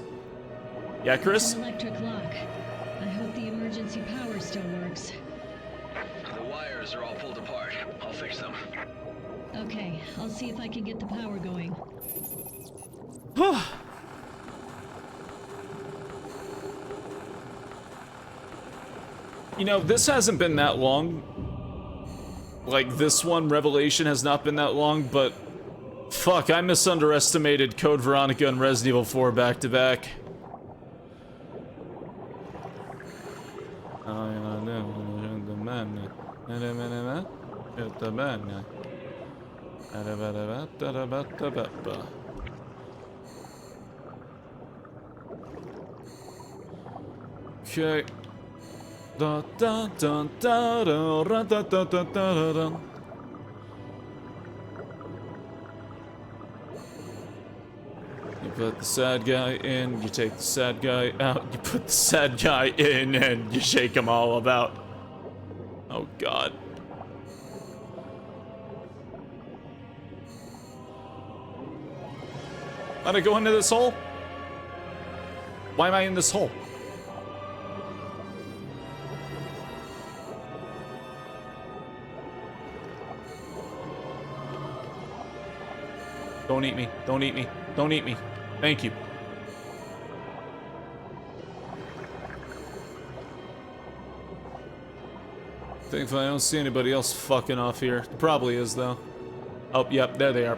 Yeah, Chris? An electric lock. I hope the emergency power still works. The wires are all pulled apart. I'll fix them. Okay, I'll see if I can get the power going. You know, this hasn't been that long. Like, this one, Revelation, has not been that long, but... Fuck, I misunderestimated Code Veronica and Resident Evil 4 back-to-back. Okay. Da da da da da da da da da da. You put the sad guy in, you take the sad guy out, you put the sad guy in, and you shake them all about. Oh God. How'd I go into this hole? Why am I in this hole? Don't eat me. Don't eat me. Don't eat me. Thank you. Thankfully, I don't see anybody else fucking off here. There probably is, though. Oh, yep, there they are.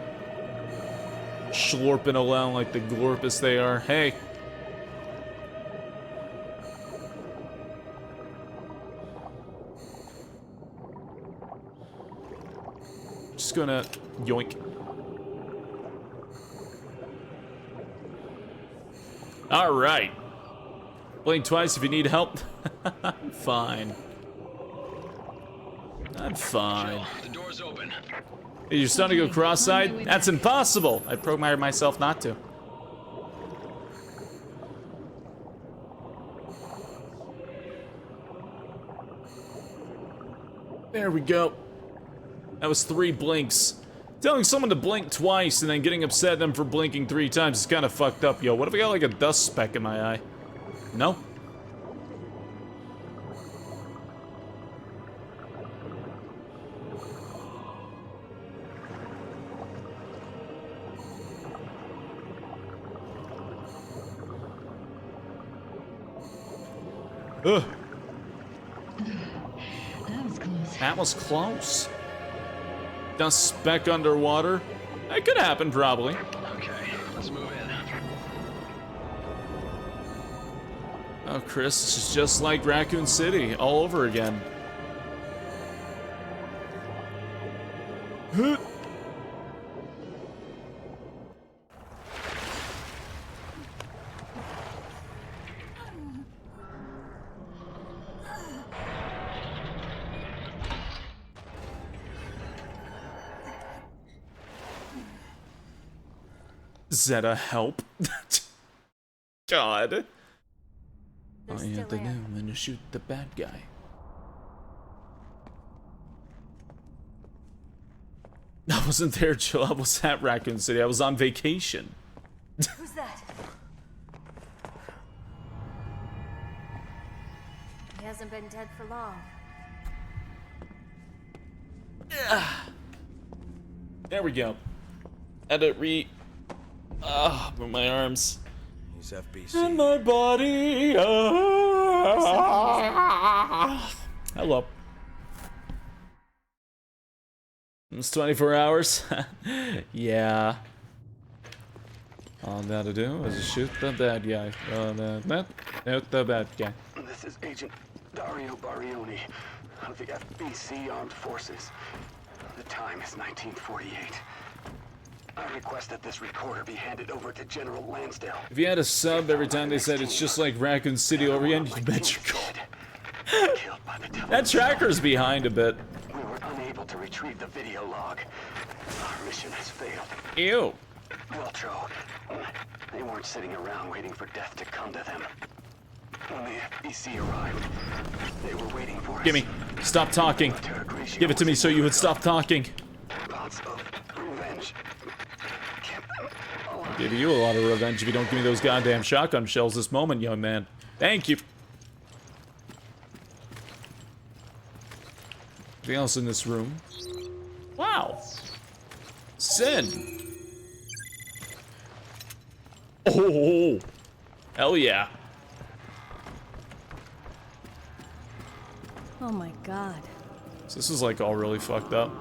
Schlorping around like the glorpus they are. Hey. Just gonna yoink. All right. Blink twice if you need help. I'm fine. I'm fine. The door's open. Is your son to go cross-eyed? That's impossible. I programmed myself not to. There we go. That was 3 blinks. Telling someone to blink twice and then getting upset at them for blinking 3 times is kind of fucked up, yo. What if I got like a dust speck in my eye? No? Ugh. That was close. That was close. Dust speck underwater? That could happen, probably. Okay, let's move in. Oh, Chris, this is just like Raccoon City, all over again. Zeta, help. God. They're All you have to still do in. then to shoot the bad guy. I wasn't there, Joe. I was at Raccoon City. I was on vacation. Who's that? He hasn't been dead for long. There we go. Edit move my arms. He's FBC. And my body. Hello. It's 24 hours. Yeah. All I gotta do is shoot the bad guy. Shoot the bad guy. This is Agent Dario Barioni of the FBC Armed Forces. The time is 1948. I request that this recorder be handed over to General Lansdale. If you had a sub every time they said it's just like Raccoon City over again, you bet your god. That tracker's behind a bit. We were unable to retrieve the video log. Our mission has failed. Ew. Veltro. They weren't sitting around waiting for death to come to them. When the FBC arrived, they were waiting for us. Gimme. Stop talking. Give it to me so you would stop talking. Lots of revenge. I'll give you a lot of revenge if you don't give me those goddamn shotgun shells this moment, young man. Thank you. Anything else in this room? Wow. Sin. Oh. Hell yeah. Oh my god. So this is like all really fucked up.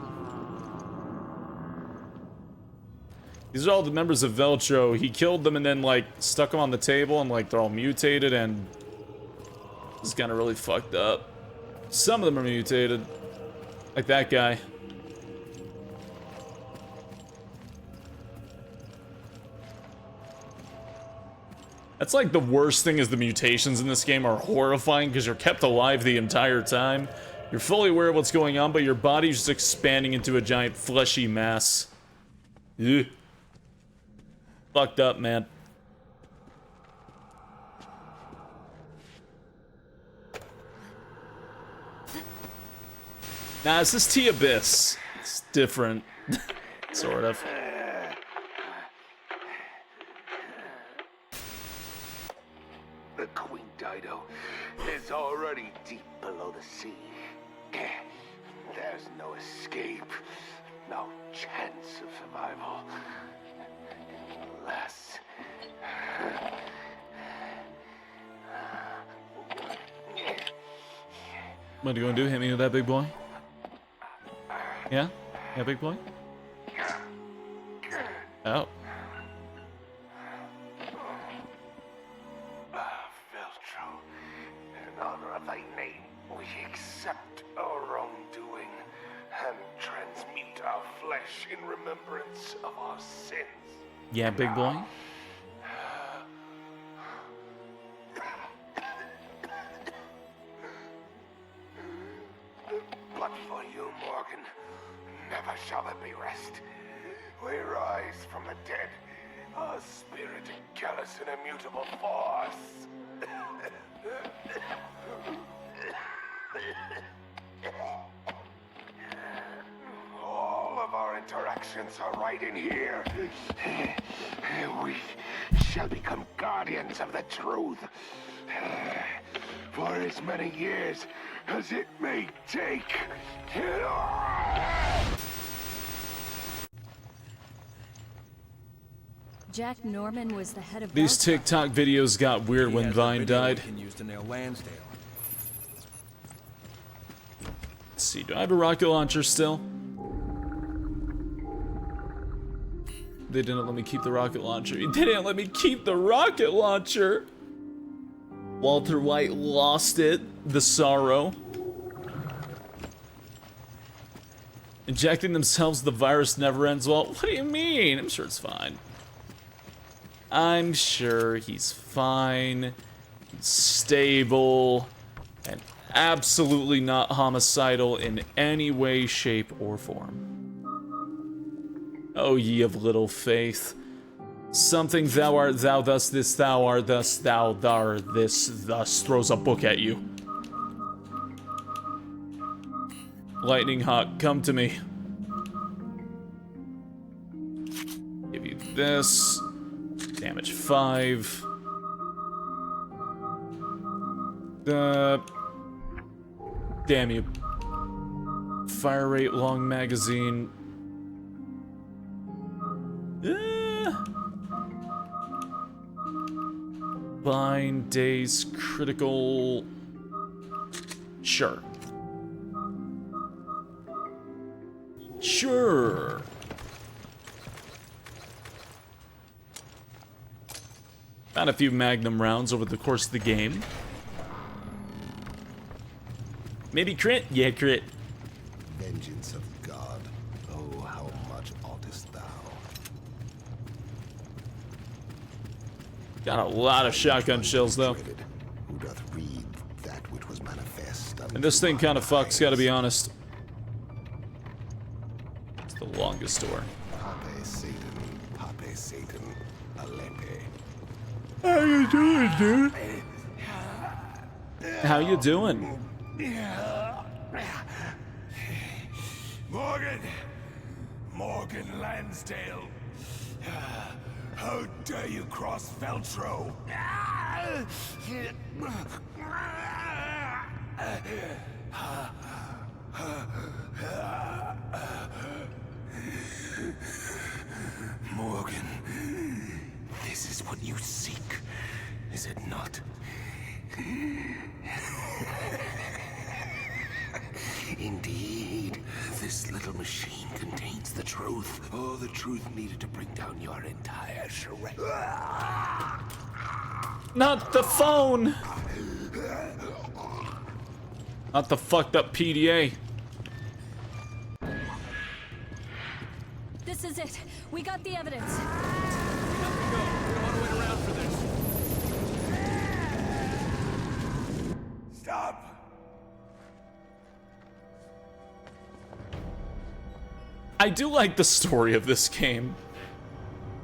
These are all the members of Veltro. He killed them and then like stuck them on the table and like they're all mutated and this is kind of really fucked up. Some of them are mutated. Like that guy. That's like the worst thing is the mutations in this game are horrifying because you're kept alive the entire time. You're fully aware of what's going on, but your body's just expanding into a giant fleshy mass. Ugh. Fucked up, man. Nah, this is T-Abyss. It's different. Sort of. The Queen Dido is already deep below the sea. There's no escape, no chance of survival. Unless... What are you gonna do? Hit me with that big boy? Yeah? Yeah, big boy? Oh. Veltro, in honor of thy name, we accept our wrongdoing and transmute our flesh in remembrance of our sins. Yeah, big boy? But for you, Morgan, never shall there be rest. We rise from the dead, a spirit callous and immutable force. All of our interactions are right in here. We shall become guardians of the truth. For as many years as it may take. Jack Norman was the head of These Veltro. TikTok videos got weird when Vine died. Used to nail Lansdale. Let's see, do I have a rocket launcher still? They didn't let me keep the rocket launcher. They didn't let me keep the rocket launcher! Walter White lost it. The sorrow. Injecting themselves, the virus never ends well. What do you mean? I'm sure it's fine. I'm sure he's fine, stable, and absolutely not homicidal in any way, shape, or form. O ye of little faith. Something thou art thou, thus this thou art, thus thou thar this, thus throws a book at you. Lightning Hawk, come to me. Give you this. Damage 5. Damn you. Fire rate, long magazine. Bind, days, critical. Sure. Sure. Found a few magnum rounds over the course of the game. Maybe crit? Yeah, crit. Vengeance of God. Oh, how much oughtest thou? Got a lot of shotgun shells, though. Who doth read that which was manifest? And this thing kind of fucks, gotta be honest. It's the longest door. Pape Satan, Alepe. How you doing, dude? How you doing? Morgan Lansdale. How dare you cross Veltro? Morgan, this is what you seek, is it not? Indeed, this little machine contains the truth. Oh, the truth needed to bring down your entire charade. Not the phone! Not the fucked up PDA. This is it. We got the evidence. Stop! I do like the story of this game.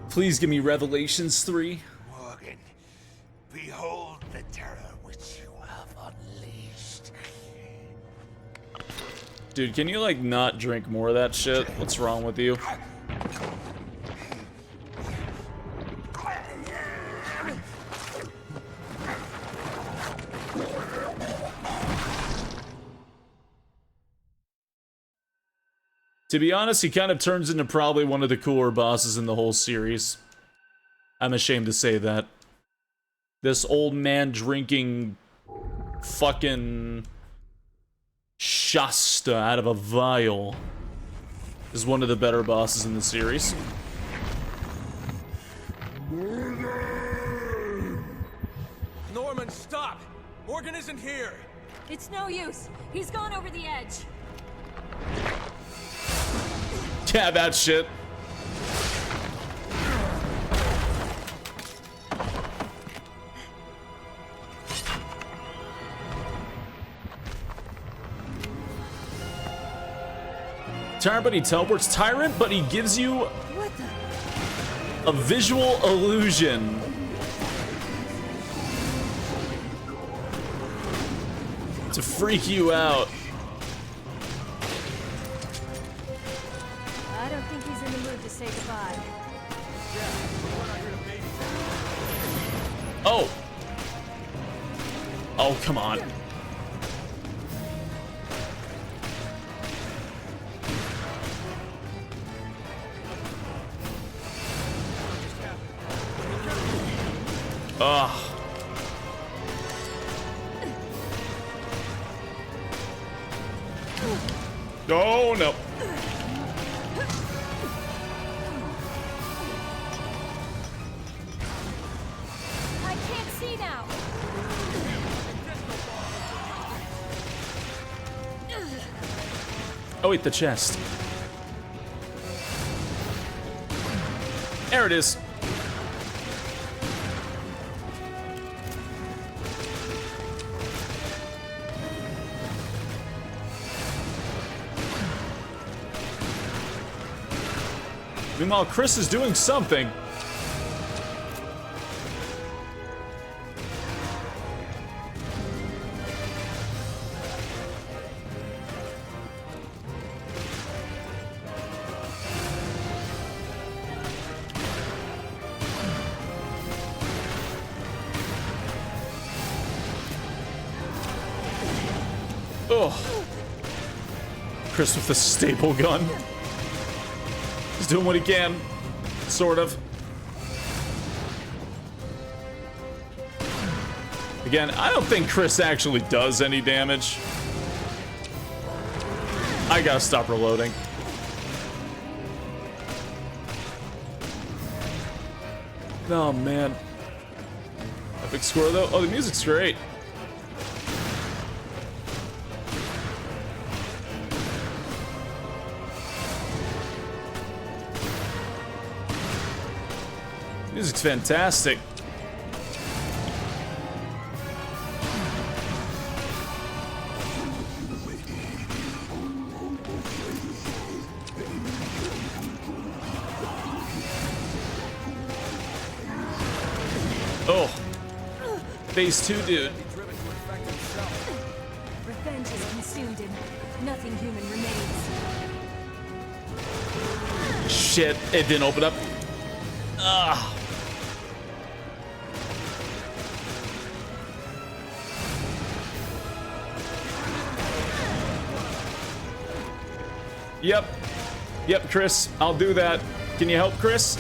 Please give me Revelations 3. Morgan, behold the terror which you have unleashed. Dude, can you like not drink more of that shit? What's wrong with you? To be honest, he kind of turns into probably one of the cooler bosses in the whole series. I'm ashamed to say that. This old man drinking fucking Shasta out of a vial is one of the better bosses in the series. Norman, stop! Morgan isn't here! It's no use. He's gone over the edge. Yeah, that shit. Tyrant, but he teleports. Tyrant, but he gives you a visual illusion. To freak you out. I don't think he's in the mood to say goodbye. Oh. Oh, come on. Ugh. Oh, no. I can't see now. Oh, wait, the chest. There it is. Meanwhile, Chris is doing something. Oh. Chris with the staple gun. He's doing what he can. Sort of. Again, I don't think Chris actually does any damage. I gotta stop reloading. Oh, man. Epic score, though. Oh, the music's great. Music's fantastic. Oh. Phase 2, dude. Revenge has consumed him. Nothing human remains. Shit, it didn't open up. Ah. Yep. Yep, Chris. I'll do that. Can you help, Chris?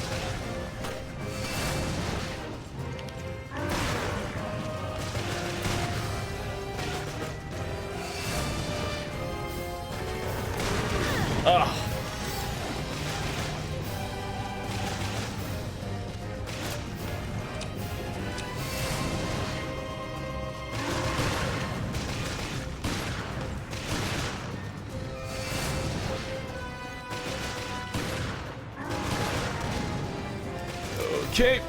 Ugh. Okay.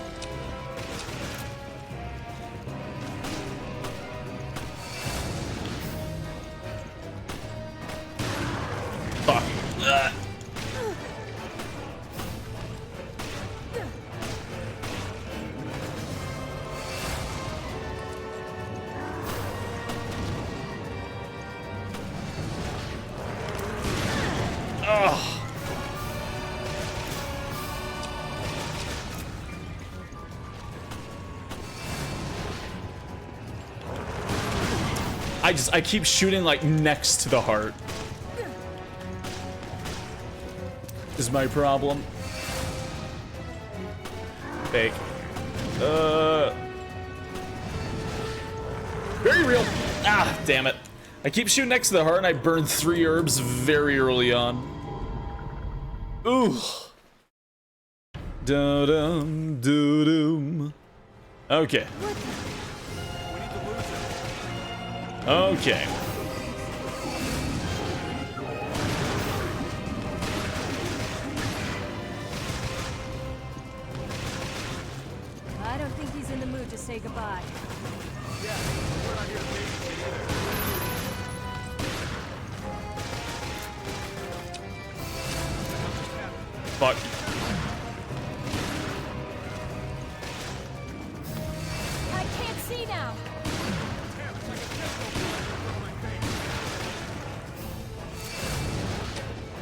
Fuck. Ugh. Ugh. I keep shooting like next to the heart. Is my problem. Fake. Very real. Ah, damn it. I keep shooting next to the heart and I burn 3 herbs very early on. Ooh. Dum dum dum. Okay. Okay. I don't think he's in the mood to say goodbye. Yeah, we're not here to babysit either. Fuck. I can't see now.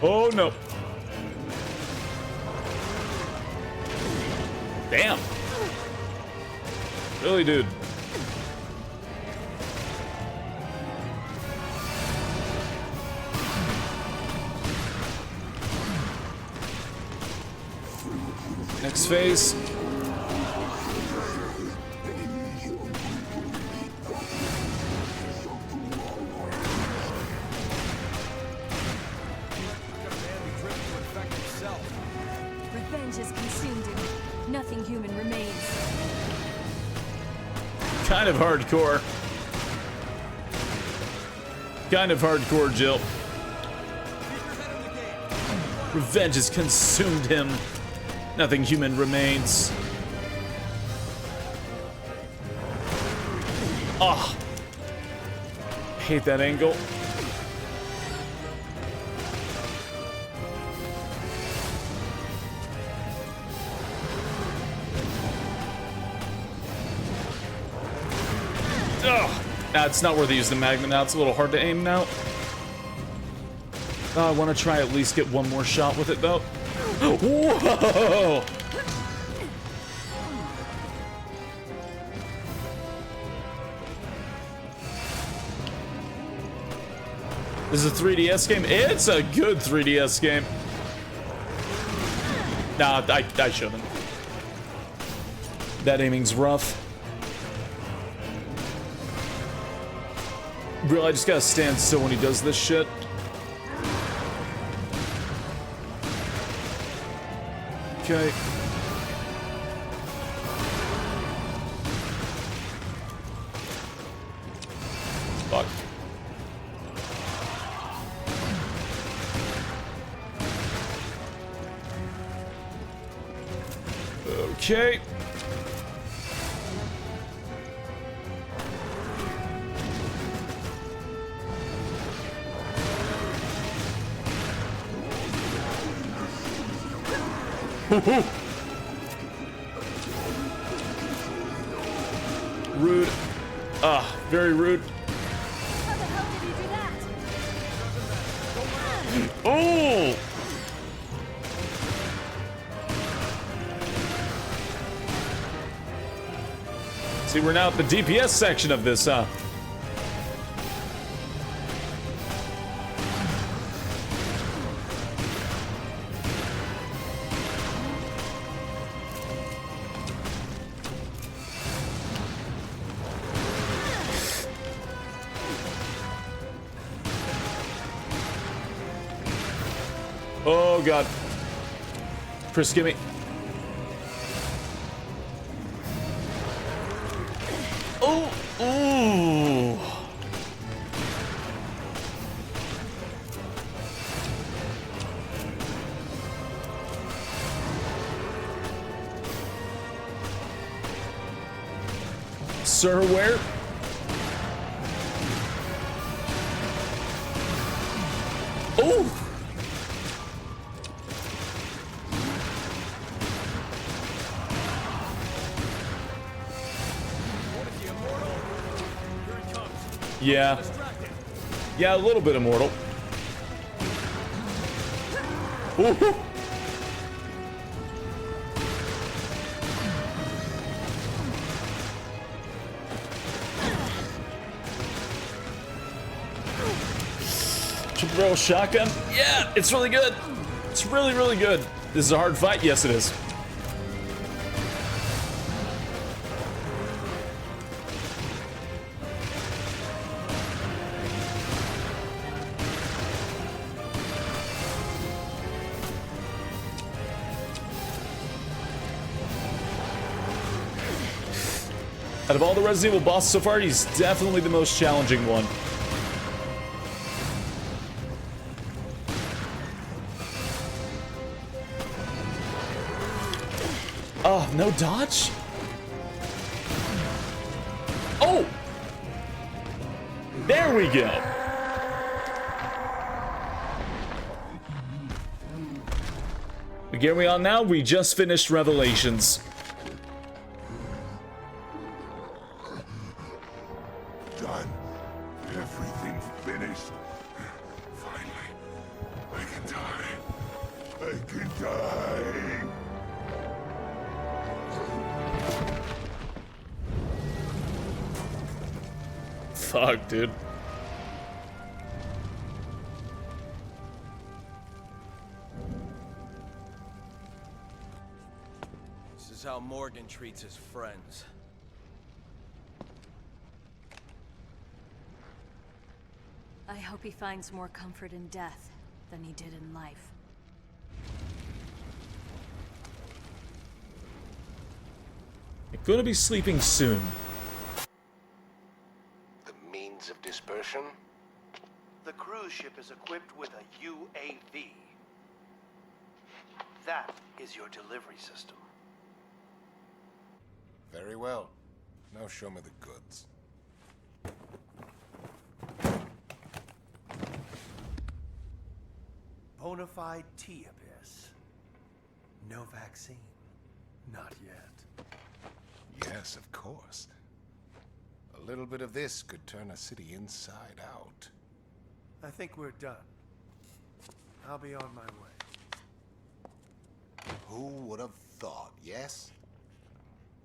Oh no. Damn. Really, dude. Next phase. Revenge has consumed him. Nothing human remains. Kind of hardcore. Kind of hardcore, Jill. Revenge has consumed him. Nothing human remains. Ah! Hate that angle. Ugh! Nah, it's not worth it. Use the magnet now. It's a little hard to aim now. I want to try at least get one more shot with it though. Whoa! This is a 3DS game? It's a good 3DS game. Nah, I shouldn't. That aiming's rough. Really, I just gotta stand still when he does this shit. Okay. Fuck. Okay. Rude. Ah, very rude. How the hell did you do that? Oh! See, we're now at the DPS section of this, huh? Oh god. Chris, give me. Oh, ooh. Sir, where? Oh! Yeah. Yeah, a little bit immortal. Ooh. Triple barrel shotgun? Yeah, it's really good. It's really, really good. This is a hard fight. Yes, it is. Out of all the Resident Evil bosses so far, he's definitely the most challenging one. Oh, no dodge? Oh! There we go. What game are we on now? We just finished Revelations. Done. Everything's finished. Finally, I can die. I can die. Fuck, dude. This is how Morgan treats his friends. I hope he finds more comfort in death than he did in life. I'm gonna be sleeping soon. The means of dispersion? The cruise ship is equipped with a UAV. That is your delivery system. Very well. Now show me the goods. Bonafide T-Abyss. No vaccine. Not yet. Yes, of course. A little bit of this could turn a city inside out. I think we're done. I'll be on my way. Who would have thought, yes?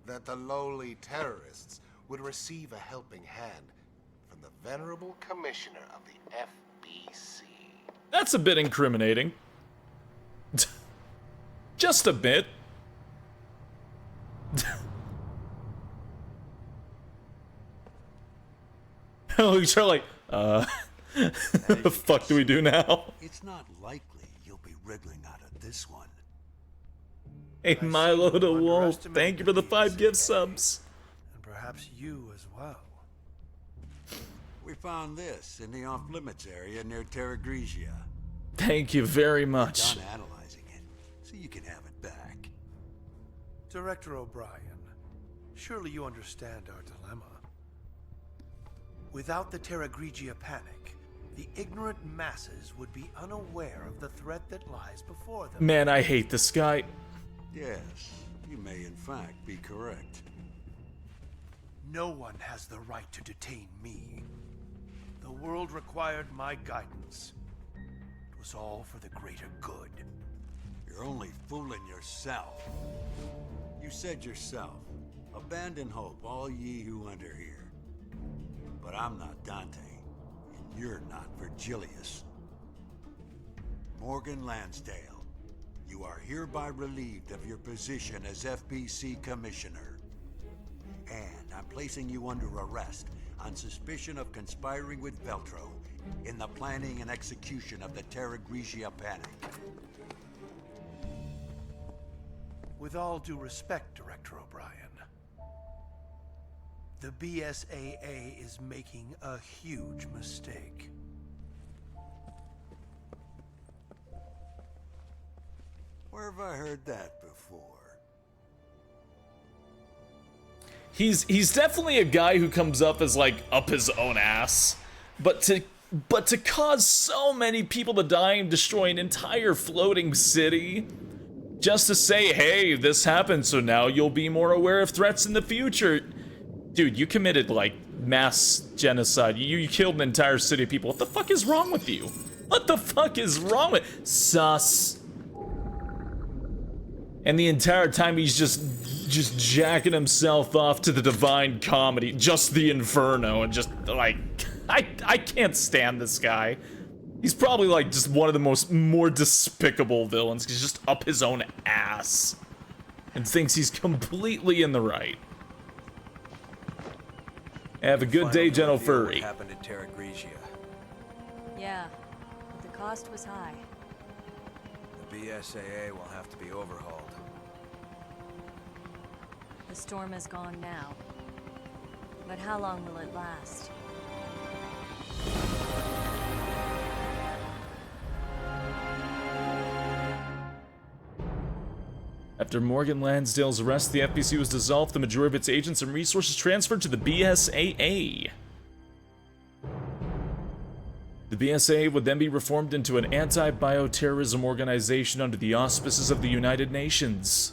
That the lowly terrorists would receive a helping hand from the venerable commissioner of the FBC. That's a bit incriminating. Just a bit. Oh, you're like, the fuck do we do now? It's not likely you'll be wriggling out of this one. Hey, Milo the Wolf, thank you for the 5 gift subs. And perhaps you as well. We found this in the off-limits area near Terra Grigia. Thank you very much. Done analyzing it, so you can have it back. Director O'Brien, surely you understand our dilemma. Without the Terra Grigia panic, the ignorant masses would be unaware of the threat that lies before them. Man, I hate this guy. Yes, you may in fact be correct. No one has the right to detain me. The world required my guidance. It was all for the greater good. You're only fooling yourself. You said yourself, abandon hope, all ye who enter here. But I'm not Dante, and you're not Virgilius. Morgan Lansdale, you are hereby relieved of your position as FBC Commissioner. And I'm placing you under arrest on suspicion of conspiring with Veltro in the planning and execution of the Terra Grigia panic. With all due respect, Director O'Brien, the BSAA is making a huge mistake. Where have I heard that before? He's definitely a guy who comes up as like up his own ass, but to cause so many people to die and destroy an entire floating city, just to say, hey, this happened, so now you'll be more aware of threats in the future. Dude, you committed like mass genocide. You killed an entire city of people. What the fuck is wrong with you? What the fuck is wrong with sus? And the entire time he's just jacking himself off to the Divine Comedy, just the Inferno, and just like I can't stand this guy. He's probably like just one of the more despicable villains. He's just up his own ass and thinks he's completely in the right. Have a good day, Gentle Furry. What happened at Terra Grigia? Yeah, but the cost was high. The BSAA will have to be overhauled. The storm is gone now. But how long will it last? After Morgan Lansdale's arrest, the FBC was dissolved, the majority of its agents and resources transferred to the BSAA. The BSAA would then be reformed into an anti-bioterrorism organization under the auspices of the United Nations.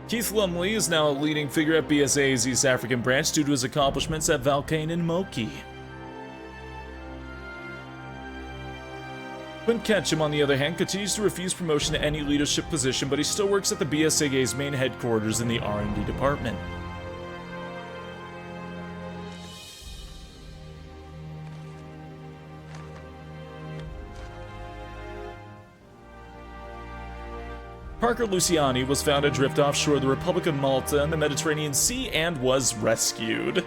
Keith Lumley is now a leading figure at BSAA's East African branch due to his accomplishments at Valkane and Moki. Quint Ketchum, on the other hand, continues to refuse promotion to any leadership position, but he still works at the BSAA's main headquarters in the R&D department. Parker Luciani was found adrift offshore the Republic of Malta in the Mediterranean Sea and was rescued.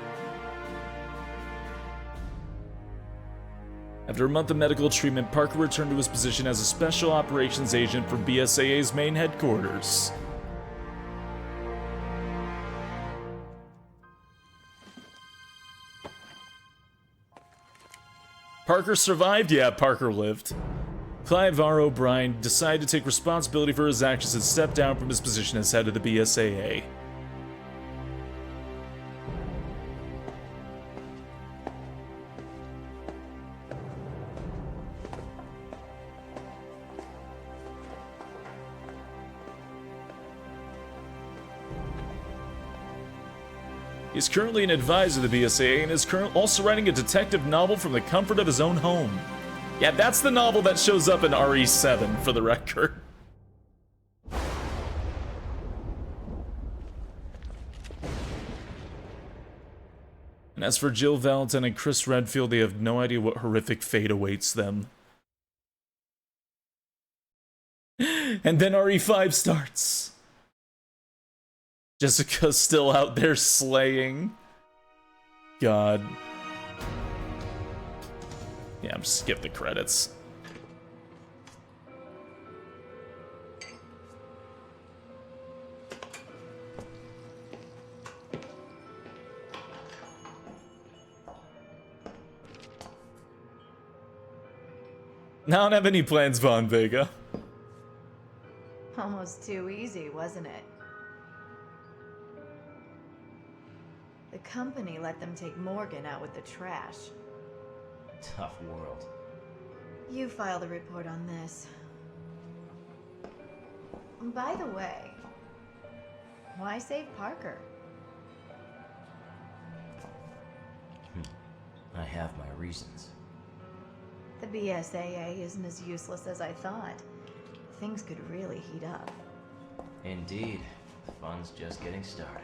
After a month of medical treatment, Parker returned to his position as a special operations agent for BSAA's main headquarters. Parker survived? Yeah, Parker lived. Clive R. O'Brien decided to take responsibility for his actions and step down from his position as head of the BSAA. He's currently an advisor to the BSAA and is also writing a detective novel from the comfort of his own home. Yeah, that's the novel that shows up in RE7, for the record. And as for Jill Valentine and Chris Redfield, they have no idea what horrific fate awaits them. And then RE5 starts. Jessica's still out there slaying. God. Yeah, I'm just skip the credits. I don't have any plans, Von Vega. Almost too easy, wasn't it? The company let them take Morgan out with the trash. Tough world. You filed a report on this. By the way, why save Parker? I have my reasons. The BSAA isn't as useless as I thought. Things could really heat up. Indeed. The fun's just getting started.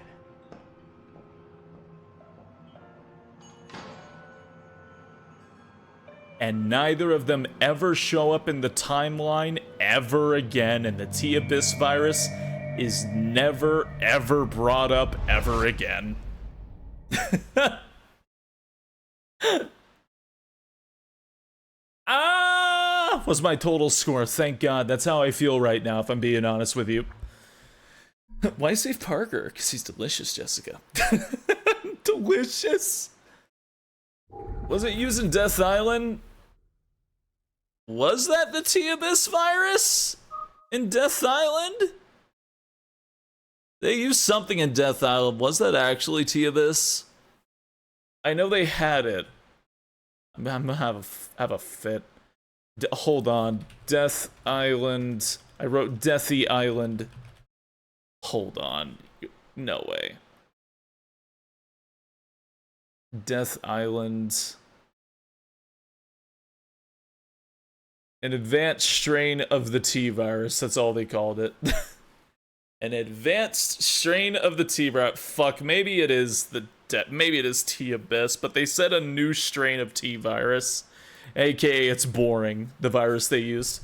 And neither of them ever show up in the timeline ever again, and the T-Abyss virus is never ever brought up ever again. Was my total score. Thank God. That's how I feel right now, if I'm being honest with you. Why save Parker? Because he's delicious, Jessica. Delicious? Was it used in Death Island? Was that the T-Abyss virus in Death Island? They used something in Death Island. Was that actually T-Abyss? I know they had it. I'm gonna have a fit. Hold on. Death Island. I wrote Deathy Island. Hold on. No way. Death Island. An advanced strain of the T-virus. That's all they called it. An advanced strain of the T-virus. Fuck, maybe it is maybe it is T-Abyss, but they said a new strain of T-virus. AKA, it's boring, the virus they used.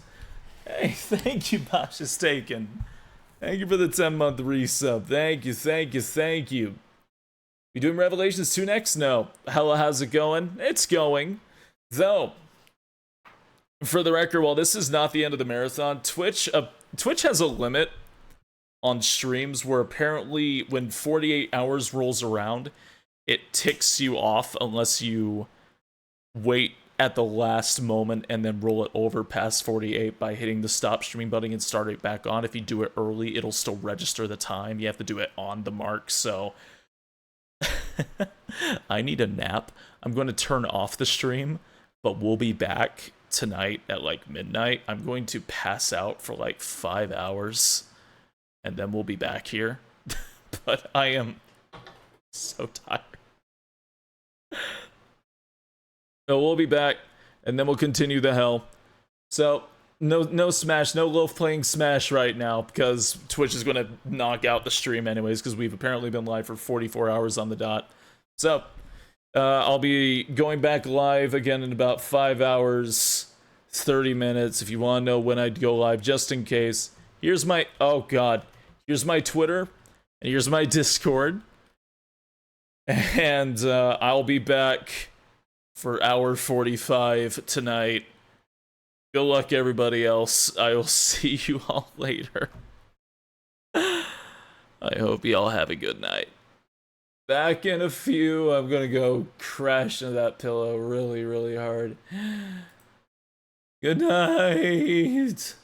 Hey, thank you, Pasha's Taken. Thank you for the 10-month resub. Thank you, thank you, thank you. We doing Revelations 2 next? No. How's it going? It's going. Though, for the record, while this is not the end of the marathon, Twitch has a limit on streams where apparently when 48 hours rolls around, it ticks you off unless you wait at the last moment and then roll it over past 48 by hitting the stop streaming button and start it back on. If you do it early, it'll still register the time. You have to do it on the mark, so I need a nap. I'm going to turn off the stream, but we'll be back tonight at like midnight. I'm going to pass out for like 5 hours and then we'll be back here. But I am so tired. So we'll be back, and then we'll continue the hell. So, no Smash, no Loaf playing Smash right now, because Twitch is going to knock out the stream anyways, because we've apparently been live for 44 hours on the dot. So, I'll be going back live again in about 5 hours, 30 minutes, if you want to know when I'd go live, just in case. Here's my, oh god, here's my Twitter, and here's my Discord. And I'll be back for hour 45 tonight. Good luck, everybody else. I will see you all later. I hope you all have a good night. Back in a few. I'm gonna go crash into that pillow really, really hard. Good night.